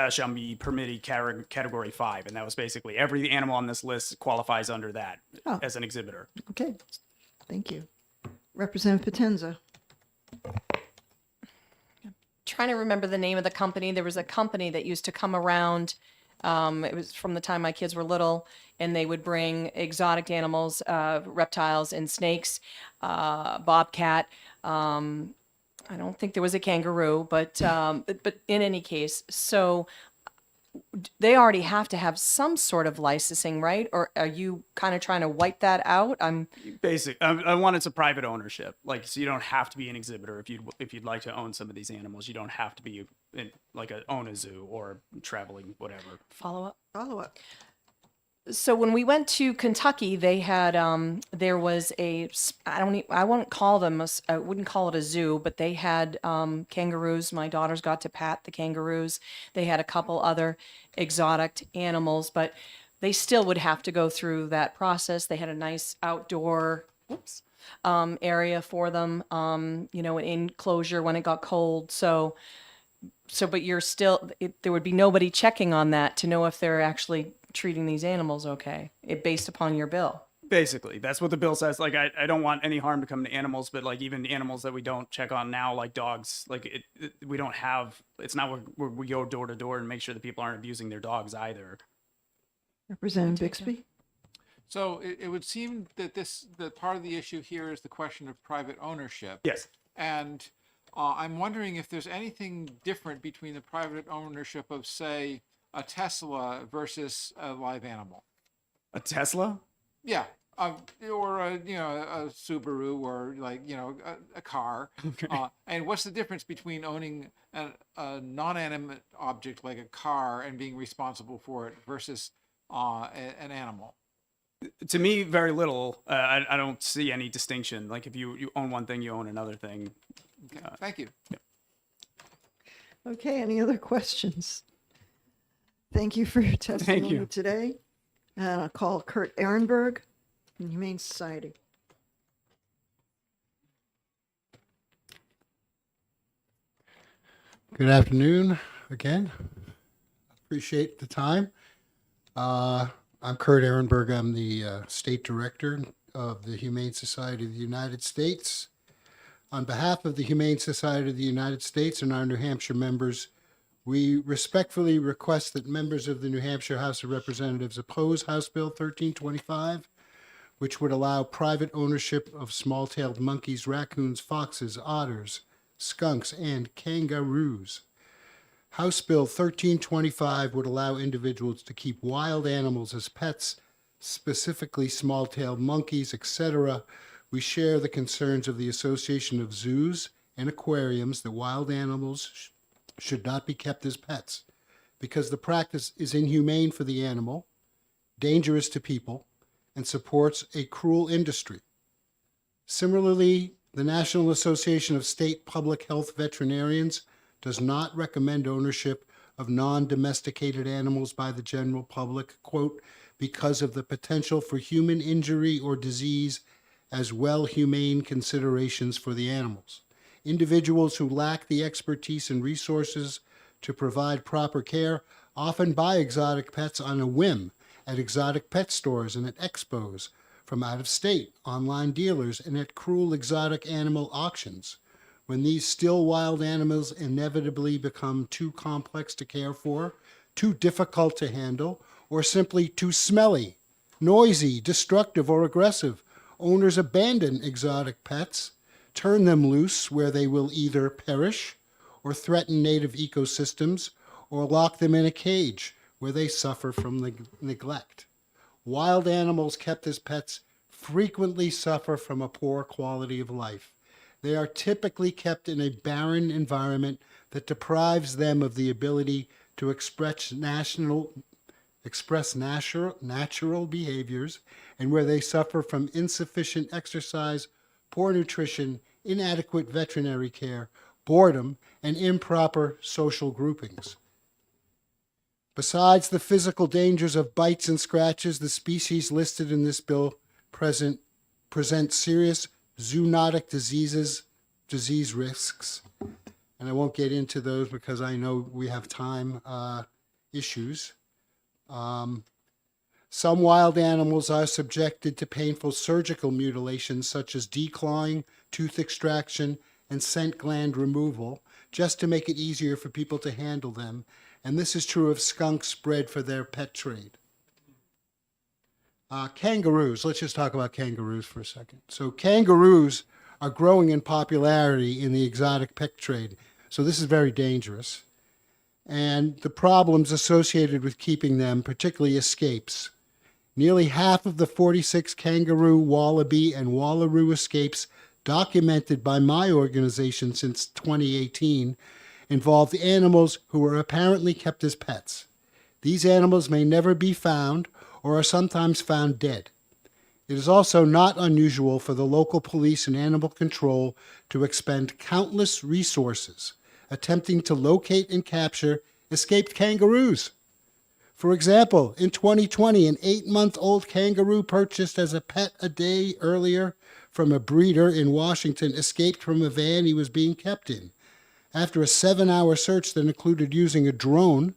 shall be permitted category 5, and that was basically every animal on this list qualifies under that as an exhibitor. Okay, thank you. Representative Potenza. Trying to remember the name of the company. There was a company that used to come around. It was from the time my kids were little, and they would bring exotic animals, reptiles and snakes, bobcat. I don't think there was a kangaroo, but in any case, so they already have to have some sort of licensing, right? Or are you kind of trying to wipe that out? I want it's a private ownership, like so you don't have to be an exhibitor if you'd like to own some of these animals. You don't have to be own a zoo or traveling whatever. Follow up. So when we went to Kentucky, they had there was I wouldn't call it a zoo, but they had kangaroos. My daughters got to pat the kangaroos. They had a couple other exotic animals, but they still would have to go through that process. They had a nice outdoor area for them, an enclosure when it got cold. So but you're still there would be nobody checking on that to know if they're actually treating these animals okay, based upon your bill. Basically, that's what the bill says. Like, I don't want any harm to come to animals, but like even the animals that we don't check on now, like dogs, like we don't have. It's not where we go door to door and make sure that people aren't abusing their dogs either. Representative Bixby. So it would seem that that part of the issue here is the question of private ownership. Yes. And I'm wondering if there's anything different between the private ownership of, say, a Tesla versus a live animal. A Tesla? Yeah. Or a Subaru, or a car. Okay. And what's the difference between owning a non-animate object like a car and being responsible for it versus an animal? To me, very little. I don't see any distinction. Like if you own one thing, you own another thing. Okay. Thank you. Yeah. Okay, any other questions? Thank you for your testimony you. today. And I'll call Kurt Ehrenberg from Humane Society. Good afternoon again. Appreciate the time. I'm Kurt Ehrenberg. I'm the State Director of the Humane Society of the United States. On behalf of the Humane Society of the United States and our New Hampshire members, we respectfully request that members of the New Hampshire House of Representatives oppose House Bill 1325, which would allow private ownership of small-tailed monkeys, raccoons, foxes, otters, skunks, and kangaroos. House Bill 1325 would allow individuals to keep wild animals as pets, specifically small-tailed monkeys, etc. We share the concerns of the Association of Zoos and Aquariums that wild animals should not be kept as pets because the practice is inhumane for the animal, dangerous to people, and supports a cruel industry. Similarly, the National Association of State Public Health Veterinarians does not recommend ownership of non-domesticated animals by the general public, quote, because of the potential for human injury or disease, as well humane considerations for the animals. Individuals who lack the expertise and resources to provide proper care often buy exotic pets on a whim at exotic pet stores and at expos, from out of state, online dealers, and at cruel exotic animal auctions. when these still wild animals inevitably become too complex to care for, too difficult to handle, or simply too smelly, noisy, destructive, or aggressive. Owners abandon exotic pets, turn them loose where they will either perish or threaten native ecosystems, or lock them in a cage where they suffer from neglect. Wild animals kept as pets frequently suffer from a poor quality of life. They are typically kept in a barren environment that deprives them of the ability to express natural behaviors, and where they suffer from insufficient exercise, poor nutrition, inadequate veterinary care, boredom, and improper social groupings. Besides the physical dangers of bites and scratches, the species listed in this bill present serious zoonotic disease risks. And I won't get into those because I know we have time issues. Some wild animals are subjected to painful surgical mutilations such as declawing, tooth extraction, and scent gland removal, just to make it easier for people to handle them. And this is true of skunks bred for their pet trade. Kangaroos, let's just talk about kangaroos for a second. So kangaroos are growing in popularity in the exotic pet trade. So this is very dangerous. And the problems associated with keeping them, particularly escapes. Nearly half of the 46 kangaroo, wallaby, and wallaroo escapes documented by my organization since 2018 involved animals who were apparently kept as pets. These animals may never be found or are sometimes found dead. It is also not unusual for the local police and animal control to expend countless resources attempting to locate and capture escaped kangaroos. For example, in 2020, an 8-month-old kangaroo purchased as a pet a day earlier from a breeder in Washington escaped from a van he was being kept in. After a 7-hour search that included using a drone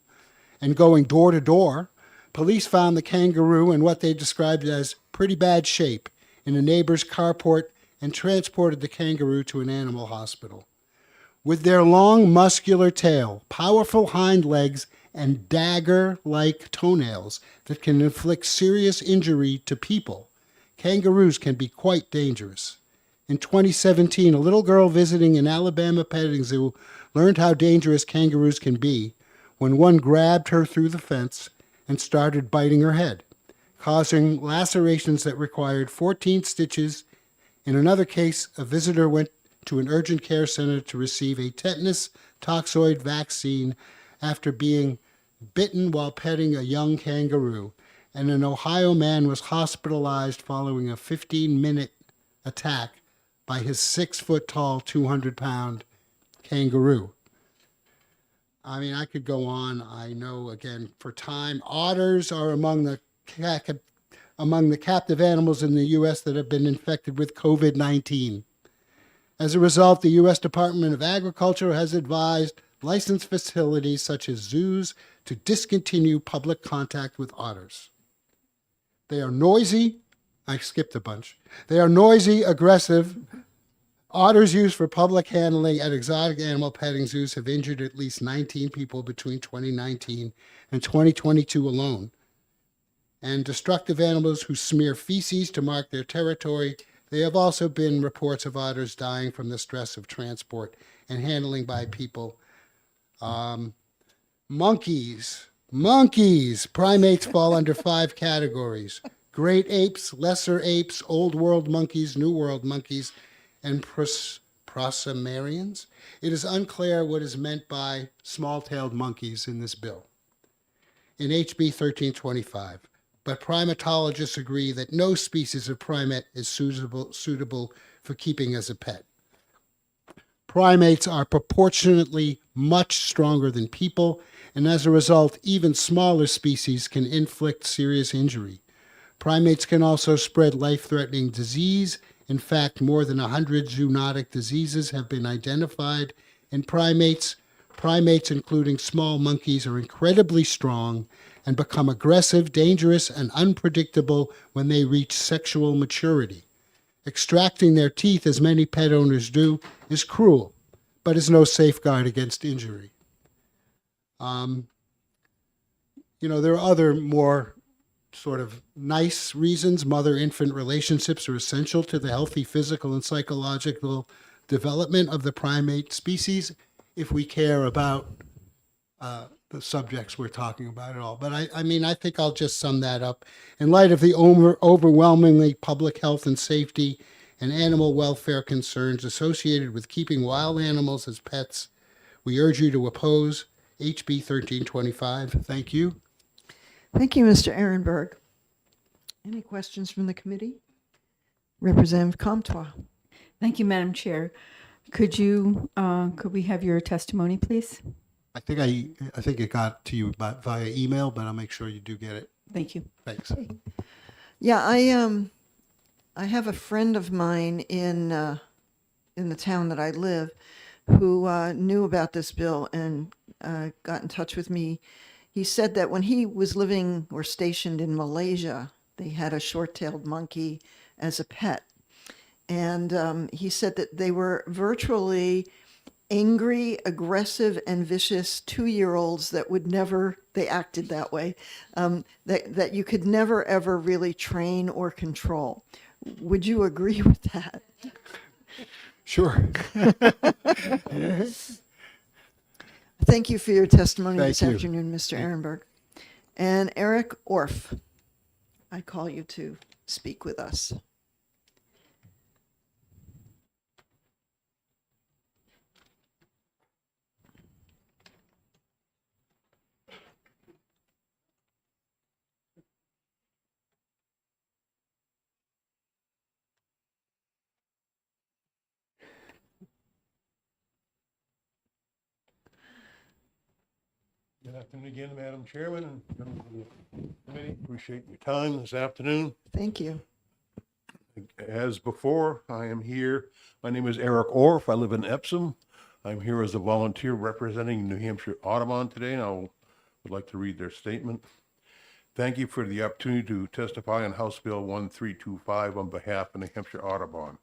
and going door to door, police found the kangaroo in what they described as pretty bad shape in a neighbor's carport and transported the kangaroo to an animal hospital. With their long, muscular tail, powerful hind legs, and dagger-like toenails that can inflict serious injury to people, kangaroos can be quite dangerous. In 2017, a little girl visiting an Alabama petting zoo learned how dangerous kangaroos can be when one grabbed her through the fence and started biting her head, causing lacerations that required 14 stitches. In another case, a visitor went to an urgent care center to receive a tetanus toxoid vaccine after being bitten while petting a young kangaroo, and an Ohio man was hospitalized following a 15-minute attack by his 6-foot-tall, 200-pound kangaroo. I mean, I could go on. I know, again, for time, otters are among the captive animals in the U.S. that have been infected with COVID-19. As a result, the U.S. Department of Agriculture has advised licensed facilities such as zoos to discontinue public contact with otters. They are noisy. I skipped a bunch. They are noisy, aggressive. Otters used for public handling at exotic animal petting zoos have injured at least 19 people between 2019 and 2022 alone. And destructive animals who smear feces to mark their territory. There have also been reports of otters dying from the stress of transport and handling by people. Monkeys. Primates fall under 5 categories. Great apes, lesser apes, old world monkeys, new world monkeys, and prosomarians. It is unclear what is meant by small-tailed monkeys in this bill. In HB 1325, but primatologists agree that no species of primate is suitable for keeping as a pet. Primates are proportionately much stronger than people, and as a result, even smaller species can inflict serious injury. Primates can also spread life-threatening disease. In fact, more than 100 zoonotic diseases have been identified in primates. Primates, including small monkeys, are incredibly strong and become aggressive, dangerous, and unpredictable when they reach sexual maturity. Extracting their teeth, as many pet owners do, is cruel but is no safeguard against injury. There are other more sort of nice reasons. Mother-infant relationships are essential to the healthy physical and psychological development of the primate species if we care about the subjects we're talking about at all. But I think I'll just sum that up. In light of the overwhelmingly public health and safety and animal welfare concerns associated with keeping wild animals as pets, we urge you to oppose HB 1325. Thank you. Thank you, Mr. Ehrenberg. Any questions from the committee? Representative Comtois. Thank you, Madam Chair. Could we have your testimony, please? I think it got to you via email, but I'll make sure you do get it. Thank you. Thanks. Yeah, I have a friend of mine in the town that I live who knew about this bill and got in touch with me. He said that when he was living or stationed in Malaysia, they had a short-tailed monkey as a pet. And he said that they were virtually angry, aggressive, and vicious 2-year-olds that would never, they acted that way, that you could never, ever really train or control. Would you agree with that? Sure. Thank you for your testimony Thank this you. afternoon, Mr. Ehrenberg. And Eric Orff, I call you to speak with us. Good afternoon again, Madam Chairman and members of the committee. Appreciate your time this afternoon. Thank you. As before, I am here. My name is Eric Orff. I live in Epsom. I'm here as a volunteer representing New Hampshire Audubon today, and I would like to read their statement. Thank you for the opportunity to testify on House Bill 1325 on behalf of New Hampshire Audubon.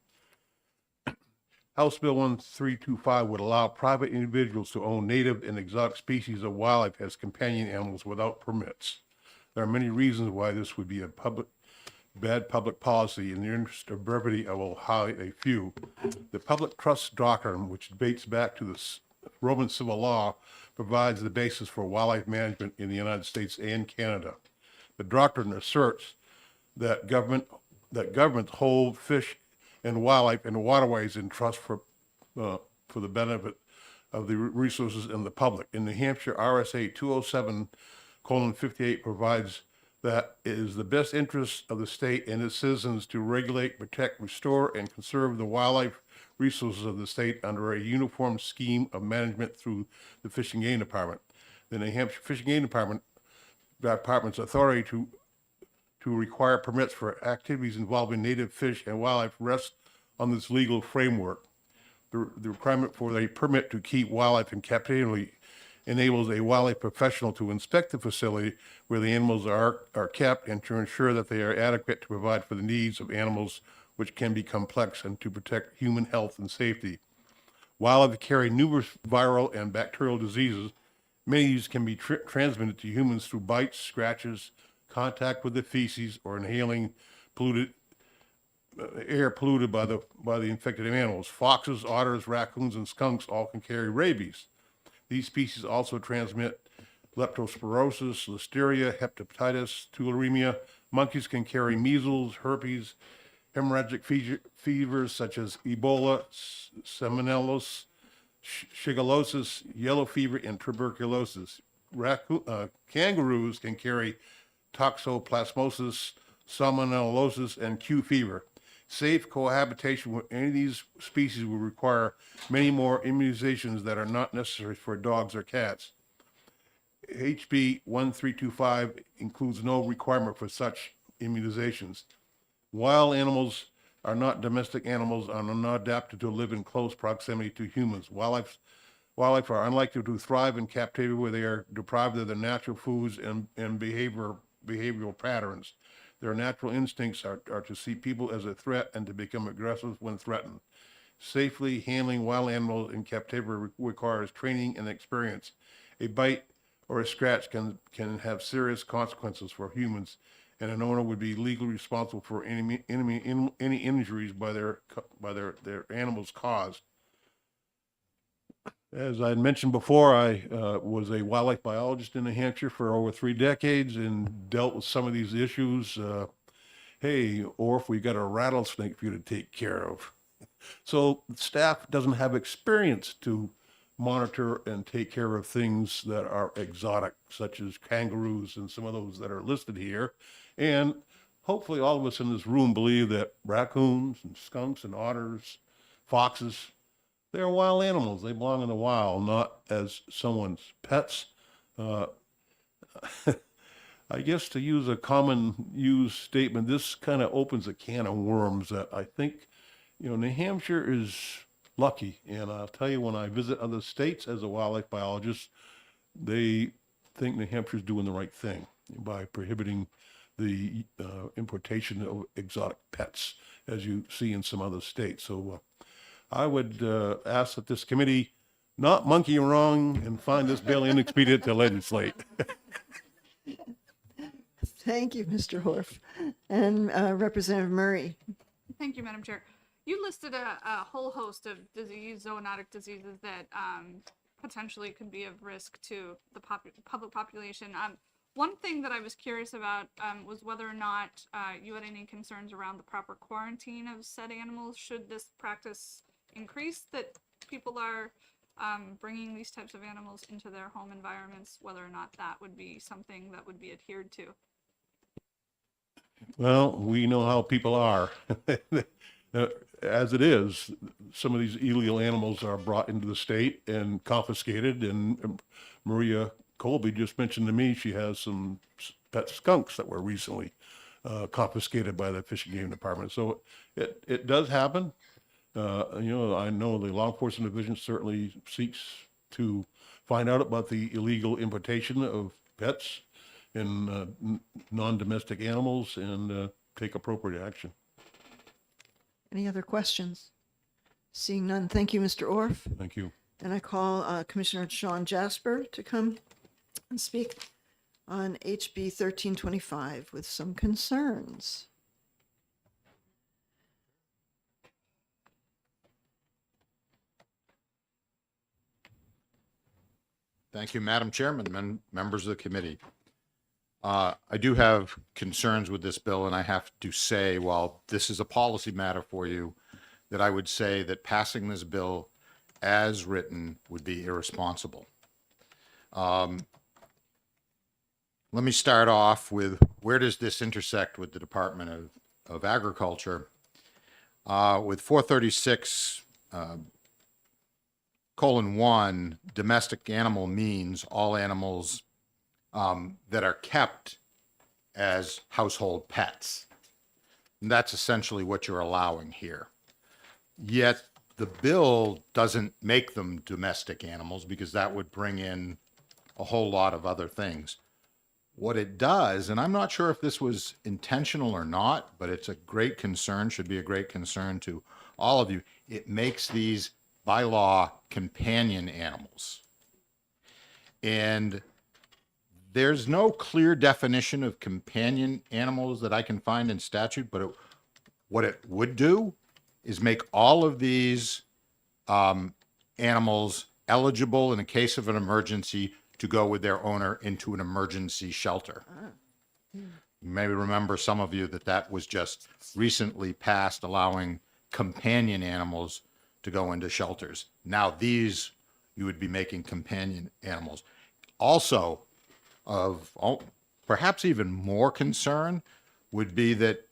House Bill 1325 would allow private individuals to own native and exotic species of wildlife as companion animals without permits. There are many reasons why this would be a bad public policy. In the interest of brevity, I will highlight a few. The public trust doctrine, which dates back to the Roman civil law, provides the basis for wildlife management in the United States and Canada. The doctrine asserts that governments hold fish and wildlife and waterways in trust for the benefit of the resources and the public. In New Hampshire, RSA 207:58 provides that it is the best interest of the state and its citizens to regulate, protect, restore, and conserve the wildlife resources of the state under a uniform scheme of management through the Fish and Game Department. The New Hampshire Fish and Game Department's authority to require permits for activities involving native fish and wildlife rests on this legal framework. The requirement for a permit to keep wildlife in captivity enables a wildlife professional to inspect the facility where the animals are kept and to ensure that they are adequate to provide for the needs of animals, which can be complex, and to protect human health and safety. Wildlife carry numerous viral and bacterial diseases. Many of these can be transmitted to humans through bites, scratches, contact with the feces, or inhaling air polluted by the infected animals. Foxes, otters, raccoons, and skunks all can carry rabies. These species also transmit leptospirosis, listeria, hepatitis, tularemia. Monkeys can carry measles, herpes, hemorrhagic fevers such as Ebola, Salmonella, shigellosis, yellow fever, and tuberculosis. Kangaroos can carry toxoplasmosis, salmonellosis, and Q fever. Safe cohabitation with any of these species will require many more immunizations that are not necessary for dogs or cats. HB 1325 includes no requirement for such immunizations. Wild animals are not domestic animals and are not adapted to live in close proximity to humans. Wildlife are unlikely to thrive in captivity where they are deprived of their natural foods and behavioral patterns. Their natural instincts are to see people as a threat and to become aggressive when threatened. Safely handling wild animals in captivity requires training and experience. A bite or a scratch can have serious consequences for humans, and an owner would be legally responsible for any injuries by their animals caused. As I mentioned before, I was a wildlife biologist in New Hampshire for over 3 decades and dealt with some of these issues. Hey, or if we got a rattlesnake for you to take care of. So staff doesn't have experience to monitor and take care of things that are exotic, such as kangaroos and some of those that are listed here. And hopefully all of us in this room believe that raccoons and skunks and otters, foxes, they're wild animals. They belong in the wild, not as someone's pets. I guess to use a common used statement, this kind of opens a can of worms that I think, New Hampshire is lucky. And I'll tell you, when I visit other states as a wildlife biologist, they think New Hampshire's doing the right thing by prohibiting the importation of exotic pets, as you see in some other states. So I would ask that this committee not monkey around and find this bill inexpedient to legislate. Thank you, Mr. Horf. And Representative Murray. Thank you, Madam Chair. You listed a whole host of zoonotic diseases that potentially could be of risk to the public population. One thing that I was curious about was whether or not you had any concerns around the proper quarantine of said animals. Should this practice increase, that people are bringing these types of animals into their home environments, whether or not that would be something that would be adhered to? Well, we know how people are. As it is, some of these illegal animals are brought into the state and confiscated. And Maria Colby just mentioned to me she has some pet skunks that were recently confiscated by the Fish and Game Department. So it does happen. I know the law enforcement division certainly seeks to find out about the illegal importation of pets and non-domestic animals and take appropriate action. Any other questions? Seeing none, thank you, Mr. Orff. Thank you. And I call Commissioner Sean Jasper to come and speak on HB 1325 with some concerns. Thank you, Madam Chairman, members of the committee. I do have concerns with this bill, and I have to say, while this is a policy matter for you, that I would say that passing this bill as written would be irresponsible. Let me start off with, where does this intersect with the Department of Agriculture? With 436 :1, domestic animal means all animals that are kept as household pets. And that's essentially what you're allowing here. Yet the bill doesn't make them domestic animals, because that would bring in a whole lot of other things. What it does, and I'm not sure if this was intentional or not, but it's a great concern, should be a great concern to all of you. It makes these, by law, companion animals. And there's no clear definition of companion animals that I can find in statute, but what it would do is make all of these animals eligible in a case of an emergency to go with their owner into an emergency shelter. You may remember, some of you, that was just recently passed, allowing companion animals to go into shelters. Now these, you would be making companion animals. Also, of perhaps even more concern would be that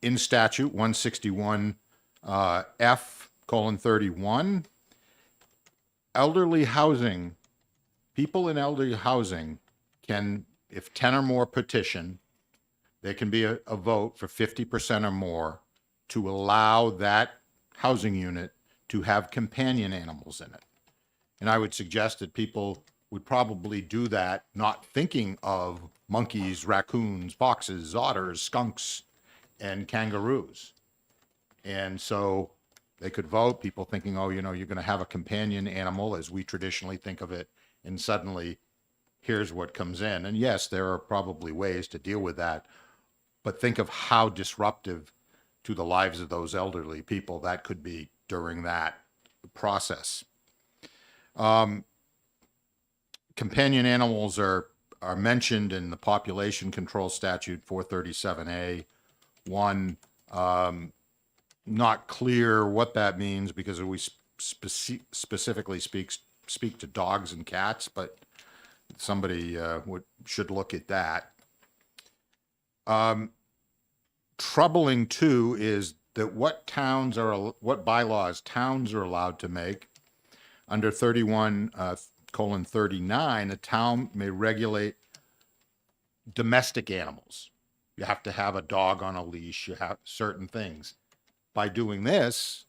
in statute 161 F:31, elderly housing, people in elderly housing can, if 10 or more petition, there can be a vote for 50% or more to allow that housing unit to have companion animals in it. And I would suggest that people would probably do that not thinking of monkeys, raccoons, foxes, otters, skunks, and kangaroos. And so They could vote, people thinking, oh, you're going to have a companion animal as we traditionally think of it, and suddenly here's what comes in. And yes, there are probably ways to deal with that, but think of how disruptive to the lives of those elderly people that could be during that process. Companion animals are mentioned in the population control statute 437A. One, not clear what that means because we specifically speak to dogs and cats, but somebody should look at that. Troubling too is that what bylaws towns are allowed to make. Under 31:39, a town may regulate domestic animals. You have to have a dog on a leash, you have certain things. By doing this,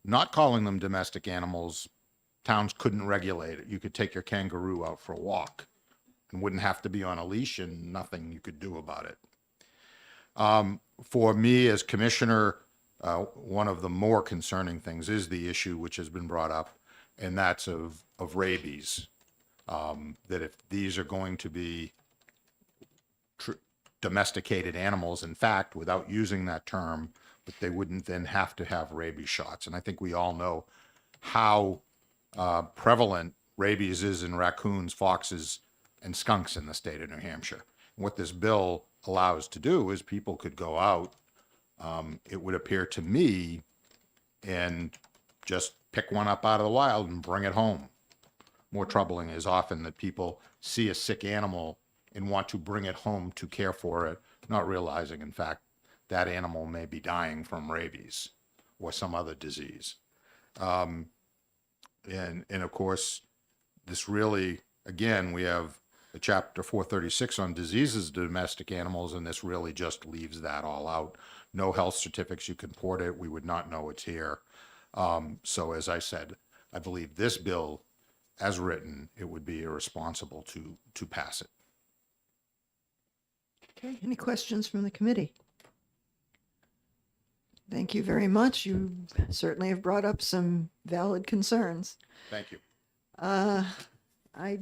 not calling them domestic animals, towns couldn't regulate it. You could take your kangaroo out for a walk and wouldn't have to be on a leash and nothing you could do about it. For me as commissioner, one of the more concerning things is the issue which has been brought up, and that's of rabies. That if these are going to be domesticated animals, in fact, without using that term, but they wouldn't then have to have rabies shots. And I think we all know how prevalent rabies is in raccoons, foxes, and skunks in the state of New Hampshire. And what this bill allows to do is people could go out, it would appear to me, and just pick one up out of the wild and bring it home. More troubling is often that people see a sick animal and want to bring it home to care for it, not realizing, in fact, that animal may be dying from rabies or some other disease. And of course, this really, again, we have a chapter 436 on diseases of domestic animals, and this really just leaves that all out. No health certificates, you can port it, we would not know it's here. So as I said, I believe this bill, as written, it would be irresponsible to pass it. Okay, any questions from the committee? Thank you very much. You certainly have brought up some valid concerns. Thank you. I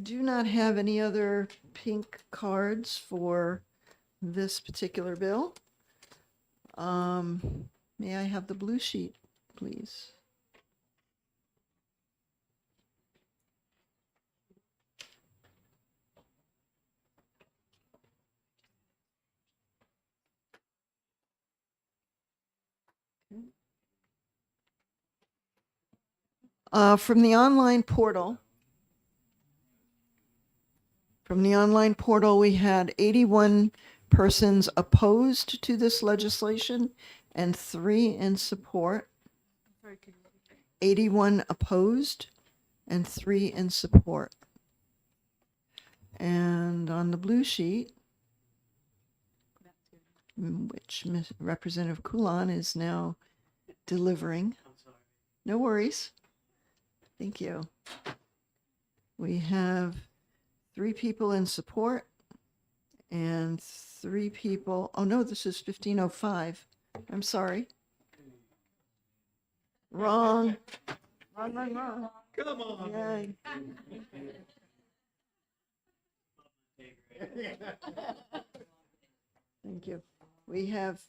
do not have any other pink cards for this particular bill. May I have the blue sheet, please? From the online portal, we had 81 persons opposed to this legislation and 3 in support. 81 opposed and 3 in support. And on the blue sheet, which Representative Coulon is now delivering. No worries. Thank you. We have 3 people in support and 3 people. Oh no, this is 1505. I'm sorry. Wrong. Wrong. Come on. Yay. Thank you. We have,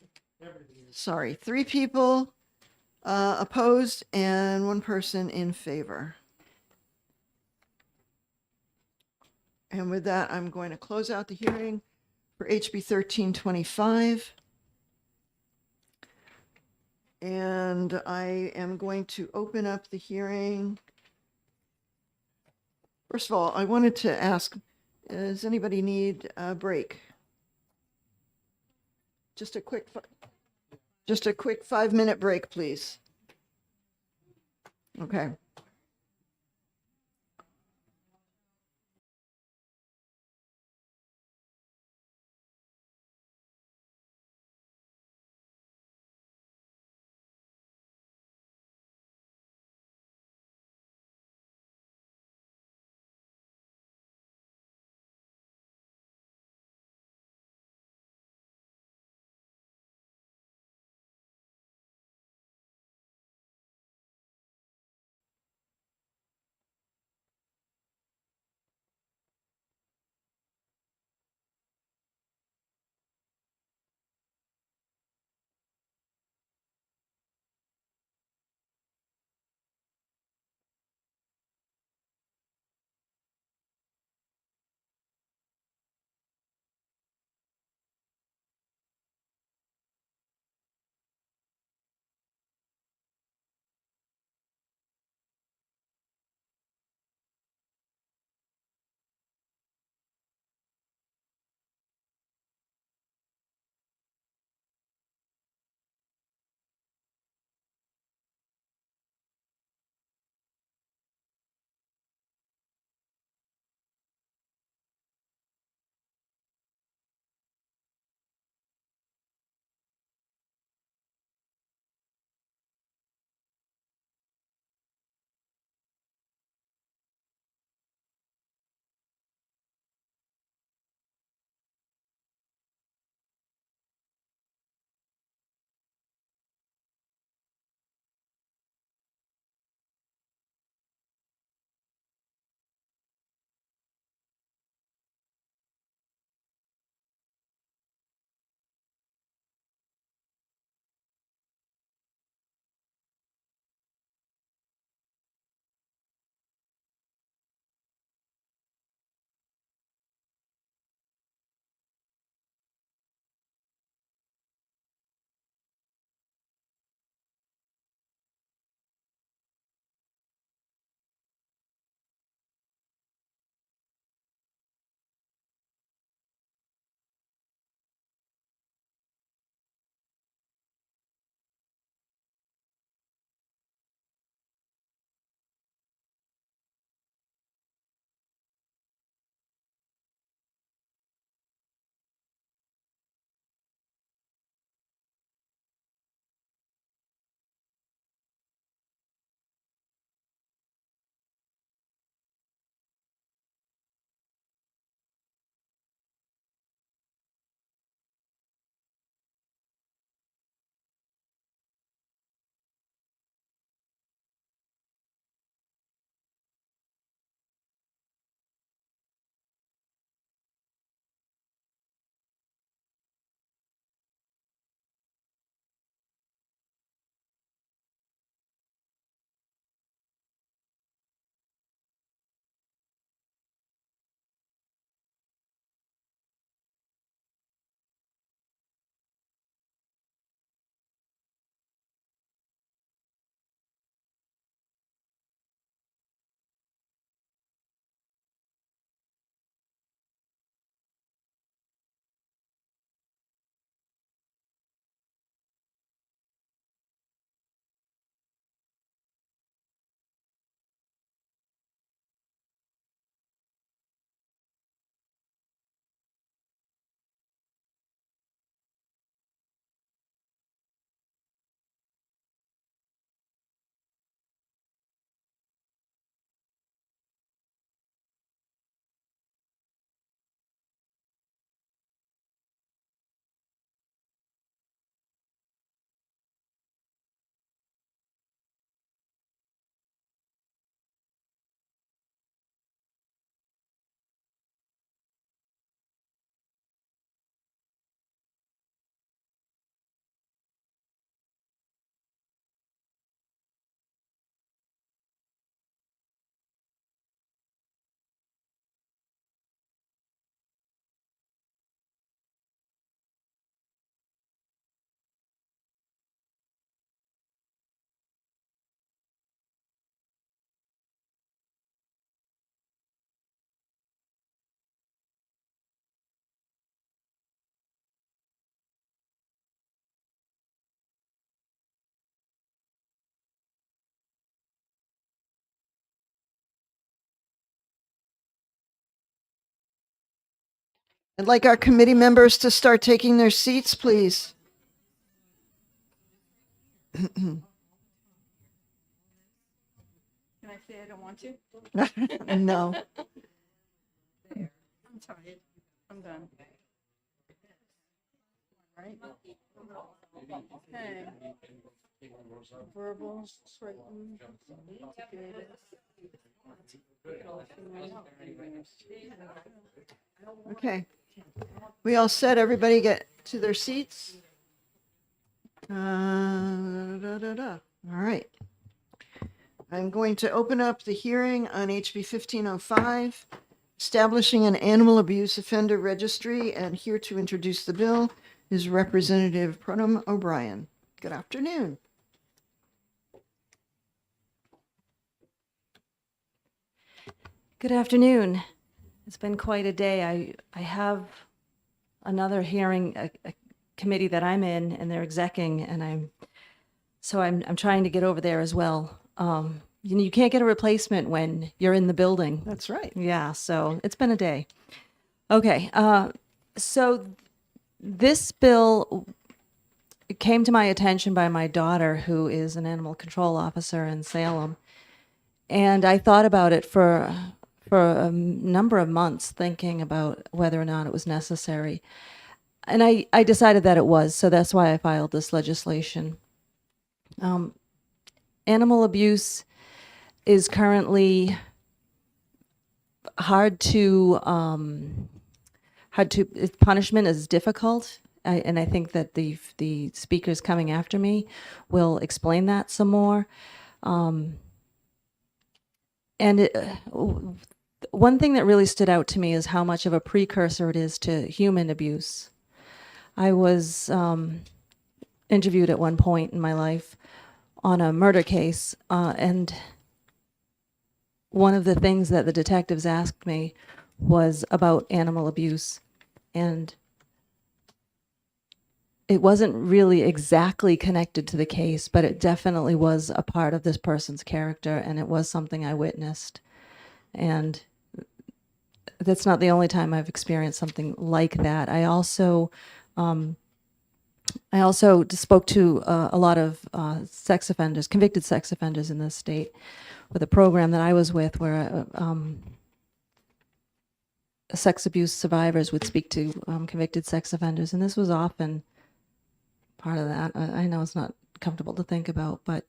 3 people opposed and 1 person in favor. And with that, I'm going to close out the hearing for HB 1325. And I am going to open up the hearing. First of all, I wanted to ask, does anybody need a break? Just a quick 5-minute break, please. Okay. I'd like our committee members to start taking their seats, please. Can I say I don't want to? No. I'm tired. I'm done. Right? Okay. Verbal, written, Okay. We all set? Everybody get to their seats? All right. I'm going to open up the hearing on HB 1505, establishing an animal abuse offender registry, and here to introduce the bill is Representative Produm O'Brien. Good afternoon. Good afternoon. It's been quite a day. I have another hearing, a committee that I'm in, and they're execing, and I'm trying to get over there as well. You can't get a replacement when you're in the building. That's right. Yeah, so it's been a day. Okay, so this bill came to my attention by my daughter, who is an animal control officer in Salem, and I thought about it for a number of months, thinking about whether or not it was necessary. And I decided that it was, so that's why I filed this legislation. Animal abuse is currently punishment is difficult. And I think that the speakers coming after me will explain that some more. One thing that really stood out to me is how much of a precursor it is to human abuse. I was interviewed at one point in my life on a murder case, and one of the things that the detectives asked me was about animal abuse. And it wasn't really exactly connected to the case, but it definitely was a part of this person's character, and it was something I witnessed. And that's not the only time I've experienced something like that. I also spoke to a lot of sex offenders, convicted sex offenders in this state, with a program that I was with where sex abuse survivors would speak to convicted sex offenders, and this was often part of that. I know it's not comfortable to think about, but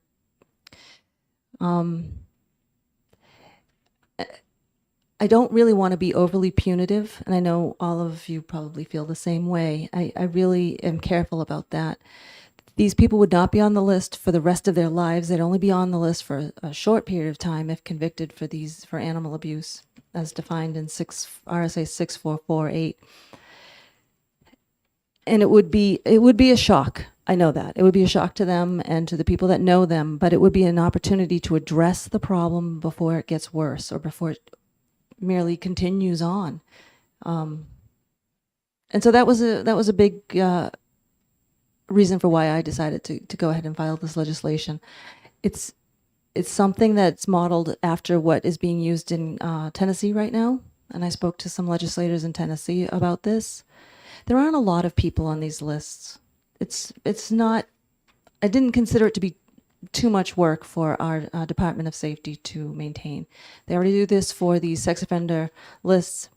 I don't really want to be overly punitive, and I know all of you probably feel the same way. I really am careful about that. These people would not be on the list for the rest of their lives. They'd only be on the list for a short period of time if convicted for animal abuse, as defined in RSA 6448. And it would be a shock. I know that. It would be a shock to them and to the people that know them, but it would be an opportunity to address the problem before it gets worse or before it merely continues on. And so that was a big reason for why I decided to go ahead and file this legislation. It's something that's modeled after what is being used in Tennessee right now, and I spoke to some legislators in Tennessee about this. There aren't a lot of people on these lists. It's not. I didn't consider it to be too much work for our Department of Safety to maintain. They already do this for the sex offender lists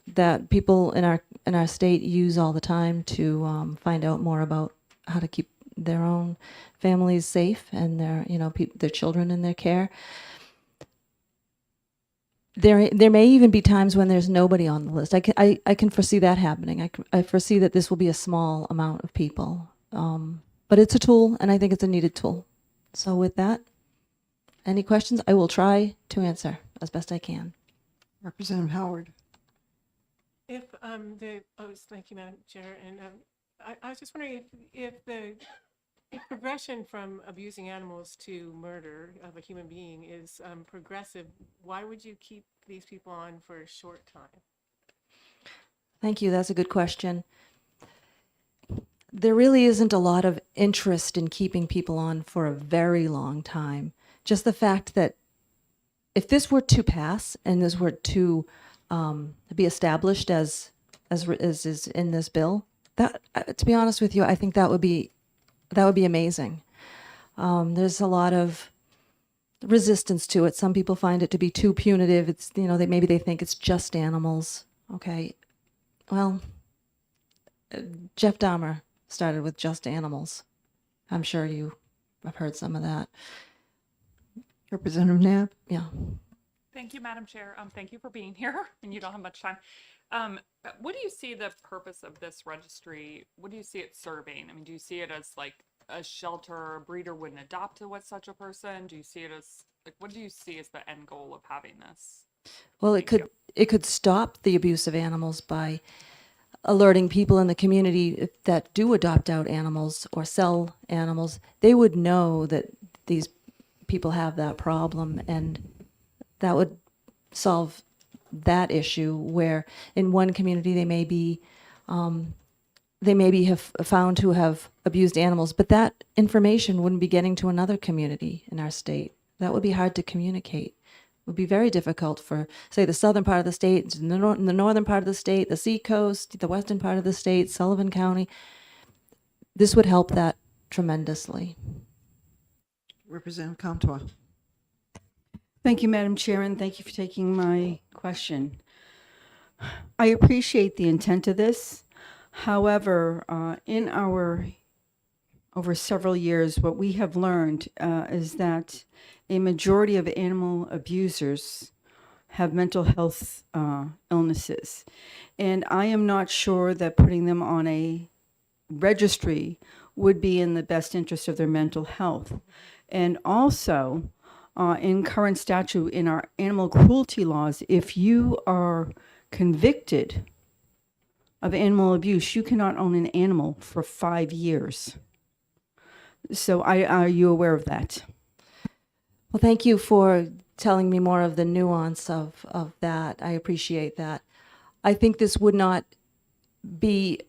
that people in our state use all the time to find out more about how to keep their own families safe and their children in their care. There may even be times when there's nobody on the list. I can foresee that happening. I foresee that this will be a small amount of people, but it's a tool, and I think it's a needed tool. So with that, any questions? I will try to answer as best I can. Representative Howard. Thank you, Madam Chair, and I was just wondering if the progression from abusing animals to murder of a human being is progressive, why would you keep these people on for a short time? Thank you. That's a good question. There really isn't a lot of interest in keeping people on for a very long time. Just the fact that if this were to pass and this were to be established as as is in this bill, that to be honest with you, I think that would be amazing. There's a lot of resistance to it. Some people find it to be too punitive. It's, you know, maybe they think it's just animals. Okay, well, Jeff Dahmer started with just animals. I'm sure you have heard some of that. Representative Knapp? Yeah. Thank you, Madam Chair. Thank you for being here, and you don't have much time. What do you see the purpose of this registry? What do you see it serving? I mean, do you see it as like a shelter a breeder wouldn't adopt to with such a person? Do you see it as like, what do you see as the end goal of having this? Well, it could stop the abuse of animals by alerting people in the community that do adopt out animals or sell animals. They would know that these people have that problem, and that would solve that issue, where in one community they may be have found to have abused animals, but that information wouldn't be getting to another community in our state. That would be hard to communicate. It would be very difficult for, say, the southern part of the state, the northern part of the state, the seacoast, the western part of the state, Sullivan County. This would help that tremendously. Representative Comtois. Thank you, Madam Chair, and thank you for taking my question. I appreciate the intent of this. However, in our over several years, what we have learned is that a majority of animal abusers have mental health illnesses. And I am not sure that putting them on a registry would be in the best interest of their mental health. And also, in current statute, in our animal cruelty laws, if you are convicted of animal abuse, you cannot own an animal for 5 years. So are you aware of that? Well, thank you for telling me more of the nuance of that. I appreciate that. I think this would not be,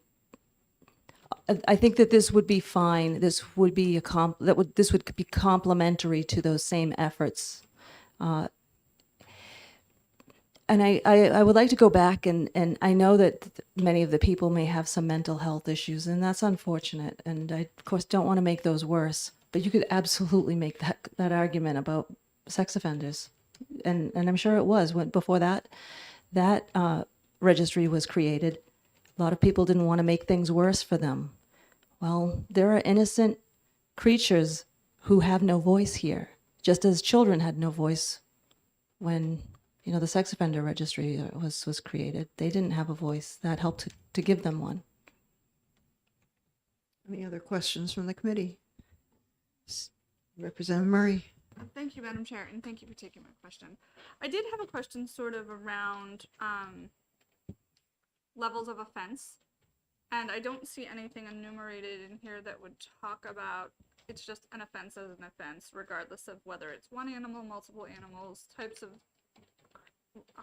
I think that this would be fine. This would be this would be complementary to those same efforts. And I would like to go back, and I know that many of the people may have some mental health issues, and that's unfortunate. And I, of course, don't want to make those worse. But you could absolutely make that argument about sex offenders, and I'm sure it was before that registry was created. A lot of people didn't want to make things worse for them. Well, there are innocent creatures who have no voice here, just as children had no voice when, you know, the sex offender registry was created. They didn't have a voice. That helped to give them one. Any other questions from the committee? Representative Murray. Thank you, Madam Chair, and thank you for taking my question. I did have a question sort of around levels of offense, and I don't see anything enumerated in here that would talk about it's just an offense as an offense, regardless of whether it's one animal, multiple animals, types of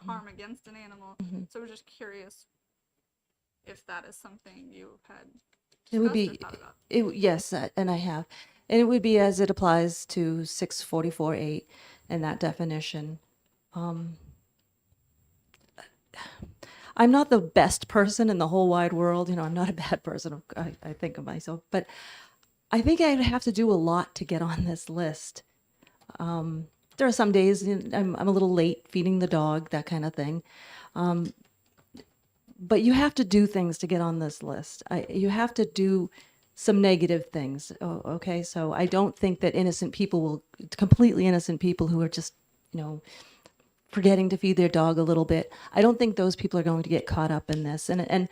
harm against an animal. So I was just curious if that is something you had It would be, yes, and I have. And it would be as it applies to 644-8 and that definition. I'm not the best person in the whole wide world. You know, I'm not a bad person, I think of myself. But I think I'd have to do a lot to get on this list. There are some days I'm a little late feeding the dog, that kind of thing. But you have to do things to get on this list. You have to do some negative things. Oh, okay, so I don't think that completely innocent people who are just, you know, forgetting to feed their dog a little bit, I don't think those people are going to get caught up in this. And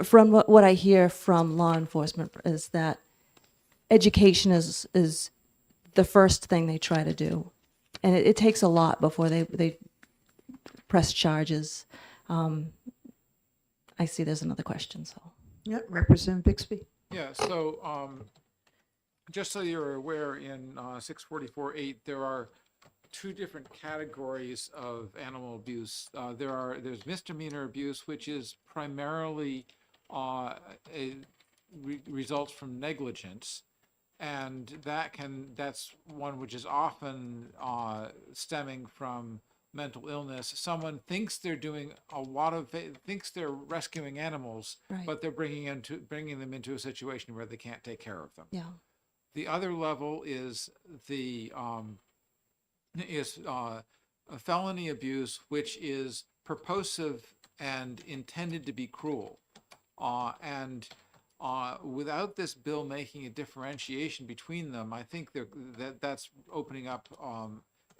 from what I hear from law enforcement is that education is the first thing they try to do. And it takes a lot before they press charges. I see there's another question, so. Yep, Representative Bixby. Yeah, so just so you're aware, in 644-8, there are two different categories of animal abuse. There's misdemeanor abuse, which is primarily results from negligence, and that's one which is often stemming from mental illness. Someone thinks they're doing a lot of, thinks they're rescuing animals, Right. but they're bringing them into a situation where they can't take care of them. Yeah. The other level is the a felony abuse, which is purposive and intended to be cruel. And without this bill making a differentiation between them, I think that's opening up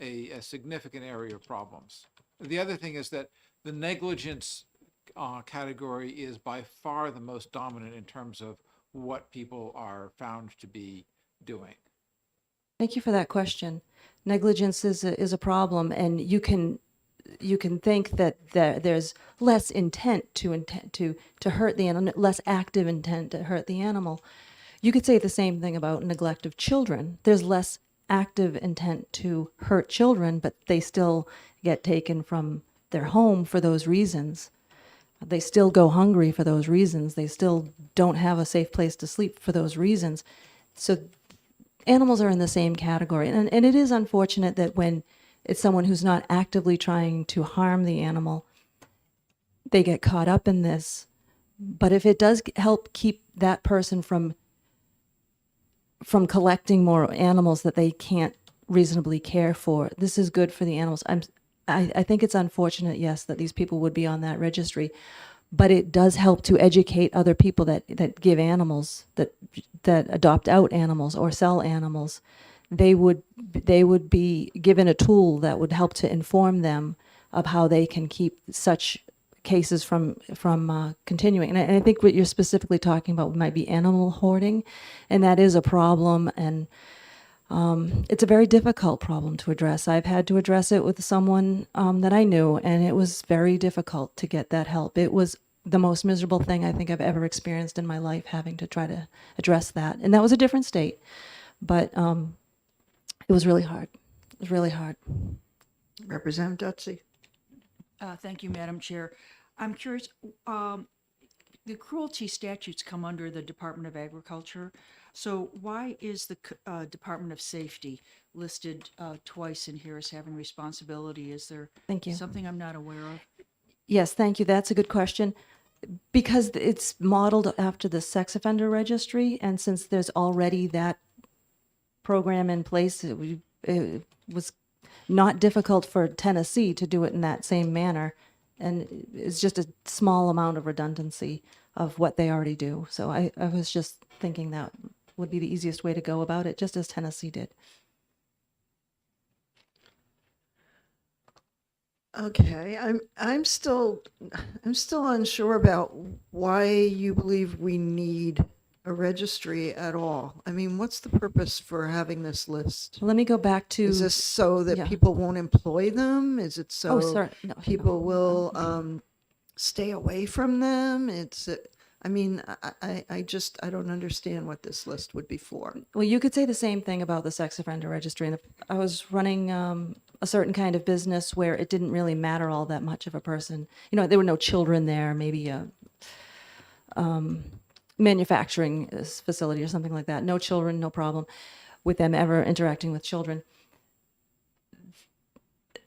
a significant area of problems. The other thing is that the negligence category is by far the most dominant in terms of what people are found to be doing. Thank you for that question. Negligence is a problem, and you can think that there's less intent to hurt the animal, less active intent to hurt the animal. You could say the same thing about neglect of children. There's less active intent to hurt children, but they still get taken from their home for those reasons. They still go hungry for those reasons. They still don't have a safe place to sleep for those reasons. So animals are in the same category. And it is unfortunate that when it's someone who's not actively trying to harm the animal, they get caught up in this. But if it does help keep that person from collecting more animals that they can't reasonably care for, this is good for the animals. I think it's unfortunate, yes, that these people would be on that registry, but it does help to educate other people that give animals, that adopt out animals or sell animals. They would be given a tool that would help to inform them of how they can keep such cases from continuing. And I think what you're specifically talking about might be animal hoarding, and that is a problem. And it's a very difficult problem to address. I've had to address it with someone that I knew, and it was very difficult to get that help. It was the most miserable thing I think I've ever experienced in my life, having to try to address that. And that was a different state, but it was really hard. It was really hard. Representative Dutsey. Thank you, Madam Chair. I'm curious, the cruelty statutes come under the Department of Agriculture. So why is the Department of Safety listed twice in here as having responsibility? Is there Thank you. something I'm not aware of? Yes, thank you. That's a good question. Because it's modeled after the sex offender registry, and since there's already that program in place, it was not difficult for Tennessee to do it in that same manner. And it's just a small amount of redundancy of what they already do. So I was just thinking that would be the easiest way to go about it, just as Tennessee did. Okay, I'm still unsure about why you believe we need a registry at all. I mean, what's the purpose for having this list? Let me go back to. Is this so that yeah. people won't employ them? Is it so No, people will stay away from them? I mean, I don't understand what this list would be for. Well, you could say the same thing about the sex offender registry. And I was running a certain kind of business where it didn't really matter all that much of a person. You know, there were no children there, maybe a manufacturing facility or something like that. No children, no problem with them ever interacting with children.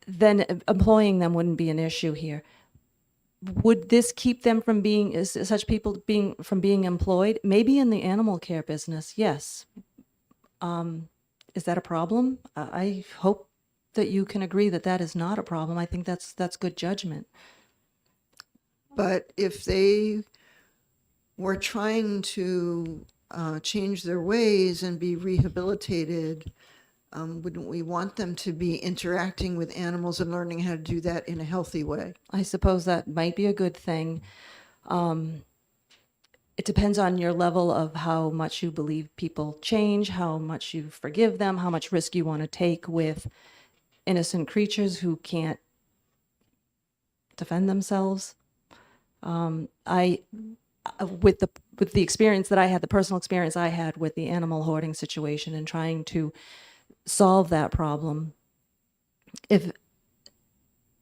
Then employing them wouldn't be an issue here. Would this keep them from being, such people from being employed? Maybe in the animal care business, yes. Is that a problem? I hope that you can agree that that is not a problem. I think that's good judgment. But if they were trying to change their ways and be rehabilitated, wouldn't we want them to be interacting with animals and learning how to do that in a healthy way? I suppose that might be a good thing. It depends on your level of how much you believe people change, how much you forgive them, how much risk you want to take with innocent creatures who can't defend themselves. With the experience that I had, the personal experience I had with the animal hoarding situation and trying to solve that problem, if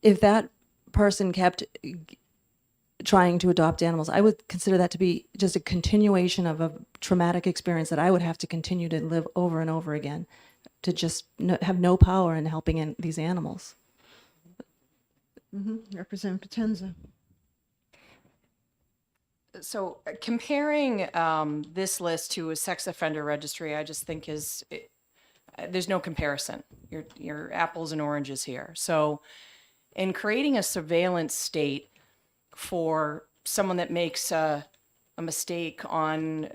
that person kept trying to adopt animals, I would consider that to be just a continuation of a traumatic experience that I would have to continue to live over and over again, to just have no power in helping these animals. Representative Potenza. So comparing this list to a sex offender registry, I just think there's no comparison. You're apples and oranges here. So in creating a surveillance state for someone that makes a mistake on,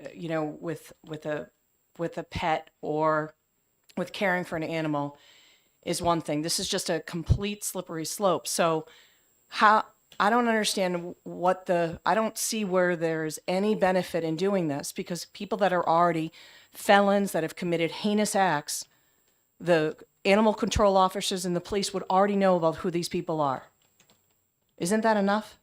with a pet or with caring for an animal is one thing. This is just a complete slippery slope. So I don't understand I don't see where there's any benefit in doing this, because people that are already felons that have committed heinous acts, the animal control officers and the police would already know about who these people are. Isn't that enough?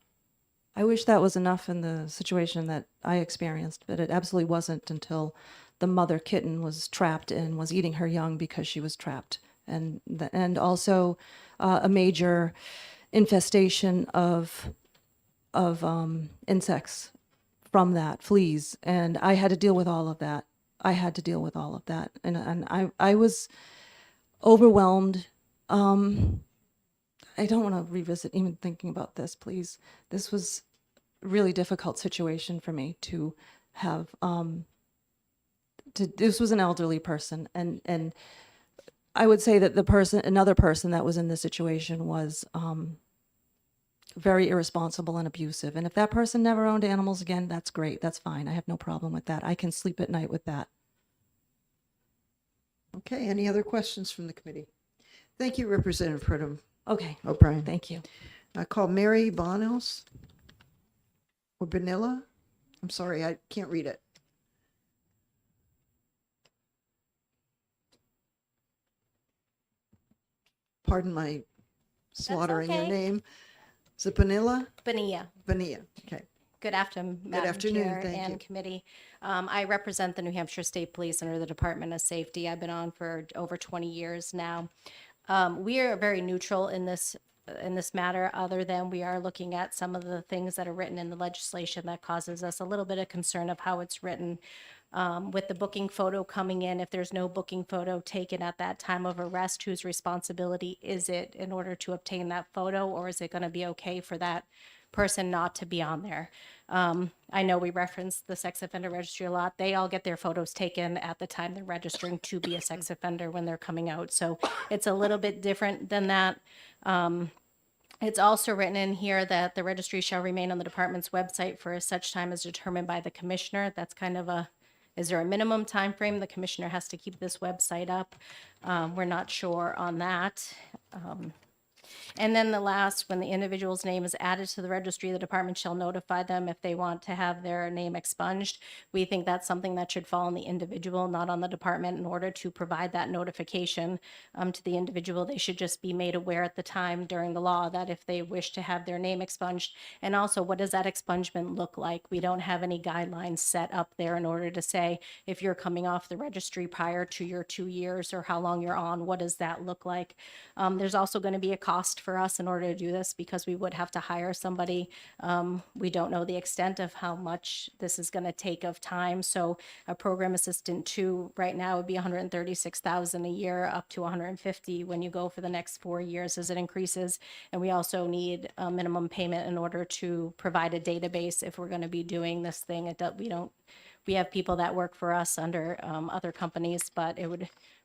I wish that was enough in the situation that I experienced, but it absolutely wasn't until the mother kitten was trapped and was eating her young because she was trapped. And also a major infestation of insects from that, fleas, and I had to deal with all of that. And I was overwhelmed. I don't want to revisit even thinking about this, please. This was a really difficult situation for me to have. This was an elderly person, and I would say that another person that was in this situation was very irresponsible and abusive. And if that person never owned animals again, that's great. That's fine. I have no problem with that. I can sleep at night with that. Okay, any other questions from the committee? Thank you, Representative Pridham. Okay. O'Brien. Thank you. I call Mary Bonos or Benilla. I'm sorry, I can't read it. Pardon my slaughtering your okay. name. Is it Benilla? Bonilla. Bonilla, okay. Good afternoon, Good Madam afternoon, Chair thank and you. committee. I represent the New Hampshire State Police under the Department of Safety. I've been on for over 20 years now. We are very neutral in this matter, other than we are looking at some of the things that are written in the legislation that causes us a little bit of concern of how it's written. With the booking photo coming in, if there's no booking photo taken at that time of arrest, whose responsibility is it in order to obtain that photo, or is it going to be okay for that person not to be on there? I know we reference the sex offender registry a lot. They all get their photos taken at the time they're registering to be a sex offender when they're coming out. So it's a little bit different than that. It's also written in here that the registry shall remain on the department's website for such time as determined by the commissioner. That's kind of is there a minimum time frame the commissioner has to keep this website up? We're not sure on that. And then the last, when the individual's name is added to the registry, the department shall notify them if they want to have their name expunged. We think that's something that should fall on the individual, not on the department. In order to provide that notification to the individual, they should just be made aware at the time during the law that if they wish to have their name expunged. And also, what does that expungement look like? We don't have any guidelines set up there in order to say if you're coming off the registry prior to your 2 years or how long you're on, what does that look like? There's also going to be a cost for us in order to do this because we would have to hire somebody. We don't know the extent of how much this is going to take of time. So a program assistant 2 right now would be $136,000 a year, up to $150,000 when you go for the next 4 years as it increases. And we also need a minimum payment in order to provide a database if we're going to be doing this thing. We have people that work for us under other companies, but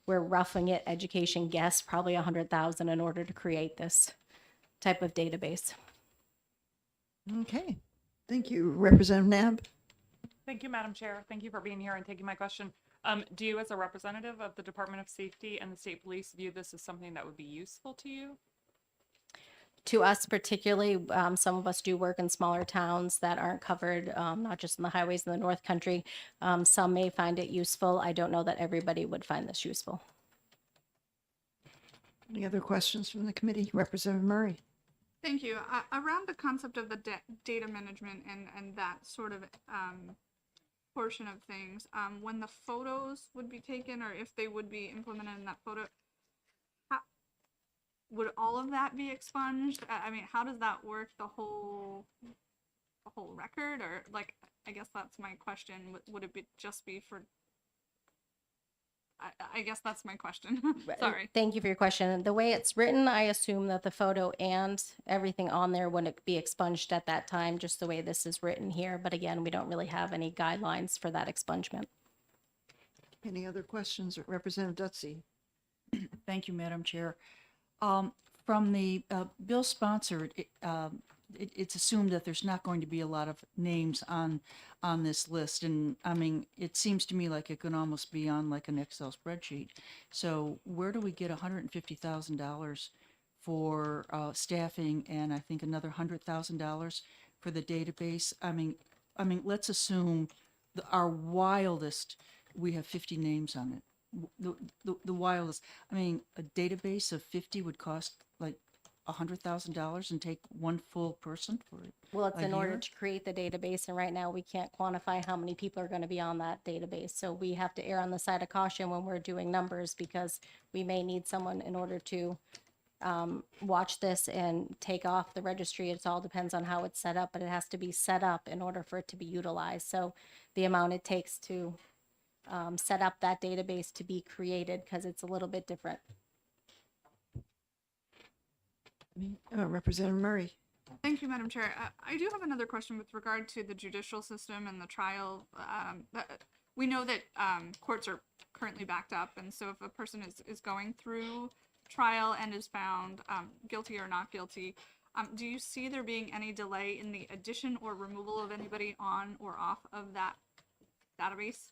we're roughing it, education guess, probably $100,000 in order to create this type of database. Okay, thank you. Representative Nab? Thank you, Madam Chair. Thank you for being here and taking my question. Do you, as a representative of the Department of Safety and the State Police, view this as something that would be useful to you? To us particularly, some of us do work in smaller towns that aren't covered, not just in the highways in the North Country. Some may find it useful. I don't know that everybody would find this useful. Any other questions from the committee? Representative Murray? Thank you. Around the concept of the data management and that sort of portion of things, when the photos would be taken or if they would be implemented in that photo, would all of that be expunged? I mean, how does that work? The whole record, or like, I guess that's my question. Would it just be for I guess that's my question. Sorry. Thank you for your question. The way it's written, I assume that the photo and everything on there wouldn't be expunged at that time, just the way this is written here. But again, we don't really have any guidelines for that expungement. Any other questions? Representative Dutsey? Thank you, Madam Chair. From the bill sponsored, it's assumed that there's not going to be a lot of names on this list. And I mean, it seems to me like it could almost be on like an Excel spreadsheet. So where do we get $150,000 for staffing and I think another $100,000 for the database? I mean, let's assume our wildest, we have 50 names on it. The wildest. I mean, a database of 50 would cost like $100,000 and take one full person for it. Well, it's a in order year? to create the database, and right now we can't quantify how many people are going to be on that database. So we have to err on the side of caution when we're doing numbers, because we may need someone in order to watch this and take off the registry. It all depends on how it's set up, but it has to be set up in order for it to be utilized. So the amount it takes to set up that database to be created, because it's a little bit different. Representative Murray? Thank you, Madam Chair. I do have another question with regard to the judicial system and the trial. We know that courts are currently backed up, and so if a person is going through trial and is found guilty or not guilty, do you see there being any delay in the addition or removal of anybody on or off of that database?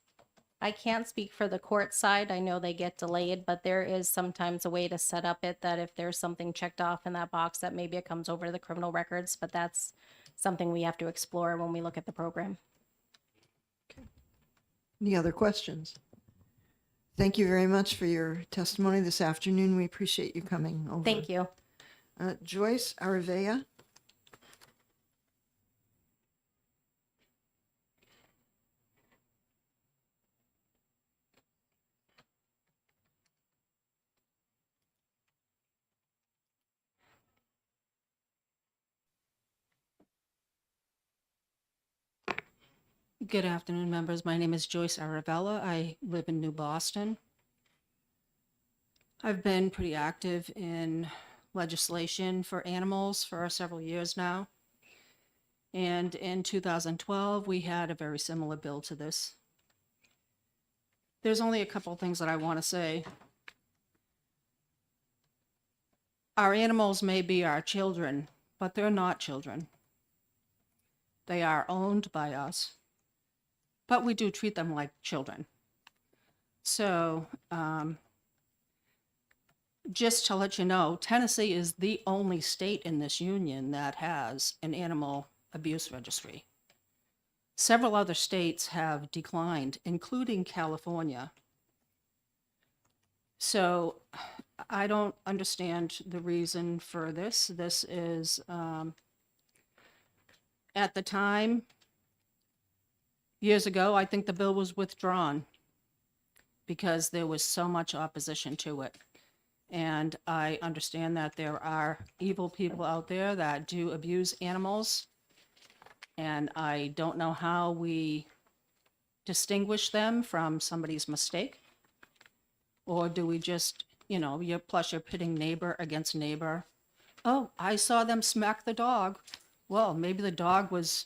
I can't speak for the court side. I know they get delayed, but there is sometimes a way to set up it that if there's something checked off in that box, that maybe it comes over to the criminal records, but that's something we have to explore when we look at the program. Any other questions? Thank you very much for your testimony this afternoon. We appreciate you coming over. Thank you. Joyce Aravea? Good afternoon, members. My name is Joyce Aravella. I live in New Boston. I've been pretty active in legislation for animals for several years now. And in 2012, we had a very similar bill to this. There's only a couple of things that I want to say. Our animals may be our children, but they're not children. They are owned by us, but we do treat them like children. So, just to let you know, Tennessee is the only state in this union that has an animal abuse registry. Several other states have declined, including California. So I don't understand the reason for this. This is, at the time, years ago, I think the bill was withdrawn because there was so much opposition to it. And I understand that there are evil people out there that do abuse animals. And I don't know how we distinguish them from somebody's mistake. Or do we just, you're pitting neighbor against neighbor. Oh, I saw them smack the dog. Well, maybe the dog was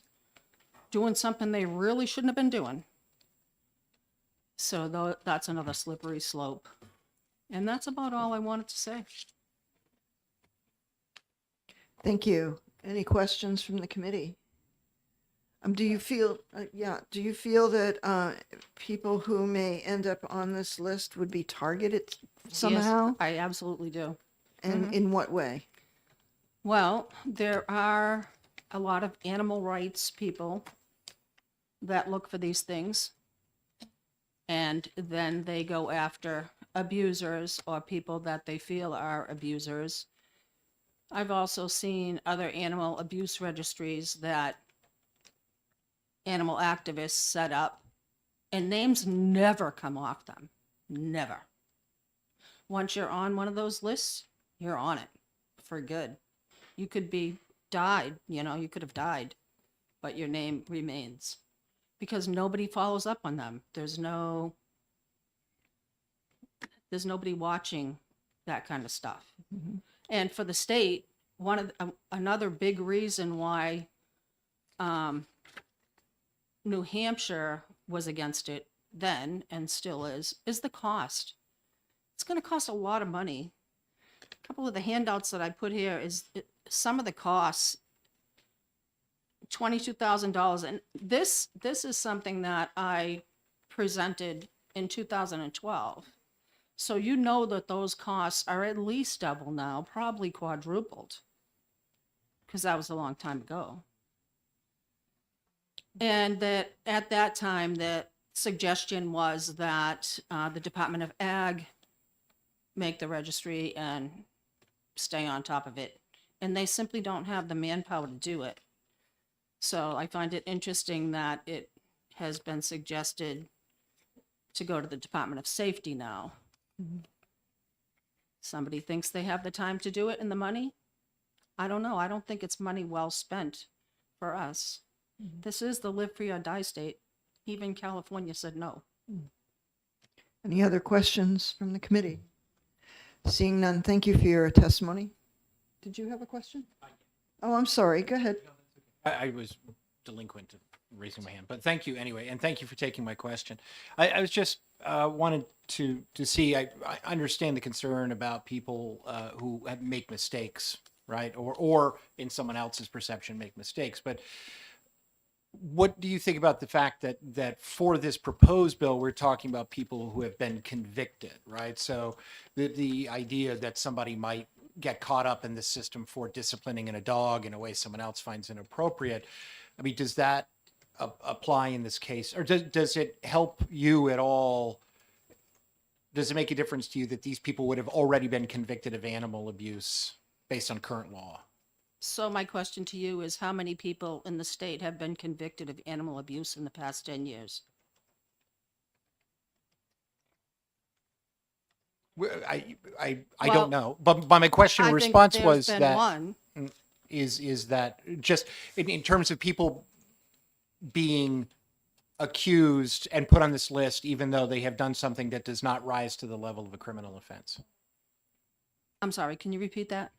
doing something they really shouldn't have been doing. So that's another slippery slope. And that's about all I wanted to say. Thank you. Any questions from the committee? Do you feel that people who may end up on this list would be targeted somehow? Yes, I absolutely do. And in what way? Well, there are a lot of animal rights people that look for these things, and then they go after abusers or people that they feel are abusers. I've also seen other animal abuse registries that animal activists set up, and names never come off them. Never. Once you're on one of those lists, you're on it for good. You could be died, you could have died, but your name remains because nobody follows up on them. There's no There's nobody watching that kind of stuff. And for the state, another big reason why New Hampshire was against it then and still is the cost. It's going to cost a lot of money. A couple of the handouts that I put here is some of the costs. $22,000, and this is something that I presented in 2012. So you know that those costs are at least double now, probably quadrupled, because that was a long time ago. And that at that time, the suggestion was that the Department of Ag make the registry and stay on top of it. And they simply don't have the manpower to do it. So I find it interesting that it has been suggested to go to the Department of Safety now. Somebody thinks they have the time to do it and the money. I don't know. I don't think it's money well spent for us. This is the live free or die state. Even California said no. Any other questions from the committee? Seeing none, thank you for your testimony. Did you have a question? Oh, I'm sorry. Go ahead. I was delinquent in raising my hand, but thank you anyway, and thank you for taking my question. I was just wanted to see. I understand the concern about people who make mistakes, right, or in someone else's perception make mistakes. But what do you think about the fact that for this proposed bill, we're talking about people who have been convicted, right? So the idea that somebody might get caught up in the system for disciplining a dog in a way someone else finds inappropriate. I mean, does that apply in this case, or does it help you at all? Does it make a difference to you that these people would have already been convicted of animal abuse based on current law? So my question to you is, how many people in the state have been convicted of animal abuse in the past 10 years? I Well, don't know, but my question I think response there's was been that one. is that just in terms of people being accused and put on this list, even though they have done something that does not rise to the level of a criminal offense. I'm sorry, can you repeat that?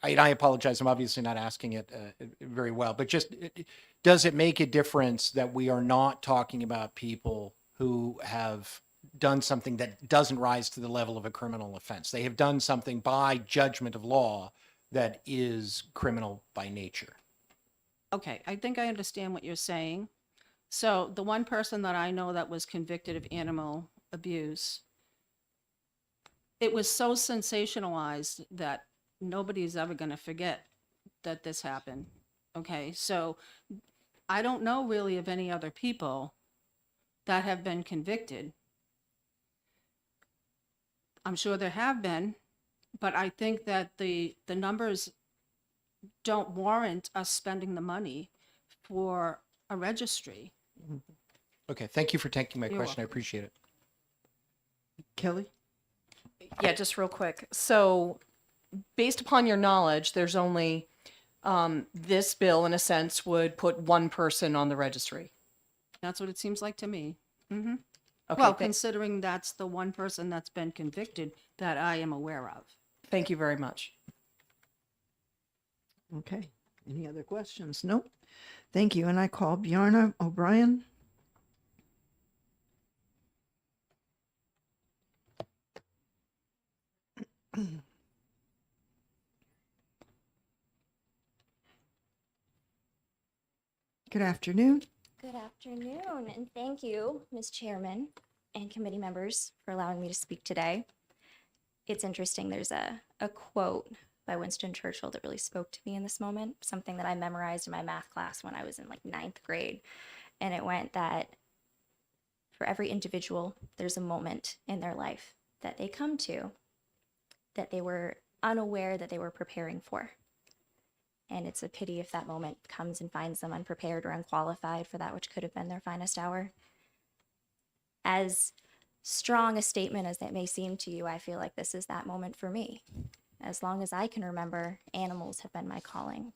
I apologize. I'm obviously not asking it very well, but just does it make a difference that we are not talking about people who have done something that doesn't rise to the level of a criminal offense? They have done something by judgment of law that is criminal by nature. Okay, I think I understand what you're saying. So the one person that I know that was convicted of animal abuse, it was so sensationalized that nobody's ever going to forget that this happened. Okay, so I don't know really of any other people that have been convicted. I'm sure there have been, but I think that the numbers don't warrant us spending the money for a registry. Okay, thank you for taking my You're question. I welcome. appreciate it. Kelly? Yeah, just real quick. So, based upon your knowledge, there's only this bill, in a sense, would put one person on the registry. That's what it seems like to me. Mm-hmm. Okay, Well, considering that's the one person that's been convicted that I am aware of. thank you very much. Okay. Any other questions? Nope. Thank you. And I call Bjarna O'Brien. Good afternoon. Good afternoon, and thank you, Ms. Chairman and committee members, for allowing me to speak today. It's interesting, there's a quote by Winston Churchill that really spoke to me in this moment, something that I memorized in my math class when I was in like 9th grade. And it went that for every individual, there's a moment in their life that they come to that they were unaware that they were preparing for. And it's a pity if that moment comes and finds them unprepared or unqualified for that which could have been their finest hour. As strong a statement as that may seem to you, I feel like this is that moment for me. As long as I can remember, animals have been my calling.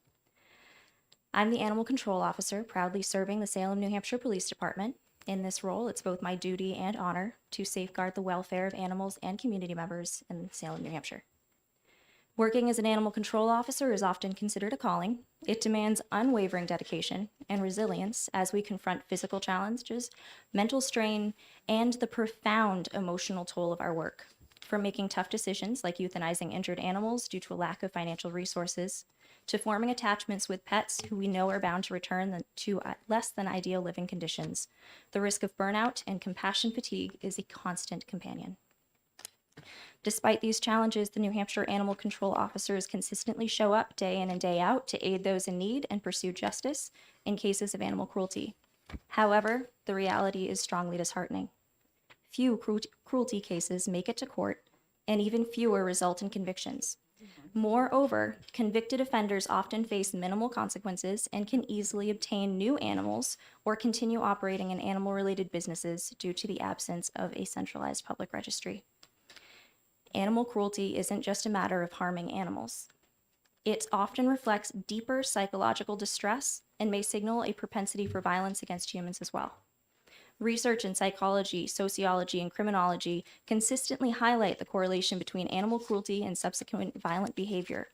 I'm the animal control officer, proudly serving the Salem, New Hampshire Police Department. In this role, it's both my duty and honor to safeguard the welfare of animals and community members in Salem, New Hampshire. Working as an animal control officer is often considered a calling. It demands unwavering dedication and resilience as we confront physical challenges, mental strain, and the profound emotional toll of our work. From making tough decisions like euthanizing injured animals due to a lack of financial resources, to forming attachments with pets who we know are bound to return to less than ideal living conditions, the risk of burnout and compassion fatigue is a constant companion. Despite these challenges, the New Hampshire Animal Control officers consistently show up day in and day out to aid those in need and pursue justice in cases of animal cruelty. However, the reality is strongly disheartening. Few cruelty cases make it to court, and even fewer result in convictions. Moreover, convicted offenders often face minimal consequences and can easily obtain new animals or continue operating in animal-related businesses due to the absence of a centralized public registry. Animal cruelty isn't just a matter of harming animals. It often reflects deeper psychological distress and may signal a propensity for violence against humans as well. Research in psychology, sociology, and criminology consistently highlight the correlation between animal cruelty and subsequent violent behavior.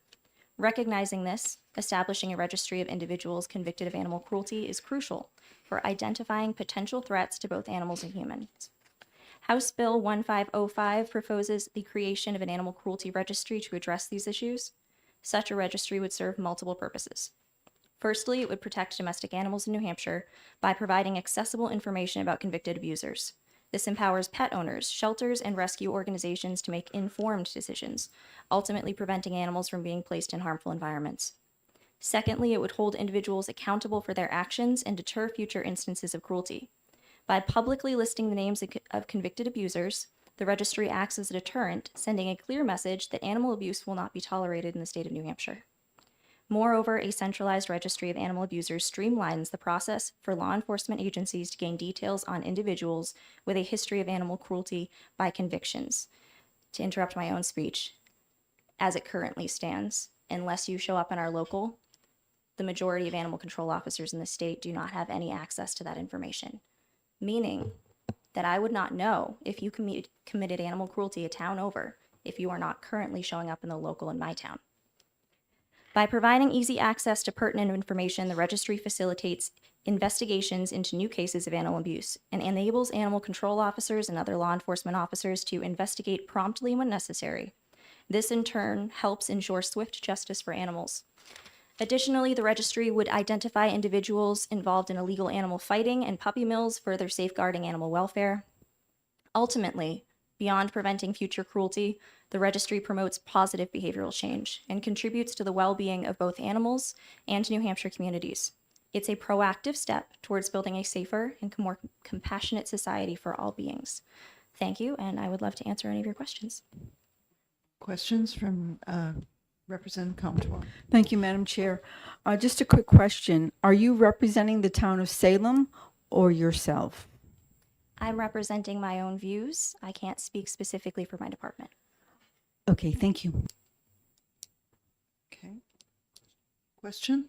Recognizing this, establishing a registry of individuals convicted of animal cruelty is crucial for identifying potential threats to both animals and humans. House Bill 1505 proposes the creation of an animal cruelty registry to address these issues. Such a registry would serve multiple purposes. Firstly, it would protect domestic animals in New Hampshire by providing accessible information about convicted abusers. This empowers pet owners, shelters, and rescue organizations to make informed decisions, ultimately preventing animals from being placed in harmful environments. Secondly, it would hold individuals accountable for their actions and deter future instances of cruelty. By publicly listing the names of convicted abusers, the registry acts as a deterrent, sending a clear message that animal abuse will not be tolerated in the state of New Hampshire. Moreover, a centralized registry of animal abusers streamlines the process for law enforcement agencies to gain details on individuals with a history of animal cruelty by convictions. To interrupt my own speech, as it currently stands, unless you show up in our local, the majority of animal control officers in the state do not have any access to that information, meaning that I would not know if you committed animal cruelty a town over if you are not currently showing up in the local in my town. By providing easy access to pertinent information, the registry facilitates investigations into new cases of animal abuse and enables animal control officers and other law enforcement officers to investigate promptly when necessary. This, in turn, helps ensure swift justice for animals. Additionally, the registry would identify individuals involved in illegal animal fighting and puppy mills, further safeguarding animal welfare. Ultimately, beyond preventing future cruelty, the registry promotes positive behavioral change and contributes to the well-being of both animals and New Hampshire communities. It's a proactive step towards building a safer and more compassionate society for all beings. Thank you, and I would love to answer any of your questions. Questions from Representative Comtois? Thank you, Madam Chair. Just a quick question. Are you representing the town of Salem or yourself? I'm representing my own views. I can't speak specifically for my department. Okay, thank you. Okay. Question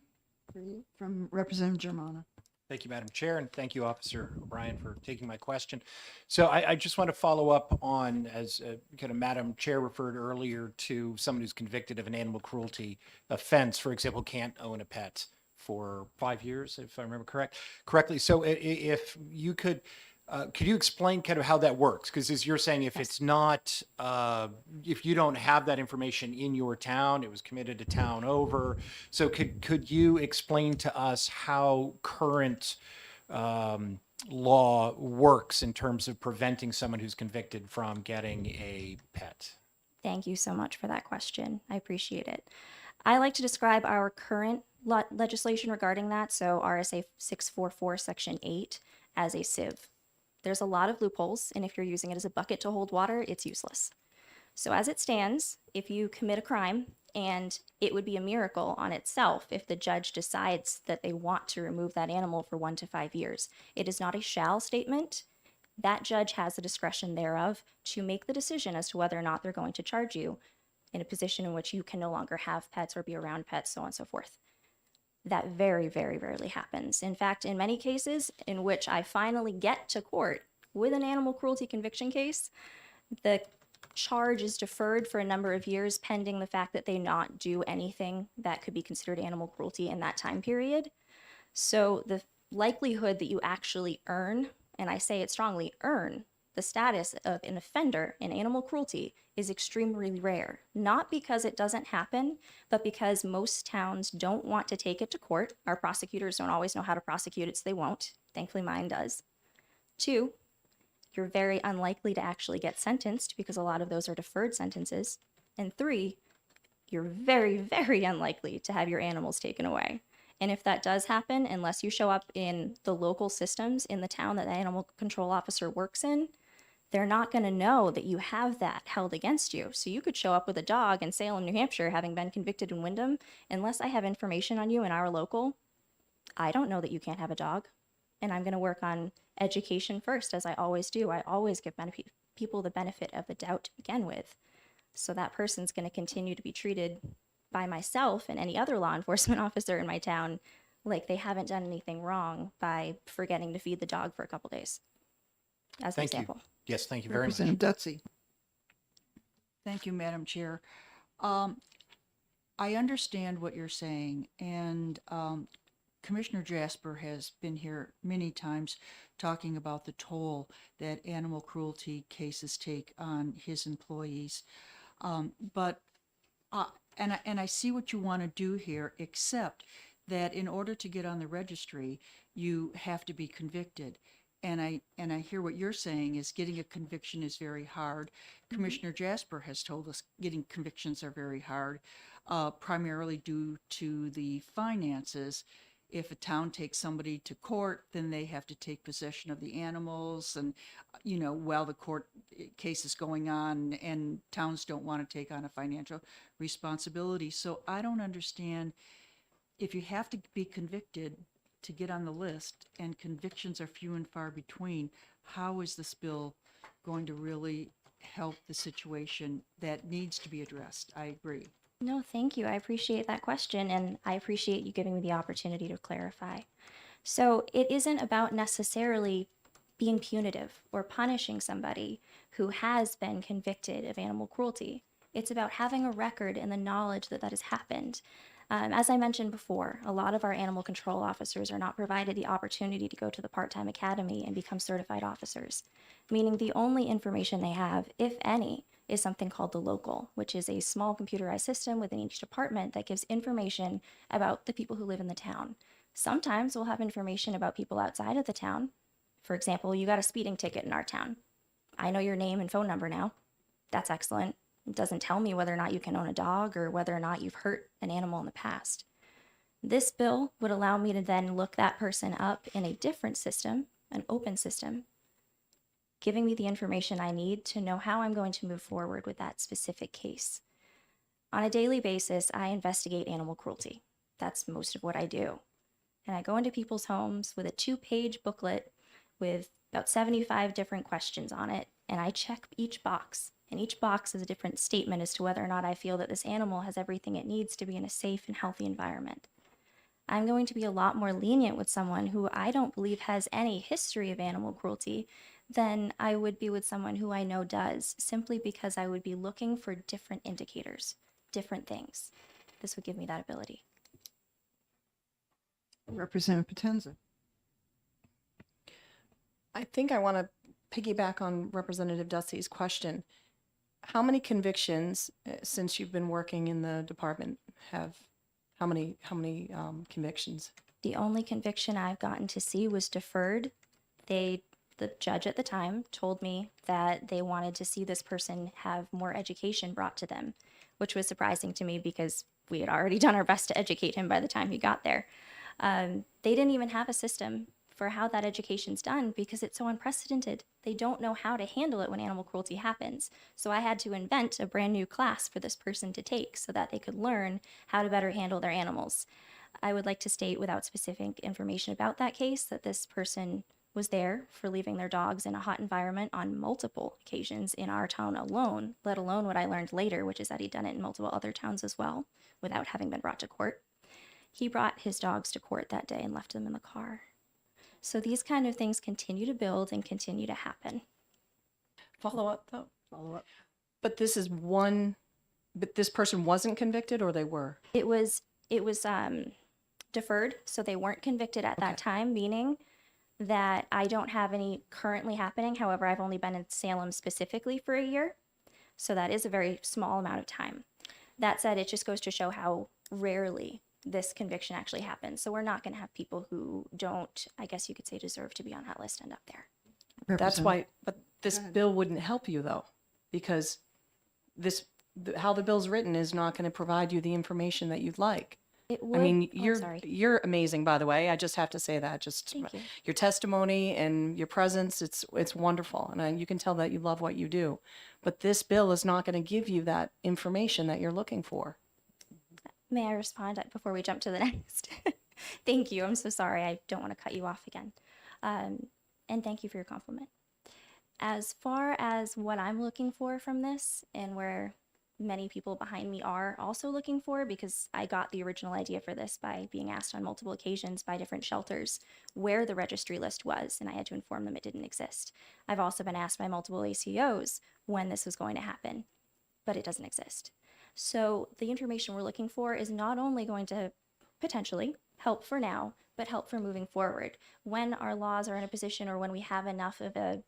for you from Representative Germana. Thank you, Madam Chair, and thank you, Officer O'Brien, for taking my question. So I just want to follow up on, as kind of Madam Chair referred earlier to someone who's convicted of an animal cruelty offense, for example, can't own a pet for 5 years, if I remember correctly. So if you could you explain kind of how that works? Because as you're saying, if it's not, if you don't have that information in your town, it was committed a town over. So could you explain to us how current law works in terms of preventing someone who's convicted from getting a pet? Thank you so much for that question. I appreciate it. I like to describe our current legislation regarding that, so RSA 644 Section 8, as a sieve. There's a lot of loopholes, and if you're using it as a bucket to hold water, it's useless. So as it stands, if you commit a crime, and it would be a miracle on itself if the judge decides that they want to remove that animal for 1 to 5 years. It is not a shall statement. That judge has the discretion thereof to make the decision as to whether or not they're going to charge you in a position in which you can no longer have pets or be around pets, so on and so forth. That very, very rarely happens. In fact, in many cases in which I finally get to court with an animal cruelty conviction case, the charge is deferred for a number of years pending the fact that they not do anything that could be considered animal cruelty in that time period. So the likelihood that you actually earn, and I say it strongly, earn the status of an offender in animal cruelty is extremely rare. Not because it doesn't happen, but because most towns don't want to take it to court. Our prosecutors don't always know how to prosecute it, so they won't. Thankfully, mine does. 2, you're very unlikely to actually get sentenced because a lot of those are deferred sentences. And 3, you're very, very unlikely to have your animals taken away. And if that does happen, unless you show up in the local systems in the town that the animal control officer works in, they're not going to know that you have that held against you. So you could show up with a dog in Salem, New Hampshire, having been convicted in Wyndham. Unless I have information on you in our local, I don't know that you can't have a dog. And I'm going to work on education first, as I always do. I always give people the benefit of the doubt to begin with. So that person's going to continue to be treated by myself and any other law enforcement officer in my town like they haven't done anything wrong by forgetting to feed the dog for a couple days. As an Thank you. example. Yes, thank you very much. Representative Dutsey. Thank you, Madam Chair. I understand what you're saying, and Commissioner Jasper has been here many times talking about the toll that animal cruelty cases take on his employees. And I see what you want to do here, except that in order to get on the registry, you have to be convicted. And I hear what you're saying is getting a conviction is very hard. Commissioner Jasper has told us getting convictions are very hard, primarily due to the finances. If a town takes somebody to court, then they have to take possession of the animals, and while the court case is going on, and towns don't want to take on a financial responsibility. So I don't understand, if you have to be convicted to get on the list, and convictions are few and far between, how is this bill going to really help the situation that needs to be addressed? I agree. No, thank you. I appreciate that question, and I appreciate you giving me the opportunity to clarify. So it isn't about necessarily being punitive or punishing somebody who has been convicted of animal cruelty. It's about having a record and the knowledge that that has happened. As I mentioned before, a lot of our animal control officers are not provided the opportunity to go to the part-time academy and become certified officers, meaning the only information they have, if any, is something called the local, which is a small computerized system within each department that gives information about the people who live in the town. Sometimes we'll have information about people outside of the town. For example, you got a speeding ticket in our town. I know your name and phone number now. That's excellent. It doesn't tell me whether or not you can own a dog or whether or not you've hurt an animal in the past. This bill would allow me to then look that person up in a different system, an open system, giving me the information I need to know how I'm going to move forward with that specific case. On a daily basis, I investigate animal cruelty. That's most of what I do. And I go into people's homes with a 2-page booklet with about 75 different questions on it, and I check each box. And each box is a different statement as to whether or not I feel that this animal has everything it needs to be in a safe and healthy environment. I'm going to be a lot more lenient with someone who I don't believe has any history of animal cruelty than I would be with someone who I know does, simply because I would be looking for different indicators, different things. This would give me that ability. Representative Potenza. I think I want to piggyback on Representative Dutsey's question. How many convictions since you've been working in the department how many convictions? The only conviction I've gotten to see was deferred. The judge at the time told me that they wanted to see this person have more education brought to them, which was surprising to me because we had already done our best to educate him by the time he got there. They didn't even have a system for how that education's done because it's so unprecedented. They don't know how to handle it when animal cruelty happens. So I had to invent a brand new class for this person to take so that they could learn how to better handle their animals. I would like to state without specific information about that case that this person was there for leaving their dogs in a hot environment on multiple occasions in our town alone, let alone what I learned later, which is that he'd done it in multiple other towns as well without having been brought to court. He brought his dogs to court that day and left them in the car. So these kind of things continue to build and continue to happen. Follow up though. Follow up. But this is one, but this person wasn't convicted or they were? It was deferred, so they weren't convicted at that time, meaning that I don't have any currently happening. However, I've only been in Salem specifically for a year, so that is a very small amount of time. That said, it just goes to show how rarely this conviction actually happens. So we're not going to have people who don't, I guess you could say, deserve to be on that list end up there. That's why, but this bill wouldn't help you though, because how the bill's written is not going to provide you the information that you'd like. It would. I mean, Oh, sorry. you're amazing, by the way. I just have to say that. Just Thank you. your testimony and your presence, it's wonderful, and you can tell that you love what you do. But this bill is not going to give you that information that you're looking for. May I respond before we jump to the next? Thank you. I'm so sorry. I don't want to cut you off again. And thank you for your compliment. As far as what I'm looking for from this, and where many people behind me are also looking for, because I got the original idea for this by being asked on multiple occasions by different shelters where the registry list was, and I had to inform them it didn't exist. I've also been asked by multiple ACOs when this was going to happen, but it doesn't exist. So the information we're looking for is not only going to potentially help for now, but help for moving forward. When our laws are in a position, or when we have enough of a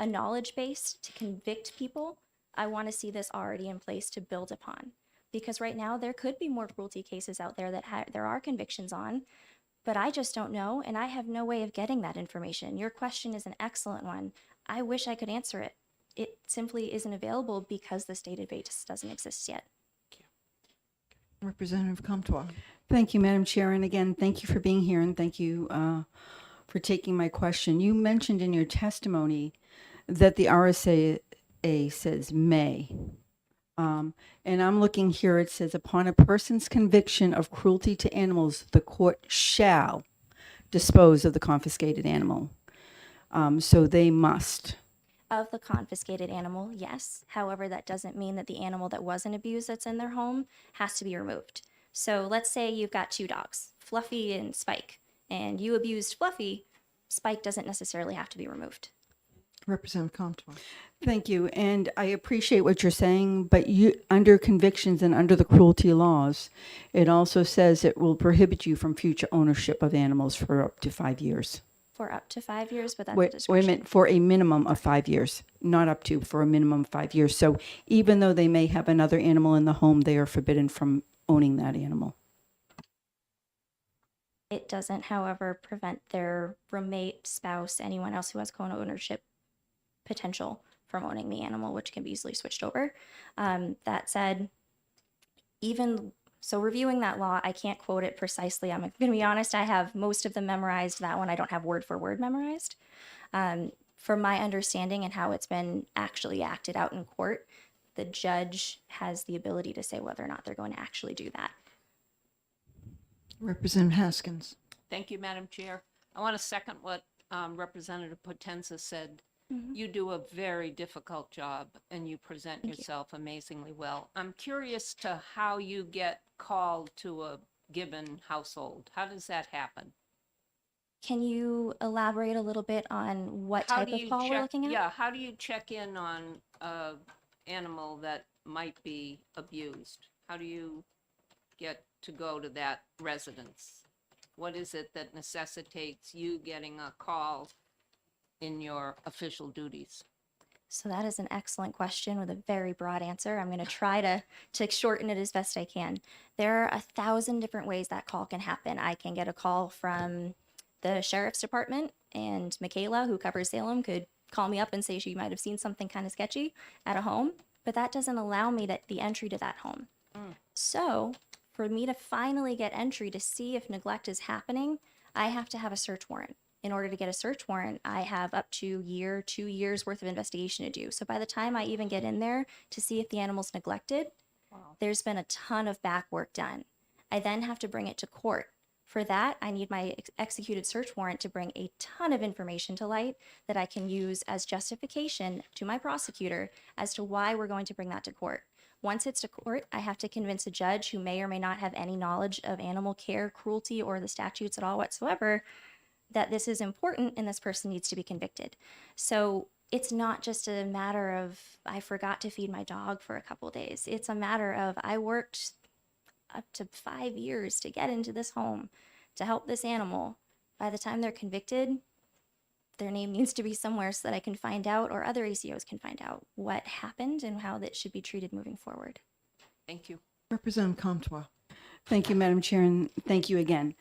knowledge base to convict people, I want to see this already in place to build upon. Because right now there could be more cruelty cases out there that there are convictions on, but I just don't know, and I have no way of getting that information. Your question is an excellent one. I wish I could answer it. It simply isn't available because this database doesn't exist yet. Representative Comtois. Thank you, Madam Chair. And again, thank you for being here, and thank you for taking my question. You mentioned in your testimony that the RSA says may. And I'm looking here, it says, upon a person's conviction of cruelty to animals, the court shall dispose of the confiscated animal. So they must. Of the confiscated animal, yes. However, that doesn't mean that the animal that wasn't abused that's in their home has to be removed. So let's say you've got two dogs, Fluffy and Spike, and you abused Fluffy, Spike doesn't necessarily have to be removed. Representative Comtois. Thank you. And I appreciate what you're saying, but you, under convictions and under the cruelty laws, it also says it will prohibit you from future ownership of animals for up to 5 years. For up to 5 years, but that's Wait a minute, for a minimum of 5 years, not up to, for a minimum of 5 years. So even though they may have another animal in the home, they are forbidden from owning that animal. It doesn't, however, prevent their roommate, spouse, anyone else who has co-ownership potential from owning the animal, which can be easily switched over. That said, even so, reviewing that law, I can't quote it precisely. I'm going to be honest, I have most of them memorized. That one I don't have word for word memorized. From my understanding and how it's been actually acted out in court, the judge has the ability to say whether or not they're going to actually do that. Representative Haskins. Thank you, Madam Chair. I want to second what Representative Potenza said. You do a very difficult job and you present yourself amazingly well. I'm curious to how you get called to a given household. How does that happen? Can you elaborate a little bit on what type of call we're looking at? Yeah, how do you check in on an animal that might be abused? How do you get to go to that residence? What is it that necessitates you getting a call in your official duties? So that is an excellent question with a very broad answer. I'm going to try to shorten it as best I can. There are 1,000 different ways that call can happen. I can get a call from the sheriff's department, and Michaela, who covers Salem, could call me up and say she might have seen something kind of sketchy at a home, but that doesn't allow me the entry to that home. So for me to finally get entry to see if neglect is happening, I have to have a search warrant. In order to get a search warrant, I have up to 2 years worth of investigation to do. So by the time I even get in there to see if the animal's neglected, there's been a ton of back work done. I then have to bring it to court. For that, I need my executed search warrant to bring a ton of information to light that I can use as justification to my prosecutor as to why we're going to bring that to court. Once it's to court, I have to convince a judge who may or may not have any knowledge of animal care, cruelty, or the statutes at all whatsoever that this is important and this person needs to be convicted. So it's not just a matter of I forgot to feed my dog for a couple days. It's a matter of I worked up to 5 years to get into this home to help this animal. By the time they're convicted, their name needs to be somewhere so that I can find out, or other ACOs can find out what happened and how that should be treated moving forward. Thank you. Representative Comtois. Thank you, Madam Chair, and thank you again.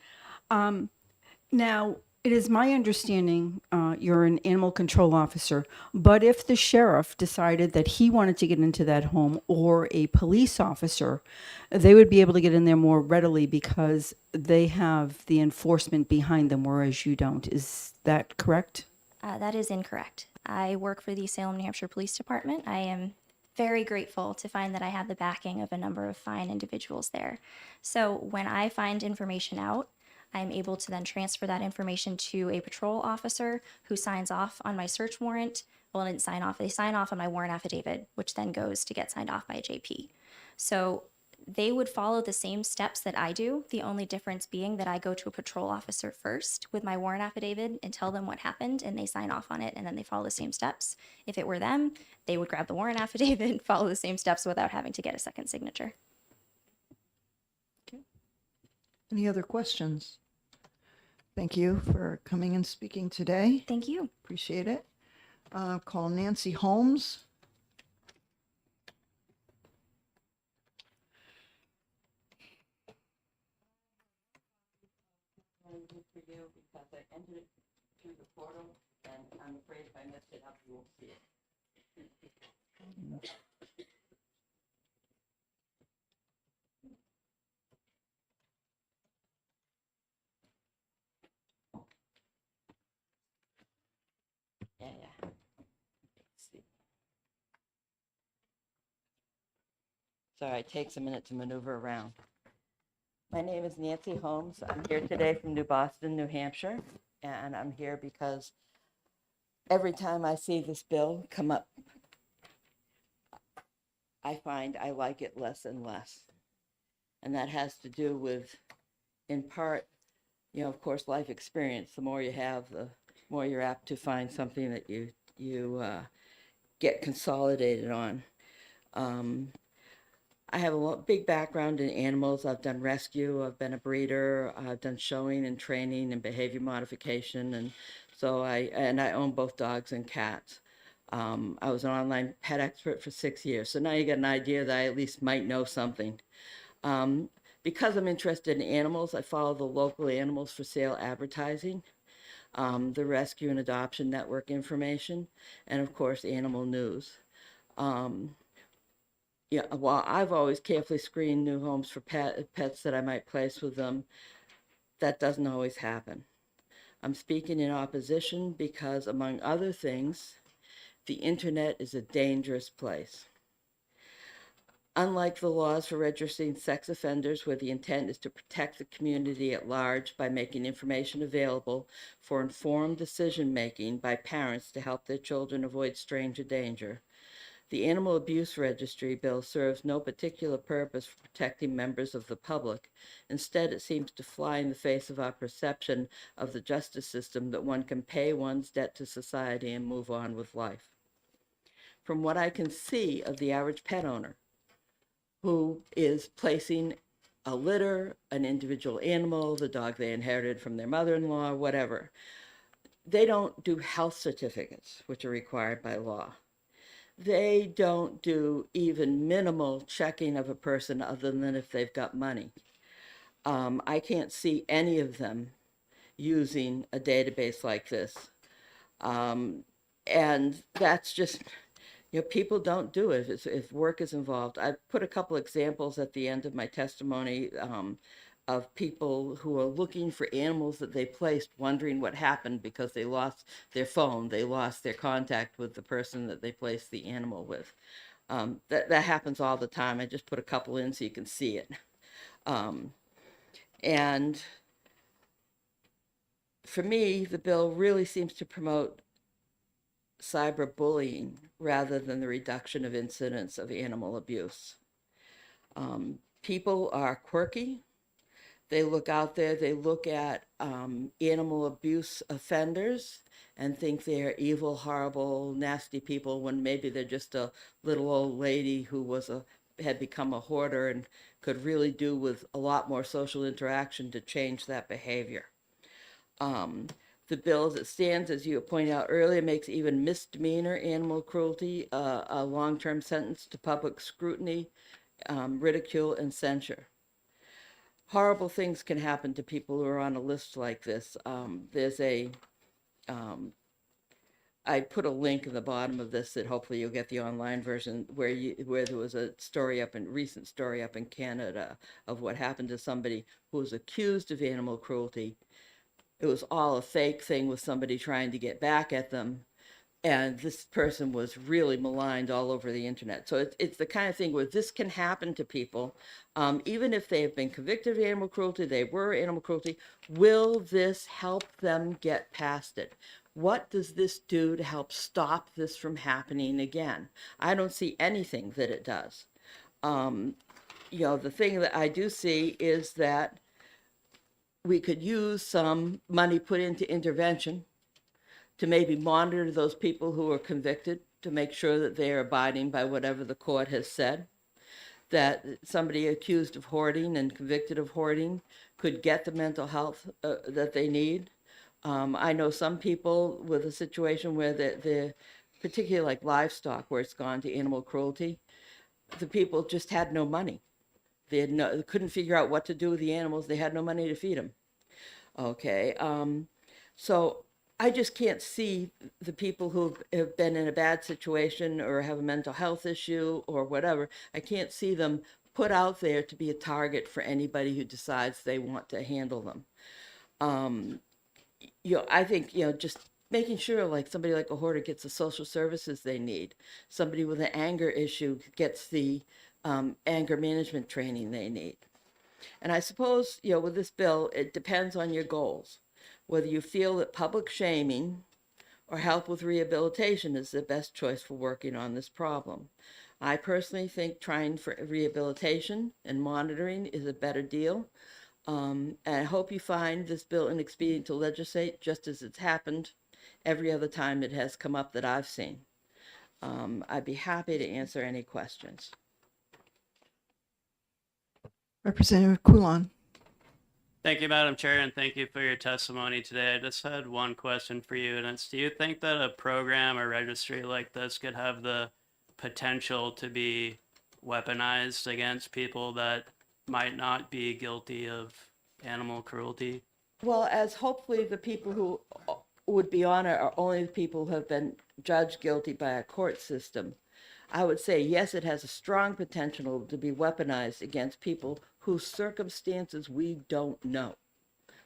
Now, it is my understanding you're an animal control officer, but if the sheriff decided that he wanted to get into that home, or a police officer, they would be able to get in there more readily because they have the enforcement behind them, whereas you don't. Is that correct? That is incorrect. I work for the Salem, New Hampshire Police Department. I am very grateful to find that I have the backing of a number of fine individuals there. So when I find information out, I'm able to then transfer that information to a patrol officer who signs off on my search warrant. Well, I didn't sign off. They sign off on my warrant affidavit, which then goes to get signed off by a JP. So they would follow the same steps that I do. The only difference being that I go to a patrol officer first with my warrant affidavit and tell them what happened, and they sign off on it, and then they follow the same steps. If it were them, they would grab the warrant affidavit and follow the same steps without having to get a second signature. Any other questions? Thank you for coming and speaking today. Thank you. Appreciate it. Call Nancy Holmes. For you because I entered it through the portal, and I'm afraid if I messed it up, you won't see it. Yeah. Let's see. Sorry, it takes a minute to maneuver around. My name is Nancy Holmes. I'm here today from New Boston, New Hampshire, and I'm here because every time I see this bill come up, I find I like it less and less. And that has to do with, in part, of course, life experience. The more you have, the more you're apt to find something that you get consolidated on. I have a big background in animals. I've done rescue, I've been a breeder, I've done showing and training and behavior modification, and so I own both dogs and cats. I was an online pet expert for 6 years, so now you get an idea that I at least might know something. Because I'm interested in animals, I follow the local animals for sale advertising, the rescue and adoption network information, and of course, animal news. While I've always carefully screened new homes for pets that I might place with them, that doesn't always happen. I'm speaking in opposition because, among other things, the internet is a dangerous place. Unlike the laws for registering sex offenders, where the intent is to protect the community at large by making information available for informed decision-making by parents to help their children avoid stranger danger, the Animal Abuse Registry bill serves no particular purpose for protecting members of the public. Instead, it seems to fly in the face of our perception of the justice system that one can pay one's debt to society and move on with life. From what I can see of the average pet owner who is placing a litter, an individual animal, the dog they inherited from their mother-in-law, whatever, they don't do health certificates, which are required by law. They don't do even minimal checking of a person other than if they've got money. I can't see any of them using a database like this. And that's just, people don't do it if work is involved. I put a couple examples at the end of my testimony of people who are looking for animals that they placed, wondering what happened because they lost their phone, they lost their contact with the person that they placed the animal with. That happens all the time. I just put a couple in so you can see it. And for me, the bill really seems to promote cyberbullying rather than the reduction of incidents of animal abuse. People are quirky. They look out there, they look at animal abuse offenders and think they're evil, horrible, nasty people when maybe they're just a little old lady who had become a hoarder and could really do with a lot more social interaction to change that behavior. The bill as it stands, as you pointed out earlier, makes even misdemeanor animal cruelty a long-term sentence to public scrutiny, ridicule, and censure. Horrible things can happen to people who are on a list like this. I put a link in the bottom of this that hopefully you'll get the online version where there was a recent story up in Canada of what happened to somebody who was accused of animal cruelty. It was all a fake thing with somebody trying to get back at them. And this person was really maligned all over the internet. So it's the kind of thing where this can happen to people, even if they have been convicted of animal cruelty, they were animal cruelty. Will this help them get past it? What does this do to help stop this from happening again? I don't see anything that it does. The thing that I do see is that we could use some money put into intervention to maybe monitor those people who are convicted to make sure that they are abiding by whatever the court has said, that somebody accused of hoarding and convicted of hoarding could get the mental health that they need. I know some people with a situation where they're particularly like livestock, where it's gone to animal cruelty, the people just had no money. They couldn't figure out what to do with the animals. They had no money to feed them. Okay, so I just can't see the people who have been in a bad situation or have a mental health issue or whatever. I can't see them put out there to be a target for anybody who decides they want to handle them. I think, just making sure like somebody like a hoarder gets the social services they need. Somebody with an anger issue gets the anger management training they need. And I suppose, with this bill, it depends on your goals. Whether you feel that public shaming or help with rehabilitation is the best choice for working on this problem. I personally think trying for rehabilitation and monitoring is a better deal. And I hope you find this bill inexpedient to legislate, just as it's happened every other time it has come up that I've seen. I'd be happy to answer any questions. Representative Coulon. Thank you, Madam Chair, and thank you for your testimony today. I just had one question for you, and it's, do you think that a program or registry like this could have the potential to be weaponized against people that might not be guilty of animal cruelty? Well, as hopefully the people who would be on it are only the people who have been judged guilty by a court system, I would say, yes, it has a strong potential to be weaponized against people whose circumstances we don't know.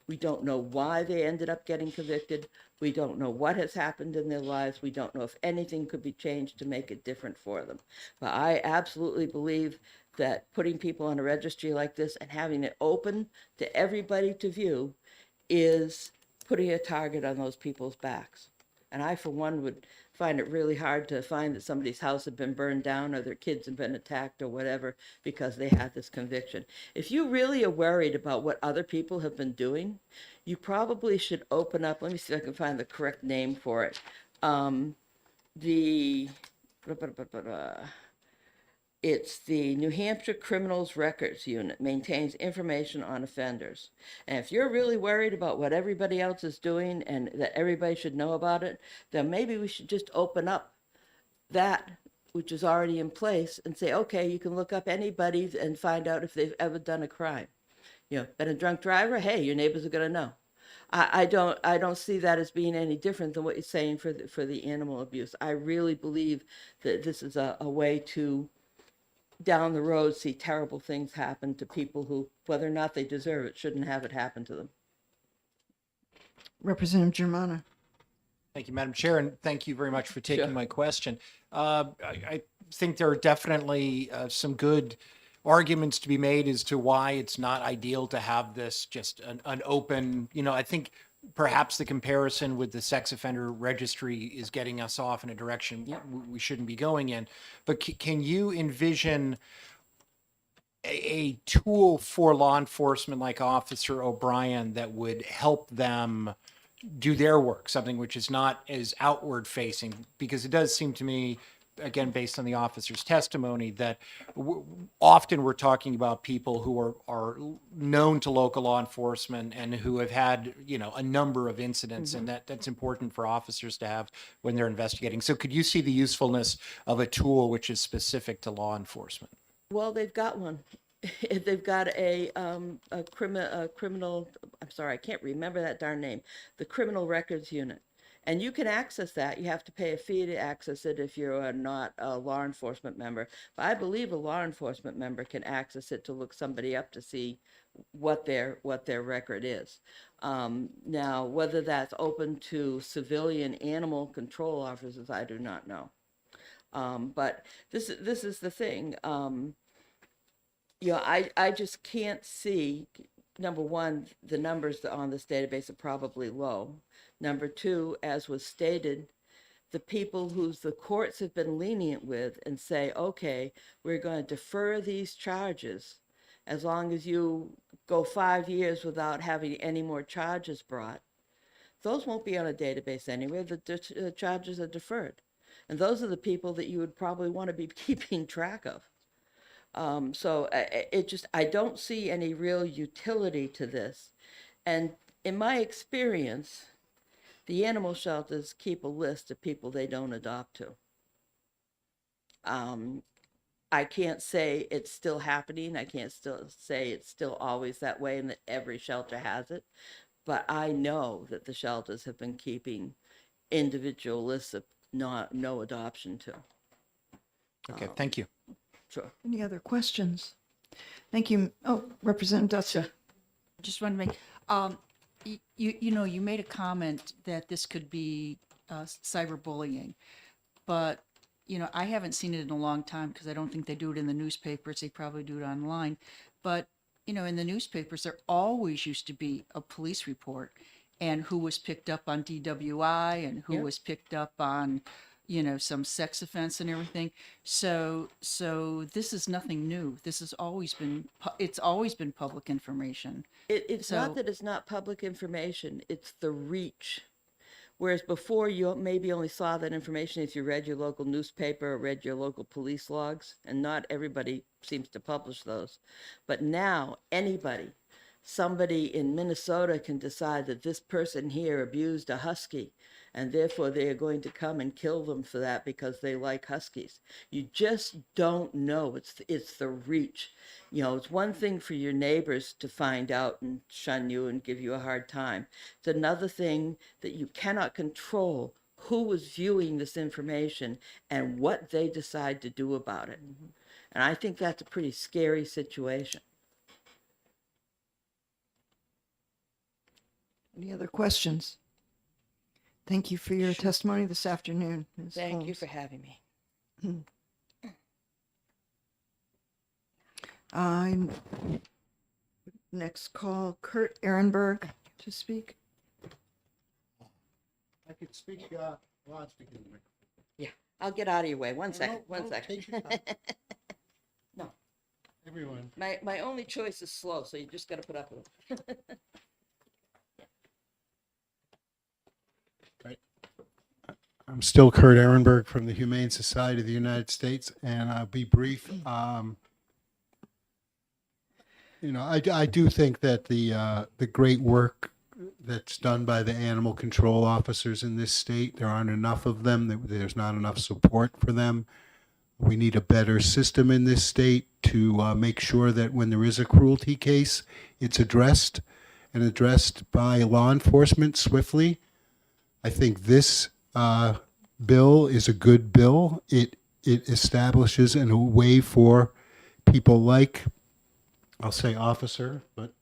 We don't know why they ended up getting convicted. We don't know what has happened in their lives. We don't know if anything could be changed to make it different for them. But I absolutely believe that putting people on a registry like this and having it open to everybody to view is putting a target on those people's backs. And I, for one, would find it really hard to find that somebody's house had been burned down or their kids had been attacked or whatever because they had this conviction. If you really are worried about what other people have been doing, you probably should open up, let me see if I can find the correct name for it. It's the New Hampshire Criminals Records Unit, maintains information on offenders. And if you're really worried about what everybody else is doing and that everybody should know about it, then maybe we should just open up that which is already in place and say, okay, you can look up anybody and find out if they've ever done a crime. Been a drunk driver? Hey, your neighbors are going to know. I don't see that as being any different than what you're saying for the animal abuse. I really believe that this is a way to down the road see terrible things happen to people who, whether or not they deserve it, shouldn't have it happen to them. Representative Germana. Thank you, Madam Chair, and thank you very much for taking Sure. my question. I think there are definitely some good arguments to be made as to why it's not ideal to have this just an open, I think perhaps the comparison with the sex offender registry is getting us off in a direction we shouldn't be going in. But can you envision a tool for law enforcement like Officer O'Brien that would help them do their work, something which is not as outward facing, because it does seem to me, again, based on the officer's testimony, that often we're talking about people who are known to local law enforcement and who have had, a number of incidents, and that's important for officers to have when they're investigating. So could you see the usefulness of a tool which is specific to law enforcement? Well, they've got one. They've got a criminal, I'm sorry, I can't remember that darn name, the Criminal Records Unit. And you can access that. You have to pay a fee to access it if you're not a law enforcement member. But I believe a law enforcement member can access it to look somebody up to see what their record is. Now, whether that's open to civilian animal control officers, I do not know. But this is the thing. I just can't see, number one, the numbers on this database are probably low. Number two, as was stated, the people whose the courts have been lenient with and say, okay, we're going to defer these charges as long as you go 5 years without having any more charges brought. Those won't be on a database anyway. The charges are deferred. And those are the people that you would probably want to be keeping track of. So I don't see any real utility to this. And in my experience, the animal shelters keep a list of people they don't adopt to. I can't say it's still happening. I can't still say it's still always that way and that every shelter has it. But I know that the shelters have been keeping individual lists of no adoption to. Okay, thank you. Sure. Any other questions? Thank you. Oh, Representative Dutzer. Just want to make, you made a comment that this could be cyberbullying, but, I haven't seen it in a long time because I don't think they do it in the newspapers. They probably do it online. But, in the newspapers, there always used to be a police report and who was picked up on DWI and who was picked up on, some sex offense and everything. So this is nothing new. This has always been, it's always been public information. It's not that it's not public information, it's the reach. Whereas before, you maybe only saw that information if you read your local newspaper or read your local police logs, and not everybody seems to publish those. But now, somebody in Minnesota can decide that this person here abused a husky, and therefore they are going to come and kill them for that because they like huskies. You just don't know. It's the reach. It's one thing for your neighbors to find out and shun you and give you a hard time. It's another thing that you cannot control who was viewing this information and what they decide to do about it. And I think that's a pretty scary situation. Any other questions? Thank you for your testimony this afternoon, Ms. Thank you Holmes. for having me. Next call Kurt Ehrenberg to speak. I could speak, well, I'll speak in the microphone. Yeah, I'll get out of your way. One second. Take your time. No. Everyone. My only choice is slow, so you just got to put up with it. I'm still Kurt Ehrenberg from the Humane Society of the United States, and I'll be brief. I do think that the great work that's done by the animal control officers in this state, there aren't enough of them. There's not enough support for them. We need a better system in this state to make sure that when there is a cruelty case, it's addressed and addressed by law enforcement swiftly. I think this bill is a good bill. It establishes a way for people like, I'll say officer, but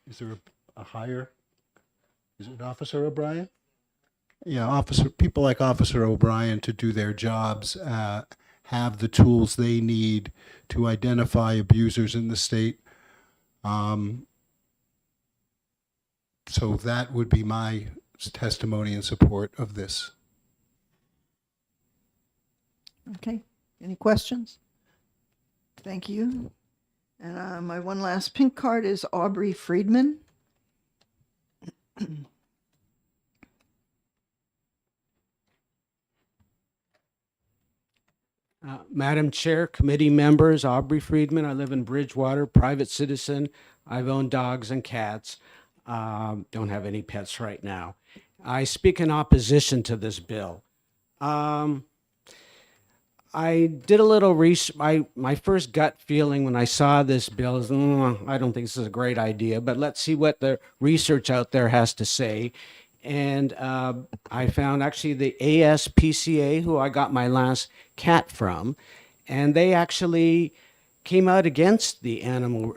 is there a higher? Is it Officer O'Brien? Yeah, people like Officer O'Brien to do their jobs, have the tools they need to identify abusers in the state. So that would be my testimony in support of this. Okay. Any questions? Thank you. And my one last pink card is Aubrey Friedman. Madam Chair, committee members, Aubrey Friedman. I live in Bridgewater, private citizen. I've owned dogs and cats. Don't have any pets right now. I speak in opposition to this bill. I did a little research. My first gut feeling when I saw this bill is, I don't think this is a great idea, but let's see what the research out there has to say. And I found actually the ASPCA, who I got my last cat from, and they actually came out against the animal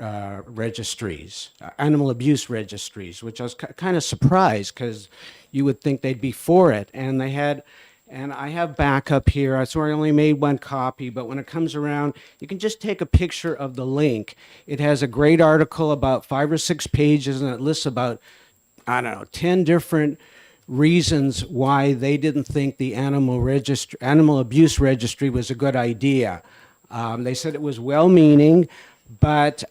registries, animal abuse registries, which I was kind of surprised because you would think they'd be for it. And they had, and I have backup here. I swear I only made one copy, but when it comes around, you can just take a picture of the link. It has a great article about 5 or 6 pages, and it lists about, I don't know, 10 different reasons why they didn't think the animal abuse registry was a good idea. They said it was well-meaning, but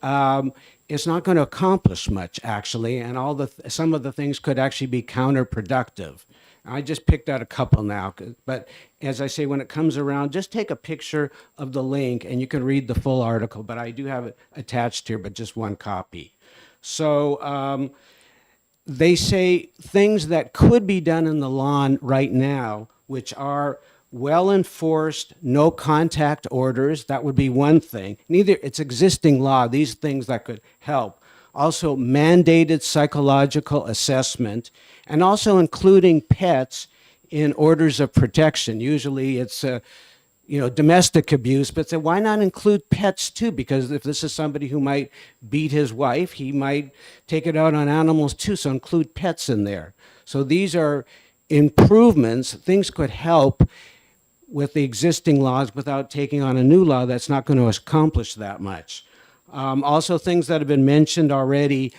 it's not going to accomplish much, actually, and some of the things could actually be counterproductive. I just picked out a couple now, but as I say, when it comes around, just take a picture of the link and you can read the full article, but I do have it attached here, but just one copy. So they say things that could be done in the law right now, which are well-enforced, no contact orders. That would be one thing. Neither, it's existing law, these things that could help. Also mandated psychological assessment, and also including pets in orders of protection. Usually it's domestic abuse, but so why not include pets too? Because if this is somebody who might beat his wife, he might take it out on animals too, so include pets in there. So these are improvements, things could help with the existing laws without taking on a new law that's not going to accomplish that much. Also things that have been mentioned already,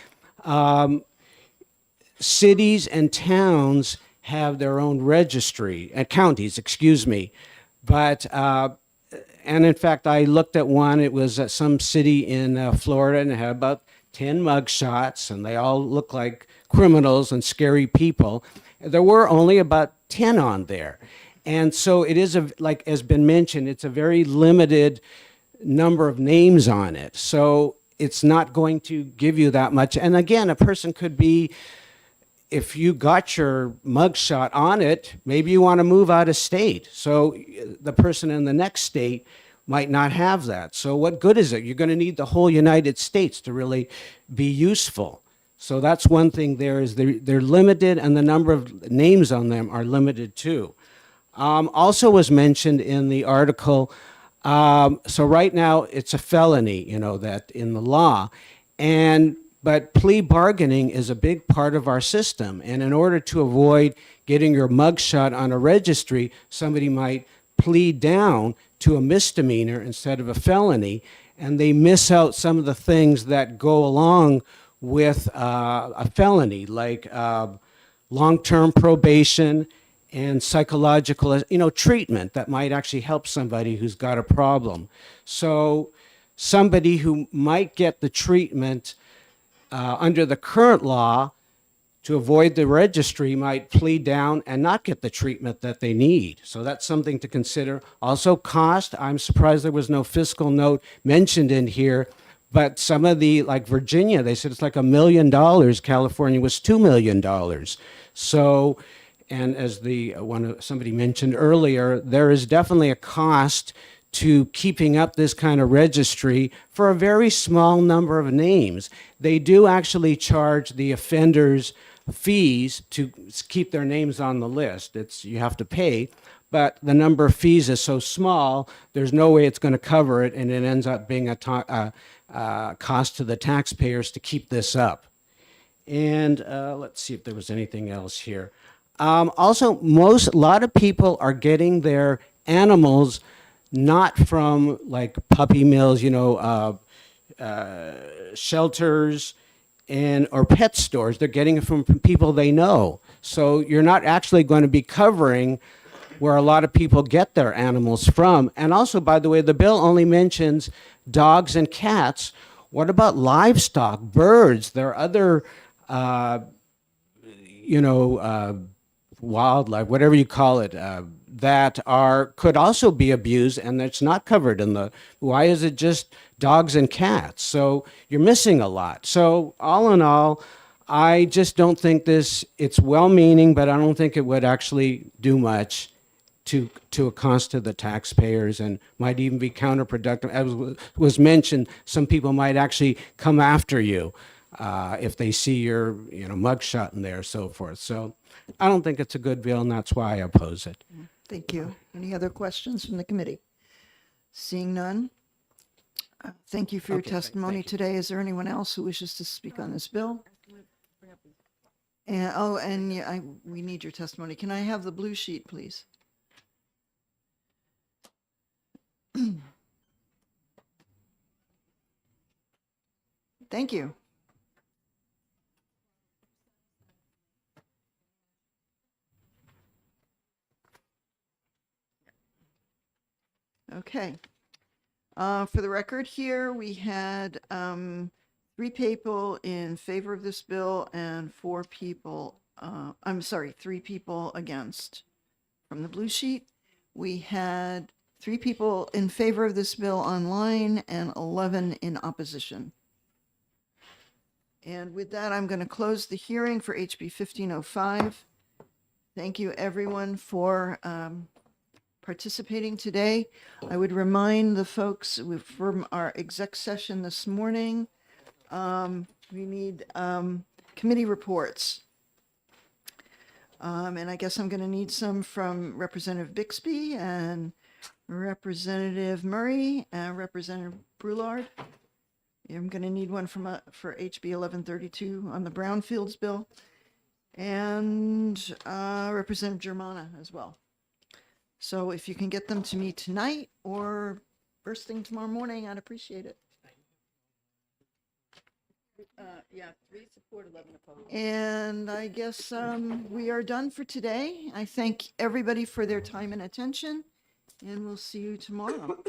cities and towns have their own registry, counties, excuse me. But, and in fact, I looked at one, it was at some city in Florida, and it had about 10 mugshots, and they all looked like criminals and scary people. There were only about 10 on there. And so it is, like has been mentioned, it's a very limited number of names on it. So it's not going to give you that much. And again, a person could be, if you got your mugshot on it, maybe you want to move out of state. So the person in the next state might not have that. So what good is it? You're going to need the whole United States to really be useful. So that's one thing there is they're limited, and the number of names on them are limited too. Also was mentioned in the article, so right now it's a felony, that in the law. But plea bargaining is a big part of our system. And in order to avoid getting your mugshot on a registry, somebody might plead down to a misdemeanor instead of a felony, and they miss out some of the things that go along with a felony, like long-term probation and psychological, treatment that might actually help somebody who's got a problem. So somebody who might get the treatment under the current law to avoid the registry might plead down and not get the treatment that they need. So that's something to consider. Also cost, I'm surprised there was no fiscal note mentioned in here, but some of like Virginia, they said it's like $1 million. California was $2 million. So, and as somebody mentioned earlier, there is definitely a cost to keeping up this kind of registry for a very small number of names. They do actually charge the offenders fees to keep their names on the list. You have to pay, but the number of fees is so small, there's no way it's going to cover it, and it ends up being a cost to the taxpayers to keep this up. And let's see if there was anything else here. Also, a lot of people are getting their animals not from like puppy mills, shelters or pet stores. They're getting it from people they know. So you're not actually going to be covering where a lot of people get their animals from. And also, by the way, the bill only mentions dogs and cats, What about livestock, birds? There are other, wildlife, whatever you call it, that could also be abused, and that's not covered in the. Why is it just dogs and cats? So you're missing a lot. So all in all, I just don't think it's well-meaning, but I don't think it would actually do much to a cost to the taxpayers, and might even be counterproductive. As was mentioned, some people might actually come after you if they see your mugshot in there, so forth. So I don't think it's a good bill, and that's why I oppose it. Thank you. Any other questions from the committee? Seeing none. Thank you for your testimony today. Is there anyone else who wishes to speak on this bill? And we need your testimony. Can I have the blue sheet, please? Thank you. Okay. For the record here, we had 3 people in favor of this bill and 4 people, 3 people against. From the blue sheet, we had 3 people in favor of this bill online and 11 in opposition. And with that, I'm going to close the hearing for HB 1505. Thank you, everyone, for participating today. I would remind the folks from our exec session this morning, we need committee reports. And I guess I'm going to need some from Representative Bixby and Representative Murray and Representative Brulard. I'm going to need one for HB 1132 on the Brownfields bill, and Representative Germana as well. So if you can get them to me tonight or first thing tomorrow morning, I'd appreciate it. 3 support, 11 opposed. And I guess we are done for today. I thank everybody for their time and attention, and we'll see you tomorrow.